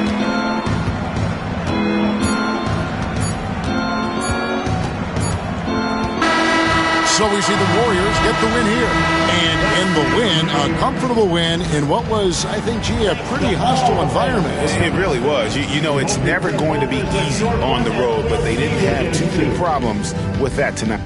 So we see the Warriors get the win here. And in the win, a comfortable win in what was, I think, a pretty hostile environment. It really was. You know, it's never going to be easy on the road, but they didn't have too many problems with that tonight.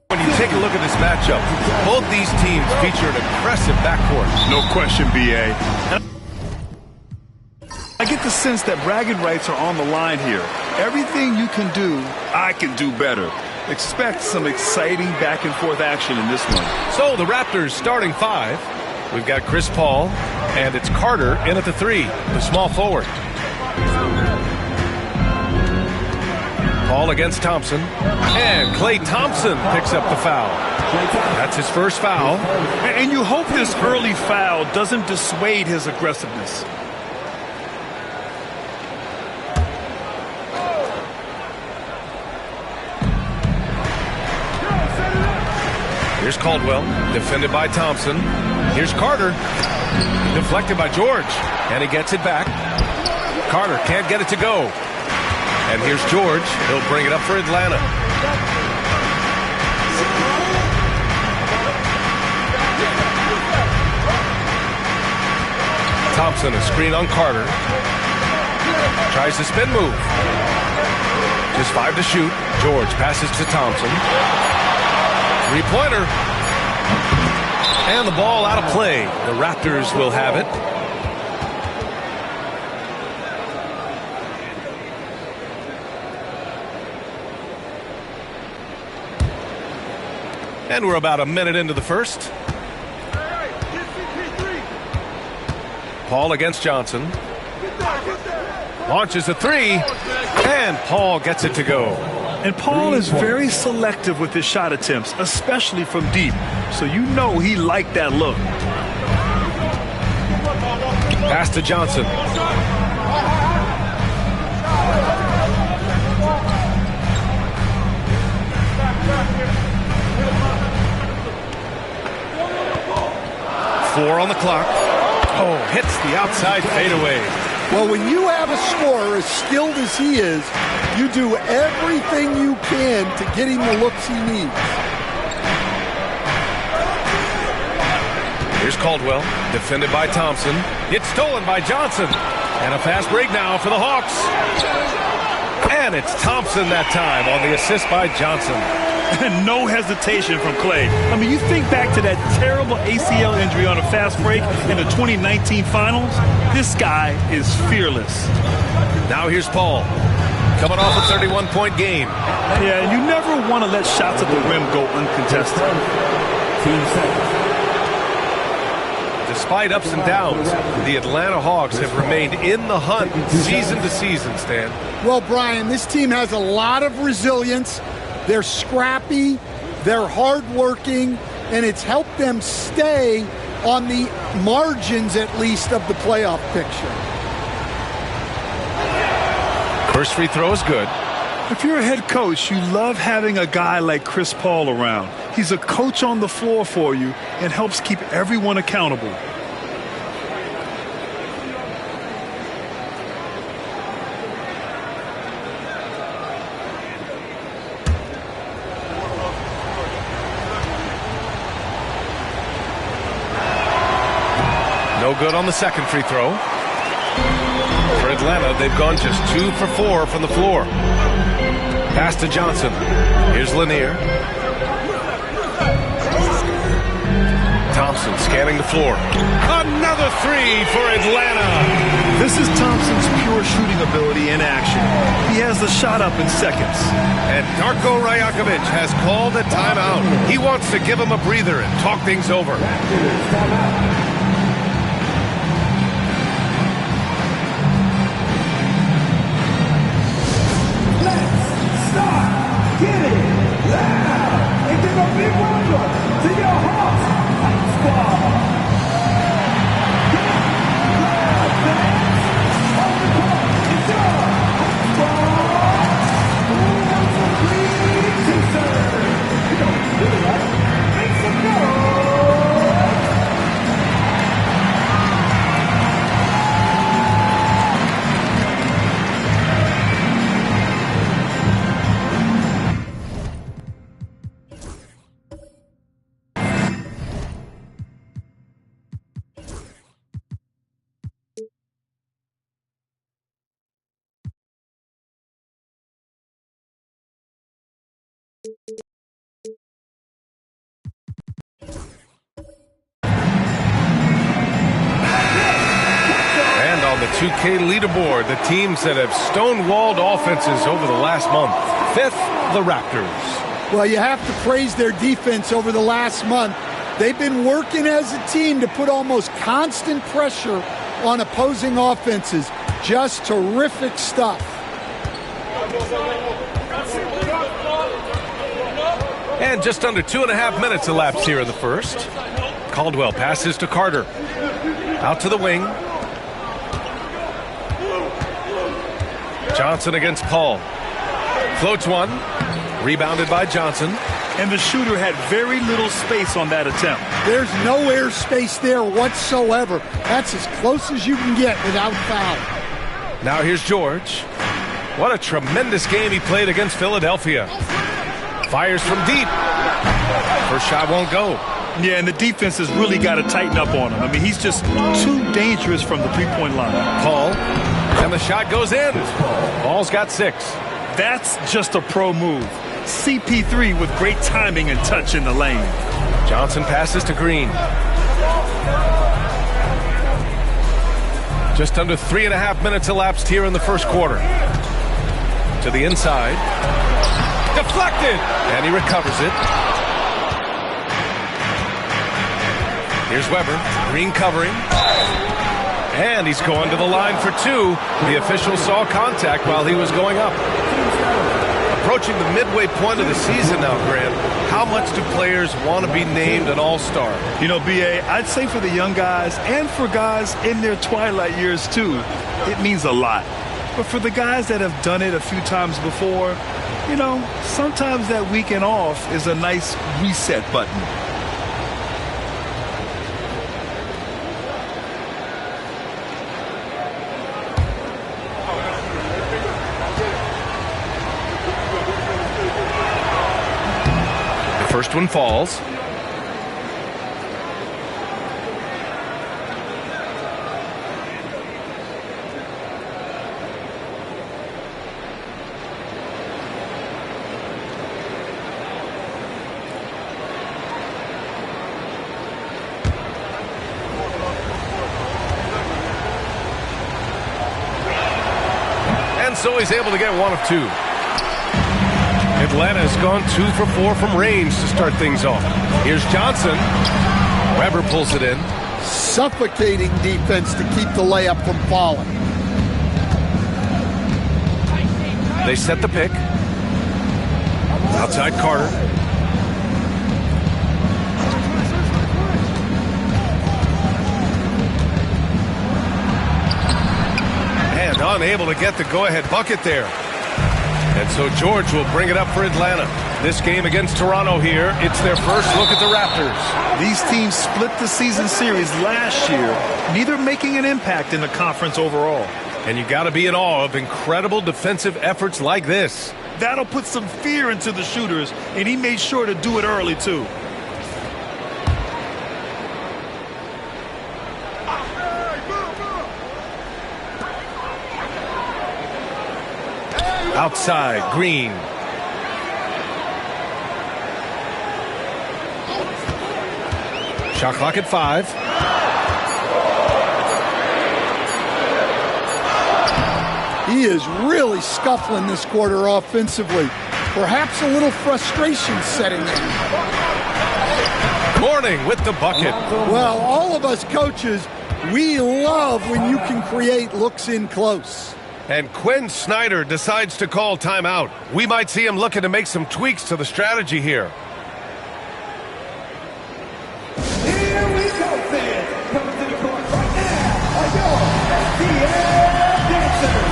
When you take a look at this matchup, both these teams feature an aggressive backcourt. No question, B.A. I get the sense that bragging rights are on the line here. Everything you can do, I can do better. Expect some exciting back-and-forth action in this one. So the Raptors starting five. We've got Chris Paul, and it's Carter in at the three, the small forward. Paul against Thompson, and Klay Thompson picks up the foul. That's his first foul. And you hope this early foul doesn't dissuade his aggressiveness. Here's Caldwell, defended by Thompson. Here's Carter, deflected by George, and he gets it back. Carter can't get it to go. And here's George. He'll bring it up for Atlanta. Thompson, a screen on Carter. Tries the spin move. Just 5 to shoot. George passes to Thompson. Three-pointer. And the ball out of play. The Raptors will have it. And we're about a minute into the first. Paul against Johnson. Launches a three, and Paul gets it to go. And Paul is very selective with his shot attempts, especially from deep. So you know he liked that look. Pass to Johnson. Four on the clock. Oh, hits the outside fadeaway. Well, when you have a scorer as skilled as he is, you do everything you can to get him the looks he needs. Here's Caldwell, defended by Thompson. It's stolen by Johnson. And a fast break now for the Hawks. And it's Thompson that time on the assist by Johnson. And no hesitation from Klay. I mean, you think back to that terrible ACL injury on a fast break in the 2019 finals. This guy is fearless. Now here's Paul, coming off a 31-point game. Yeah, and you never want to let shots at the rim go uncontested. Despite ups and downs, the Atlanta Hawks have remained in the hunt season to season, Stan. Well, Brian, this team has a lot of resilience. They're scrappy, they're hardworking, and it's helped them stay on the margins, at least, of the playoff picture. First free throw is good. If you're a head coach, you love having a guy like Chris Paul around. He's a coach on the floor for you and helps keep everyone accountable. No good on the second free throw. For Atlanta, they've gone just 2 for 4 from the floor. Pass to Johnson. Here's Lanier. Thompson scanning the floor. Another three for Atlanta. This is Thompson's pure shooting ability in action. He has the shot up in seconds. And Darko Rajakovic has called a timeout. He wants to give him a breather and talk things over. Let's start getting loud and give a big welcome to your host, Squad. And on the 2K leaderboard, the teams that have stonewalled offenses over the last month. 5th, the Raptors. Well, you have to praise their defense over the last month. They've been working as a team to put almost constant pressure on opposing offenses. Just terrific stuff. And just under 2.5 minutes elapsed here in the first. Caldwell passes to Carter. Out to the wing. Johnson against Paul. Floats one. Rebounded by Johnson. And the shooter had very little space on that attempt. There's no air space there whatsoever. That's as close as you can get without foul. Now here's George. What a tremendous game he played against Philadelphia. Fires from deep. First shot won't go. Yeah, and the defense has really got to tighten up on him. I mean, he's just too dangerous from the three-point line. Paul. And the shot goes in. Paul's got 6. That's just a pro move. CP3 with great timing and touch in the lane. Johnson passes to Green. Just under 3.5 minutes elapsed here in the first quarter. To the inside. Deflected! And he recovers it. Here's Weber. Green covering. And he's going to the line for 2. The official saw contact while he was going up. Approaching the midway point of the season now, Grant, how much do players want to be named an all-star? You know, B.A., I'd say for the young guys and for guys in their twilight years, too, it means a lot. But for the guys that have done it a few times before, you know, sometimes that weekend off is a nice reset button. First one falls. And so he's able to get 1 of 2. Atlanta has gone 2 for 4 from range to start things off. Here's Johnson. Weber pulls it in. Suffocating defense to keep the layup from falling. They set the pick. Outside Carter. And unable to get the go-ahead bucket there. And so George will bring it up for Atlanta. This game against Toronto here, it's their first look at the Raptors. These teams split the season series last year, neither making an impact in the conference overall. And you got to be in awe of incredible defensive efforts like this. That'll put some fear into the shooters, and he made sure to do it early, too. Outside, Green. Shot clock at 5. He is really scuffling this quarter offensively. Perhaps a little frustration setting in. Morning with the bucket. Well, all of us coaches, we love when you can create looks in close. And Quinn Snyder decides to call timeout. We might see him looking to make some tweaks to the strategy here. Here we go, fans. Coming to the court right now are your STL dancers.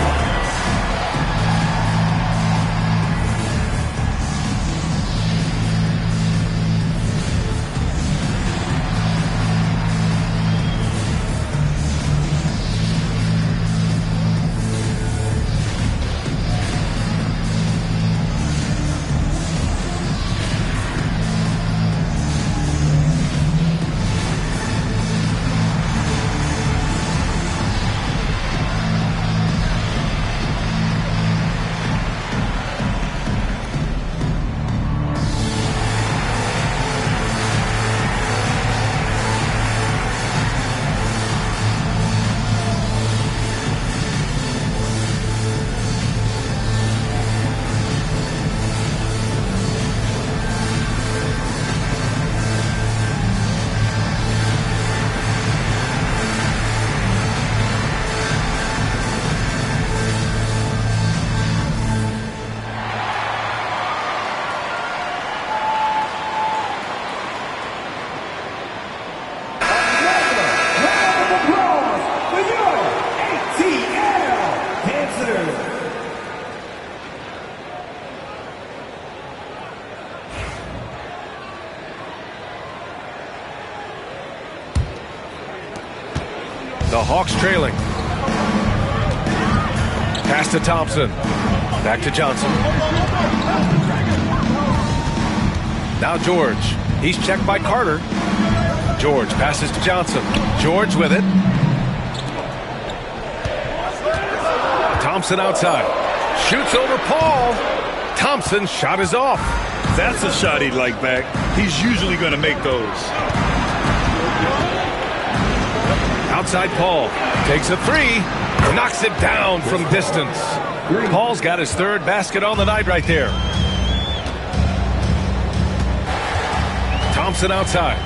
The Hawks trailing. Pass to Thompson. Back to Johnson. Now George. He's checked by Carter. George passes to Johnson. George with it. Thompson outside. Shoots over Paul. Thompson's shot is off. That's a shot he'd like back. He's usually going to make those. Outside Paul. Takes a 3. Knocks it down from distance. Paul's got his third basket on the night right there. Thompson outside.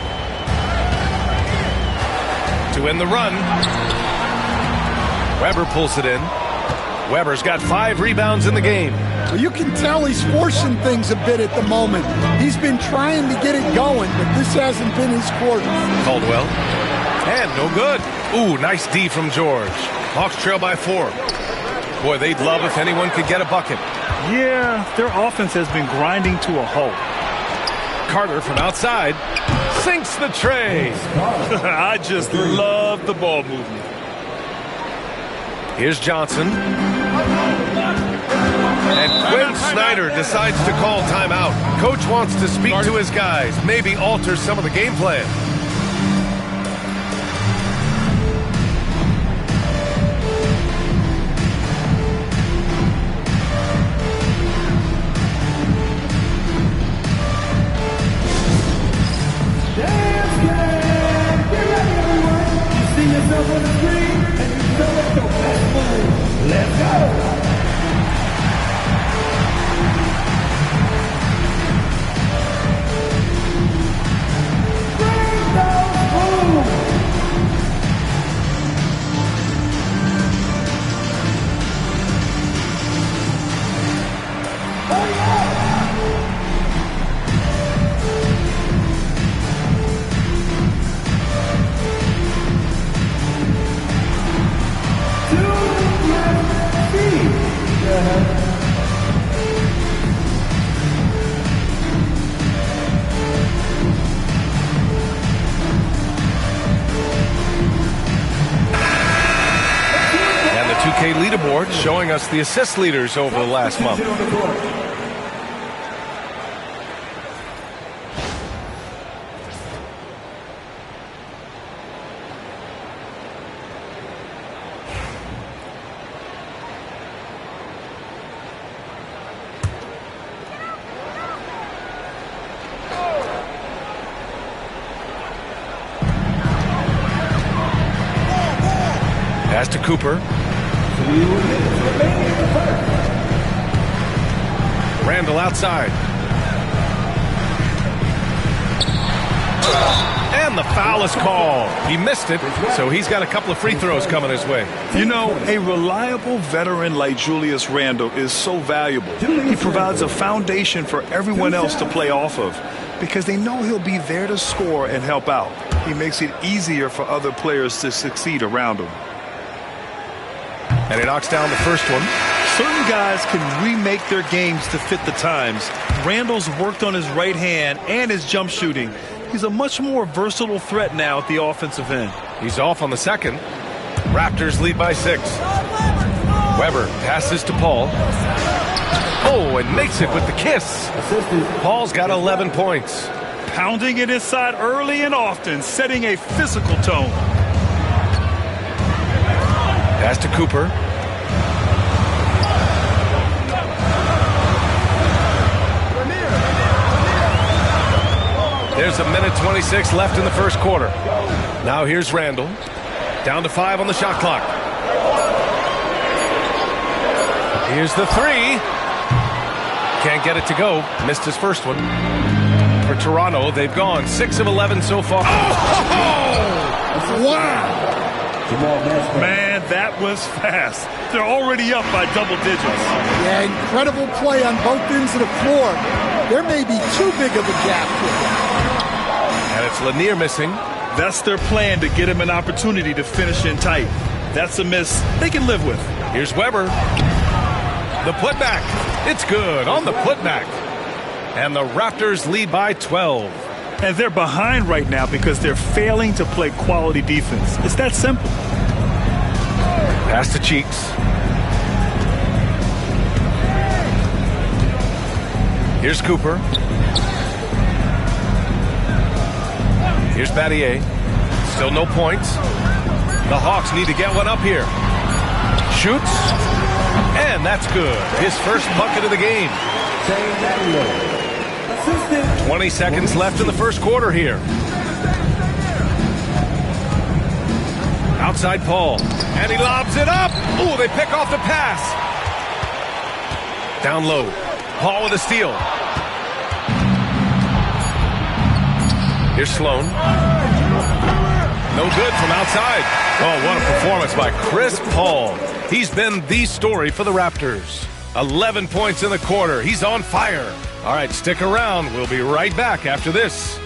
To end the run. Weber pulls it in. Weber's got 5 rebounds in the game. Well, you can tell he's forcing things a bit at the moment. He's been trying to get it going, but this hasn't been his quarter. Caldwell. And no good. Ooh, nice D from George. Hawks trail by 4. Boy, they'd love if anyone could get a bucket. Yeah, their offense has been grinding to a halt. Carter from outside sinks the tray. I just love the ball movement. Here's Johnson. And Quinn Snyder decides to call timeout. Coach wants to speak to his guys, maybe alter some of the game plan. Let's go! Bring those moves! Hurry up! And the 2K leaderboard showing us the assist leaders over the last month. Pass to Cooper. Randall outside. And the foul is called. He missed it, so he's got a couple of free throws coming his way. You know, a reliable veteran like Julius Randle is so valuable. He provides a foundation for everyone else to play off of because they know he'll be there to score and help out. He makes it easier for other players to succeed around him. And he knocks down the first one. Certain guys can remake their games to fit the times. Randall's worked on his right hand and his jump shooting. He's a much more versatile threat now at the offensive end. He's off on the second. Raptors lead by 6. Weber passes to Paul. Oh, and makes it with the kiss. Paul's got 11 points. Pounding it inside early and often, setting a physical tone. Pass to Cooper. There's 1:26 left in the first quarter. Now here's Randall. Down to 5 on the shot clock. Here's the 3. Can't get it to go. Missed his first one. For Toronto, they've gone 6 of 11 so far. Oh! Wow! Man, that was fast. They're already up by double digits. Yeah, incredible play on both ends of the floor. There may be too big of a gap here. And it's Lanier missing. That's their plan, to get him an opportunity to finish in tight. That's a miss they can live with. Here's Weber. The putback. It's good on the putback. And the Raptors lead by 12. And they're behind right now because they're failing to play quality defense. It's that simple. Pass to Cheeks. Here's Cooper. Here's Battier. Still no points. The Hawks need to get one up here. Shoots. And that's good. His first bucket of the game. 20 seconds left in the first quarter here. Outside Paul. And he lobs it up. Ooh, they pick off the pass. Down low. Paul with a steal. Here's Sloan. No good from outside. Oh, what a performance by Chris Paul. He's been the story for the Raptors. 11 points in the quarter. He's on fire. All right, stick around. We'll be right back after this.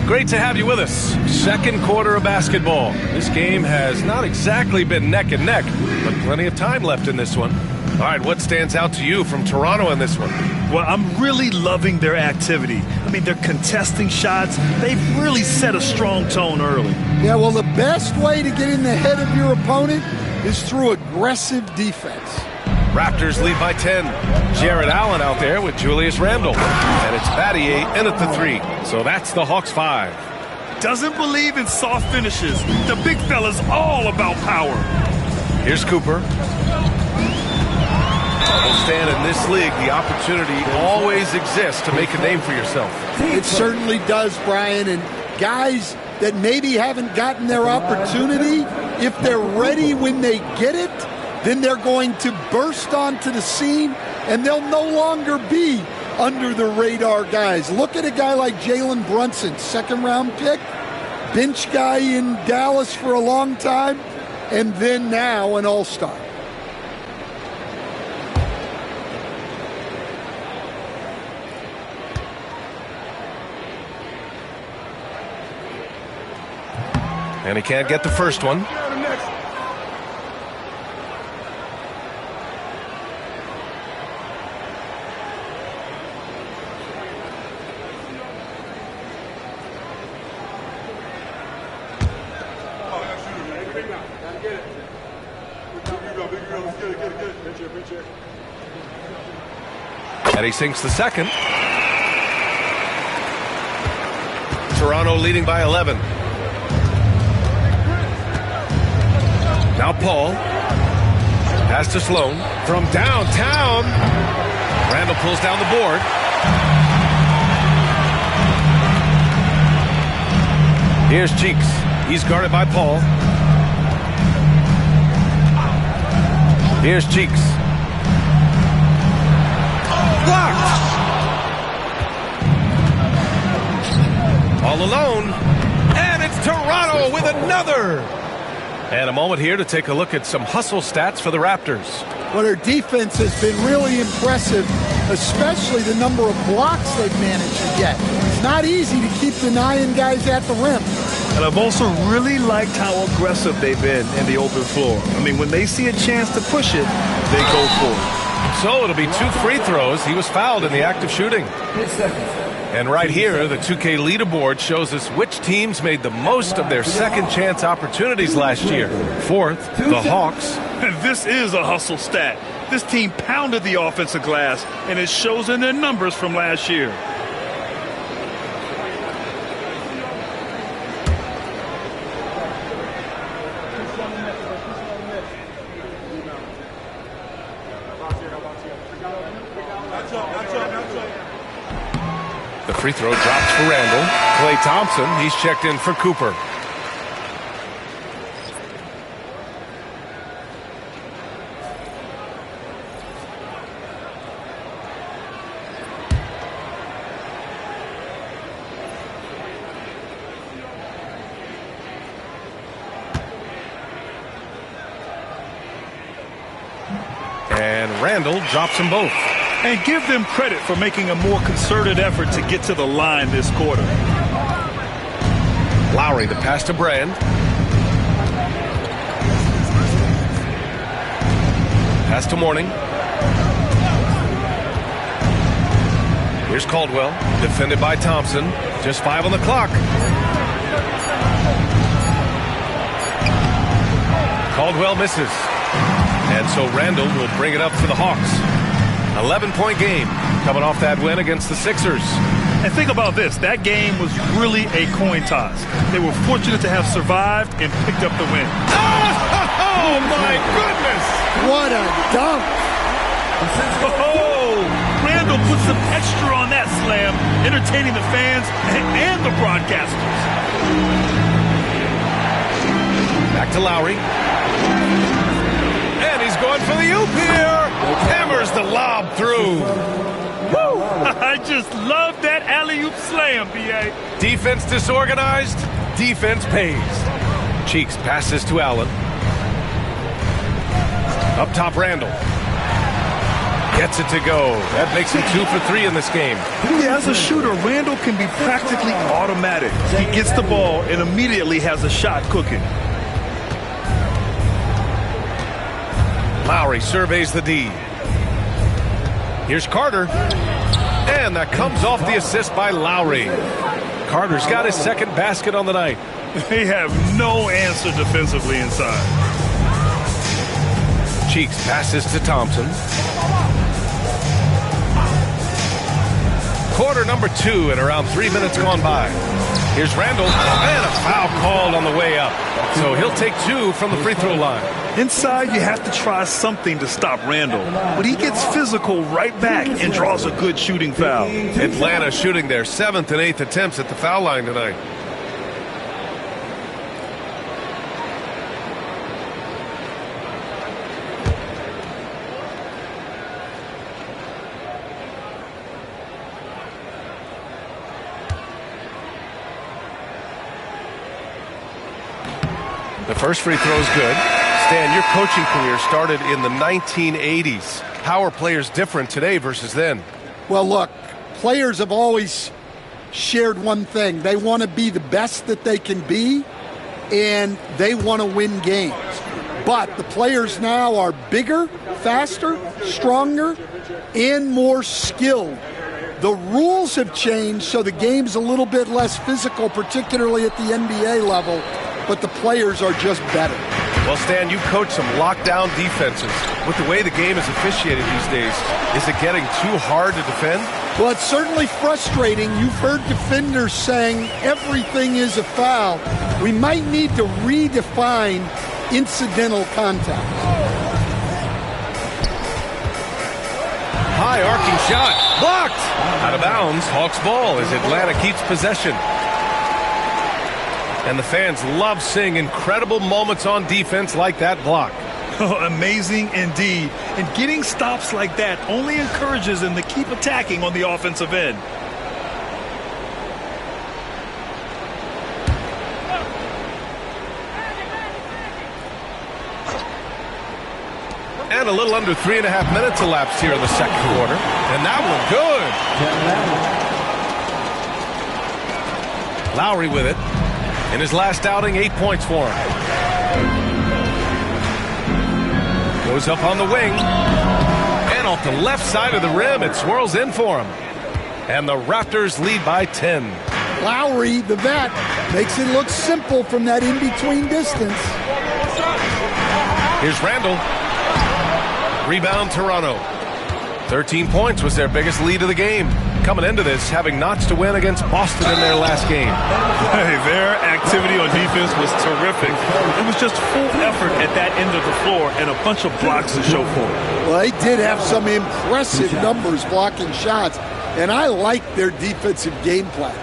Great to have you with us. Second quarter of basketball. This game has not exactly been neck and neck, but plenty of time left in this one. All right, what stands out to you from Toronto in this one? Well, I'm really loving their activity. I mean, they're contesting shots. They've really set a strong tone early. Yeah, well, the best way to get in the head of your opponent is through aggressive defense. Raptors lead by 10. Jared Allen out there with Julius Randle. And it's Battier in at the 3. So that's the Hawks 5. Doesn't believe in soft finishes. The big fella's all about power. Here's Cooper. Stand in this league, the opportunity always exists to make a name for yourself. It certainly does, Brian. And guys that maybe haven't gotten their opportunity, if they're ready when they get it, then they're going to burst onto the scene, and they'll no longer be under the radar guys. Look at a guy like Jalen Brunson, second-round pick, bench guy in Dallas for a long time, and then now an all-star. And he can't get the first one. And he sinks the second. Toronto leading by 11. Now Paul. Pass to Sloan. From downtown. Randall pulls down the board. Here's Cheeks. He's guarded by Paul. Here's Cheeks. Blocked. All alone. And it's Toronto with another. And a moment here to take a look at some hustle stats for the Raptors. Well, their defense has been really impressive, especially the number of blocks they've managed to get. It's not easy to keep denying guys at the rim. And I've also really liked how aggressive they've been in the open floor. I mean, when they see a chance to push it, they go for it. So it'll be 2 free throws. He was fouled in the act of shooting. And right here, the 2K leaderboard shows us which teams made the most of their second chance opportunities last year. Fourth, the Hawks. And this is a hustle stat. This team pounded the offensive glass, and it shows in their numbers from last year. The free throw drops for Randall. Klay Thompson, he's checked in for Cooper. And Randall drops them both. And give them credit for making a more concerted effort to get to the line this quarter. Lowry, the pass to Brand. Pass to Mourning. Here's Caldwell, defended by Thompson. Just 5 on the clock. Caldwell misses. And so Randall will bring it up for the Hawks. 11-point game coming off that win against the Sixers. And think about this. That game was really a coin toss. They were fortunate to have survived and picked up the win. Oh, my goodness! What a dunk! Oh, Randall put some extra on that slam, entertaining the fans and the broadcasters. Back to Lowry. And he's going for the oop here. Hammers the lob through. Woo! I just love that alley-oop slam, B.A. Defense disorganized. Defense pays. Cheeks passes to Allen. Up top, Randall. Gets it to go. That makes him 2 for 3 in this game. Yeah, as a shooter, Randall can be practically automatic. He gets the ball and immediately has a shot cooking. Lowry surveys the D. Here's Carter. And that comes off the assist by Lowry. Carter's got his second basket on the night. They have no answer defensively inside. Cheeks passes to Thompson. Quarter number 2 and around 3 minutes gone by. Here's Randall, and a foul called on the way up. So he'll take 2 from the free throw line. Inside, you have to try something to stop Randall. But he gets physical right back and draws a good shooting foul. Atlanta shooting their 7th and 8th attempts at the foul line tonight. The first free throw is good. Stan, your coaching career started in the 1980s. How are players different today versus then? Well, look, players have always shared one thing. They want to be the best that they can be, and they want to win games. But the players now are bigger, faster, stronger, and more skilled. The rules have changed, so the game's a little bit less physical, particularly at the NBA level, but the players are just better. Well, Stan, you coach some lockdown defenses. With the way the game is officiated these days, is it getting too hard to defend? Well, it's certainly frustrating. You've heard defenders saying everything is a foul. We might need to redefine incidental contact. High arcing shot. Blocked. Out of bounds. Hawks ball as Atlanta keeps possession. And the fans love seeing incredible moments on defense like that block. Oh, amazing indeed. And getting stops like that only encourages them to keep attacking on the offensive end. And a little under 3.5 minutes elapsed here in the second quarter. And that one good. Lowry with it. In his last outing, 8 points for him. Goes up on the wing. And off the left side of the rim, it swirls in for him. And the Raptors lead by 10. Lowry, the vet, makes it look simple from that in-between distance. Here's Randall. Rebound, Toronto. 13 points was their biggest lead of the game. Coming into this, having notched a win against Boston in their last game. Hey, their activity on defense was terrific. It was just full effort at that end of the floor and a bunch of blocks to show for it. Well, they did have some impressive numbers blocking shots, and I like their defensive game plan.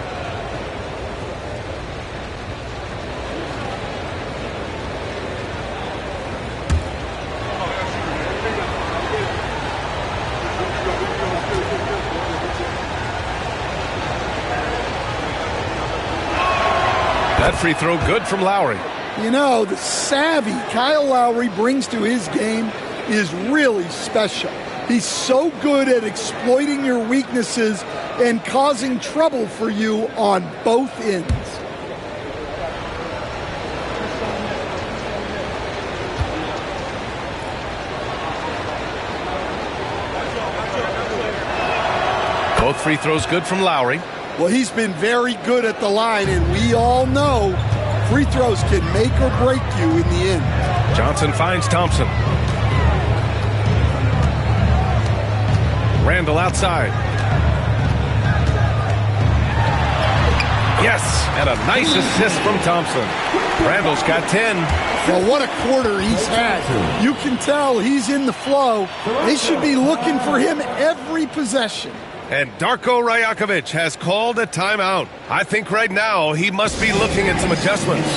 That free throw good from Lowry. You know, the savvy Kyle Lowry brings to his game is really special. He's so good at exploiting your weaknesses and causing trouble for you on both ends. Both free throws good from Lowry. Well, he's been very good at the line, and we all know free throws can make or break you in the end. Johnson finds Thompson. Randall outside. Yes, and a nice assist from Thompson. Randall's got 10. Well, what a quarter he's had. You can tell he's in the flow. They should be looking for him every possession. And Darko Rajakovic has called a timeout. I think right now he must be looking at some adjustments.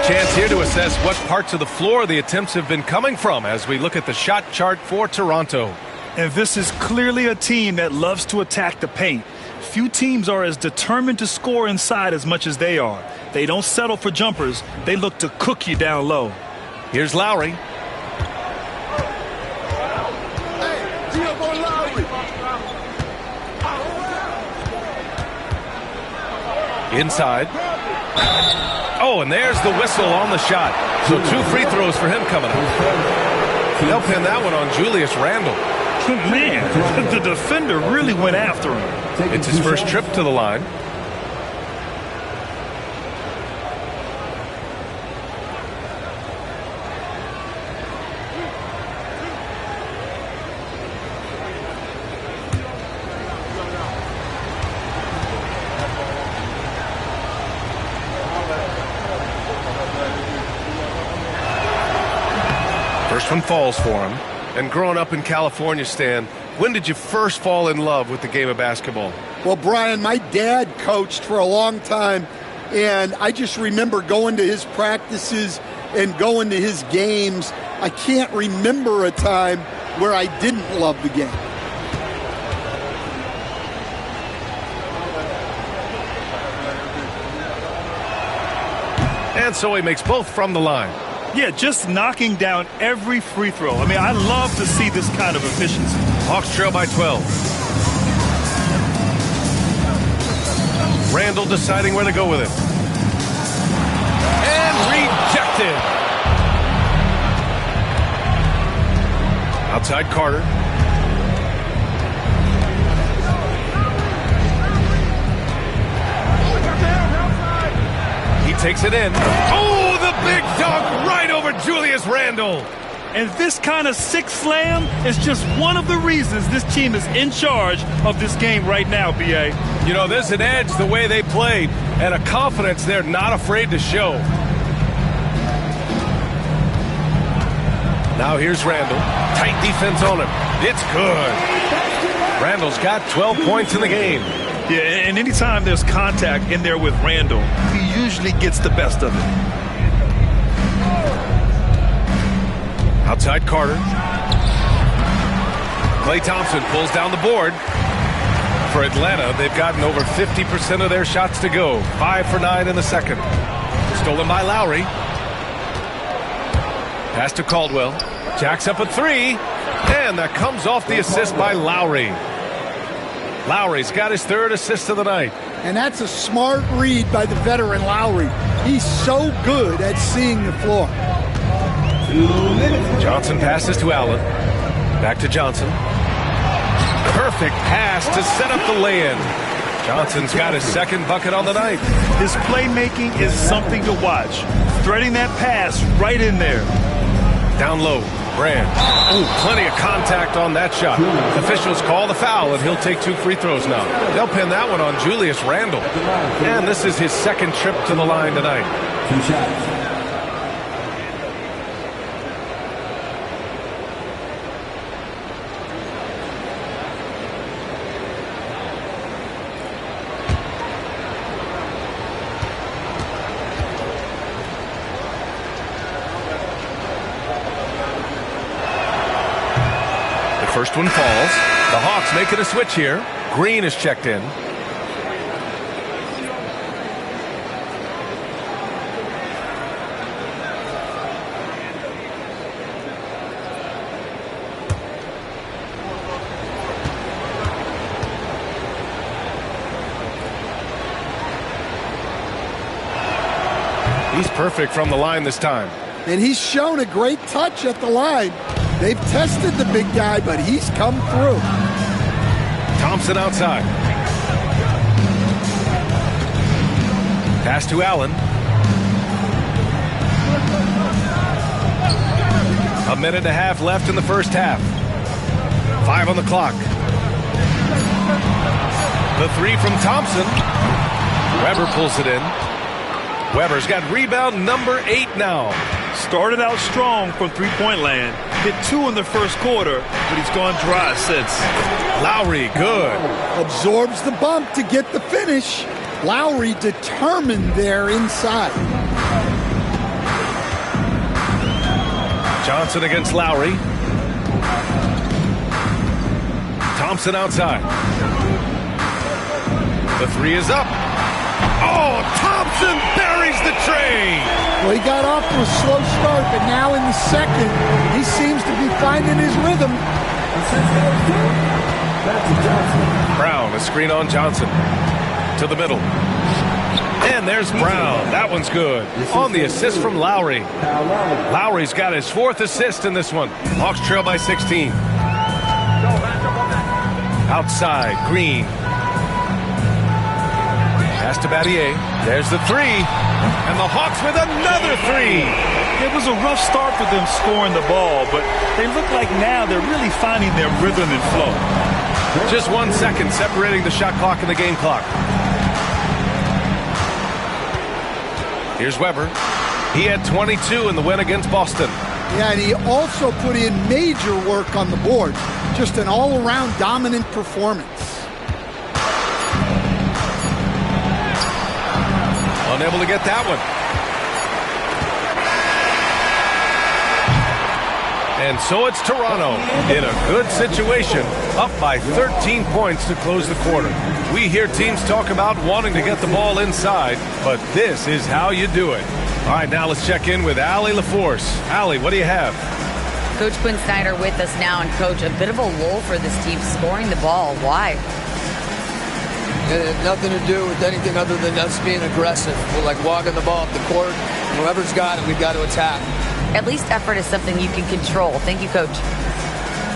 Chance here to assess what parts of the floor the attempts have been coming from as we look at the shot chart for Toronto. And this is clearly a team that loves to attack the paint. Few teams are as determined to score inside as much as they are. They don't settle for jumpers. They look to cook you down low. Here's Lowry. Inside. Oh, and there's the whistle on the shot. So 2 free throws for him coming up. They'll pin that one on Julius Randle. Man, the defender really went after him. It's his first trip to the line. First one falls for him. And growing up in California, Stan, when did you first fall in love with the game of basketball? Well, Brian, my dad coached for a long time, and I just remember going to his practices and going to his games. I can't remember a time where I didn't love the game. And so he makes both from the line. Yeah, just knocking down every free throw. I mean, I love to see this kind of efficiency. Hawks trail by 12. Randall deciding where to go with it. And rejected. Outside Carter. He takes it in. Oh, the big dunk right over Julius Randle. And this kind of sick slam is just one of the reasons this team is in charge of this game right now, B.A. You know, there's an edge the way they played and a confidence they're not afraid to show. Now here's Randle. Tight defense on him. It's good. Randle's got 12 points in the game. Yeah, and anytime there's contact in there with Randle, he usually gets the best of it. Outside Carter. Klay Thompson pulls down the board. For Atlanta, they've gotten over 50% of their shots to go. 5 for 9 in the second. Stolen by Lowry. Pass to Caldwell. Jacks up a three. And that comes off the assist by Lowry. Lowry's got his third assist of the night. And that's a smart read by the veteran Lowry. He's so good at seeing the floor. Johnson passes to Allen. Back to Johnson. Perfect pass to set up the lay-in. Johnson's got his second bucket on the night. His playmaking is something to watch. Threading that pass right in there. Down low, Brand. Ooh, plenty of contact on that shot. Officials call the foul, and he'll take 2 free throws now. They'll pin that one on Julius Randle. And this is his second trip to the line tonight. 2 shots. First one falls. The Hawks making a switch here. Green is checked in. He's perfect from the line this time. And he's shown a great touch at the line. They've tested the big guy, but he's come through. Thompson outside. Pass to Allen. A minute and a half left in the first half. 5 on the clock. The three from Thompson. Weber pulls it in. Weber's got rebound number 8 now. Started out strong from three-point land. Hit 2 in the first quarter, but he's gone dry since. Lowry, good. Absorbs the bump to get the finish. Lowry determined there inside. Johnson against Lowry. Thompson outside. The three is up. Oh, Thompson buries the tray. Well, he got off to a slow start, but now in the second, he seems to be finding his rhythm. Brown, a screen on Johnson. To the middle. And there's Brown. That one's good. On the assist from Lowry. Lowry's got his 4th assist in this one. Hawks trail by 16. Outside, Green. Pass to Battier. There's the three. And the Hawks with another three. It was a rough start for them scoring the ball, but they look like now they're really finding their rhythm and flow. Just 1 second separating the shot clock and the game clock. Here's Weber. He had 22 in the win against Boston. Yeah, and he also put in major work on the boards. Just an all-around dominant performance. Unable to get that one. And so it's Toronto in a good situation, up by 13 points to close the quarter. We hear teams talk about wanting to get the ball inside, but this is how you do it. All right, now let's check in with Allie LaForce. Allie, what do you have? Coach Quinn Snyder with us now, and Coach, a bit of a lull for this team scoring the ball. Why? It had nothing to do with anything other than us being aggressive. We're like walking the ball up the court. Whoever's got it, we've got to attack. At least effort is something you can control. Thank you, Coach.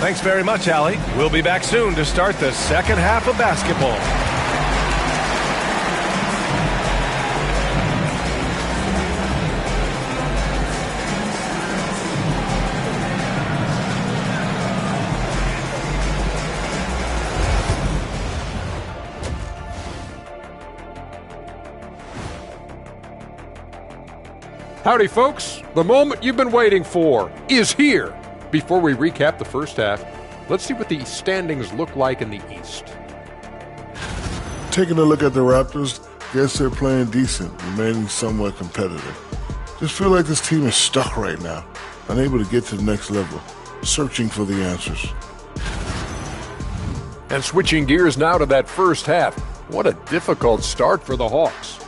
Thanks very much, Allie. We'll be back soon to start the second half of basketball. Howdy, folks. The moment you've been waiting for is here. Before we recap the first half, let's see what the standings look like in the East. Taking a look at the Raptors, guess they're playing decent, remaining somewhat competitive. Just feel like this team is stuck right now, unable to get to the next level, searching for the answers. And switching gears now to that first half, what a difficult start for the Hawks.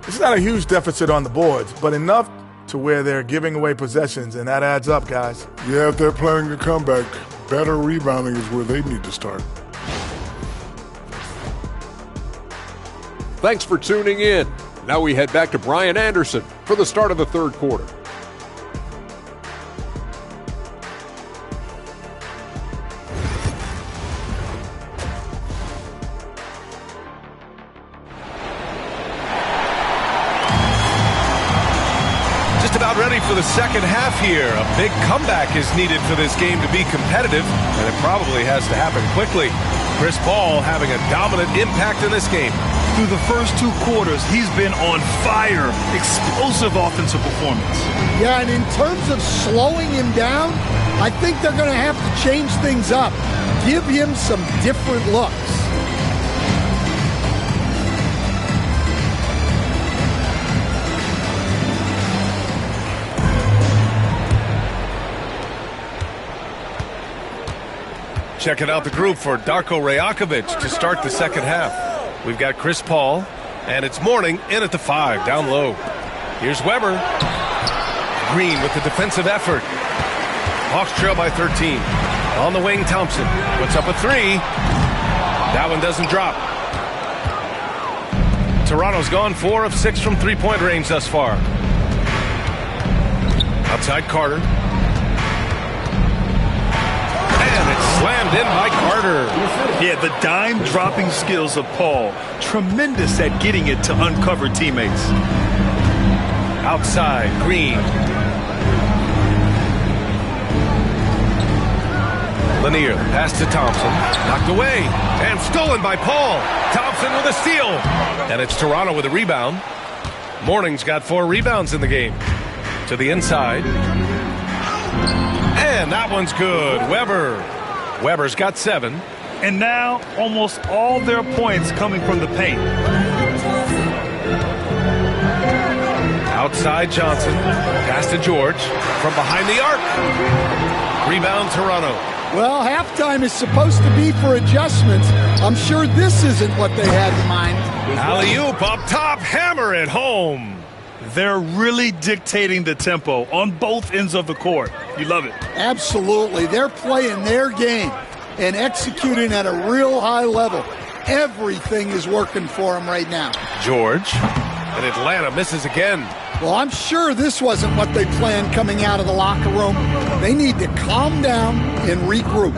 It's not a huge deficit on the boards, but enough to where they're giving away possessions, and that adds up, guys. Yeah, if they're planning a comeback, better rebounding is where they need to start. Thanks for tuning in. Now we head back to Brian Anderson for the start of the third quarter. Ready for the second half here. A big comeback is needed for this game to be competitive, and it probably has to happen quickly. Chris Paul having a dominant impact in this game. Through the first two quarters, he's been on fire. Explosive offensive performance. Yeah, and in terms of slowing him down, I think they're going to have to change things up. Give him some different looks. Checking out the group for Darko Rajakovic to start the second half. We've got Chris Paul, and it's Mourning in at the 5, down low. Here's Weber. Green with the defensive effort. Hawks trail by 13. On the wing, Thompson puts up a 3. That one doesn't drop. Toronto's gone 4 of 6 from three-point range thus far. Outside Carter. Slammed in by Carter. Yeah, the dime-dropping skills of Paul. Tremendous at getting it to uncover teammates. Outside, Green. Lanier, pass to Thompson. Knocked away. And stolen by Paul. Thompson with a steal. And it's Toronto with a rebound. Mourning's got 4 rebounds in the game. To the inside. And that one's good. Weber's got 7. And now almost all their points coming from the paint. Outside Johnson. Pass to George. From behind the arc. Rebound Toronto. Well, halftime is supposed to be for adjustments. I'm sure this isn't what they had in mind. Alley-oop up top. Hammer it home. They're really dictating the tempo on both ends of the court. You love it. Absolutely. They're playing their game and executing at a real high level. Everything is working for them right now. George. And Atlanta misses again. Well, I'm sure this wasn't what they planned coming out of the locker room. They need to calm down and regroup.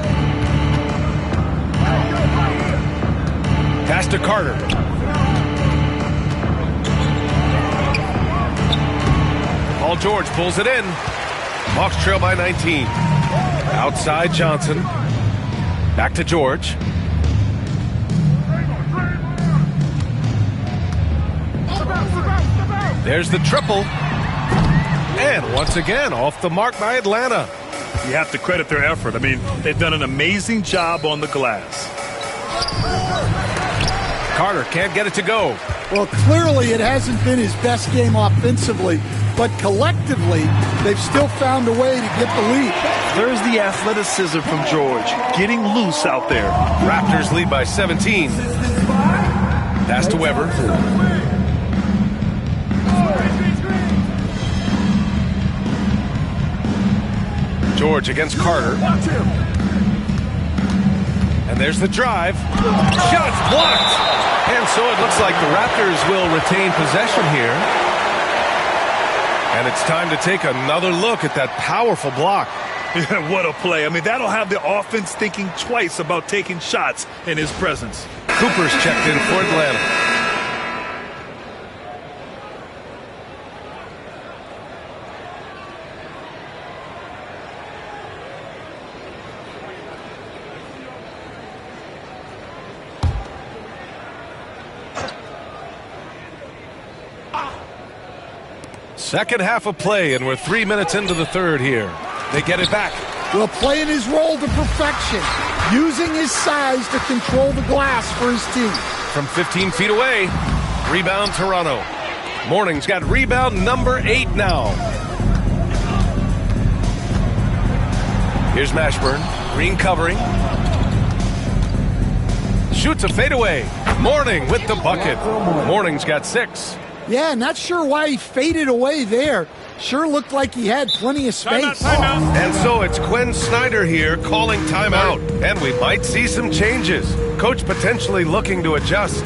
Pass to Carter. Paul George pulls it in. Hawks trail by 19. Outside Johnson. Back to George. There's the triple. And once again, off the mark by Atlanta. You have to credit their effort. I mean, they've done an amazing job on the glass. Carter can't get it to go. Well, clearly it hasn't been his best game offensively, but collectively, they've still found a way to get the lead. There's the athleticism from George, getting loose out there. Raptors lead by 17. Pass to Weber. George against Carter. And there's the drive. Shots blocked. And so it looks like the Raptors will retain possession here. And it's time to take another look at that powerful block. What a play. I mean, that'll have the offense thinking twice about taking shots in his presence. Cooper's checked in for Atlanta. Second half of play, and we're 3 minutes into the third here. They get it back. Well, playing his role to perfection, using his size to control the glass for his team. From 15 feet away, rebound Toronto. Morning's got rebound number 8 now. Here's Mashburn, Green covering. Shoots a fadeaway. Morning with the bucket. Morning's got 6. Yeah, not sure why he faded away there. Sure looked like he had plenty of space. Timeout. And so it's Quinn Snyder here calling timeout. And we might see some changes. Coach potentially looking to adjust.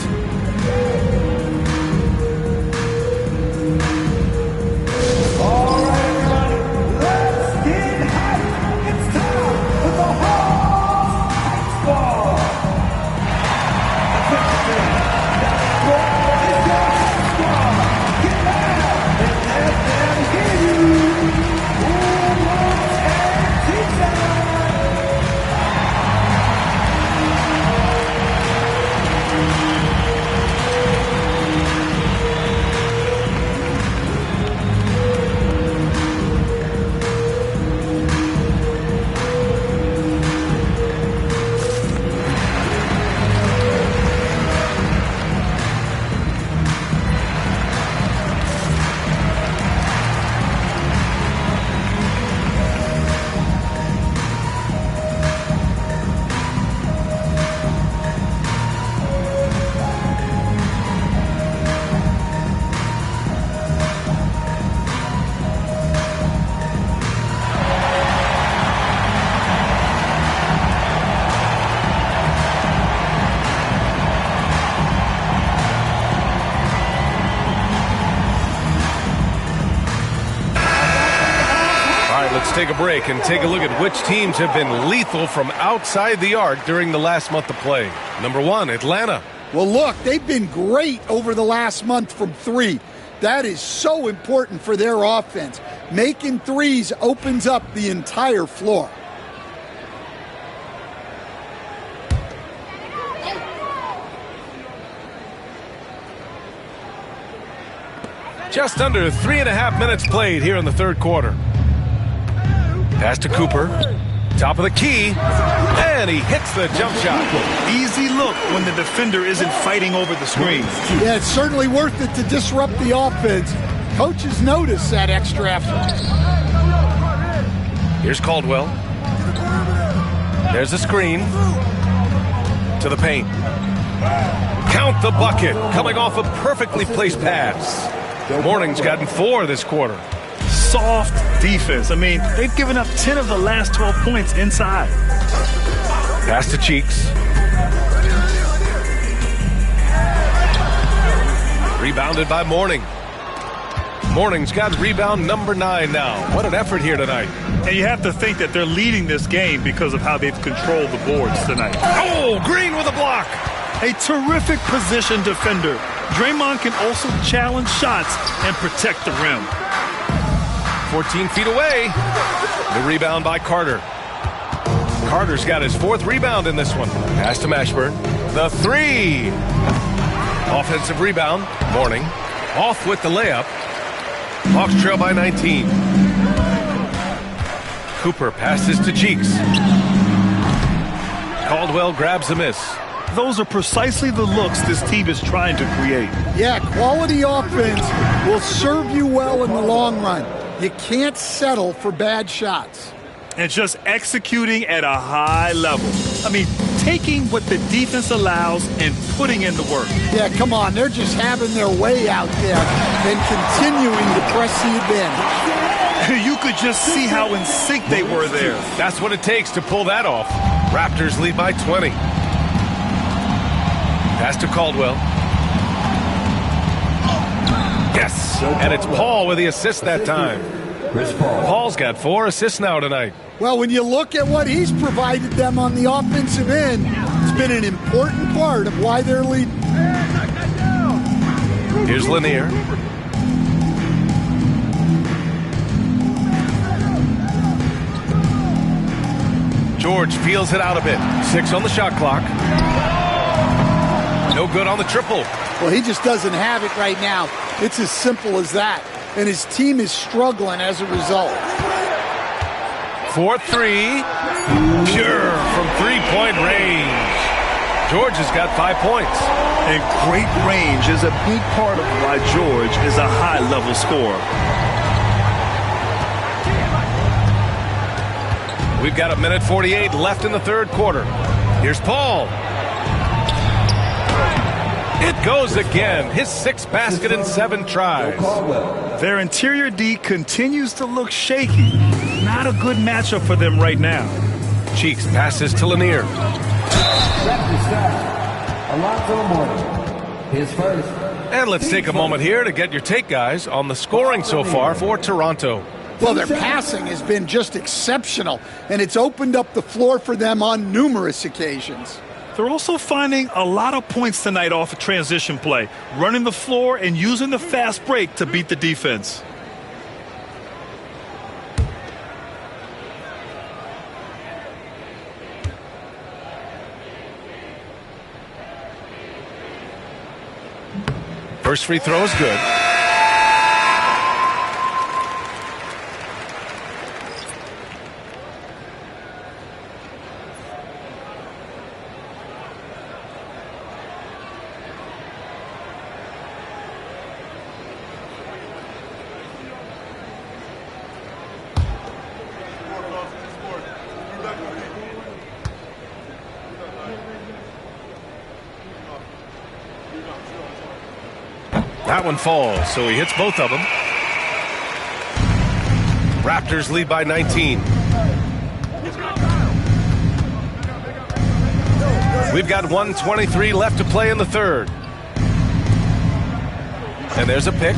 All right, everybody, let's get hyped. It's time for the Hall Heights Ball. Take a break and take a look at which teams have been lethal from outside the arc during the last month of play. Number 1, Atlanta. Well, look, they've been great over the last month from 3. That is so important for their offense. Making threes opens up the entire floor. Just under 3.5 minutes played here in the third quarter. Pass to Cooper. Top of the key. And he hits the jump shot. Easy look when the defender isn't fighting over the screen. Yeah, it's certainly worth it to disrupt the offense. Coaches notice that extra effort. Here's Caldwell. There's a screen. To the paint. Count the bucket. Coming off a perfectly placed pass. Morning's gotten 4 this quarter. Soft defense. I mean, they've given up 10 of the last 12 points inside. Pass to Cheeks. Rebounded by Morning. Morning's got rebound number 9 now. What an effort here tonight. And you have to think that they're leading this game because of how they've controlled the boards tonight. Oh, Green with a block. A terrific position defender. Draymond can also challenge shots and protect the rim. 14 feet away. The rebound by Carter. Carter's got his 4th rebound in this one. Pass to Mashburn. The 3. Offensive rebound. Morning. Off with the layup. Hawks trail by 19. Cooper passes to Cheeks. Caldwell grabs a miss. Those are precisely the looks this team is trying to create. Yeah, quality offense will serve you well in the long run. You can't settle for bad shots. And just executing at a high level. I mean, taking what the defense allows and putting in the work. Yeah, come on. They're just having their way out there and continuing to press the advantage. You could just see how in sync they were there. That's what it takes to pull that off. Raptors lead by 20. Pass to Caldwell. Yes, and it's Paul with the assist that time. Paul's got 4 assists now tonight. Well, when you look at what he's provided them on the offensive end, it's been an important part of why they're leading. Here's Lanier. George feels it out a bit. 6 on the shot clock. No good on the triple. Well, he just doesn't have it right now. It's as simple as that. And his team is struggling as a result. 4-3. Pure from three-point range. George has got 5 points. And great range is a big part of why George is a high-level scorer. We've got 1:48 left in the third quarter. Here's Paul. It goes again. His 6th basket in 7 tries. Their interior D continues to look shaky. Not a good matchup for them right now. Cheeks passes to Lanier. His first. And let's take a moment here to get your take, guys, on the scoring so far for Toronto. Well, their passing has been just exceptional, and it's opened up the floor for them on numerous occasions. They're also finding a lot of points tonight off of transition play, running the floor and using the fast break to beat the defense. First free throw is good. That one falls, so he hits both of them. Raptors lead by 19. We've got 1:23 left to play in the third. And there's a pick.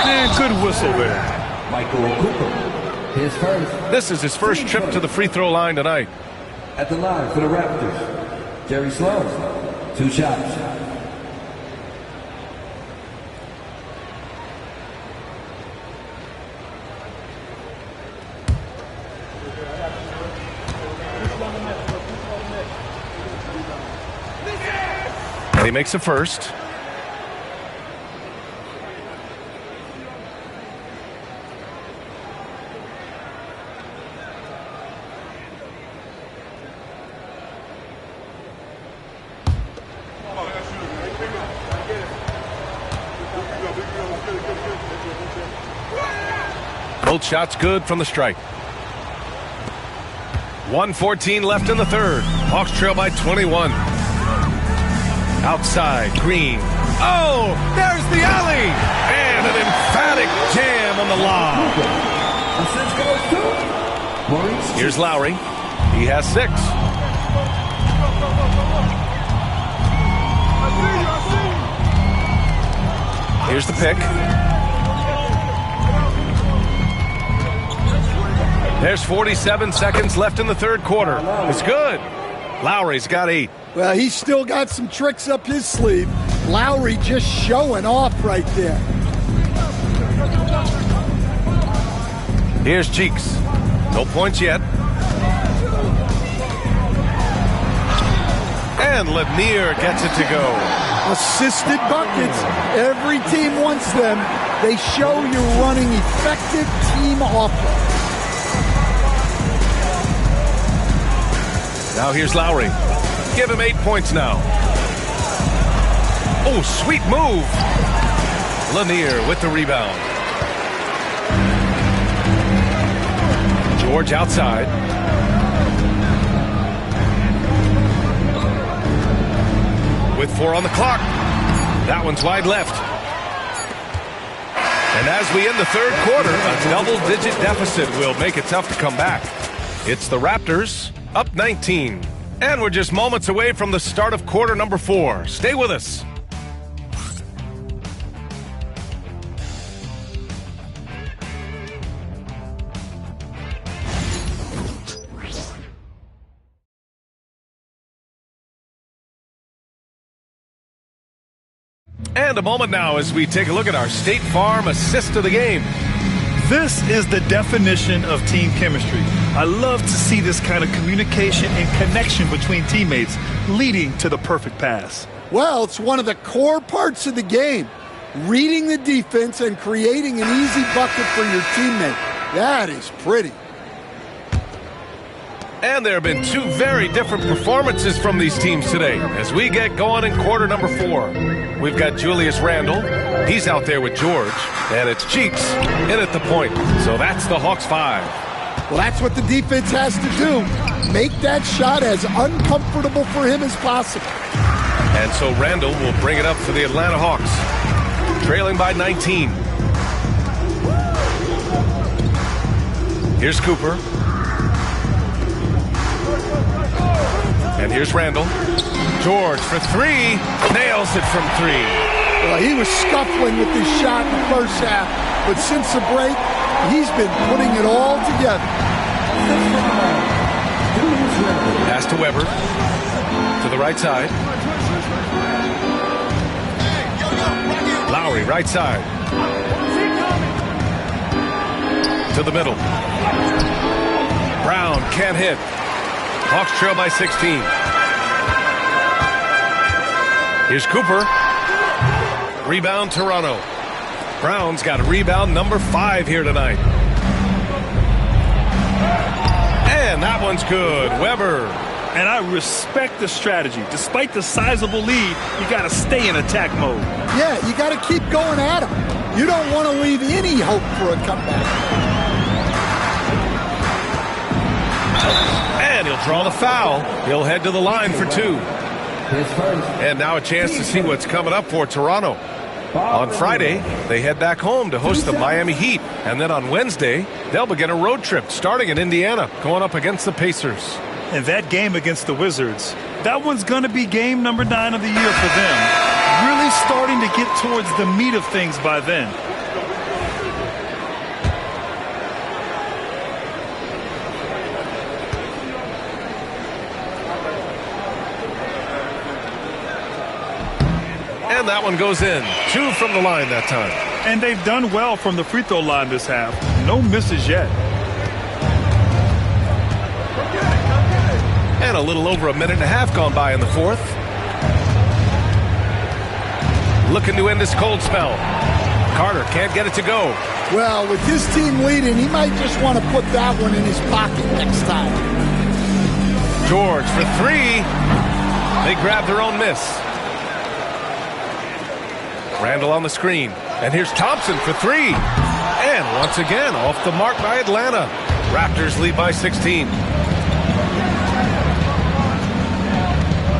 And good whistle there. Michael Cooper. His first. This is his first trip to the free throw line tonight. At the line for the Raptors, Jerry Sloan. 2 shots. And he makes a first. Both shots good from the strike. 1:14 left in the third. Hawks trail by 21. Outside, Green. Oh, there's the alley! And an emphatic jam on the lob. Here's Lowry. He has 6. Here's the pick. There's 47 seconds left in the third quarter. It's good. Lowry's got 8. Well, he's still got some tricks up his sleeve. Lowry just showing off right there. Here's Cheeks. No points yet. And Lanier gets it to go. Assisted buckets. Every team wants them. They show you're running effective team offense. Now here's Lowry. Give him 8 points now. Oh, sweet move. Lanier with the rebound. George outside. With 4 on the clock. That one's wide left. And as we end the third quarter, a double-digit deficit will make it tough to come back. It's the Raptors up 19. And we're just moments away from the start of quarter number 4. Stay with us. And a moment now as we take a look at our State Farm assist of the game. This is the definition of team chemistry. I love to see this kind of communication and connection between teammates leading to the perfect pass. Well, it's one of the core parts of the game. Reading the defense and creating an easy bucket for your teammate. That is pretty. And there have been 2 very different performances from these teams today as we get going in quarter number 4. We've got Julius Randle. He's out there with George. And it's Cheeks in at the point. So that's the Hawks 5. Well, that's what the defense has to do. Make that shot as uncomfortable for him as possible. And so Randle will bring it up for the Atlanta Hawks. Trailing by 19. Here's Cooper. And here's Randle. George for 3. Nails it from 3. Well, he was scuffling with his shot in the first half, but since the break, he's been putting it all together. Pass to Weber. To the right side. Lowry, right side. To the middle. Brown can't hit. Hawks trail by 16. Here's Cooper. Rebound, Toronto. Brown's got rebound number 5 here tonight. And that one's good. Weber. And I respect the strategy. Despite the sizable lead, you got to stay in attack mode. Yeah, you got to keep going at him. You don't want to leave any hope for a comeback. And he'll draw the foul. He'll head to the line for 2. And now a chance to see what's coming up for Toronto. On Friday, they head back home to host the Miami Heat. And then on Wednesday, they'll begin a road trip starting in Indiana, going up against the Pacers. And that game against the Wizards, that one's going to be game number 9 of the year for them. Really starting to get towards the meat of things by then. And that one goes in. 2 from the line that time. And they've done well from the free throw line this half. No misses yet. And a little over a minute and a half gone by in the 4th. Looking to end this cold spell. Carter can't get it to go. Well, with his team leading, he might just want to put that one in his pocket next time. George for 3. They grab their own miss. Randle on the screen. And here's Thompson for 3. And once again, off the mark by Atlanta. Raptors lead by 16.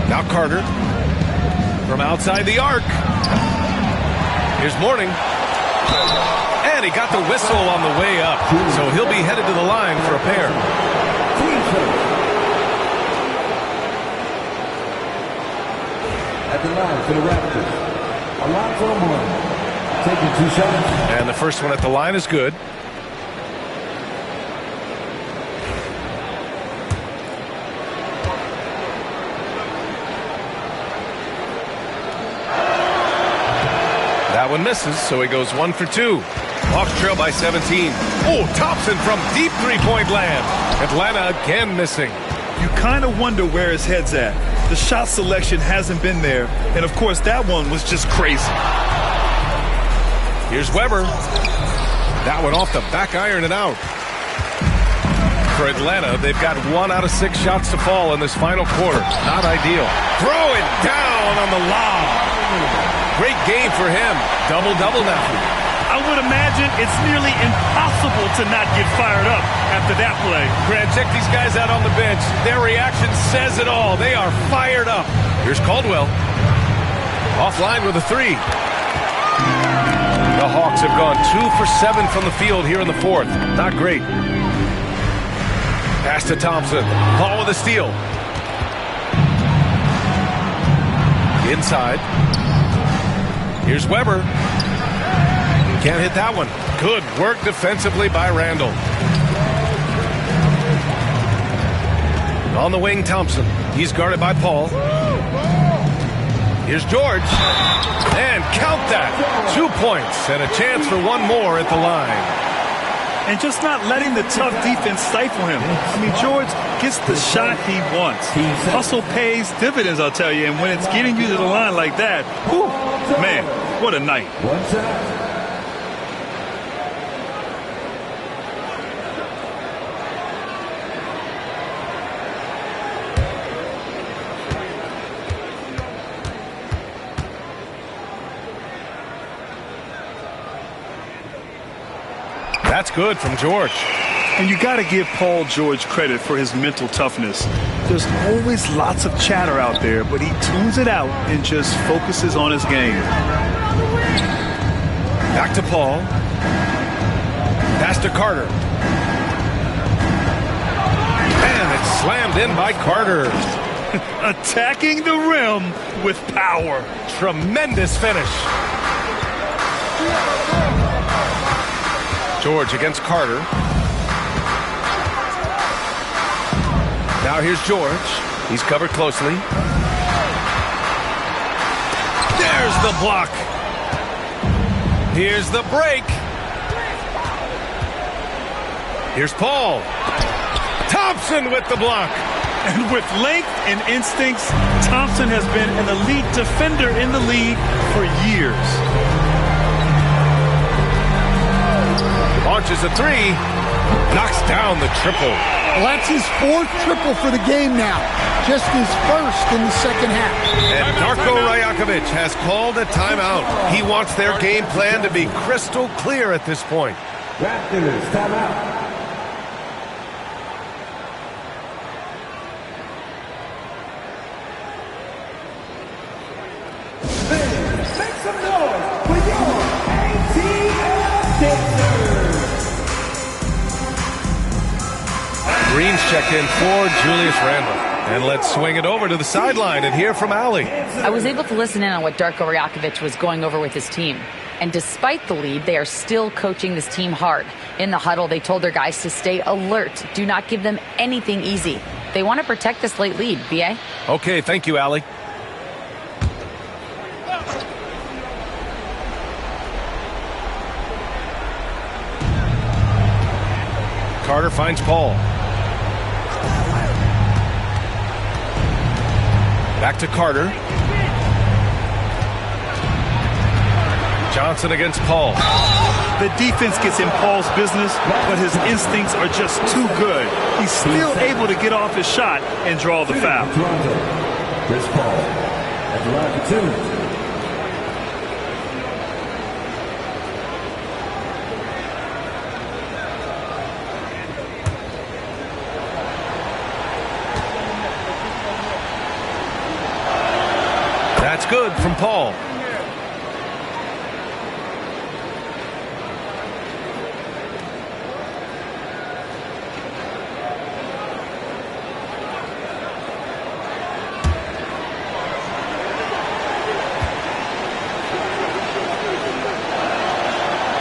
Now Carter from outside the arc. Here's Mourning. And he got the whistle on the way up. So he'll be headed to the line for a pair. At the line for the Raptors. A lot for Mourning. Taking 2 shots. And the first one at the line is good. That one misses, so he goes 1 for 2. Hawks trail by 17. Oh, Thompson from deep 3-point land. Atlanta again missing. you kind of wonder where his head's at. The shot selection hasn't been there, and of course that one was just crazy. Here's Weber. That one off the back iron and out. For Atlanta, they've got 1 out of 6 shots to fall in this final quarter. Not ideal. Throw it down on the lob. Great game for him. Double-double now. I would imagine it's nearly impossible to not get fired up after that play. Grant, check these guys out on the bench. Their reaction says it all. They are fired up. Here's Caldwell. Offline with a 3. The Hawks have gone 2 for 7 from the field here in the fourth. Not great. Pass to Thompson. Paul with a steal. Inside. Here's Weber. Can't hit that one. Good work defensively by Randall. On the wing, Thompson. He's guarded by Paul. Here's George. And count that. 2 points and a chance for one more at the line. And just not letting the tough defense stifle him. I mean, George gets the shot he wants. Hustle pays dividends, I'll tell you. And when it's getting you to the line like that, whew, man, what a night. That's good from George. And you got to give Paul George credit for his mental toughness. There's always lots of chatter out there, but he tunes it out and just focuses on his game. Back to Paul. Pass to Carter. And it's slammed in by Carter. Attacking the rim with power. Tremendous finish. George against Carter. Now here's George. He's covered closely. There's the block. Here's the break. Here's Paul. Thompson with the block. And with length and instincts, Thompson has been an elite defender in the league for years. Launches a 3. Knocks down the triple. Well, that's his 4th triple for the game now. Just his 1st in the second half. And Darko Rajakovic has called a timeout. He wants their game plan to be crystal clear at this point. Raptors, timeout. Make some noise for your ATL Sixers. Green's checked in for Julius Randle. And let's swing it over to the sideline and hear from Allie. I was able to listen in on what Darko Rajakovic was going over with his team. And despite the lead, they are still coaching this team hard. In the huddle, they told their guys to stay alert. Do not give them anything easy. They want to protect this late lead, B.A.? Okay, thank you, Allie. Carter finds Paul. Back to Carter. Johnson against Paul. The defense gets in Paul's business, but his instincts are just too good. He's still able to get off his shot and draw the foul. Chris Paul at the line for 2. That's good from Paul.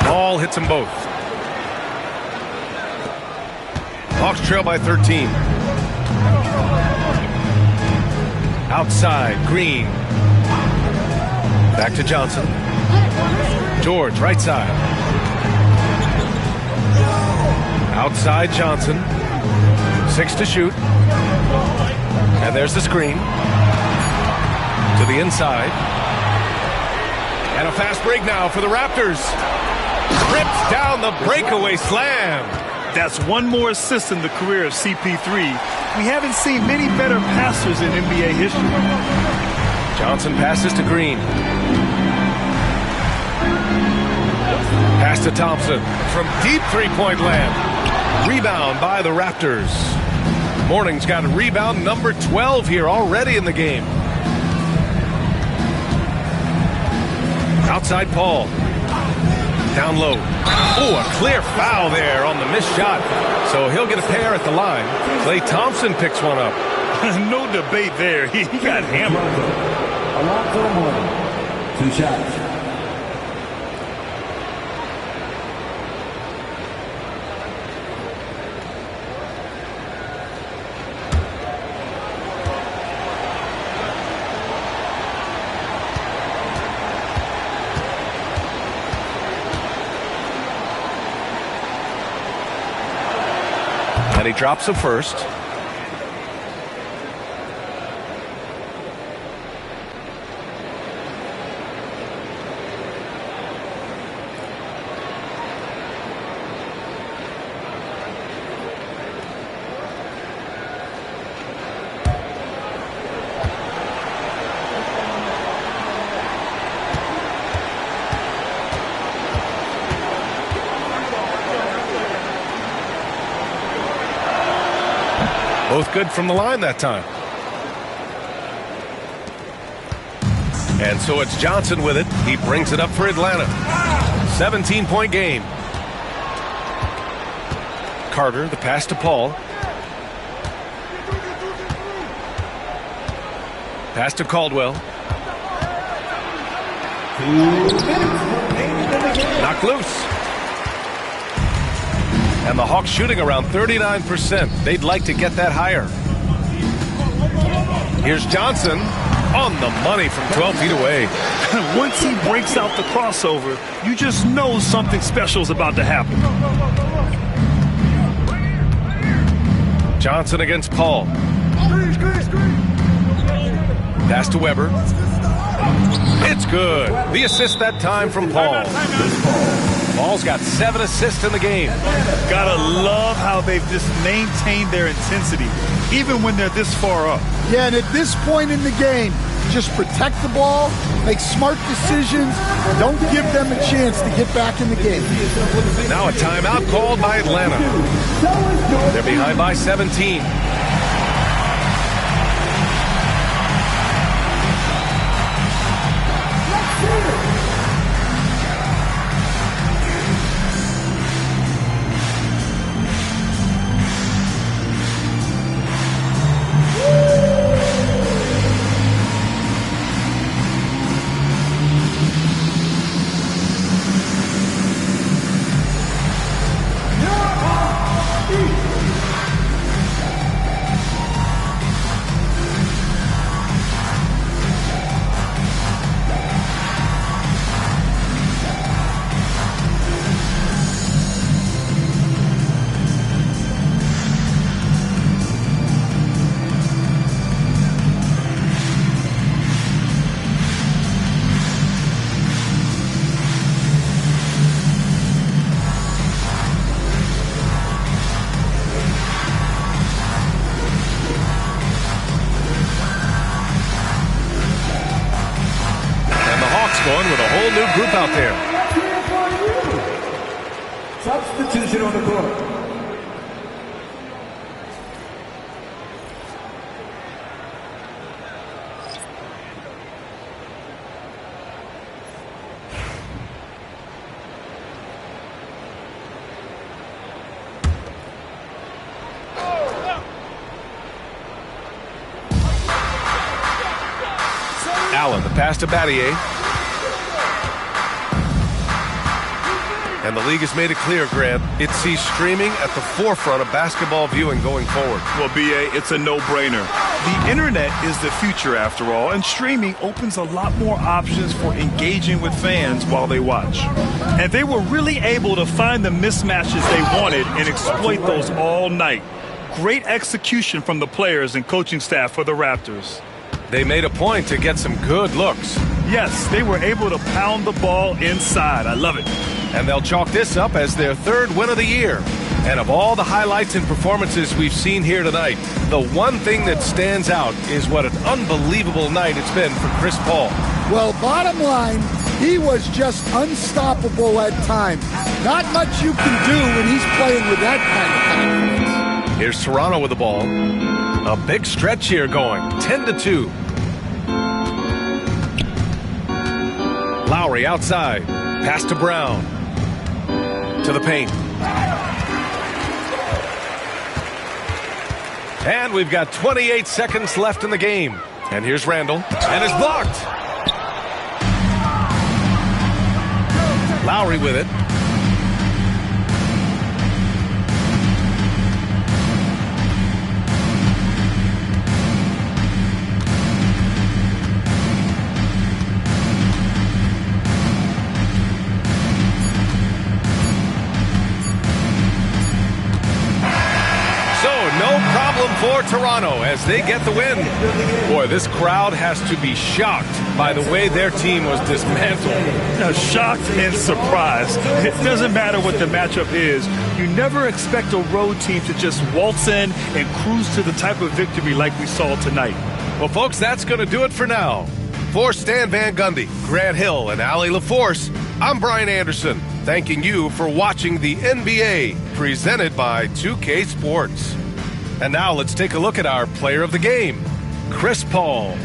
Ball hits them both. Hawks trail by 13. Outside, Green. Back to Johnson. George, right side. Outside Johnson. 6 to shoot. And there's the screen. To the inside. And a fast break now for the Raptors. Rips down the breakaway slam. That's one more assist in the career of CP3. We haven't seen many better passers in NBA history. Johnson passes to Green. Pass to Thompson from deep three-point land. Rebound by the Raptors. Morning's got a rebound number 12 here already in the game. Outside Paul. Down low. Oh, a clear foul there on the missed shot. So he'll get a pair at the line. Klay Thompson picks one up. No debate there. He got hammered. A lot for the morning. 2 shots. And he drops a first. Both good from the line that time. And so it's Johnson with it. He brings it up for Atlanta. 17-point game. Carter, the pass to Paul. Pass to Caldwell. Knocked loose. And the Hawks shooting around 39%. They'd like to get that higher. Here's Johnson on the money from 12 feet away. Once he breaks out the crossover, you just know something special is about to happen. Johnson against Paul. Pass to Weber. It's good. The assist that time from Paul. Paul's got 7 assists in the game. Gotta love how they've just maintained their intensity, even when they're this far up. Yeah, and at this point in the game, just protect the ball, make smart decisions, don't give them a chance to get back in the game. Now a timeout called by Atlanta. They're behind by 17. Going with a whole new group out there. Substitution on the court. Allen, the pass to Battier. And the league has made it clear, Grant, it sees streaming at the forefront of basketball viewing going forward. Well, B.A., it's a no-brainer. The internet is the future, after all, and streaming opens a lot more options for engaging with fans while they watch. And they were really able to find the mismatches they wanted and exploit those all night. great execution from the players and coaching staff for the Raptors. They made a point to get some good looks. Yes, they were able to pound the ball inside. I love it. And they'll chalk this up as their third win of the year. And of all the highlights and performances we've seen here tonight, the one thing that stands out is what an unbelievable night it's been for Chris Paul. Well, bottom line, he was just unstoppable at times. Not much you can do when he's playing with that kind of confidence. Here's Toronto with the ball. A big stretch here going, 10-2. Lowry outside, pass to Brown. To the paint. And we've got 28 seconds left in the game. And here's Randall, and it's blocked. Lowry with it. No problem for Toronto as they get the win. Boy, this crowd has to be shocked by the way their team was dismantled. Now, shocked and surprised. It doesn't matter what the matchup is. You never expect a road team to just waltz in and cruise to the type of victory like we saw tonight. Well, folks, that's going to do it for now. For Stan Van Gundy, Grant Hill, and Allie LaForce, I'm Brian Anderson, thanking you for watching the NBA presented by 2K Sports. And now let's take a look at our player of the game, Chris Paul.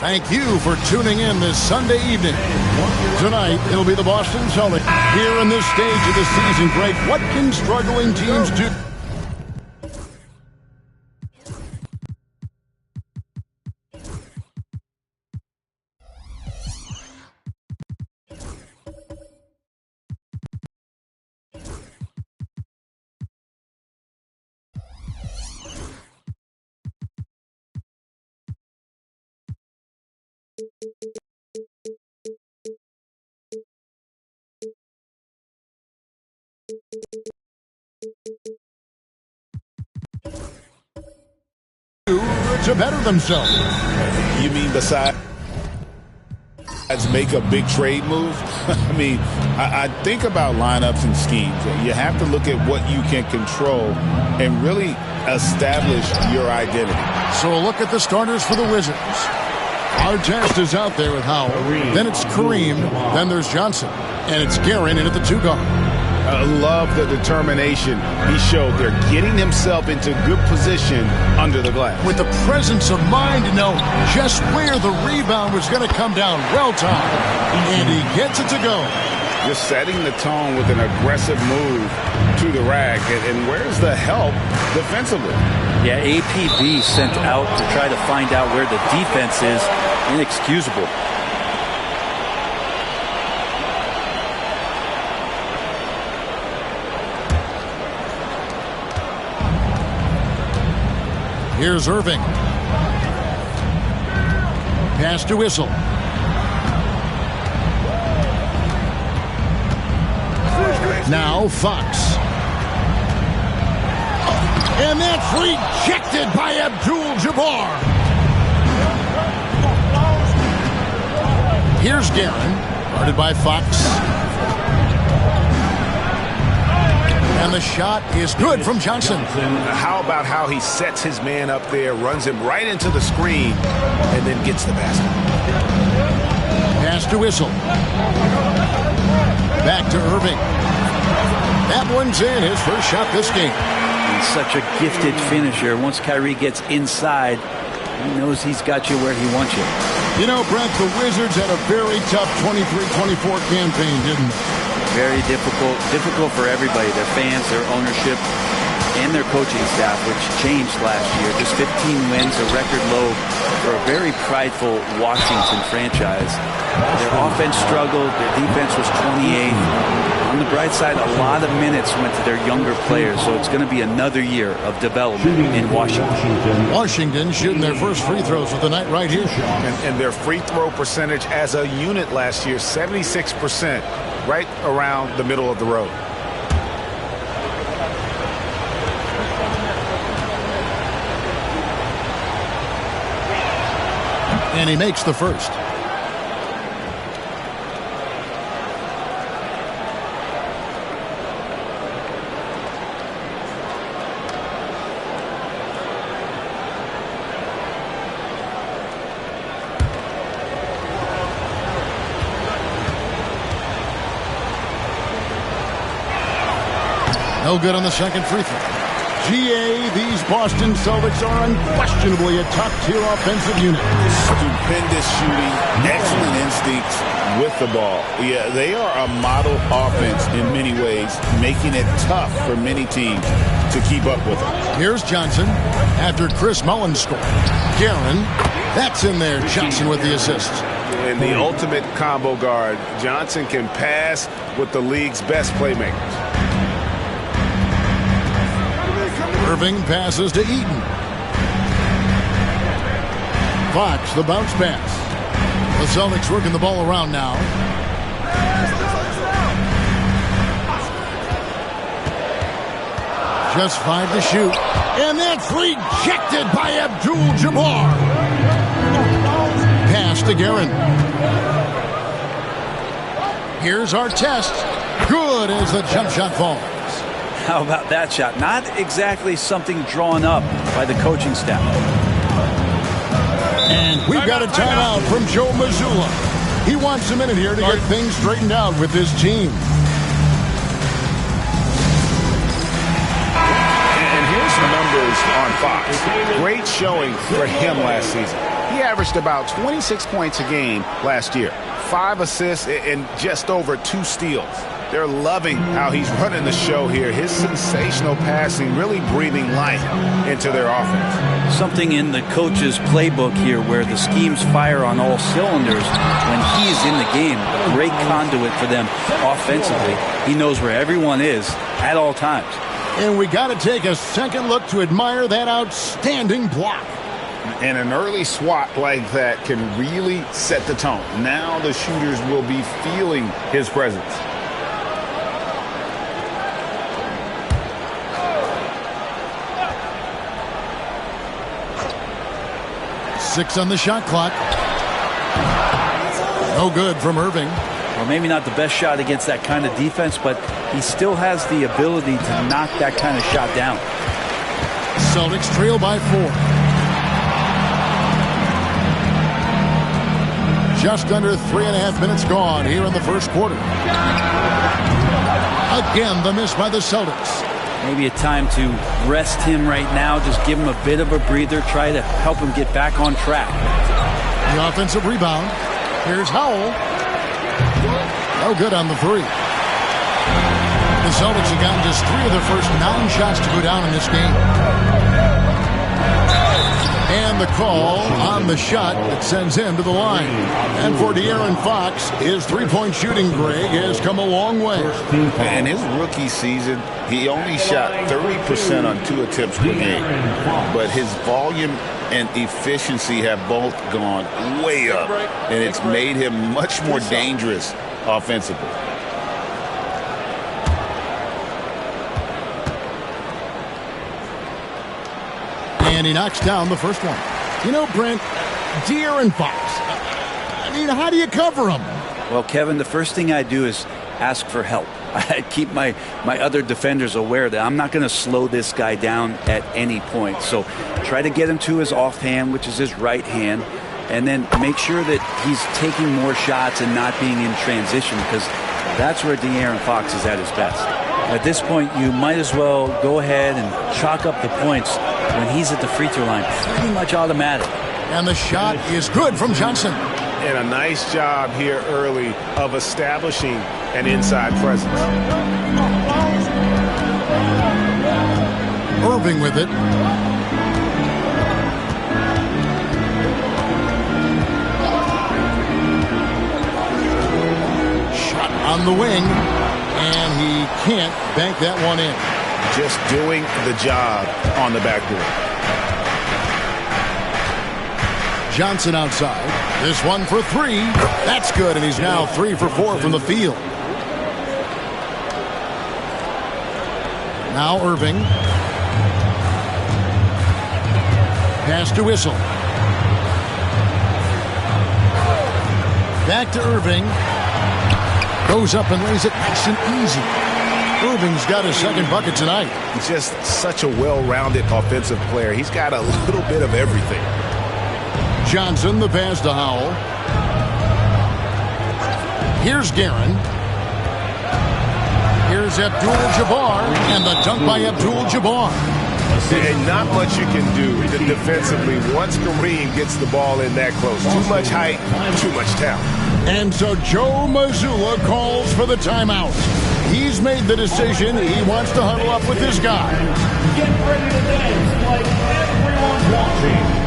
Thank you for tuning in this Sunday evening. Tonight, it'll be the Boston Celtics. Here in this stage of the season break, what can struggling teams do? To better themselves. You mean besides make a big trade move? I mean, I think about lineups and schemes. You have to look at what you can control and really establish your identity. So a look at the starters for the Wizards. Artest is out there with Howell. Then it's Kareem. Then there's Johnson. And it's Guerin in at the 2 guard. I love the determination he showed there, getting himself into good position under the glass. With the presence of mind to know just where the rebound was going to come down. Well timed. And he gets it to go. Just setting the tone with an aggressive move to the rack. And where's the help defensively? Yeah, APB sent out to try to find out where the defense is. Inexcusable. Here's Irving. Pass to Whistle. Now Fox. And that's rejected by Abdul-Jabbar. Here's Guerin, guarded by Fox. And the shot is good from Johnson. How about how he sets his man up there, runs him right into the screen, and then gets the basket. Pass to Whistle. Back to Irving. That one's in, his first shot this game. He's such a gifted finisher. Once Kyrie gets inside, he knows he's got you where he wants you. You know, Brent, the Wizards had a very tough 23-24 campaign, didn't they? Very difficult for everybody, their fans, their ownership, and their coaching staff, which changed last year. Just 15 wins, a record low for a very prideful Washington franchise. Their offense struggled, their defense was 28th. On the bright side, a lot of minutes went to their younger players, so it's going to be another year of development in Washington. Washington shooting their first free throws of the night right here. And their free throw percentage as a unit last year, 76%, right around the middle of the road. And he makes the first. No good on the second free throw. GA, these Boston Celtics are unquestionably a top-tier offensive unit. Stupendous shooting, excellent instincts with the ball. Yeah, they are a model offense in many ways, making it tough for many teams to keep up with them. Here's Johnson after Chris Mullins scored. Guerin, that's in there. Johnson with the assist. And the ultimate combo guard, Johnson can pass with the league's best playmakers. Irving passes to Eaton. Fox, the bounce pass. The Celtics working the ball around now. Just 5 to shoot. And that's rejected by Abdul-Jabbar. Pass to Guerin. Here's our test. Good as the jump shot falls. How about that shot? Not exactly something drawn up by the coaching staff. And we've got a timeout from Joe Mazzulla. He wants a minute here to get things straightened out with his team. And here's some numbers on Fox. Great showing for him last season. He averaged about 26 points a game last year. 5 assists and just over 2 steals. They're loving how he's running the show here. His sensational passing really breathing life into their offense. Something in the coach's playbook here where the schemes fire on all cylinders when he's in the game. A great conduit for them offensively. He knows where everyone is at all times. And we got to take a second look to admire that outstanding block. And an early swat like that can really set the tone. Now the shooters will be feeling his presence. Six on the shot clock. No good from Irving. Well, maybe not the best shot against that kind of defense, but he still has the ability to knock that kind of shot down. Celtics trail by 4. Just under 3.5 minutes gone here in the first quarter. Again, the miss by the Celtics. Maybe a time to rest him right now. Just give him a bit of a breather. Try to help him get back on track. The offensive rebound. Here's Howell. No good on the 3. The Celtics have gotten just 3 of their first 9 shots to go down in this game. And the call on the shot that sends him to the line. And for De'Aaron Fox, his three-point shooting, Greg, has come a long way. In his rookie season, he only shot 30% on 2 attempts per game. But his volume and efficiency have both gone way up. And it's made him much more dangerous offensively. And he knocks down the first one. You know, Brent, De'Aaron Fox, I mean, how do you cover him? Well, Kevin, the first thing I do is ask for help. I keep my other defenders aware that I'm not going to slow this guy down at any point. So try to get him to his offhand, which is his right hand, and then make sure that he's taking more shots and not being in transition, because that's where De'Aaron Fox is at his best. At this point, you might as well go ahead and chalk up the points when he's at the free throw line. Pretty much automatic. And the shot is good from Johnson. And a nice job here early of establishing an inside presence. Irving with it. Shot on the wing. And he can't bank that one in. Just doing the job on the backboard. Johnson outside. This one for 3. That's good, and he's now 3 for 4 from the field. Now Irving. Pass to Whistle. Back to Irving. Goes up and lays it nice and easy. Irving's got his second bucket tonight. He's just such a well-rounded offensive player. He's got a little bit of everything. Johnson, the pass to Howell. Here's Guerin. Here's Abdul-Jabbar, and the dunk by Abdul-Jabbar. And not much you can do defensively once Kareem gets the ball in that close. Too much height, too much talent. And so Joe Mazzulla calls for the timeout. He's made the decision. He wants to huddle up with his guy. Get ready to dance like everyone's watching.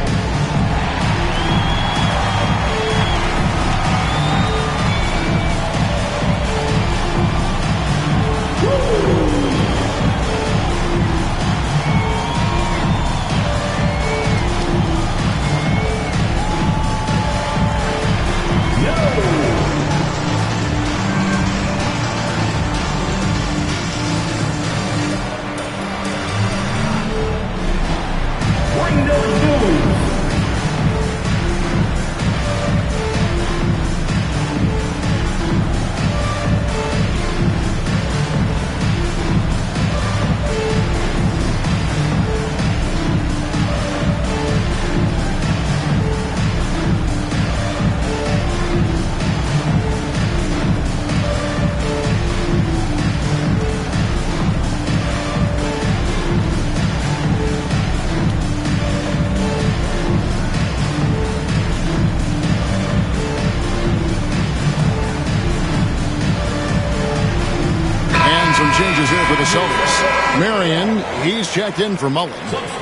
Changes here for the Celtics. Marion, he's checked in for Mullen.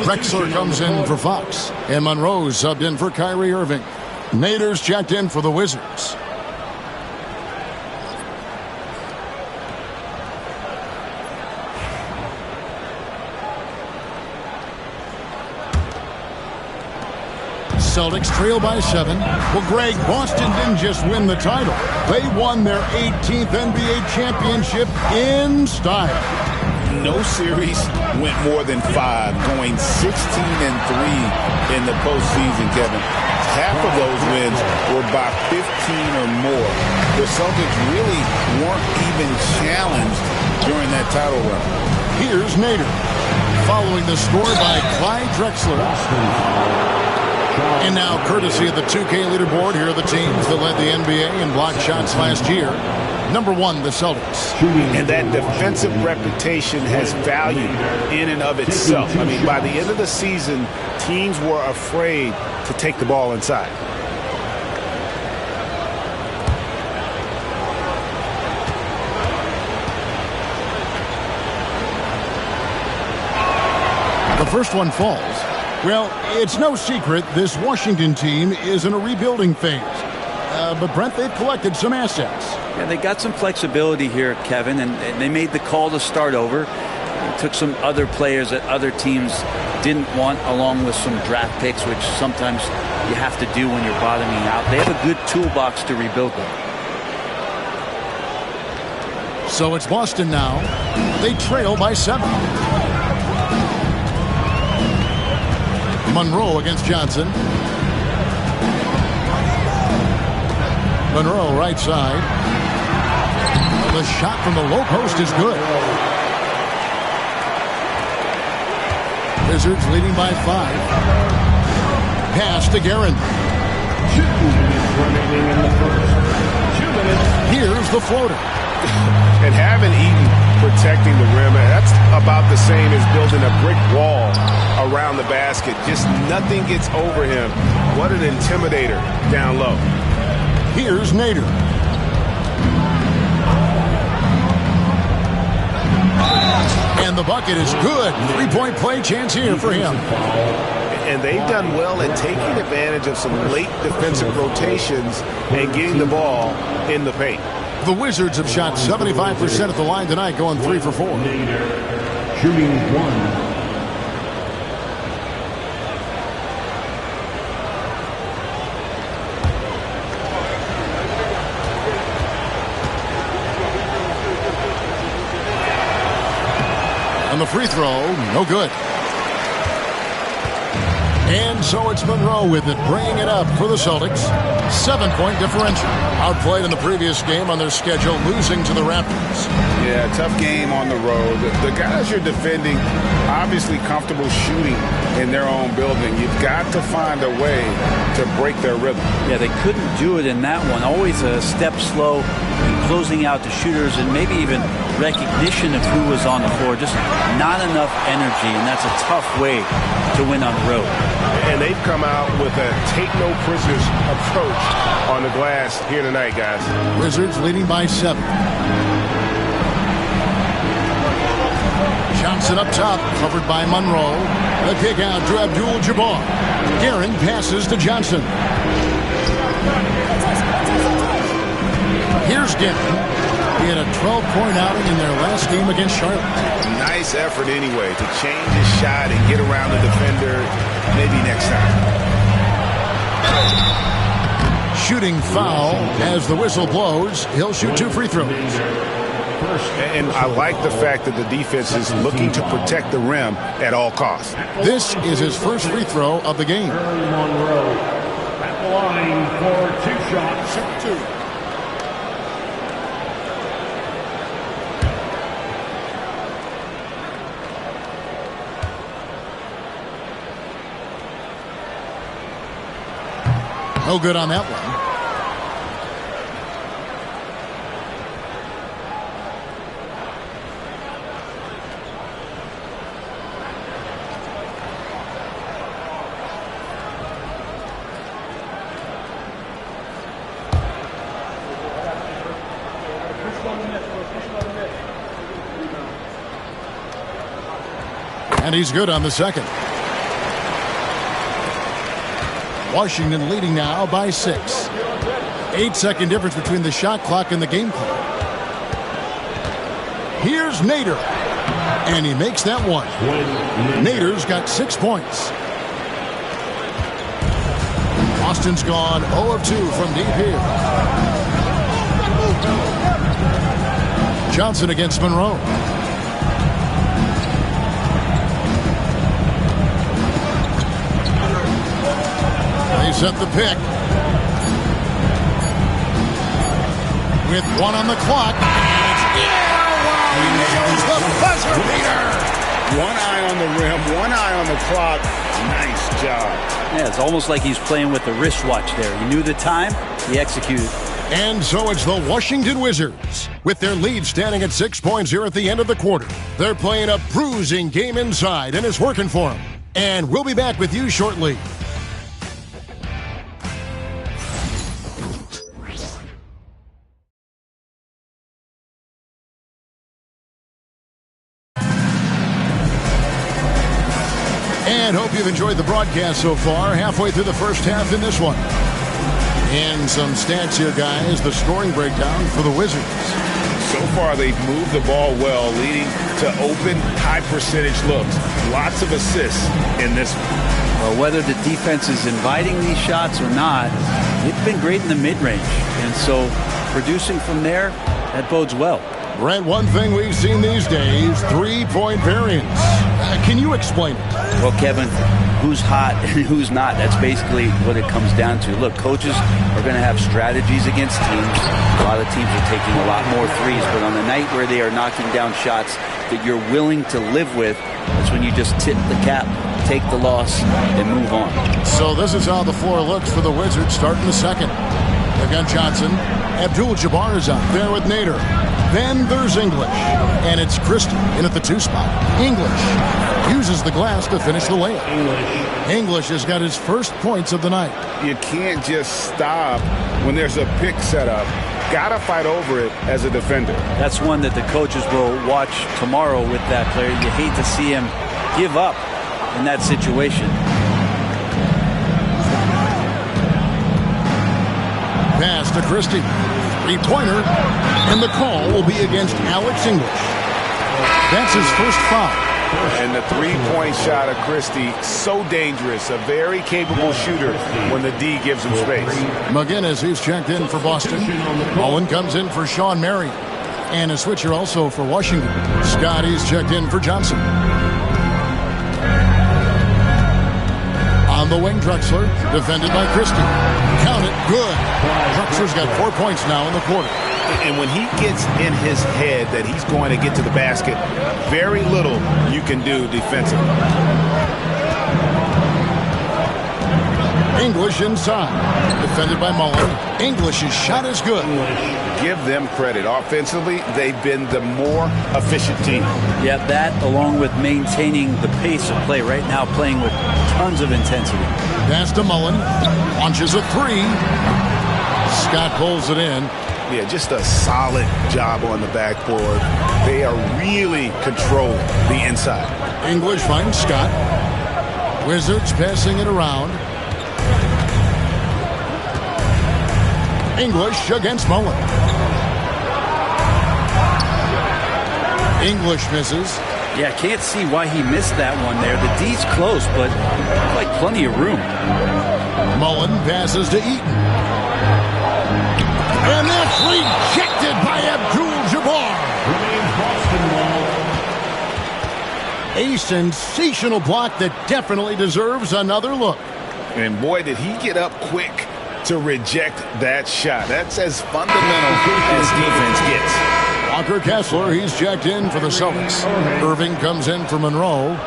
Drexler comes in for Fox. And Monroe's subbed in for Kyrie Irving. Nader's checked in for the Wizards. Celtics trail by 7. Well, Greg, Boston didn't just win the title. They won their 18th NBA championship in style. No series went more than 5, going 16-3 in the postseason, Kevin. Half of those wins were by 15 or more. The Celtics really weren't even challenged during that title run. Here's Nader, following the score by Clyde Drexler. And now, courtesy of the 2K leaderboard, here are the teams that led the NBA in blocked shots last year. Number 1, the Celtics. And that defensive reputation has value in and of itself. I mean, by the end of the season, teams were afraid to take the ball inside. The first one falls. Well, it's no secret this Washington team is in a rebuilding phase. But, Brent, they've collected some assets. Yeah, they got some flexibility here, Kevin, and they made the call to start over. They took some other players that other teams didn't want, along with some draft picks, which sometimes you have to do when you're bottoming out. They have a good toolbox to rebuild them. So it's Boston now. They trail by 7. Monroe against Johnson. Monroe right side. The shot from the low post is good. Wizards leading by 5. Pass to Guerin. 2 minutes remaining in the first. 2 minutes. Here's the floater. And having Eaton protecting the rim, that's about the same as building a brick wall around the basket. Just nothing gets over him. What an intimidator down low. Here's Nader. And the bucket is good. 3-point play chance here for him. And they've done well at taking advantage of some late defensive rotations and getting the ball in the paint. The Wizards have shot 75% at the line tonight, going 3 for 4. Shooting 1. And the free throw, no good. And so it's Monroe with it, bringing it up for the Celtics. 7-point differential. Outplayed in the previous game on their schedule, losing to the Raptors. Yeah, tough game on the road. The guys you're defending, obviously comfortable shooting in their own building. You've got to find a way to break their rhythm. Yeah, they couldn't do it in that one. Always a step slow in closing out the shooters and maybe even recognition of who was on the floor. Just not enough energy, and that's a tough way to win on the road. And they've come out with a take-no-prisoners approach on the glass here tonight, guys. Wizards leading by 7. Johnson up top, covered by Monroe. The kick out to Abdul-Jabbar. Guerin passes to Johnson. Here's Guerin. He had a 12-point outing in their last game against Charlotte. Nice effort anyway to change his shot and get around the defender. Maybe next time. Shooting foul as the whistle blows. He'll shoot 2 free throws. And I like the fact that the defense is looking to protect the rim at all costs. This is his first free throw of the game. Monroe at the line for 2 shots. Shoot 2. No good on that one. And he's good on the second. Washington leading now by 6. 8-second difference between the shot clock and the game clock. Here's Nader. And he makes that one. Nader's got 6 points. Austin's gone 0 of 2 from deep here. Johnson against Monroe. They set the pick. With 1 on the clock. He nails the buzzer beater. 1 eye on the rim, 1 eye on the clock. Nice job. Yeah, it's almost like he's playing with the wristwatch there. He knew the time, he executed. And so it's the Washington Wizards. With their lead standing at 6 points here at the end of the quarter. They're playing a bruising game inside, and it's working for them. And we'll be back with you shortly. And hope you've enjoyed the broadcast so far. Halfway through the first half in this one. And some stats here, guys. The scoring breakdown for the Wizards. So far, they've moved the ball well, leading to open, high-percentage looks. Lots of assists in this one. Well, whether the defense is inviting these shots or not, it's been great in the mid-range. And so producing from there, that bodes well. Brent, one thing we've seen these days, 3-point variance. Can you explain it? Well, Kevin, who's hot and who's not? That's basically what it comes down to. Look, coaches are going to have strategies against teams. A lot of teams are taking a lot more threes, but on the night where they are knocking down shots that you're willing to live with, that's when you just tip the cap, take the loss, and move on. So this is how the floor looks for the Wizards starting the second. They've got Johnson. Abdul-Jabbar is out there with Nader. Then there's English. And it's Christie in at the 2 spot. English uses the glass to finish the layup. English has got his first points of the night. You can't just stop when there's a pick set up. Got to fight over it as a defender. That's one that the coaches will watch tomorrow with that player. You hate to see him give up in that situation. Pass to Christie. 3-pointer. And the call will be against Alex English. That's his first foul. And the 3-point shot of Christie, so dangerous. A very capable shooter when the D gives him space. McGinnis, he's checked in for Boston. Owen comes in for Sean Marion. And a switcher also for Washington. Scotty's checked in for Johnson. On On the wing, Drexler, defended by Christie. Count it, good. Drexler's got 4 points now in the quarter. And when he gets in his head that he's going to get to the basket, very little you can do defensively. English inside, defended by Mullen. English's shot is good. Give them credit. Offensively, they've been the more efficient team. Yeah, that along with maintaining the pace of play right now, playing with tons of intensity. Pass to Mullen. Launches a three. Scott pulls it in. Yeah, just a solid job on the backboard. They are really controlling the inside. English finds Scott. Wizards passing it around. English against Mullen. English misses. Yeah, can't see why he missed that one there. The D's close, but like plenty of room. Mullen passes to Eaton. And that's rejected by Abdul-Jabbar. A sensational block that definitely deserves another look. And boy, did he get up quick to reject that shot. That's as fundamental as defense gets. Walker Kessler, he's checked in for the Celtics. Irving comes in for Monroe.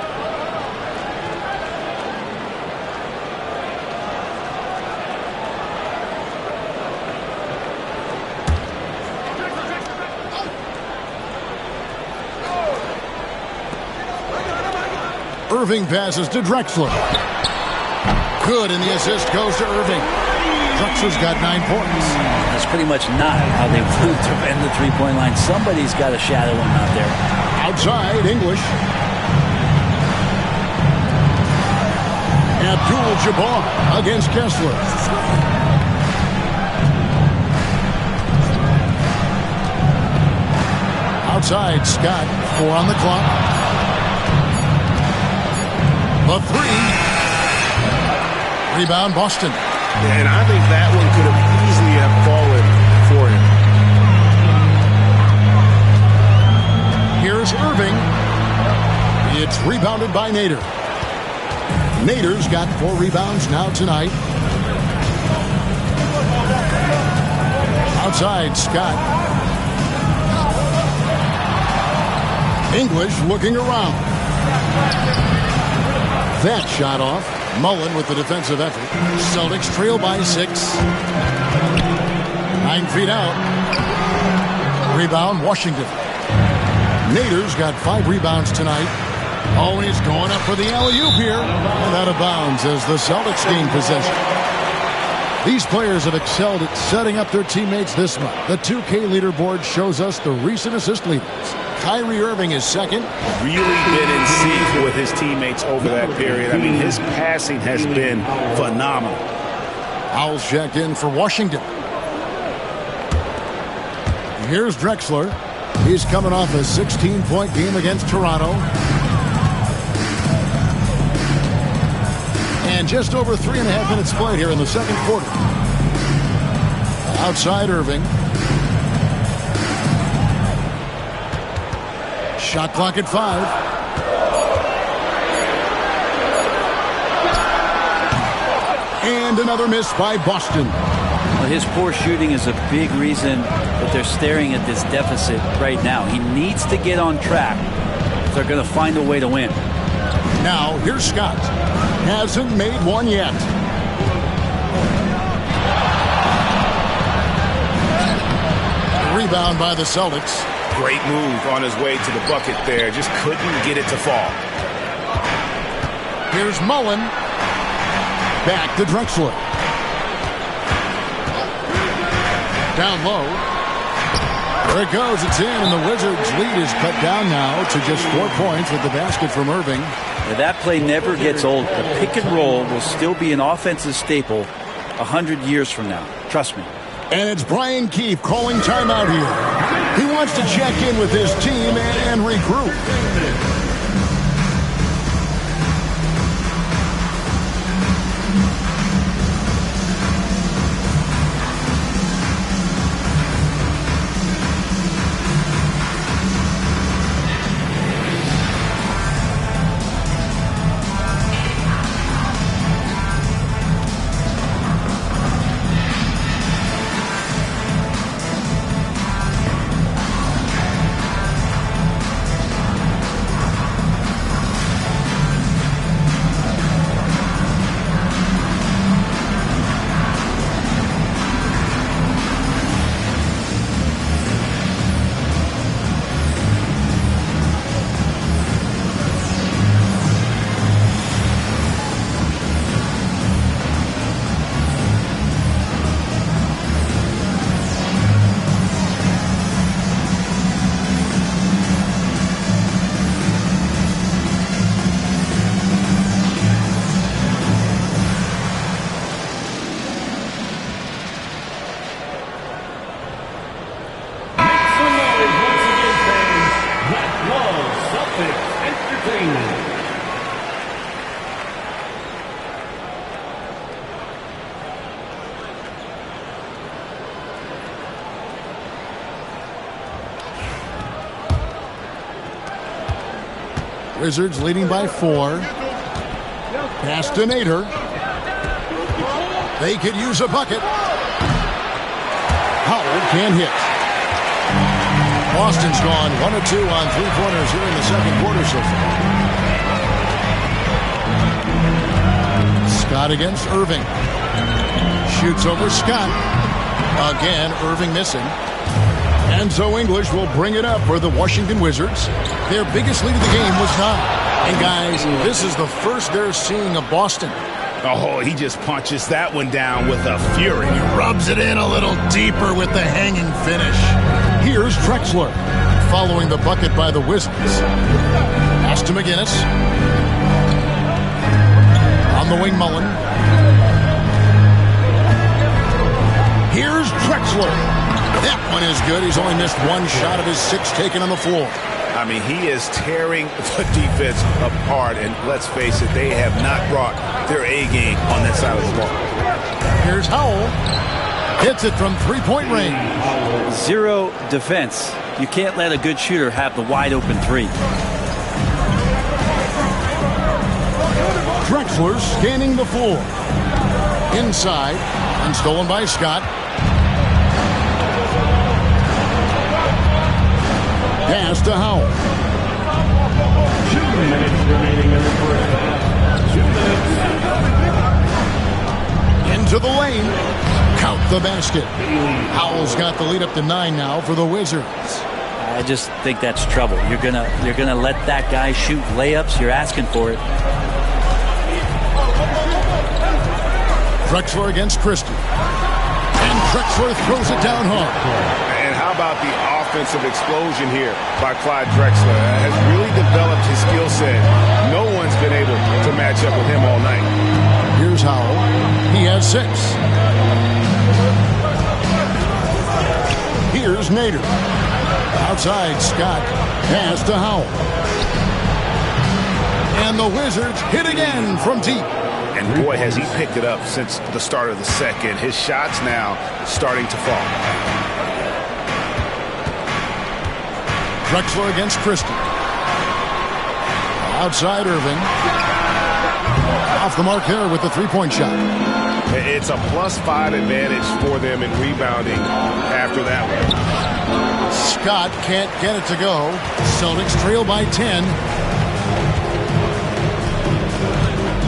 Irving passes to Drexler. Good, and the assist goes to Irving. Drexler's got 9 points. That's pretty much not how they flew to end the three-point line. Somebody's got to shadow him out there. Outside, English. Abdul-Jabbar against Kessler. Outside, Scott. 4 on the clock. The three. Rebound, Boston. And I think that one could have easily have fallen for him. Here's Irving. It's rebounded by Nader. Nader's got 4 rebounds now tonight. Outside, Scott. English looking around. That shot off. Mullen with the defensive effort. Celtics trail by 6. 9 feet out. Rebound, Washington. Nader's got 5 rebounds tonight. Oh, and he's going up for the alley-oop here. And out of bounds as the Celtics gain possession. These players have excelled at setting up their teammates this month. The 2K leaderboard shows us the recent assist leaders. Kyrie Irving is second. Really been in sync with his teammates over that period. I mean, his passing has been phenomenal. Howell's checked in for Washington. Here's Drexler. He's coming off a 16-point game against Toronto. And just over 3.5 minutes played here in the second quarter. Outside Irving. Shot clock at 5. And another miss by Boston. Well, his poor shooting is a big reason that they're staring at this deficit right now. He needs to get on track if they're going to find a way to win. Now, here's Scott. Hasn't made one yet. Rebound by the Celtics. Great move on his way to the bucket there. Just couldn't get it to fall. Here's Mullen. Back to Drexler. Down low. There it goes. It's in, and the Wizards' lead is cut down now to just 4 points with the basket from Irving. Now, that play never gets old. The pick and roll will still be an offensive staple 100 years from now. Trust me. And it's Brian Keefe calling timeout here. He wants to check in with his team and regroup. Wizards leading by 4. Pass to Nader. They could use a bucket. Howell can't hit. Boston's gone 1 of 2 on three-pointers here in the second quarter so far. Scott against Irving. Shoots over Scott. Again, Irving missing. Enzo English will bring it up for the Washington Wizards. Their biggest lead of the game was 9. And guys, this is the first they're seeing of Boston. Oh, he just punches that one down with a fury. He rubs it in a little deeper with the hanging finish. Here's Drexler following the bucket by the Wizards. Pass to McGinnis. On the wing, Mullen. Here's Drexler. That one is good. He's only missed 1 shot of his 6 taken on the floor. I mean, he is tearing the defense apart, and let's face it, they have not brought their A game on that side of the ball. Here's Howell. Hits it from three-point range. 0 defense. You can't let a good shooter have the wide-open 3. Drexler scanning the floor. Inside, and stolen by Scott. Pass to Howell. 2 minutes remaining in the first half. Into the lane. Count the basket. Howell's got the lead up to 9 now for the Wizards. I just think that's trouble. You're gonna let that guy shoot layups. You're asking for it. Drexler against Christie. And Drexler throws it down hard. And how about the offensive explosion here by Clyde Drexler? Has really developed his skill set. No one's been able to match up with him all night. Here's Howell. He has 6. Here's Nader. Outside, Scott. Pass to Howell. And the Wizards hit again from deep. And boy, has he picked it up since the start of the second. His shots now starting to fall. Drexler against Christie. Outside Irving. Off the mark there with the three-point shot. It's a +5 advantage for them in rebounding after that one. Scott can't get it to go. Celtics trail by 10.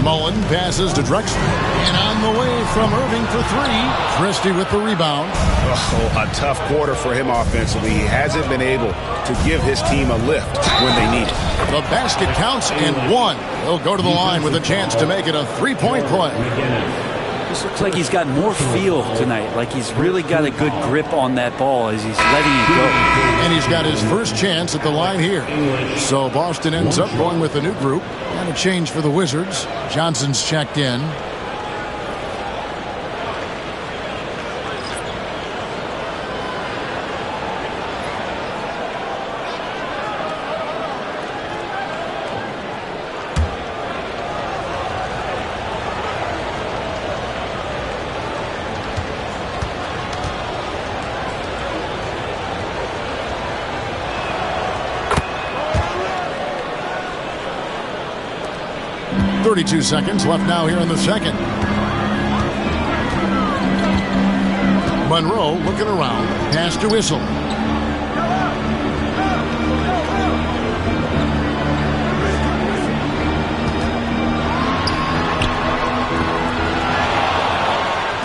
Mullen passes to Drexler. And on the way from Irving for 3. Christie with the rebound. Oh, a tough quarter for him offensively. He hasn't been able to give his team a lift when they need it. The basket counts in 1. He'll go to the line with a chance to make it a 3-point play. This looks like he's got more feel tonight. Like he's really got a good grip on that ball as he's letting it go. And he's got his first chance at the line here. So Boston ends up going with a new group. And a change for the Wizards. Johnson's checked in. .32 seconds left now here in the second. Monroe looking around. Pass to Whistle.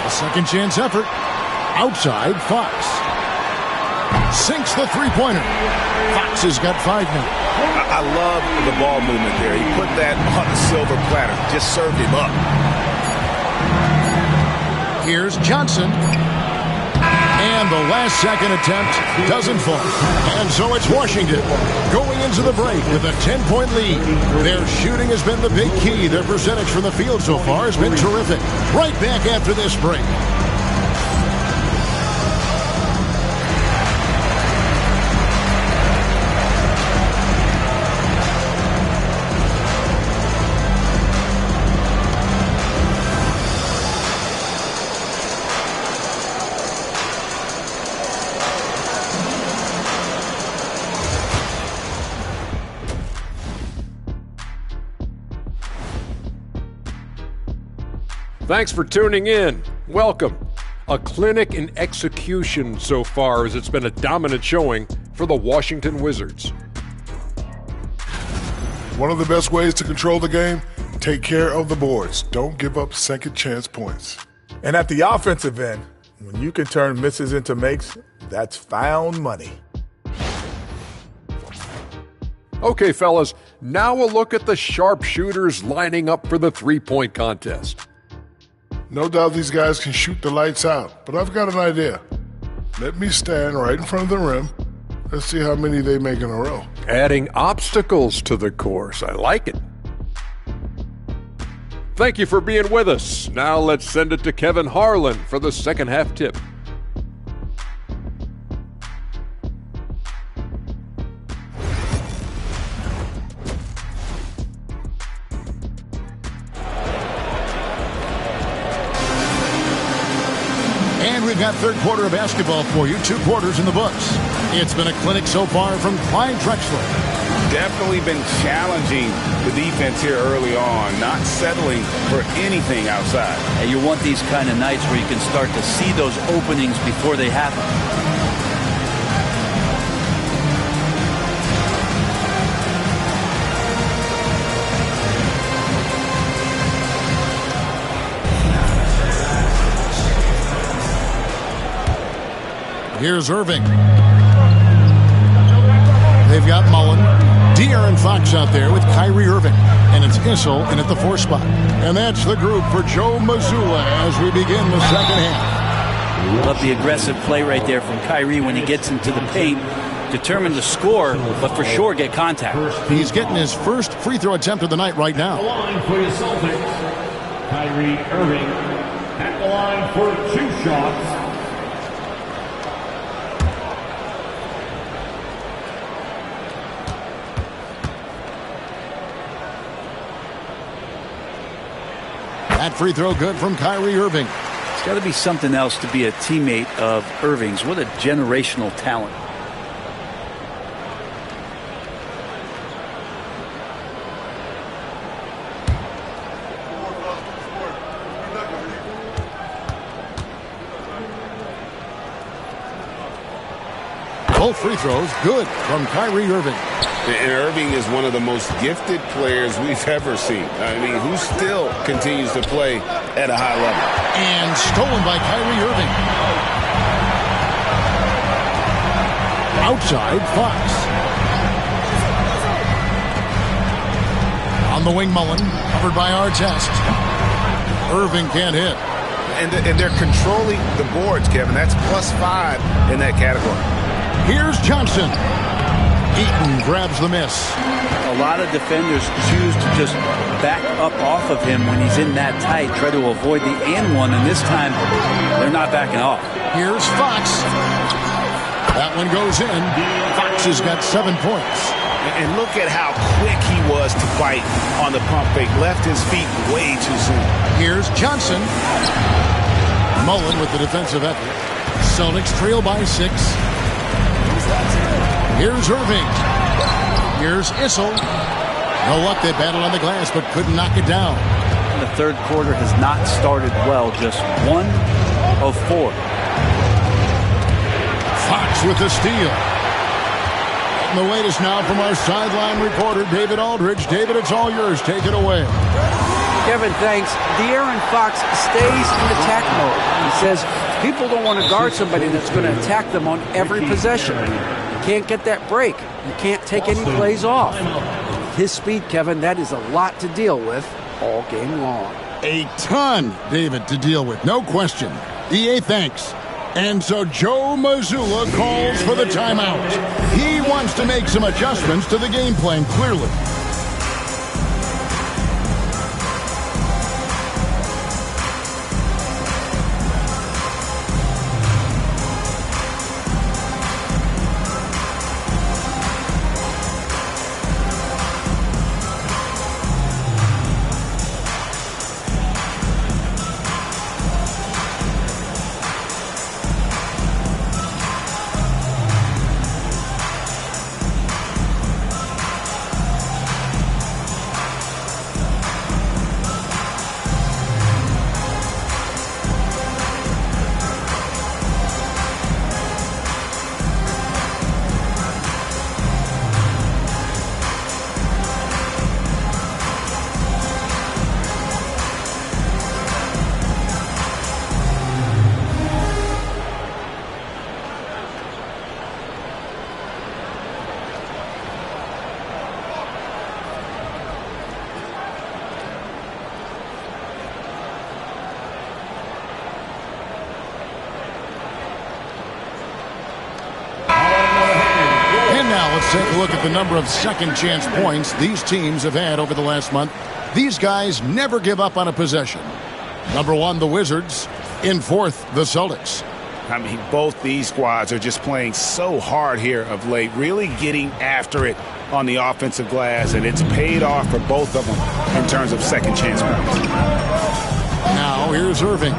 A second chance effort. Outside, Fox. Sinks the three-pointer. Fox has got 5 now. I love the ball movement there. He put that on a silver platter. Just served him up. Here's Johnson. And the last second attempt doesn't fall. And so it's Washington going into the break with a 10-point lead. Their shooting has been the big key. Their percentage from the field so far has been terrific. Right back after this break. Thanks for tuning in. Welcome. A clinic in execution so far, as it's been a dominant showing for the Washington Wizards. One of the best ways to control the game, take care of the boards. Don't give up second chance points. And at the offensive end, when you can turn misses into makes, that's found money. Okay, fellas, now a look at the sharpshooters lining up for the three-point contest. No doubt these guys can shoot the lights out, but I've got an idea. Let me stand right in front of the rim. Let's see how many they make in a row. Adding obstacles to the course. I like it. Thank you for being with us. Now let's send it to Kevin Harlan for the second half tip. And we've got third quarter of basketball for you. 2 quarters in the books. It's been a clinic so far from Clyde Drexler. Definitely been challenging the defense here early on, not settling for anything outside. And you want these kind of nights where you can start to see those openings before they happen. Here's Irving. They've got Mullen. De'Aaron Fox out there with Kyrie Irving. And it's Issel in at the 4 spot. And that's the group for Joe Mazzulla as we begin the second half. Love the aggressive play right there from Kyrie when he gets into the paint. Determined to score, but for sure get contact. He's getting his first free throw attempt of the night right now. At the line for the Celtics, Kyrie Irving. At the line for 2 shots. That free throw good from Kyrie Irving. It's got to be something else to be a teammate of Irving's. What a generational talent. Both free throws good from Kyrie Irving. And Irving is one of the most gifted players we've ever seen. I mean, who still continues to play at a high level. And stolen by Kyrie Irving. Outside, Fox. On the wing, Mullen. Covered by Artest. Irving can't hit. And they're controlling the boards, Kevin. That's +5 in that category. Here's Johnson. Eaton grabs the miss. A lot of defenders choose to just back up off of him when he's in that tight, try to avoid the and one, and this time they're not backing off. Here's Fox. That one goes in. Fox has got 7 points. And look at how quick he was to fight on the pump fake. Left his feet way too soon. Here's Johnson. Mullen with the defensive effort. Celtics trail by 6. Here's Irving. Here's Issel. No luck, they battled on the glass, but couldn't knock it down. The third quarter has not started well, just 1 of 4. Fox with the steal. And the latest now from our sideline reporter, David Aldridge. David, it's all yours. Take it away. Kevin, thanks. De'Aaron Fox stays in attack mode. He says people don't want to guard somebody that's going to attack them on every possession. You can't get that break. You can't take any plays off. His speed, Kevin, that is a lot to deal with all game long. A ton, David, to deal with. No question. EA, thanks. And so Joe Mazzulla calls for the timeout. He wants to make some adjustments to the game plan, clearly. Let's take a look at the number of second chance points these teams have had over the last month. These guys never give up on a possession. Number 1, the Wizards. In 4th, the Celtics. I mean, both these squads are just playing so hard here of late, really getting after it on the offensive glass, and it's paid off for both of them in terms of second chance points. Now, here's Irving.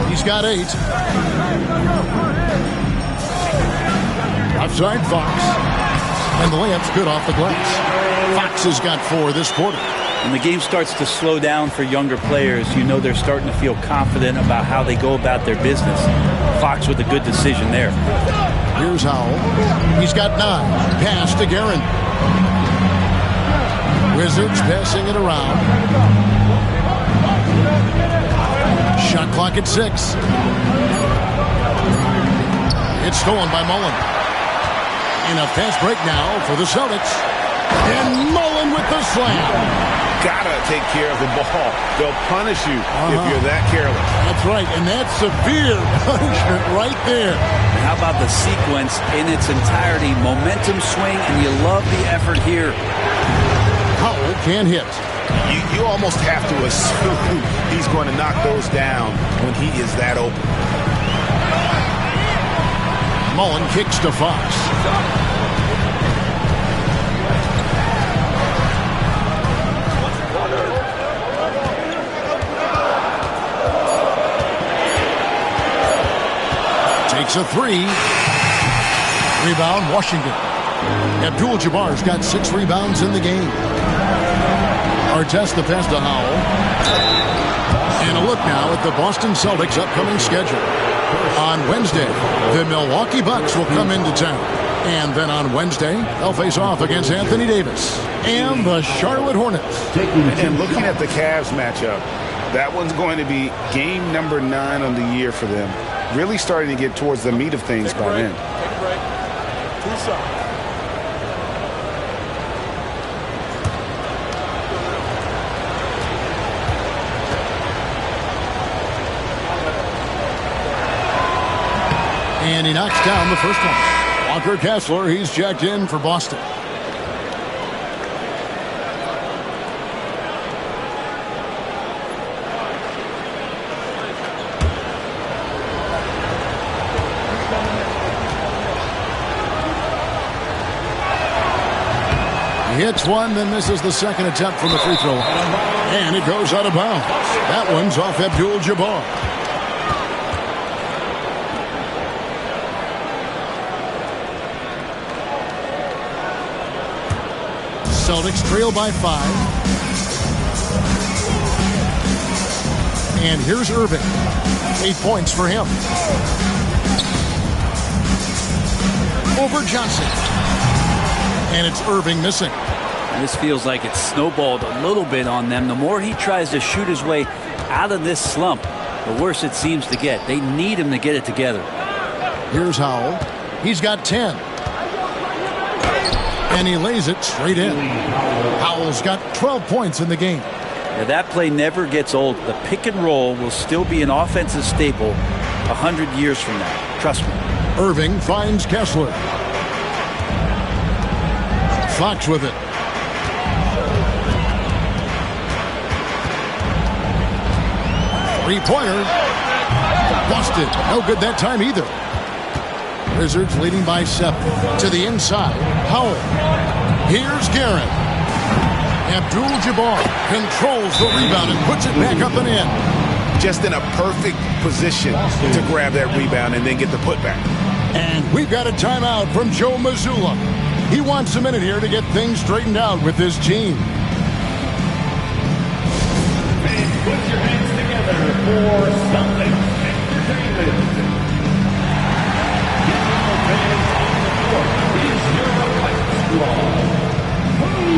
He's got 8. Outside Fox. And the layup's good off the glass. Fox has got 4 this quarter. When the game starts to slow down for younger players, you know they're starting to feel confident about how they go about their business. Fox with a good decision there. Here's Howell. He's got 9. Pass to Guerin. Wizards passing it around. Shot clock at 6. It's stolen by Mullen. In a fast break now for the Celtics. And Mullen with the slam. Gotta take care of the ball. They'll punish you if you're that careless. That's right, and that's severe punishment right there. And how about the sequence in its entirety? Momentum swing, and you love the effort here. Howell can't hit. You almost have to assume he's going to knock those down when he is that open. Mullen kicks to Fox. Takes a 3. Rebound, Washington. Abdul-Jabbar's got 6 rebounds in the game. Artest the pass to Howell. And a look now at the Boston Celtics' upcoming schedule. On Wednesday, the Milwaukee Bucks will come into town. And then on Wednesday, they'll face off against Anthony Davis and the Charlotte Hornets. And looking at the Cavs matchup, that one's going to be game number 9 on the year for them. Really starting to get towards the meat of things by then. Take a break. 2 shots. And he knocks down the first one. Walker Kessler, he's checked in for Boston. He hits one, then misses the second attempt from the free throw line. And it goes out of bounds. That one's off Abdul-Jabbar. Celtics trail by 5. And here's Irving. 8 points for him. Over Johnson. And it's Irving missing. And this feels like it's snowballed a little bit on them. The more he tries to shoot his way out of this slump, the worse it seems to get. They need him to get it together. Here's Howell. He's got 10. And he lays it straight in. Howell's got 12 points in the game. Now that play never gets old. The pick and roll will still be an offensive staple 100 years from now. Trust me. Irving finds Kessler. Fox with it. Three-pointer. Busted. No good that time either. Wizards leading by 7. To the inside. Howell. Here's Guerin. Abdul-Jabbar controls the rebound and puts it back up and in. Just in a perfect position to grab that rebound and then get the putback. And we've got a timeout from Joe Mazzulla. He wants a minute here to get things straightened out with his team. Put your hands together for Celtics Entertainment. Is your fight squad. Who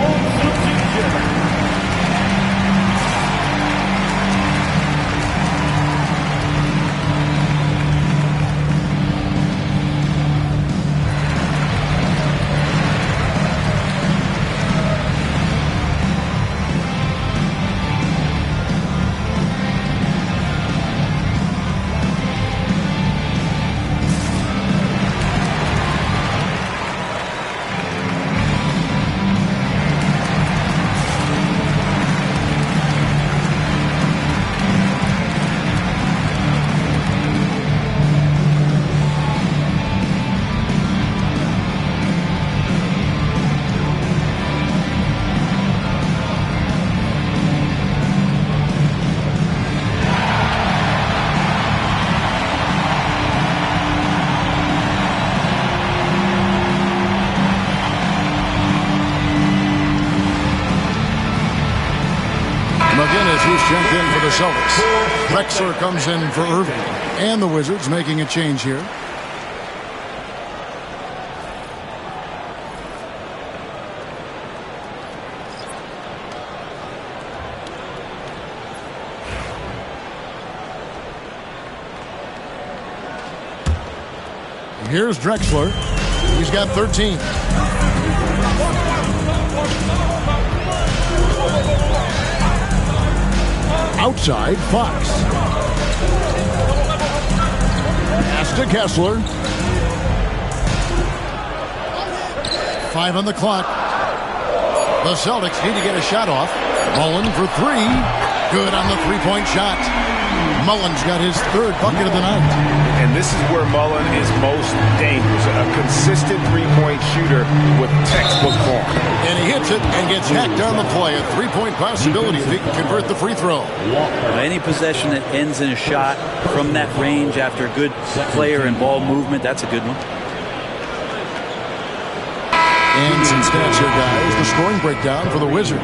wants attention? Who's checked in for the Celtics? Drexler comes in for Irving. And the Wizards making a change here. Here's Drexler. He's got 13. Outside, Fox. Pass to Kessler. 5 on the clock. The Celtics need to get a shot off. Mullen for 3. Good on the three-point shot. Mullen's got his 3rd bucket of the night. And this is where Mullen is most dangerous. A consistent three-point shooter with textbook form. And he hits it and gets hacked on the play. A 3-point possibility if he can convert the free throw. Any possession that ends in a shot from that range after good player and ball movement, that's a good one. And some stats here, guys. The scoring breakdown for the Wizards.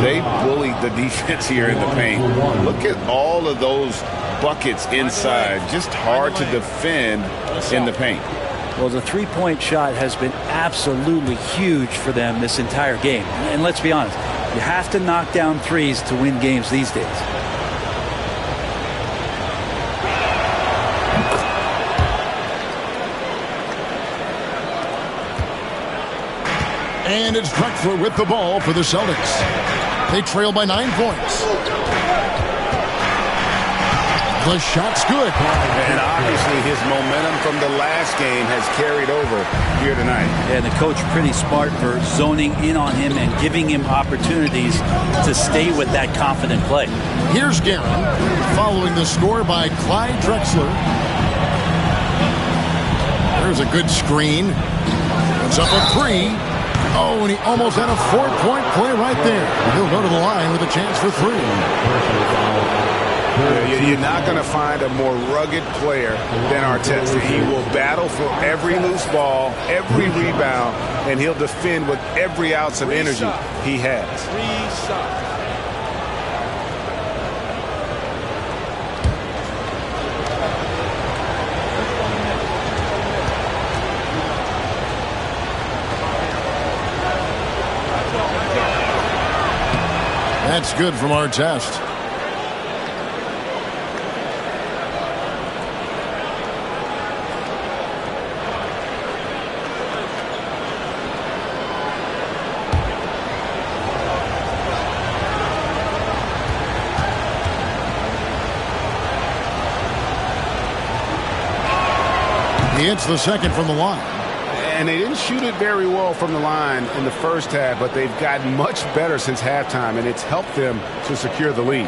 They bullied the defense here in the paint. Look at all of those buckets inside. Just hard to defend in the paint. Well, the three-point shot has been absolutely huge for them this entire game. And let's be honest, you have to knock down threes to win games these days. And it's Drexler with the ball for the Celtics. They trail by 9 points. The shot's good. And obviously his momentum from the last game has carried over here tonight. And the coach pretty smart for zoning in on him and giving him opportunities to stay with that confident play. Here's Guerin following the score by Clyde Drexler. There's a good screen. It's up a 3. Oh, and he almost had a 4-point play right there. He'll go to the line with a chance for 3. You're not going to find a more rugged player than Arteta. He will battle for every loose ball, every rebound, and he'll defend with every ounce of energy he has. That's good from Artest. He hits the second from the line. And they didn't shoot it very well from the line in the first half, but they've gotten much better since halftime, and it's helped them to secure the lead.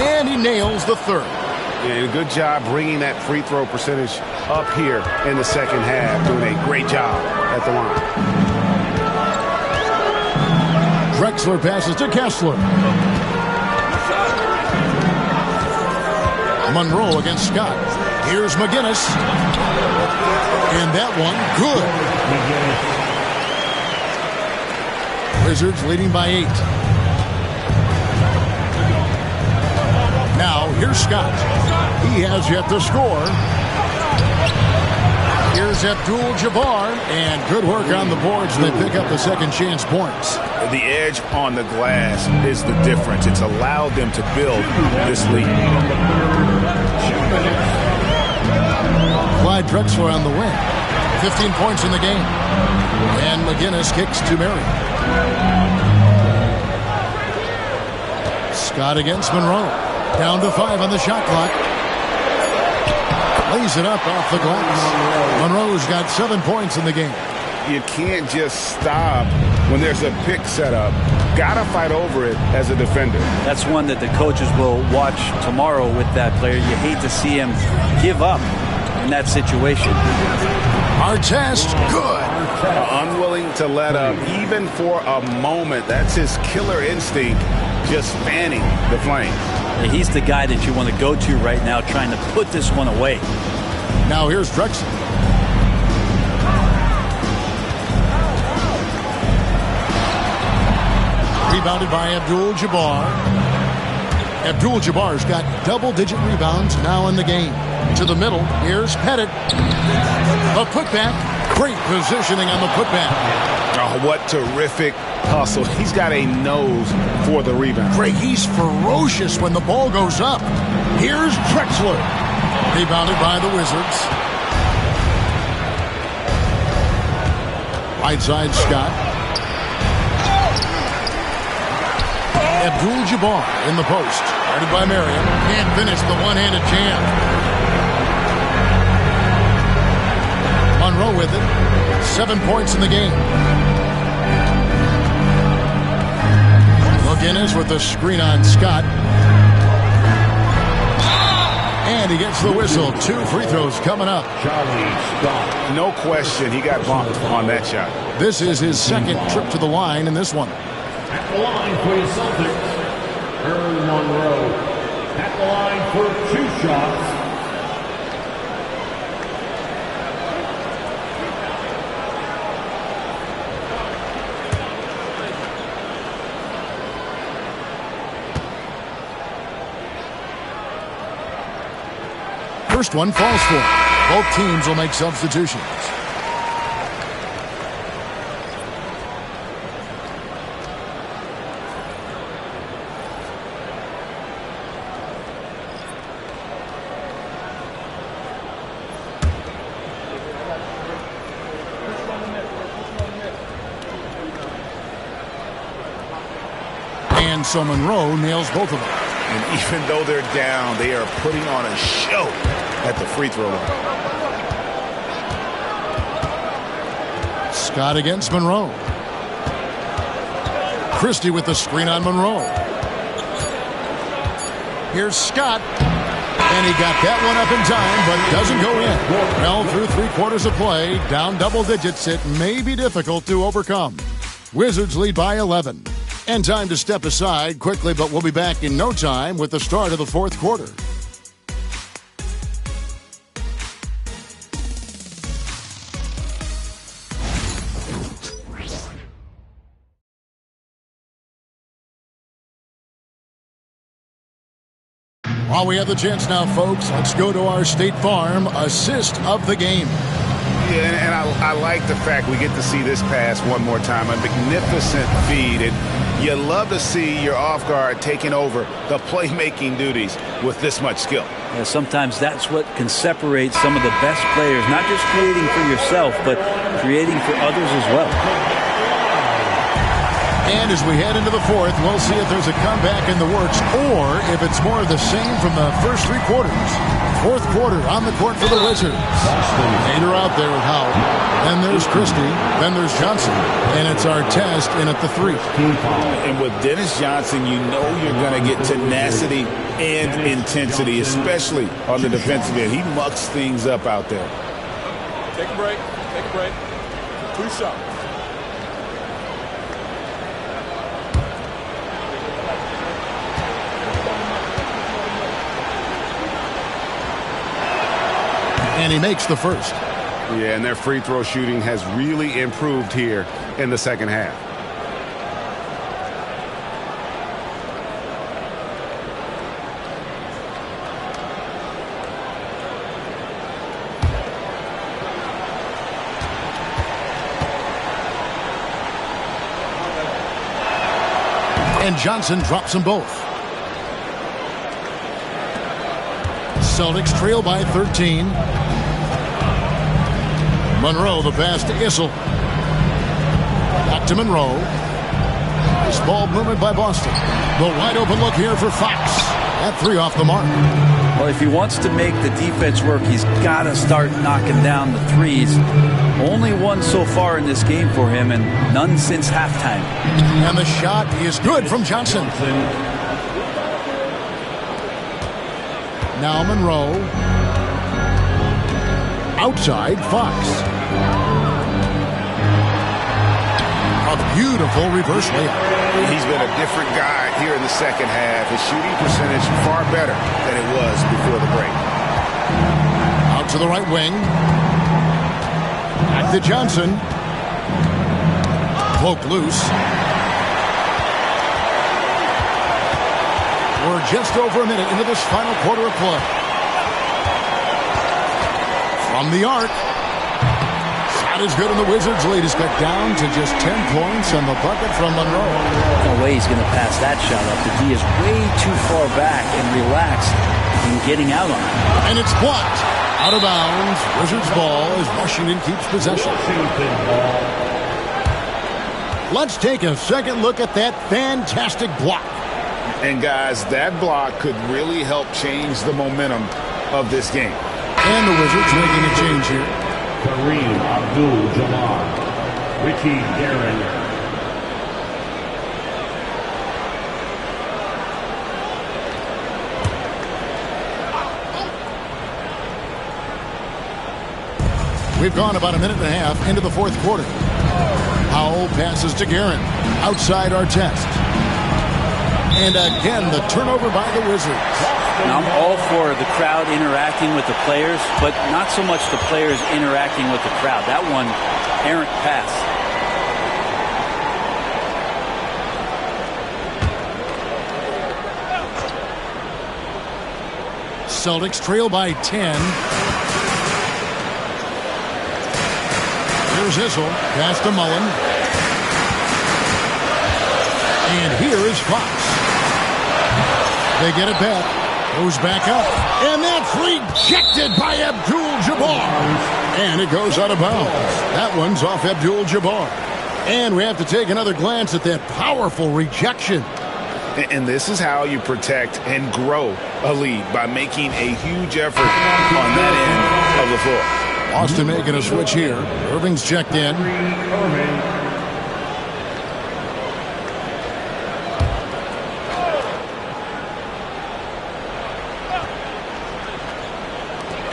And he nails the 3rd. And a good job bringing that free throw percentage up here in the second half, doing a great job at the line. Drexler passes to Kessler. Monroe against Scott. Here's McGinnis. And that one, good. Wizards leading by 8. Now, here's Scott. He has yet to score. Here's Abdul-Jabbar, and good work on the boards. They pick up the second chance points. The edge on the glass is the difference. It's allowed them to build this lead. Clyde Drexler on the win. 15 points in the game. And McGinnis kicks to Mary. Scott against Monroe. Down to 5 on the shot clock. Lays it up off the glass. Monroe's got 7 points in the game. You can't just stop when there's a pick set up. Gotta fight over it as a defender. That's one that the coaches will watch tomorrow with that player. You hate to see him give up in that situation. Artest, good. Unwilling to let up even for a moment. That's his killer instinct, just fanning the flame. He's the guy that you want to go to right now, trying to put this one away. Now here's Drexel. Rebounded by Abdul-Jabbar. Abdul-Jabbar's got double-digit rebounds now in the game. To the middle, here's Pettit. A putback. Great positioning on the putback. Oh, what terrific hustle. He's got a nose for the rebound. Greg, he's ferocious when the ball goes up. Here's Drexler. Rebounded by the Wizards. Right side, Scott. Abdul-Jabbar in the post. Guarded by Merriam. Can't finish the one-handed jam. Monroe with it. 7 points in the game. McGinnis with the screen on Scott. And he gets the whistle. 2 free throws coming up. No question, he got bumped on that shot. This is his second trip to the line in this one. At the line for the Celtics, Earl Monroe. At the line for 2 shots. First one falls for. Both teams will make substitutions. And so Monroe nails both of them. And even though they're down, they are putting on a show at the free throw line. Scott against Monroe. Christie with the screen on Monroe. Here's Scott. And he got that one up in time, but it doesn't go in. Well, through 3/4 of play, down double digits, it may be difficult to overcome. Wizards lead by 11. And time to step aside quickly, but we'll be back in no time with the start of the 4th quarter. While we have the chance now, folks, let's go to our State Farm assist of the game. Yeah, and I like the fact we get to see this pass one more time. A magnificent feed. And you love to see your off guard taking over the playmaking duties with this much skill. Yeah, sometimes that's what can separate some of the best players, not just creating for yourself, but creating for others as well. And as we head into the 4th, we'll see if there's a comeback in the works or if it's more of the same from the first 3 quarters. 4th quarter on the court for the Wizards. Nader out there with Howell. Then there's Christie. Then there's Johnson. And it's Artest in at the 3. And with Dennis Johnson, you know you're going to get tenacity and intensity, especially on the defensive end. He mucks things up out there. Take a break. Take a break. 2 shots. And he makes the first. Yeah, and their free throw shooting has really improved here in the second half. And Johnson drops them both. Celtics trail by 13. Monroe, the pass to Issel. Back to Monroe. This ball movement by Boston. The wide open look here for Fox. That 3 off the mark. Well, if he wants to make the defense work, he's got to start knocking down the threes. Only one so far in this game for him, and none since halftime. And the shot is good from Johnson. Now Monroe. Outside, Fox. A beautiful Beautiful reverse layup. He's been a different guy here in the second half. His shooting percentage far better than it was before the break. Out to the right wing. Back to Johnson. Cloak loose. We're just over a minute into this final quarter of play. From the arc. Shot is good, and the Wizards' lead is cut down to just 10 points on the bucket from Monroe. No way he's going to pass that shot up. The D is way too far back and relaxed in getting out on it. And it's blocked. Out of bounds. Wizards ball as Washington keeps possession. Let's take a second look at that fantastic block. And guys, that block could really help change the momentum of this game. And the Wizards making a change here. Kareem Abdul-Jabbar, Ricky Guerin. We've gone about a minute and a half into the fourth quarter. Powell passes to Guerin. Outside our test. And again, the turnover by the Wizards. Now, I'm all for the crowd interacting with the players, but not so much the players interacting with the crowd. That one, errant pass. Celtics trail by 10. Here's Issel. Pass to Mullen. And here is Fox. They get it back. Goes back up. And that's rejected by Abdul-Jabbar. And it goes out of bounds. That one's off Abdul-Jabbar. And we have to take another glance at that powerful rejection. And this is how you protect and grow a lead, by making a huge effort on that end of the floor. Austin making a switch here. Irving's checked in.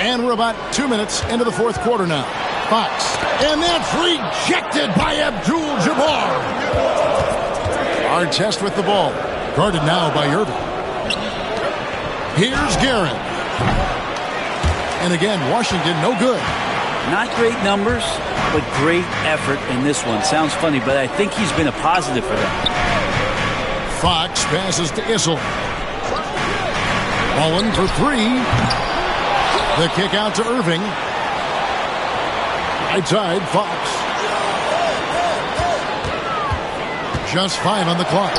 And we're about 2 minutes into the fourth quarter now. Fox. And that's rejected by Abdul-Jabbar. Our test with the ball. Guarded now by Irving. Here's Guerin. And again, Washington no good. Not great numbers, but great effort in this one. Sounds funny, but I think he's been a positive for them. Fox passes to Issel. Mullen for three. The kick out to Irving. Right side, Fox. Just 5 on the clock.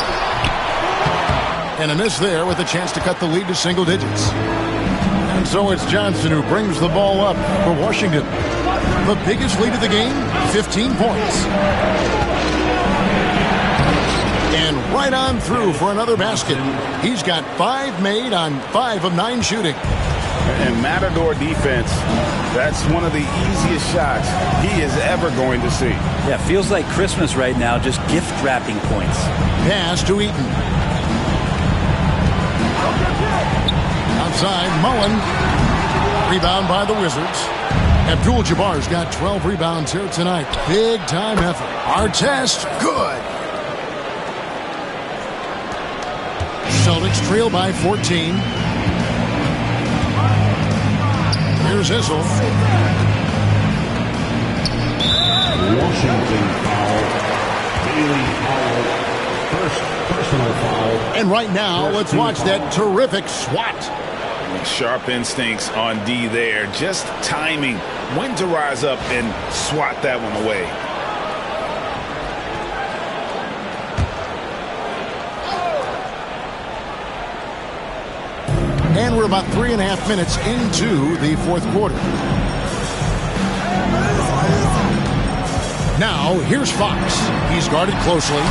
And a miss there with a chance to cut the lead to single digits. And so it's Johnson who brings the ball up for Washington. The biggest lead of the game, 15 points. And right on through for another basket. He's got 5 made on 5 of 9 shooting. And Matador defense, that's one of the easiest shots he is ever going to see. Yeah, feels like Christmas right now, just gift wrapping points. Pass to Eaton. Outside, Mullen. Rebound by the Wizards. Abdul-Jabbar's got 12 rebounds here tonight. Big time effort. Our test, good. Celtics trail by 14. Here's Issel. Washington foul. Bailey Howell. First personal foul. And right now, let's watch that terrific swat. Sharp instincts on D there. Just timing when to rise up and swat that one away. And we're about 3.5 minutes into the fourth quarter. Now, here's Fox. He's guarded closely.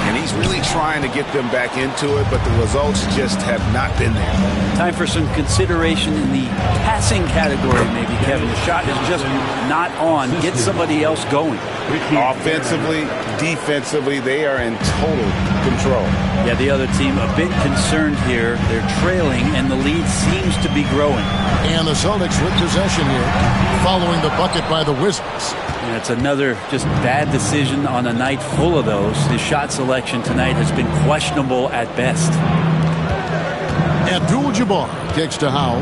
And he's really trying to get them back into it, but the results just have not been there. Time for some consideration in the passing category, maybe, Kevin. The shot is just not on. Get somebody else going. Offensively, defensively, they are in total control. Yeah, the other team a bit concerned here. They're trailing, and the lead seems to be growing. And the Celtics with possession here, following the bucket by the Wizards. And it's another just bad decision on a night full of those. His shot selection tonight has been questionable at best. Abdul-Jabbar kicks to Howe.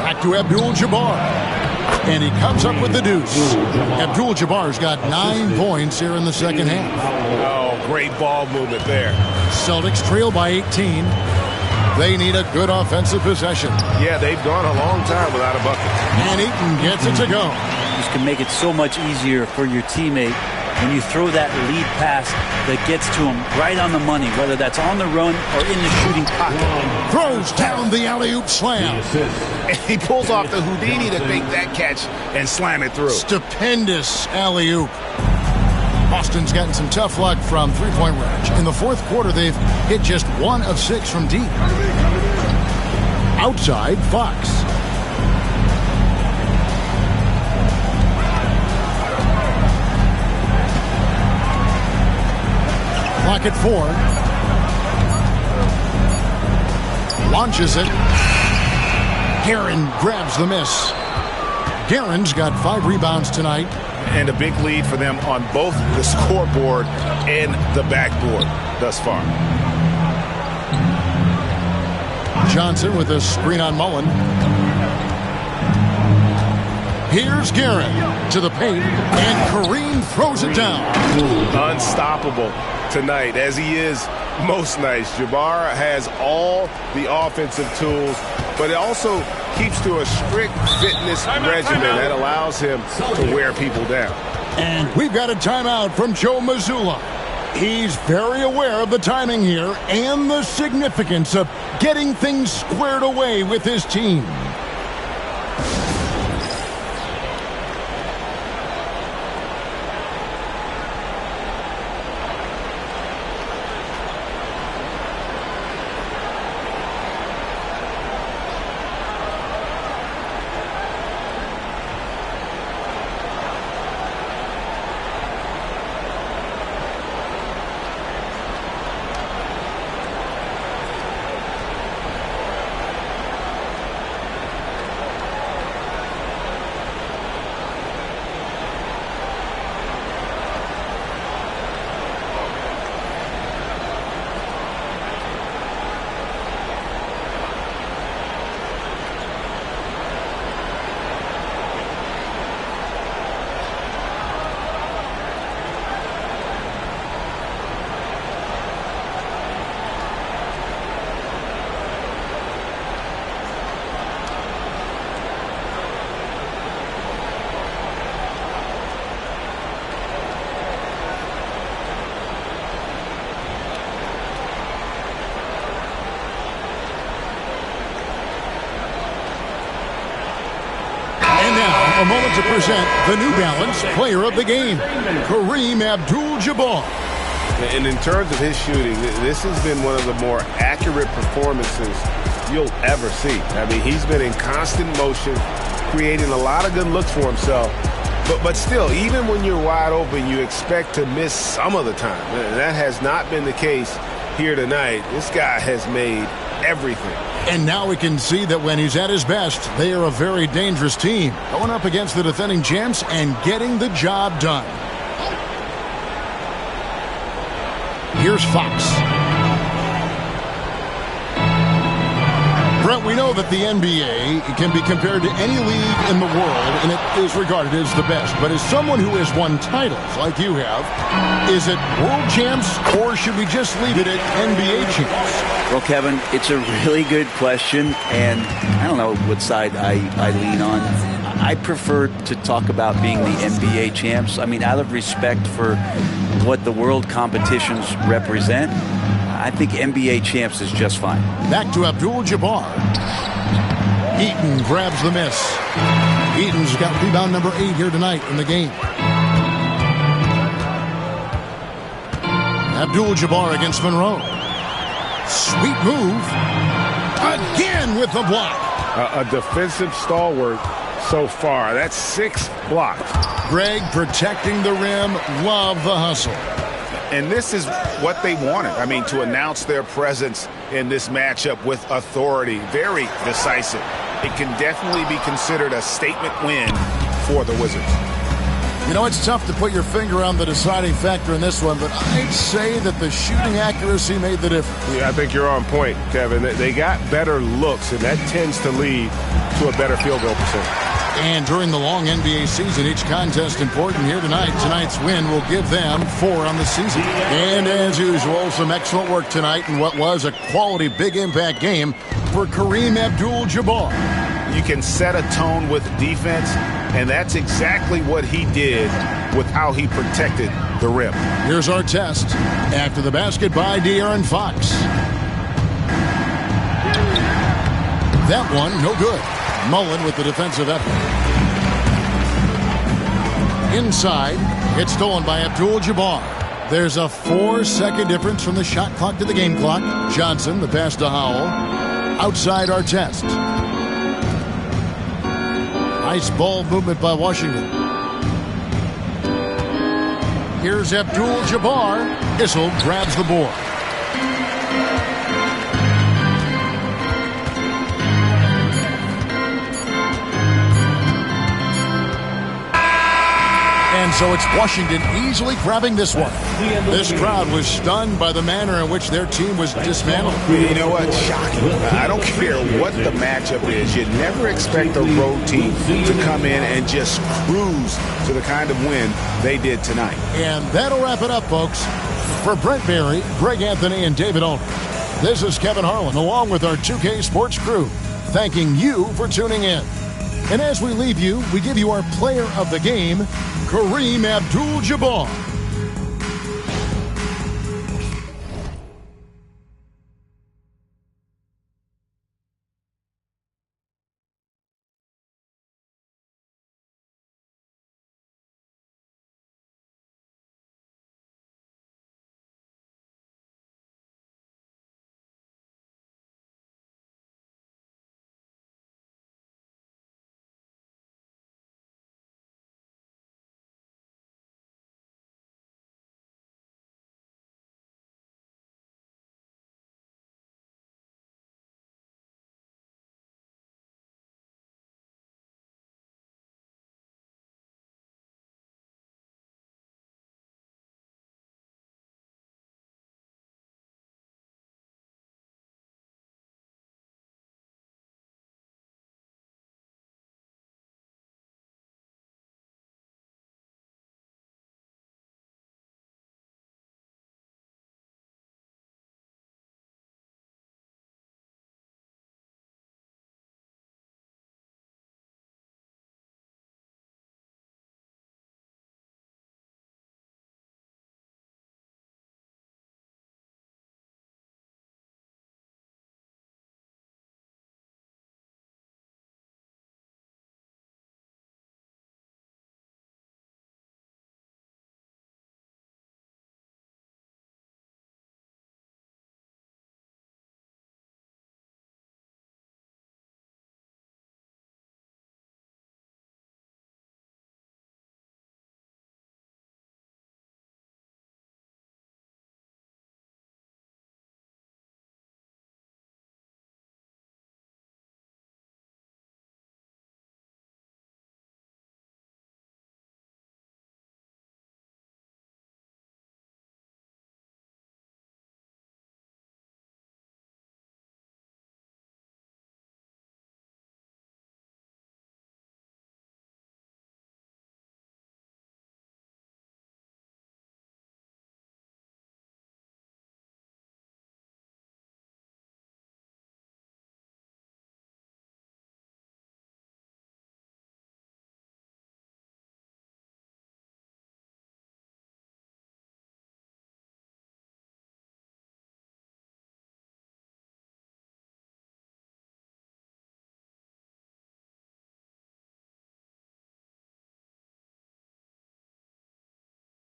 Back to Abdul-Jabbar. And he comes up with the deuce. Abdul-Jabbar's got 9 points here in the second half. Oh, great ball movement there. Celtics trail by 18. They need a good offensive possession. Yeah, they've gone a long time without a bucket. And Eaton gets it to go. This can make it so much easier for your teammate when you throw that lead pass that gets to him right on the money, whether that's on the run or in the shooting pocket. Throws down the alley-oop slam. And he pulls off the Houdini to make that catch and slam it through. Stupendous alley-oop. Boston's gotten some tough luck from three-point range. In the fourth quarter, they've hit just 1 of 6 from deep. Outside, Fox. Clock at 4. Launches it. Guerin grabs the miss. Guerin's got 5 rebounds tonight. And a big lead for them on both the scoreboard and the backboard thus far. Johnson with a screen on Mullen. Here's Guerin to the paint, and Kareem throws it down. Unstoppable tonight, as he is most nights. Jabbar has all the offensive tools, but it also keeps to a strict fitness regimen that allows him to wear people down. And we've got a timeout from Joe Mazzulla. He's very aware of the timing here and the significance of getting things squared away with his team. A moment to present the New Balance Player of the Game, Kareem Abdul-Jabbar. And in terms of his shooting, this has been one of the more accurate performances you'll ever see. I mean, he's been in constant motion, creating a lot of good looks for himself. But still, even when you're wide open, you expect to miss some of the time. And that has not been the case here tonight. This guy has made everything. And now we can see that when he's at his best, they are a very dangerous team, going up against the defending champs and getting the job done. Here's Fox. Brent, we know that the NBA can be compared to any league in the world, and it is regarded as the best. But as someone who has won titles like you have, is it world champs, or should we just leave it at NBA champs? Well, Kevin, it's a really good question, and I don't know what side I lean on. I prefer to talk about being the NBA champs. I mean, out of respect for what the world competitions represent, I think NBA champs is just fine. Back to Abdul-Jabbar. Eaton grabs the miss. Eaton's got rebound number 8 here tonight in the game. Abdul-Jabbar against Monroe. Sweet move. Again with the block. A defensive stalwart so far. That's 6 blocks. Greg protecting the rim. Love the hustle. And this is what they wanted. I mean, to announce their presence in this matchup with authority. Very decisive. It can definitely be considered a statement win for the Wizards. You know, it's tough to put your finger on the deciding factor in this one, but I'd say that the shooting accuracy made the difference. Yeah, I think you're on point, Kevin. They got better looks, and that tends to lead to a better field goal percentage. And during the long NBA season, each contest important here tonight. Tonight's win will give them 4 on the season. And as usual, some excellent work tonight in what was a quality big impact game for Kareem Abdul-Jabbar. You can set a tone with defense, and that's exactly what he did with how he protected the rim. Here's our test after the basket by De'Aaron Fox. That one, no good. Mullen with the defensive effort. Inside, it's stolen by Abdul-Jabbar. There's a 4-second difference from the shot clock to the game clock. Johnson, the pass to Howell. Outside our test. Nice ball movement by Washington. Here's Abdul-Jabbar. Issel grabs the board. And so it's Washington easily grabbing this one. This crowd was stunned by the manner in which their team was dismantled. You know what? Shocking. I don't care what the matchup is. You never expect a road team to come in and just cruise to the kind of win they did tonight. And that'll wrap it up, folks. For Brent Berry, Greg Anthony, and David Olney, this is Kevin Harlan, along with our 2K Sports crew, thanking you for tuning in. And as we leave you, we give you our player of the game, Kareem Abdul-Jabbar.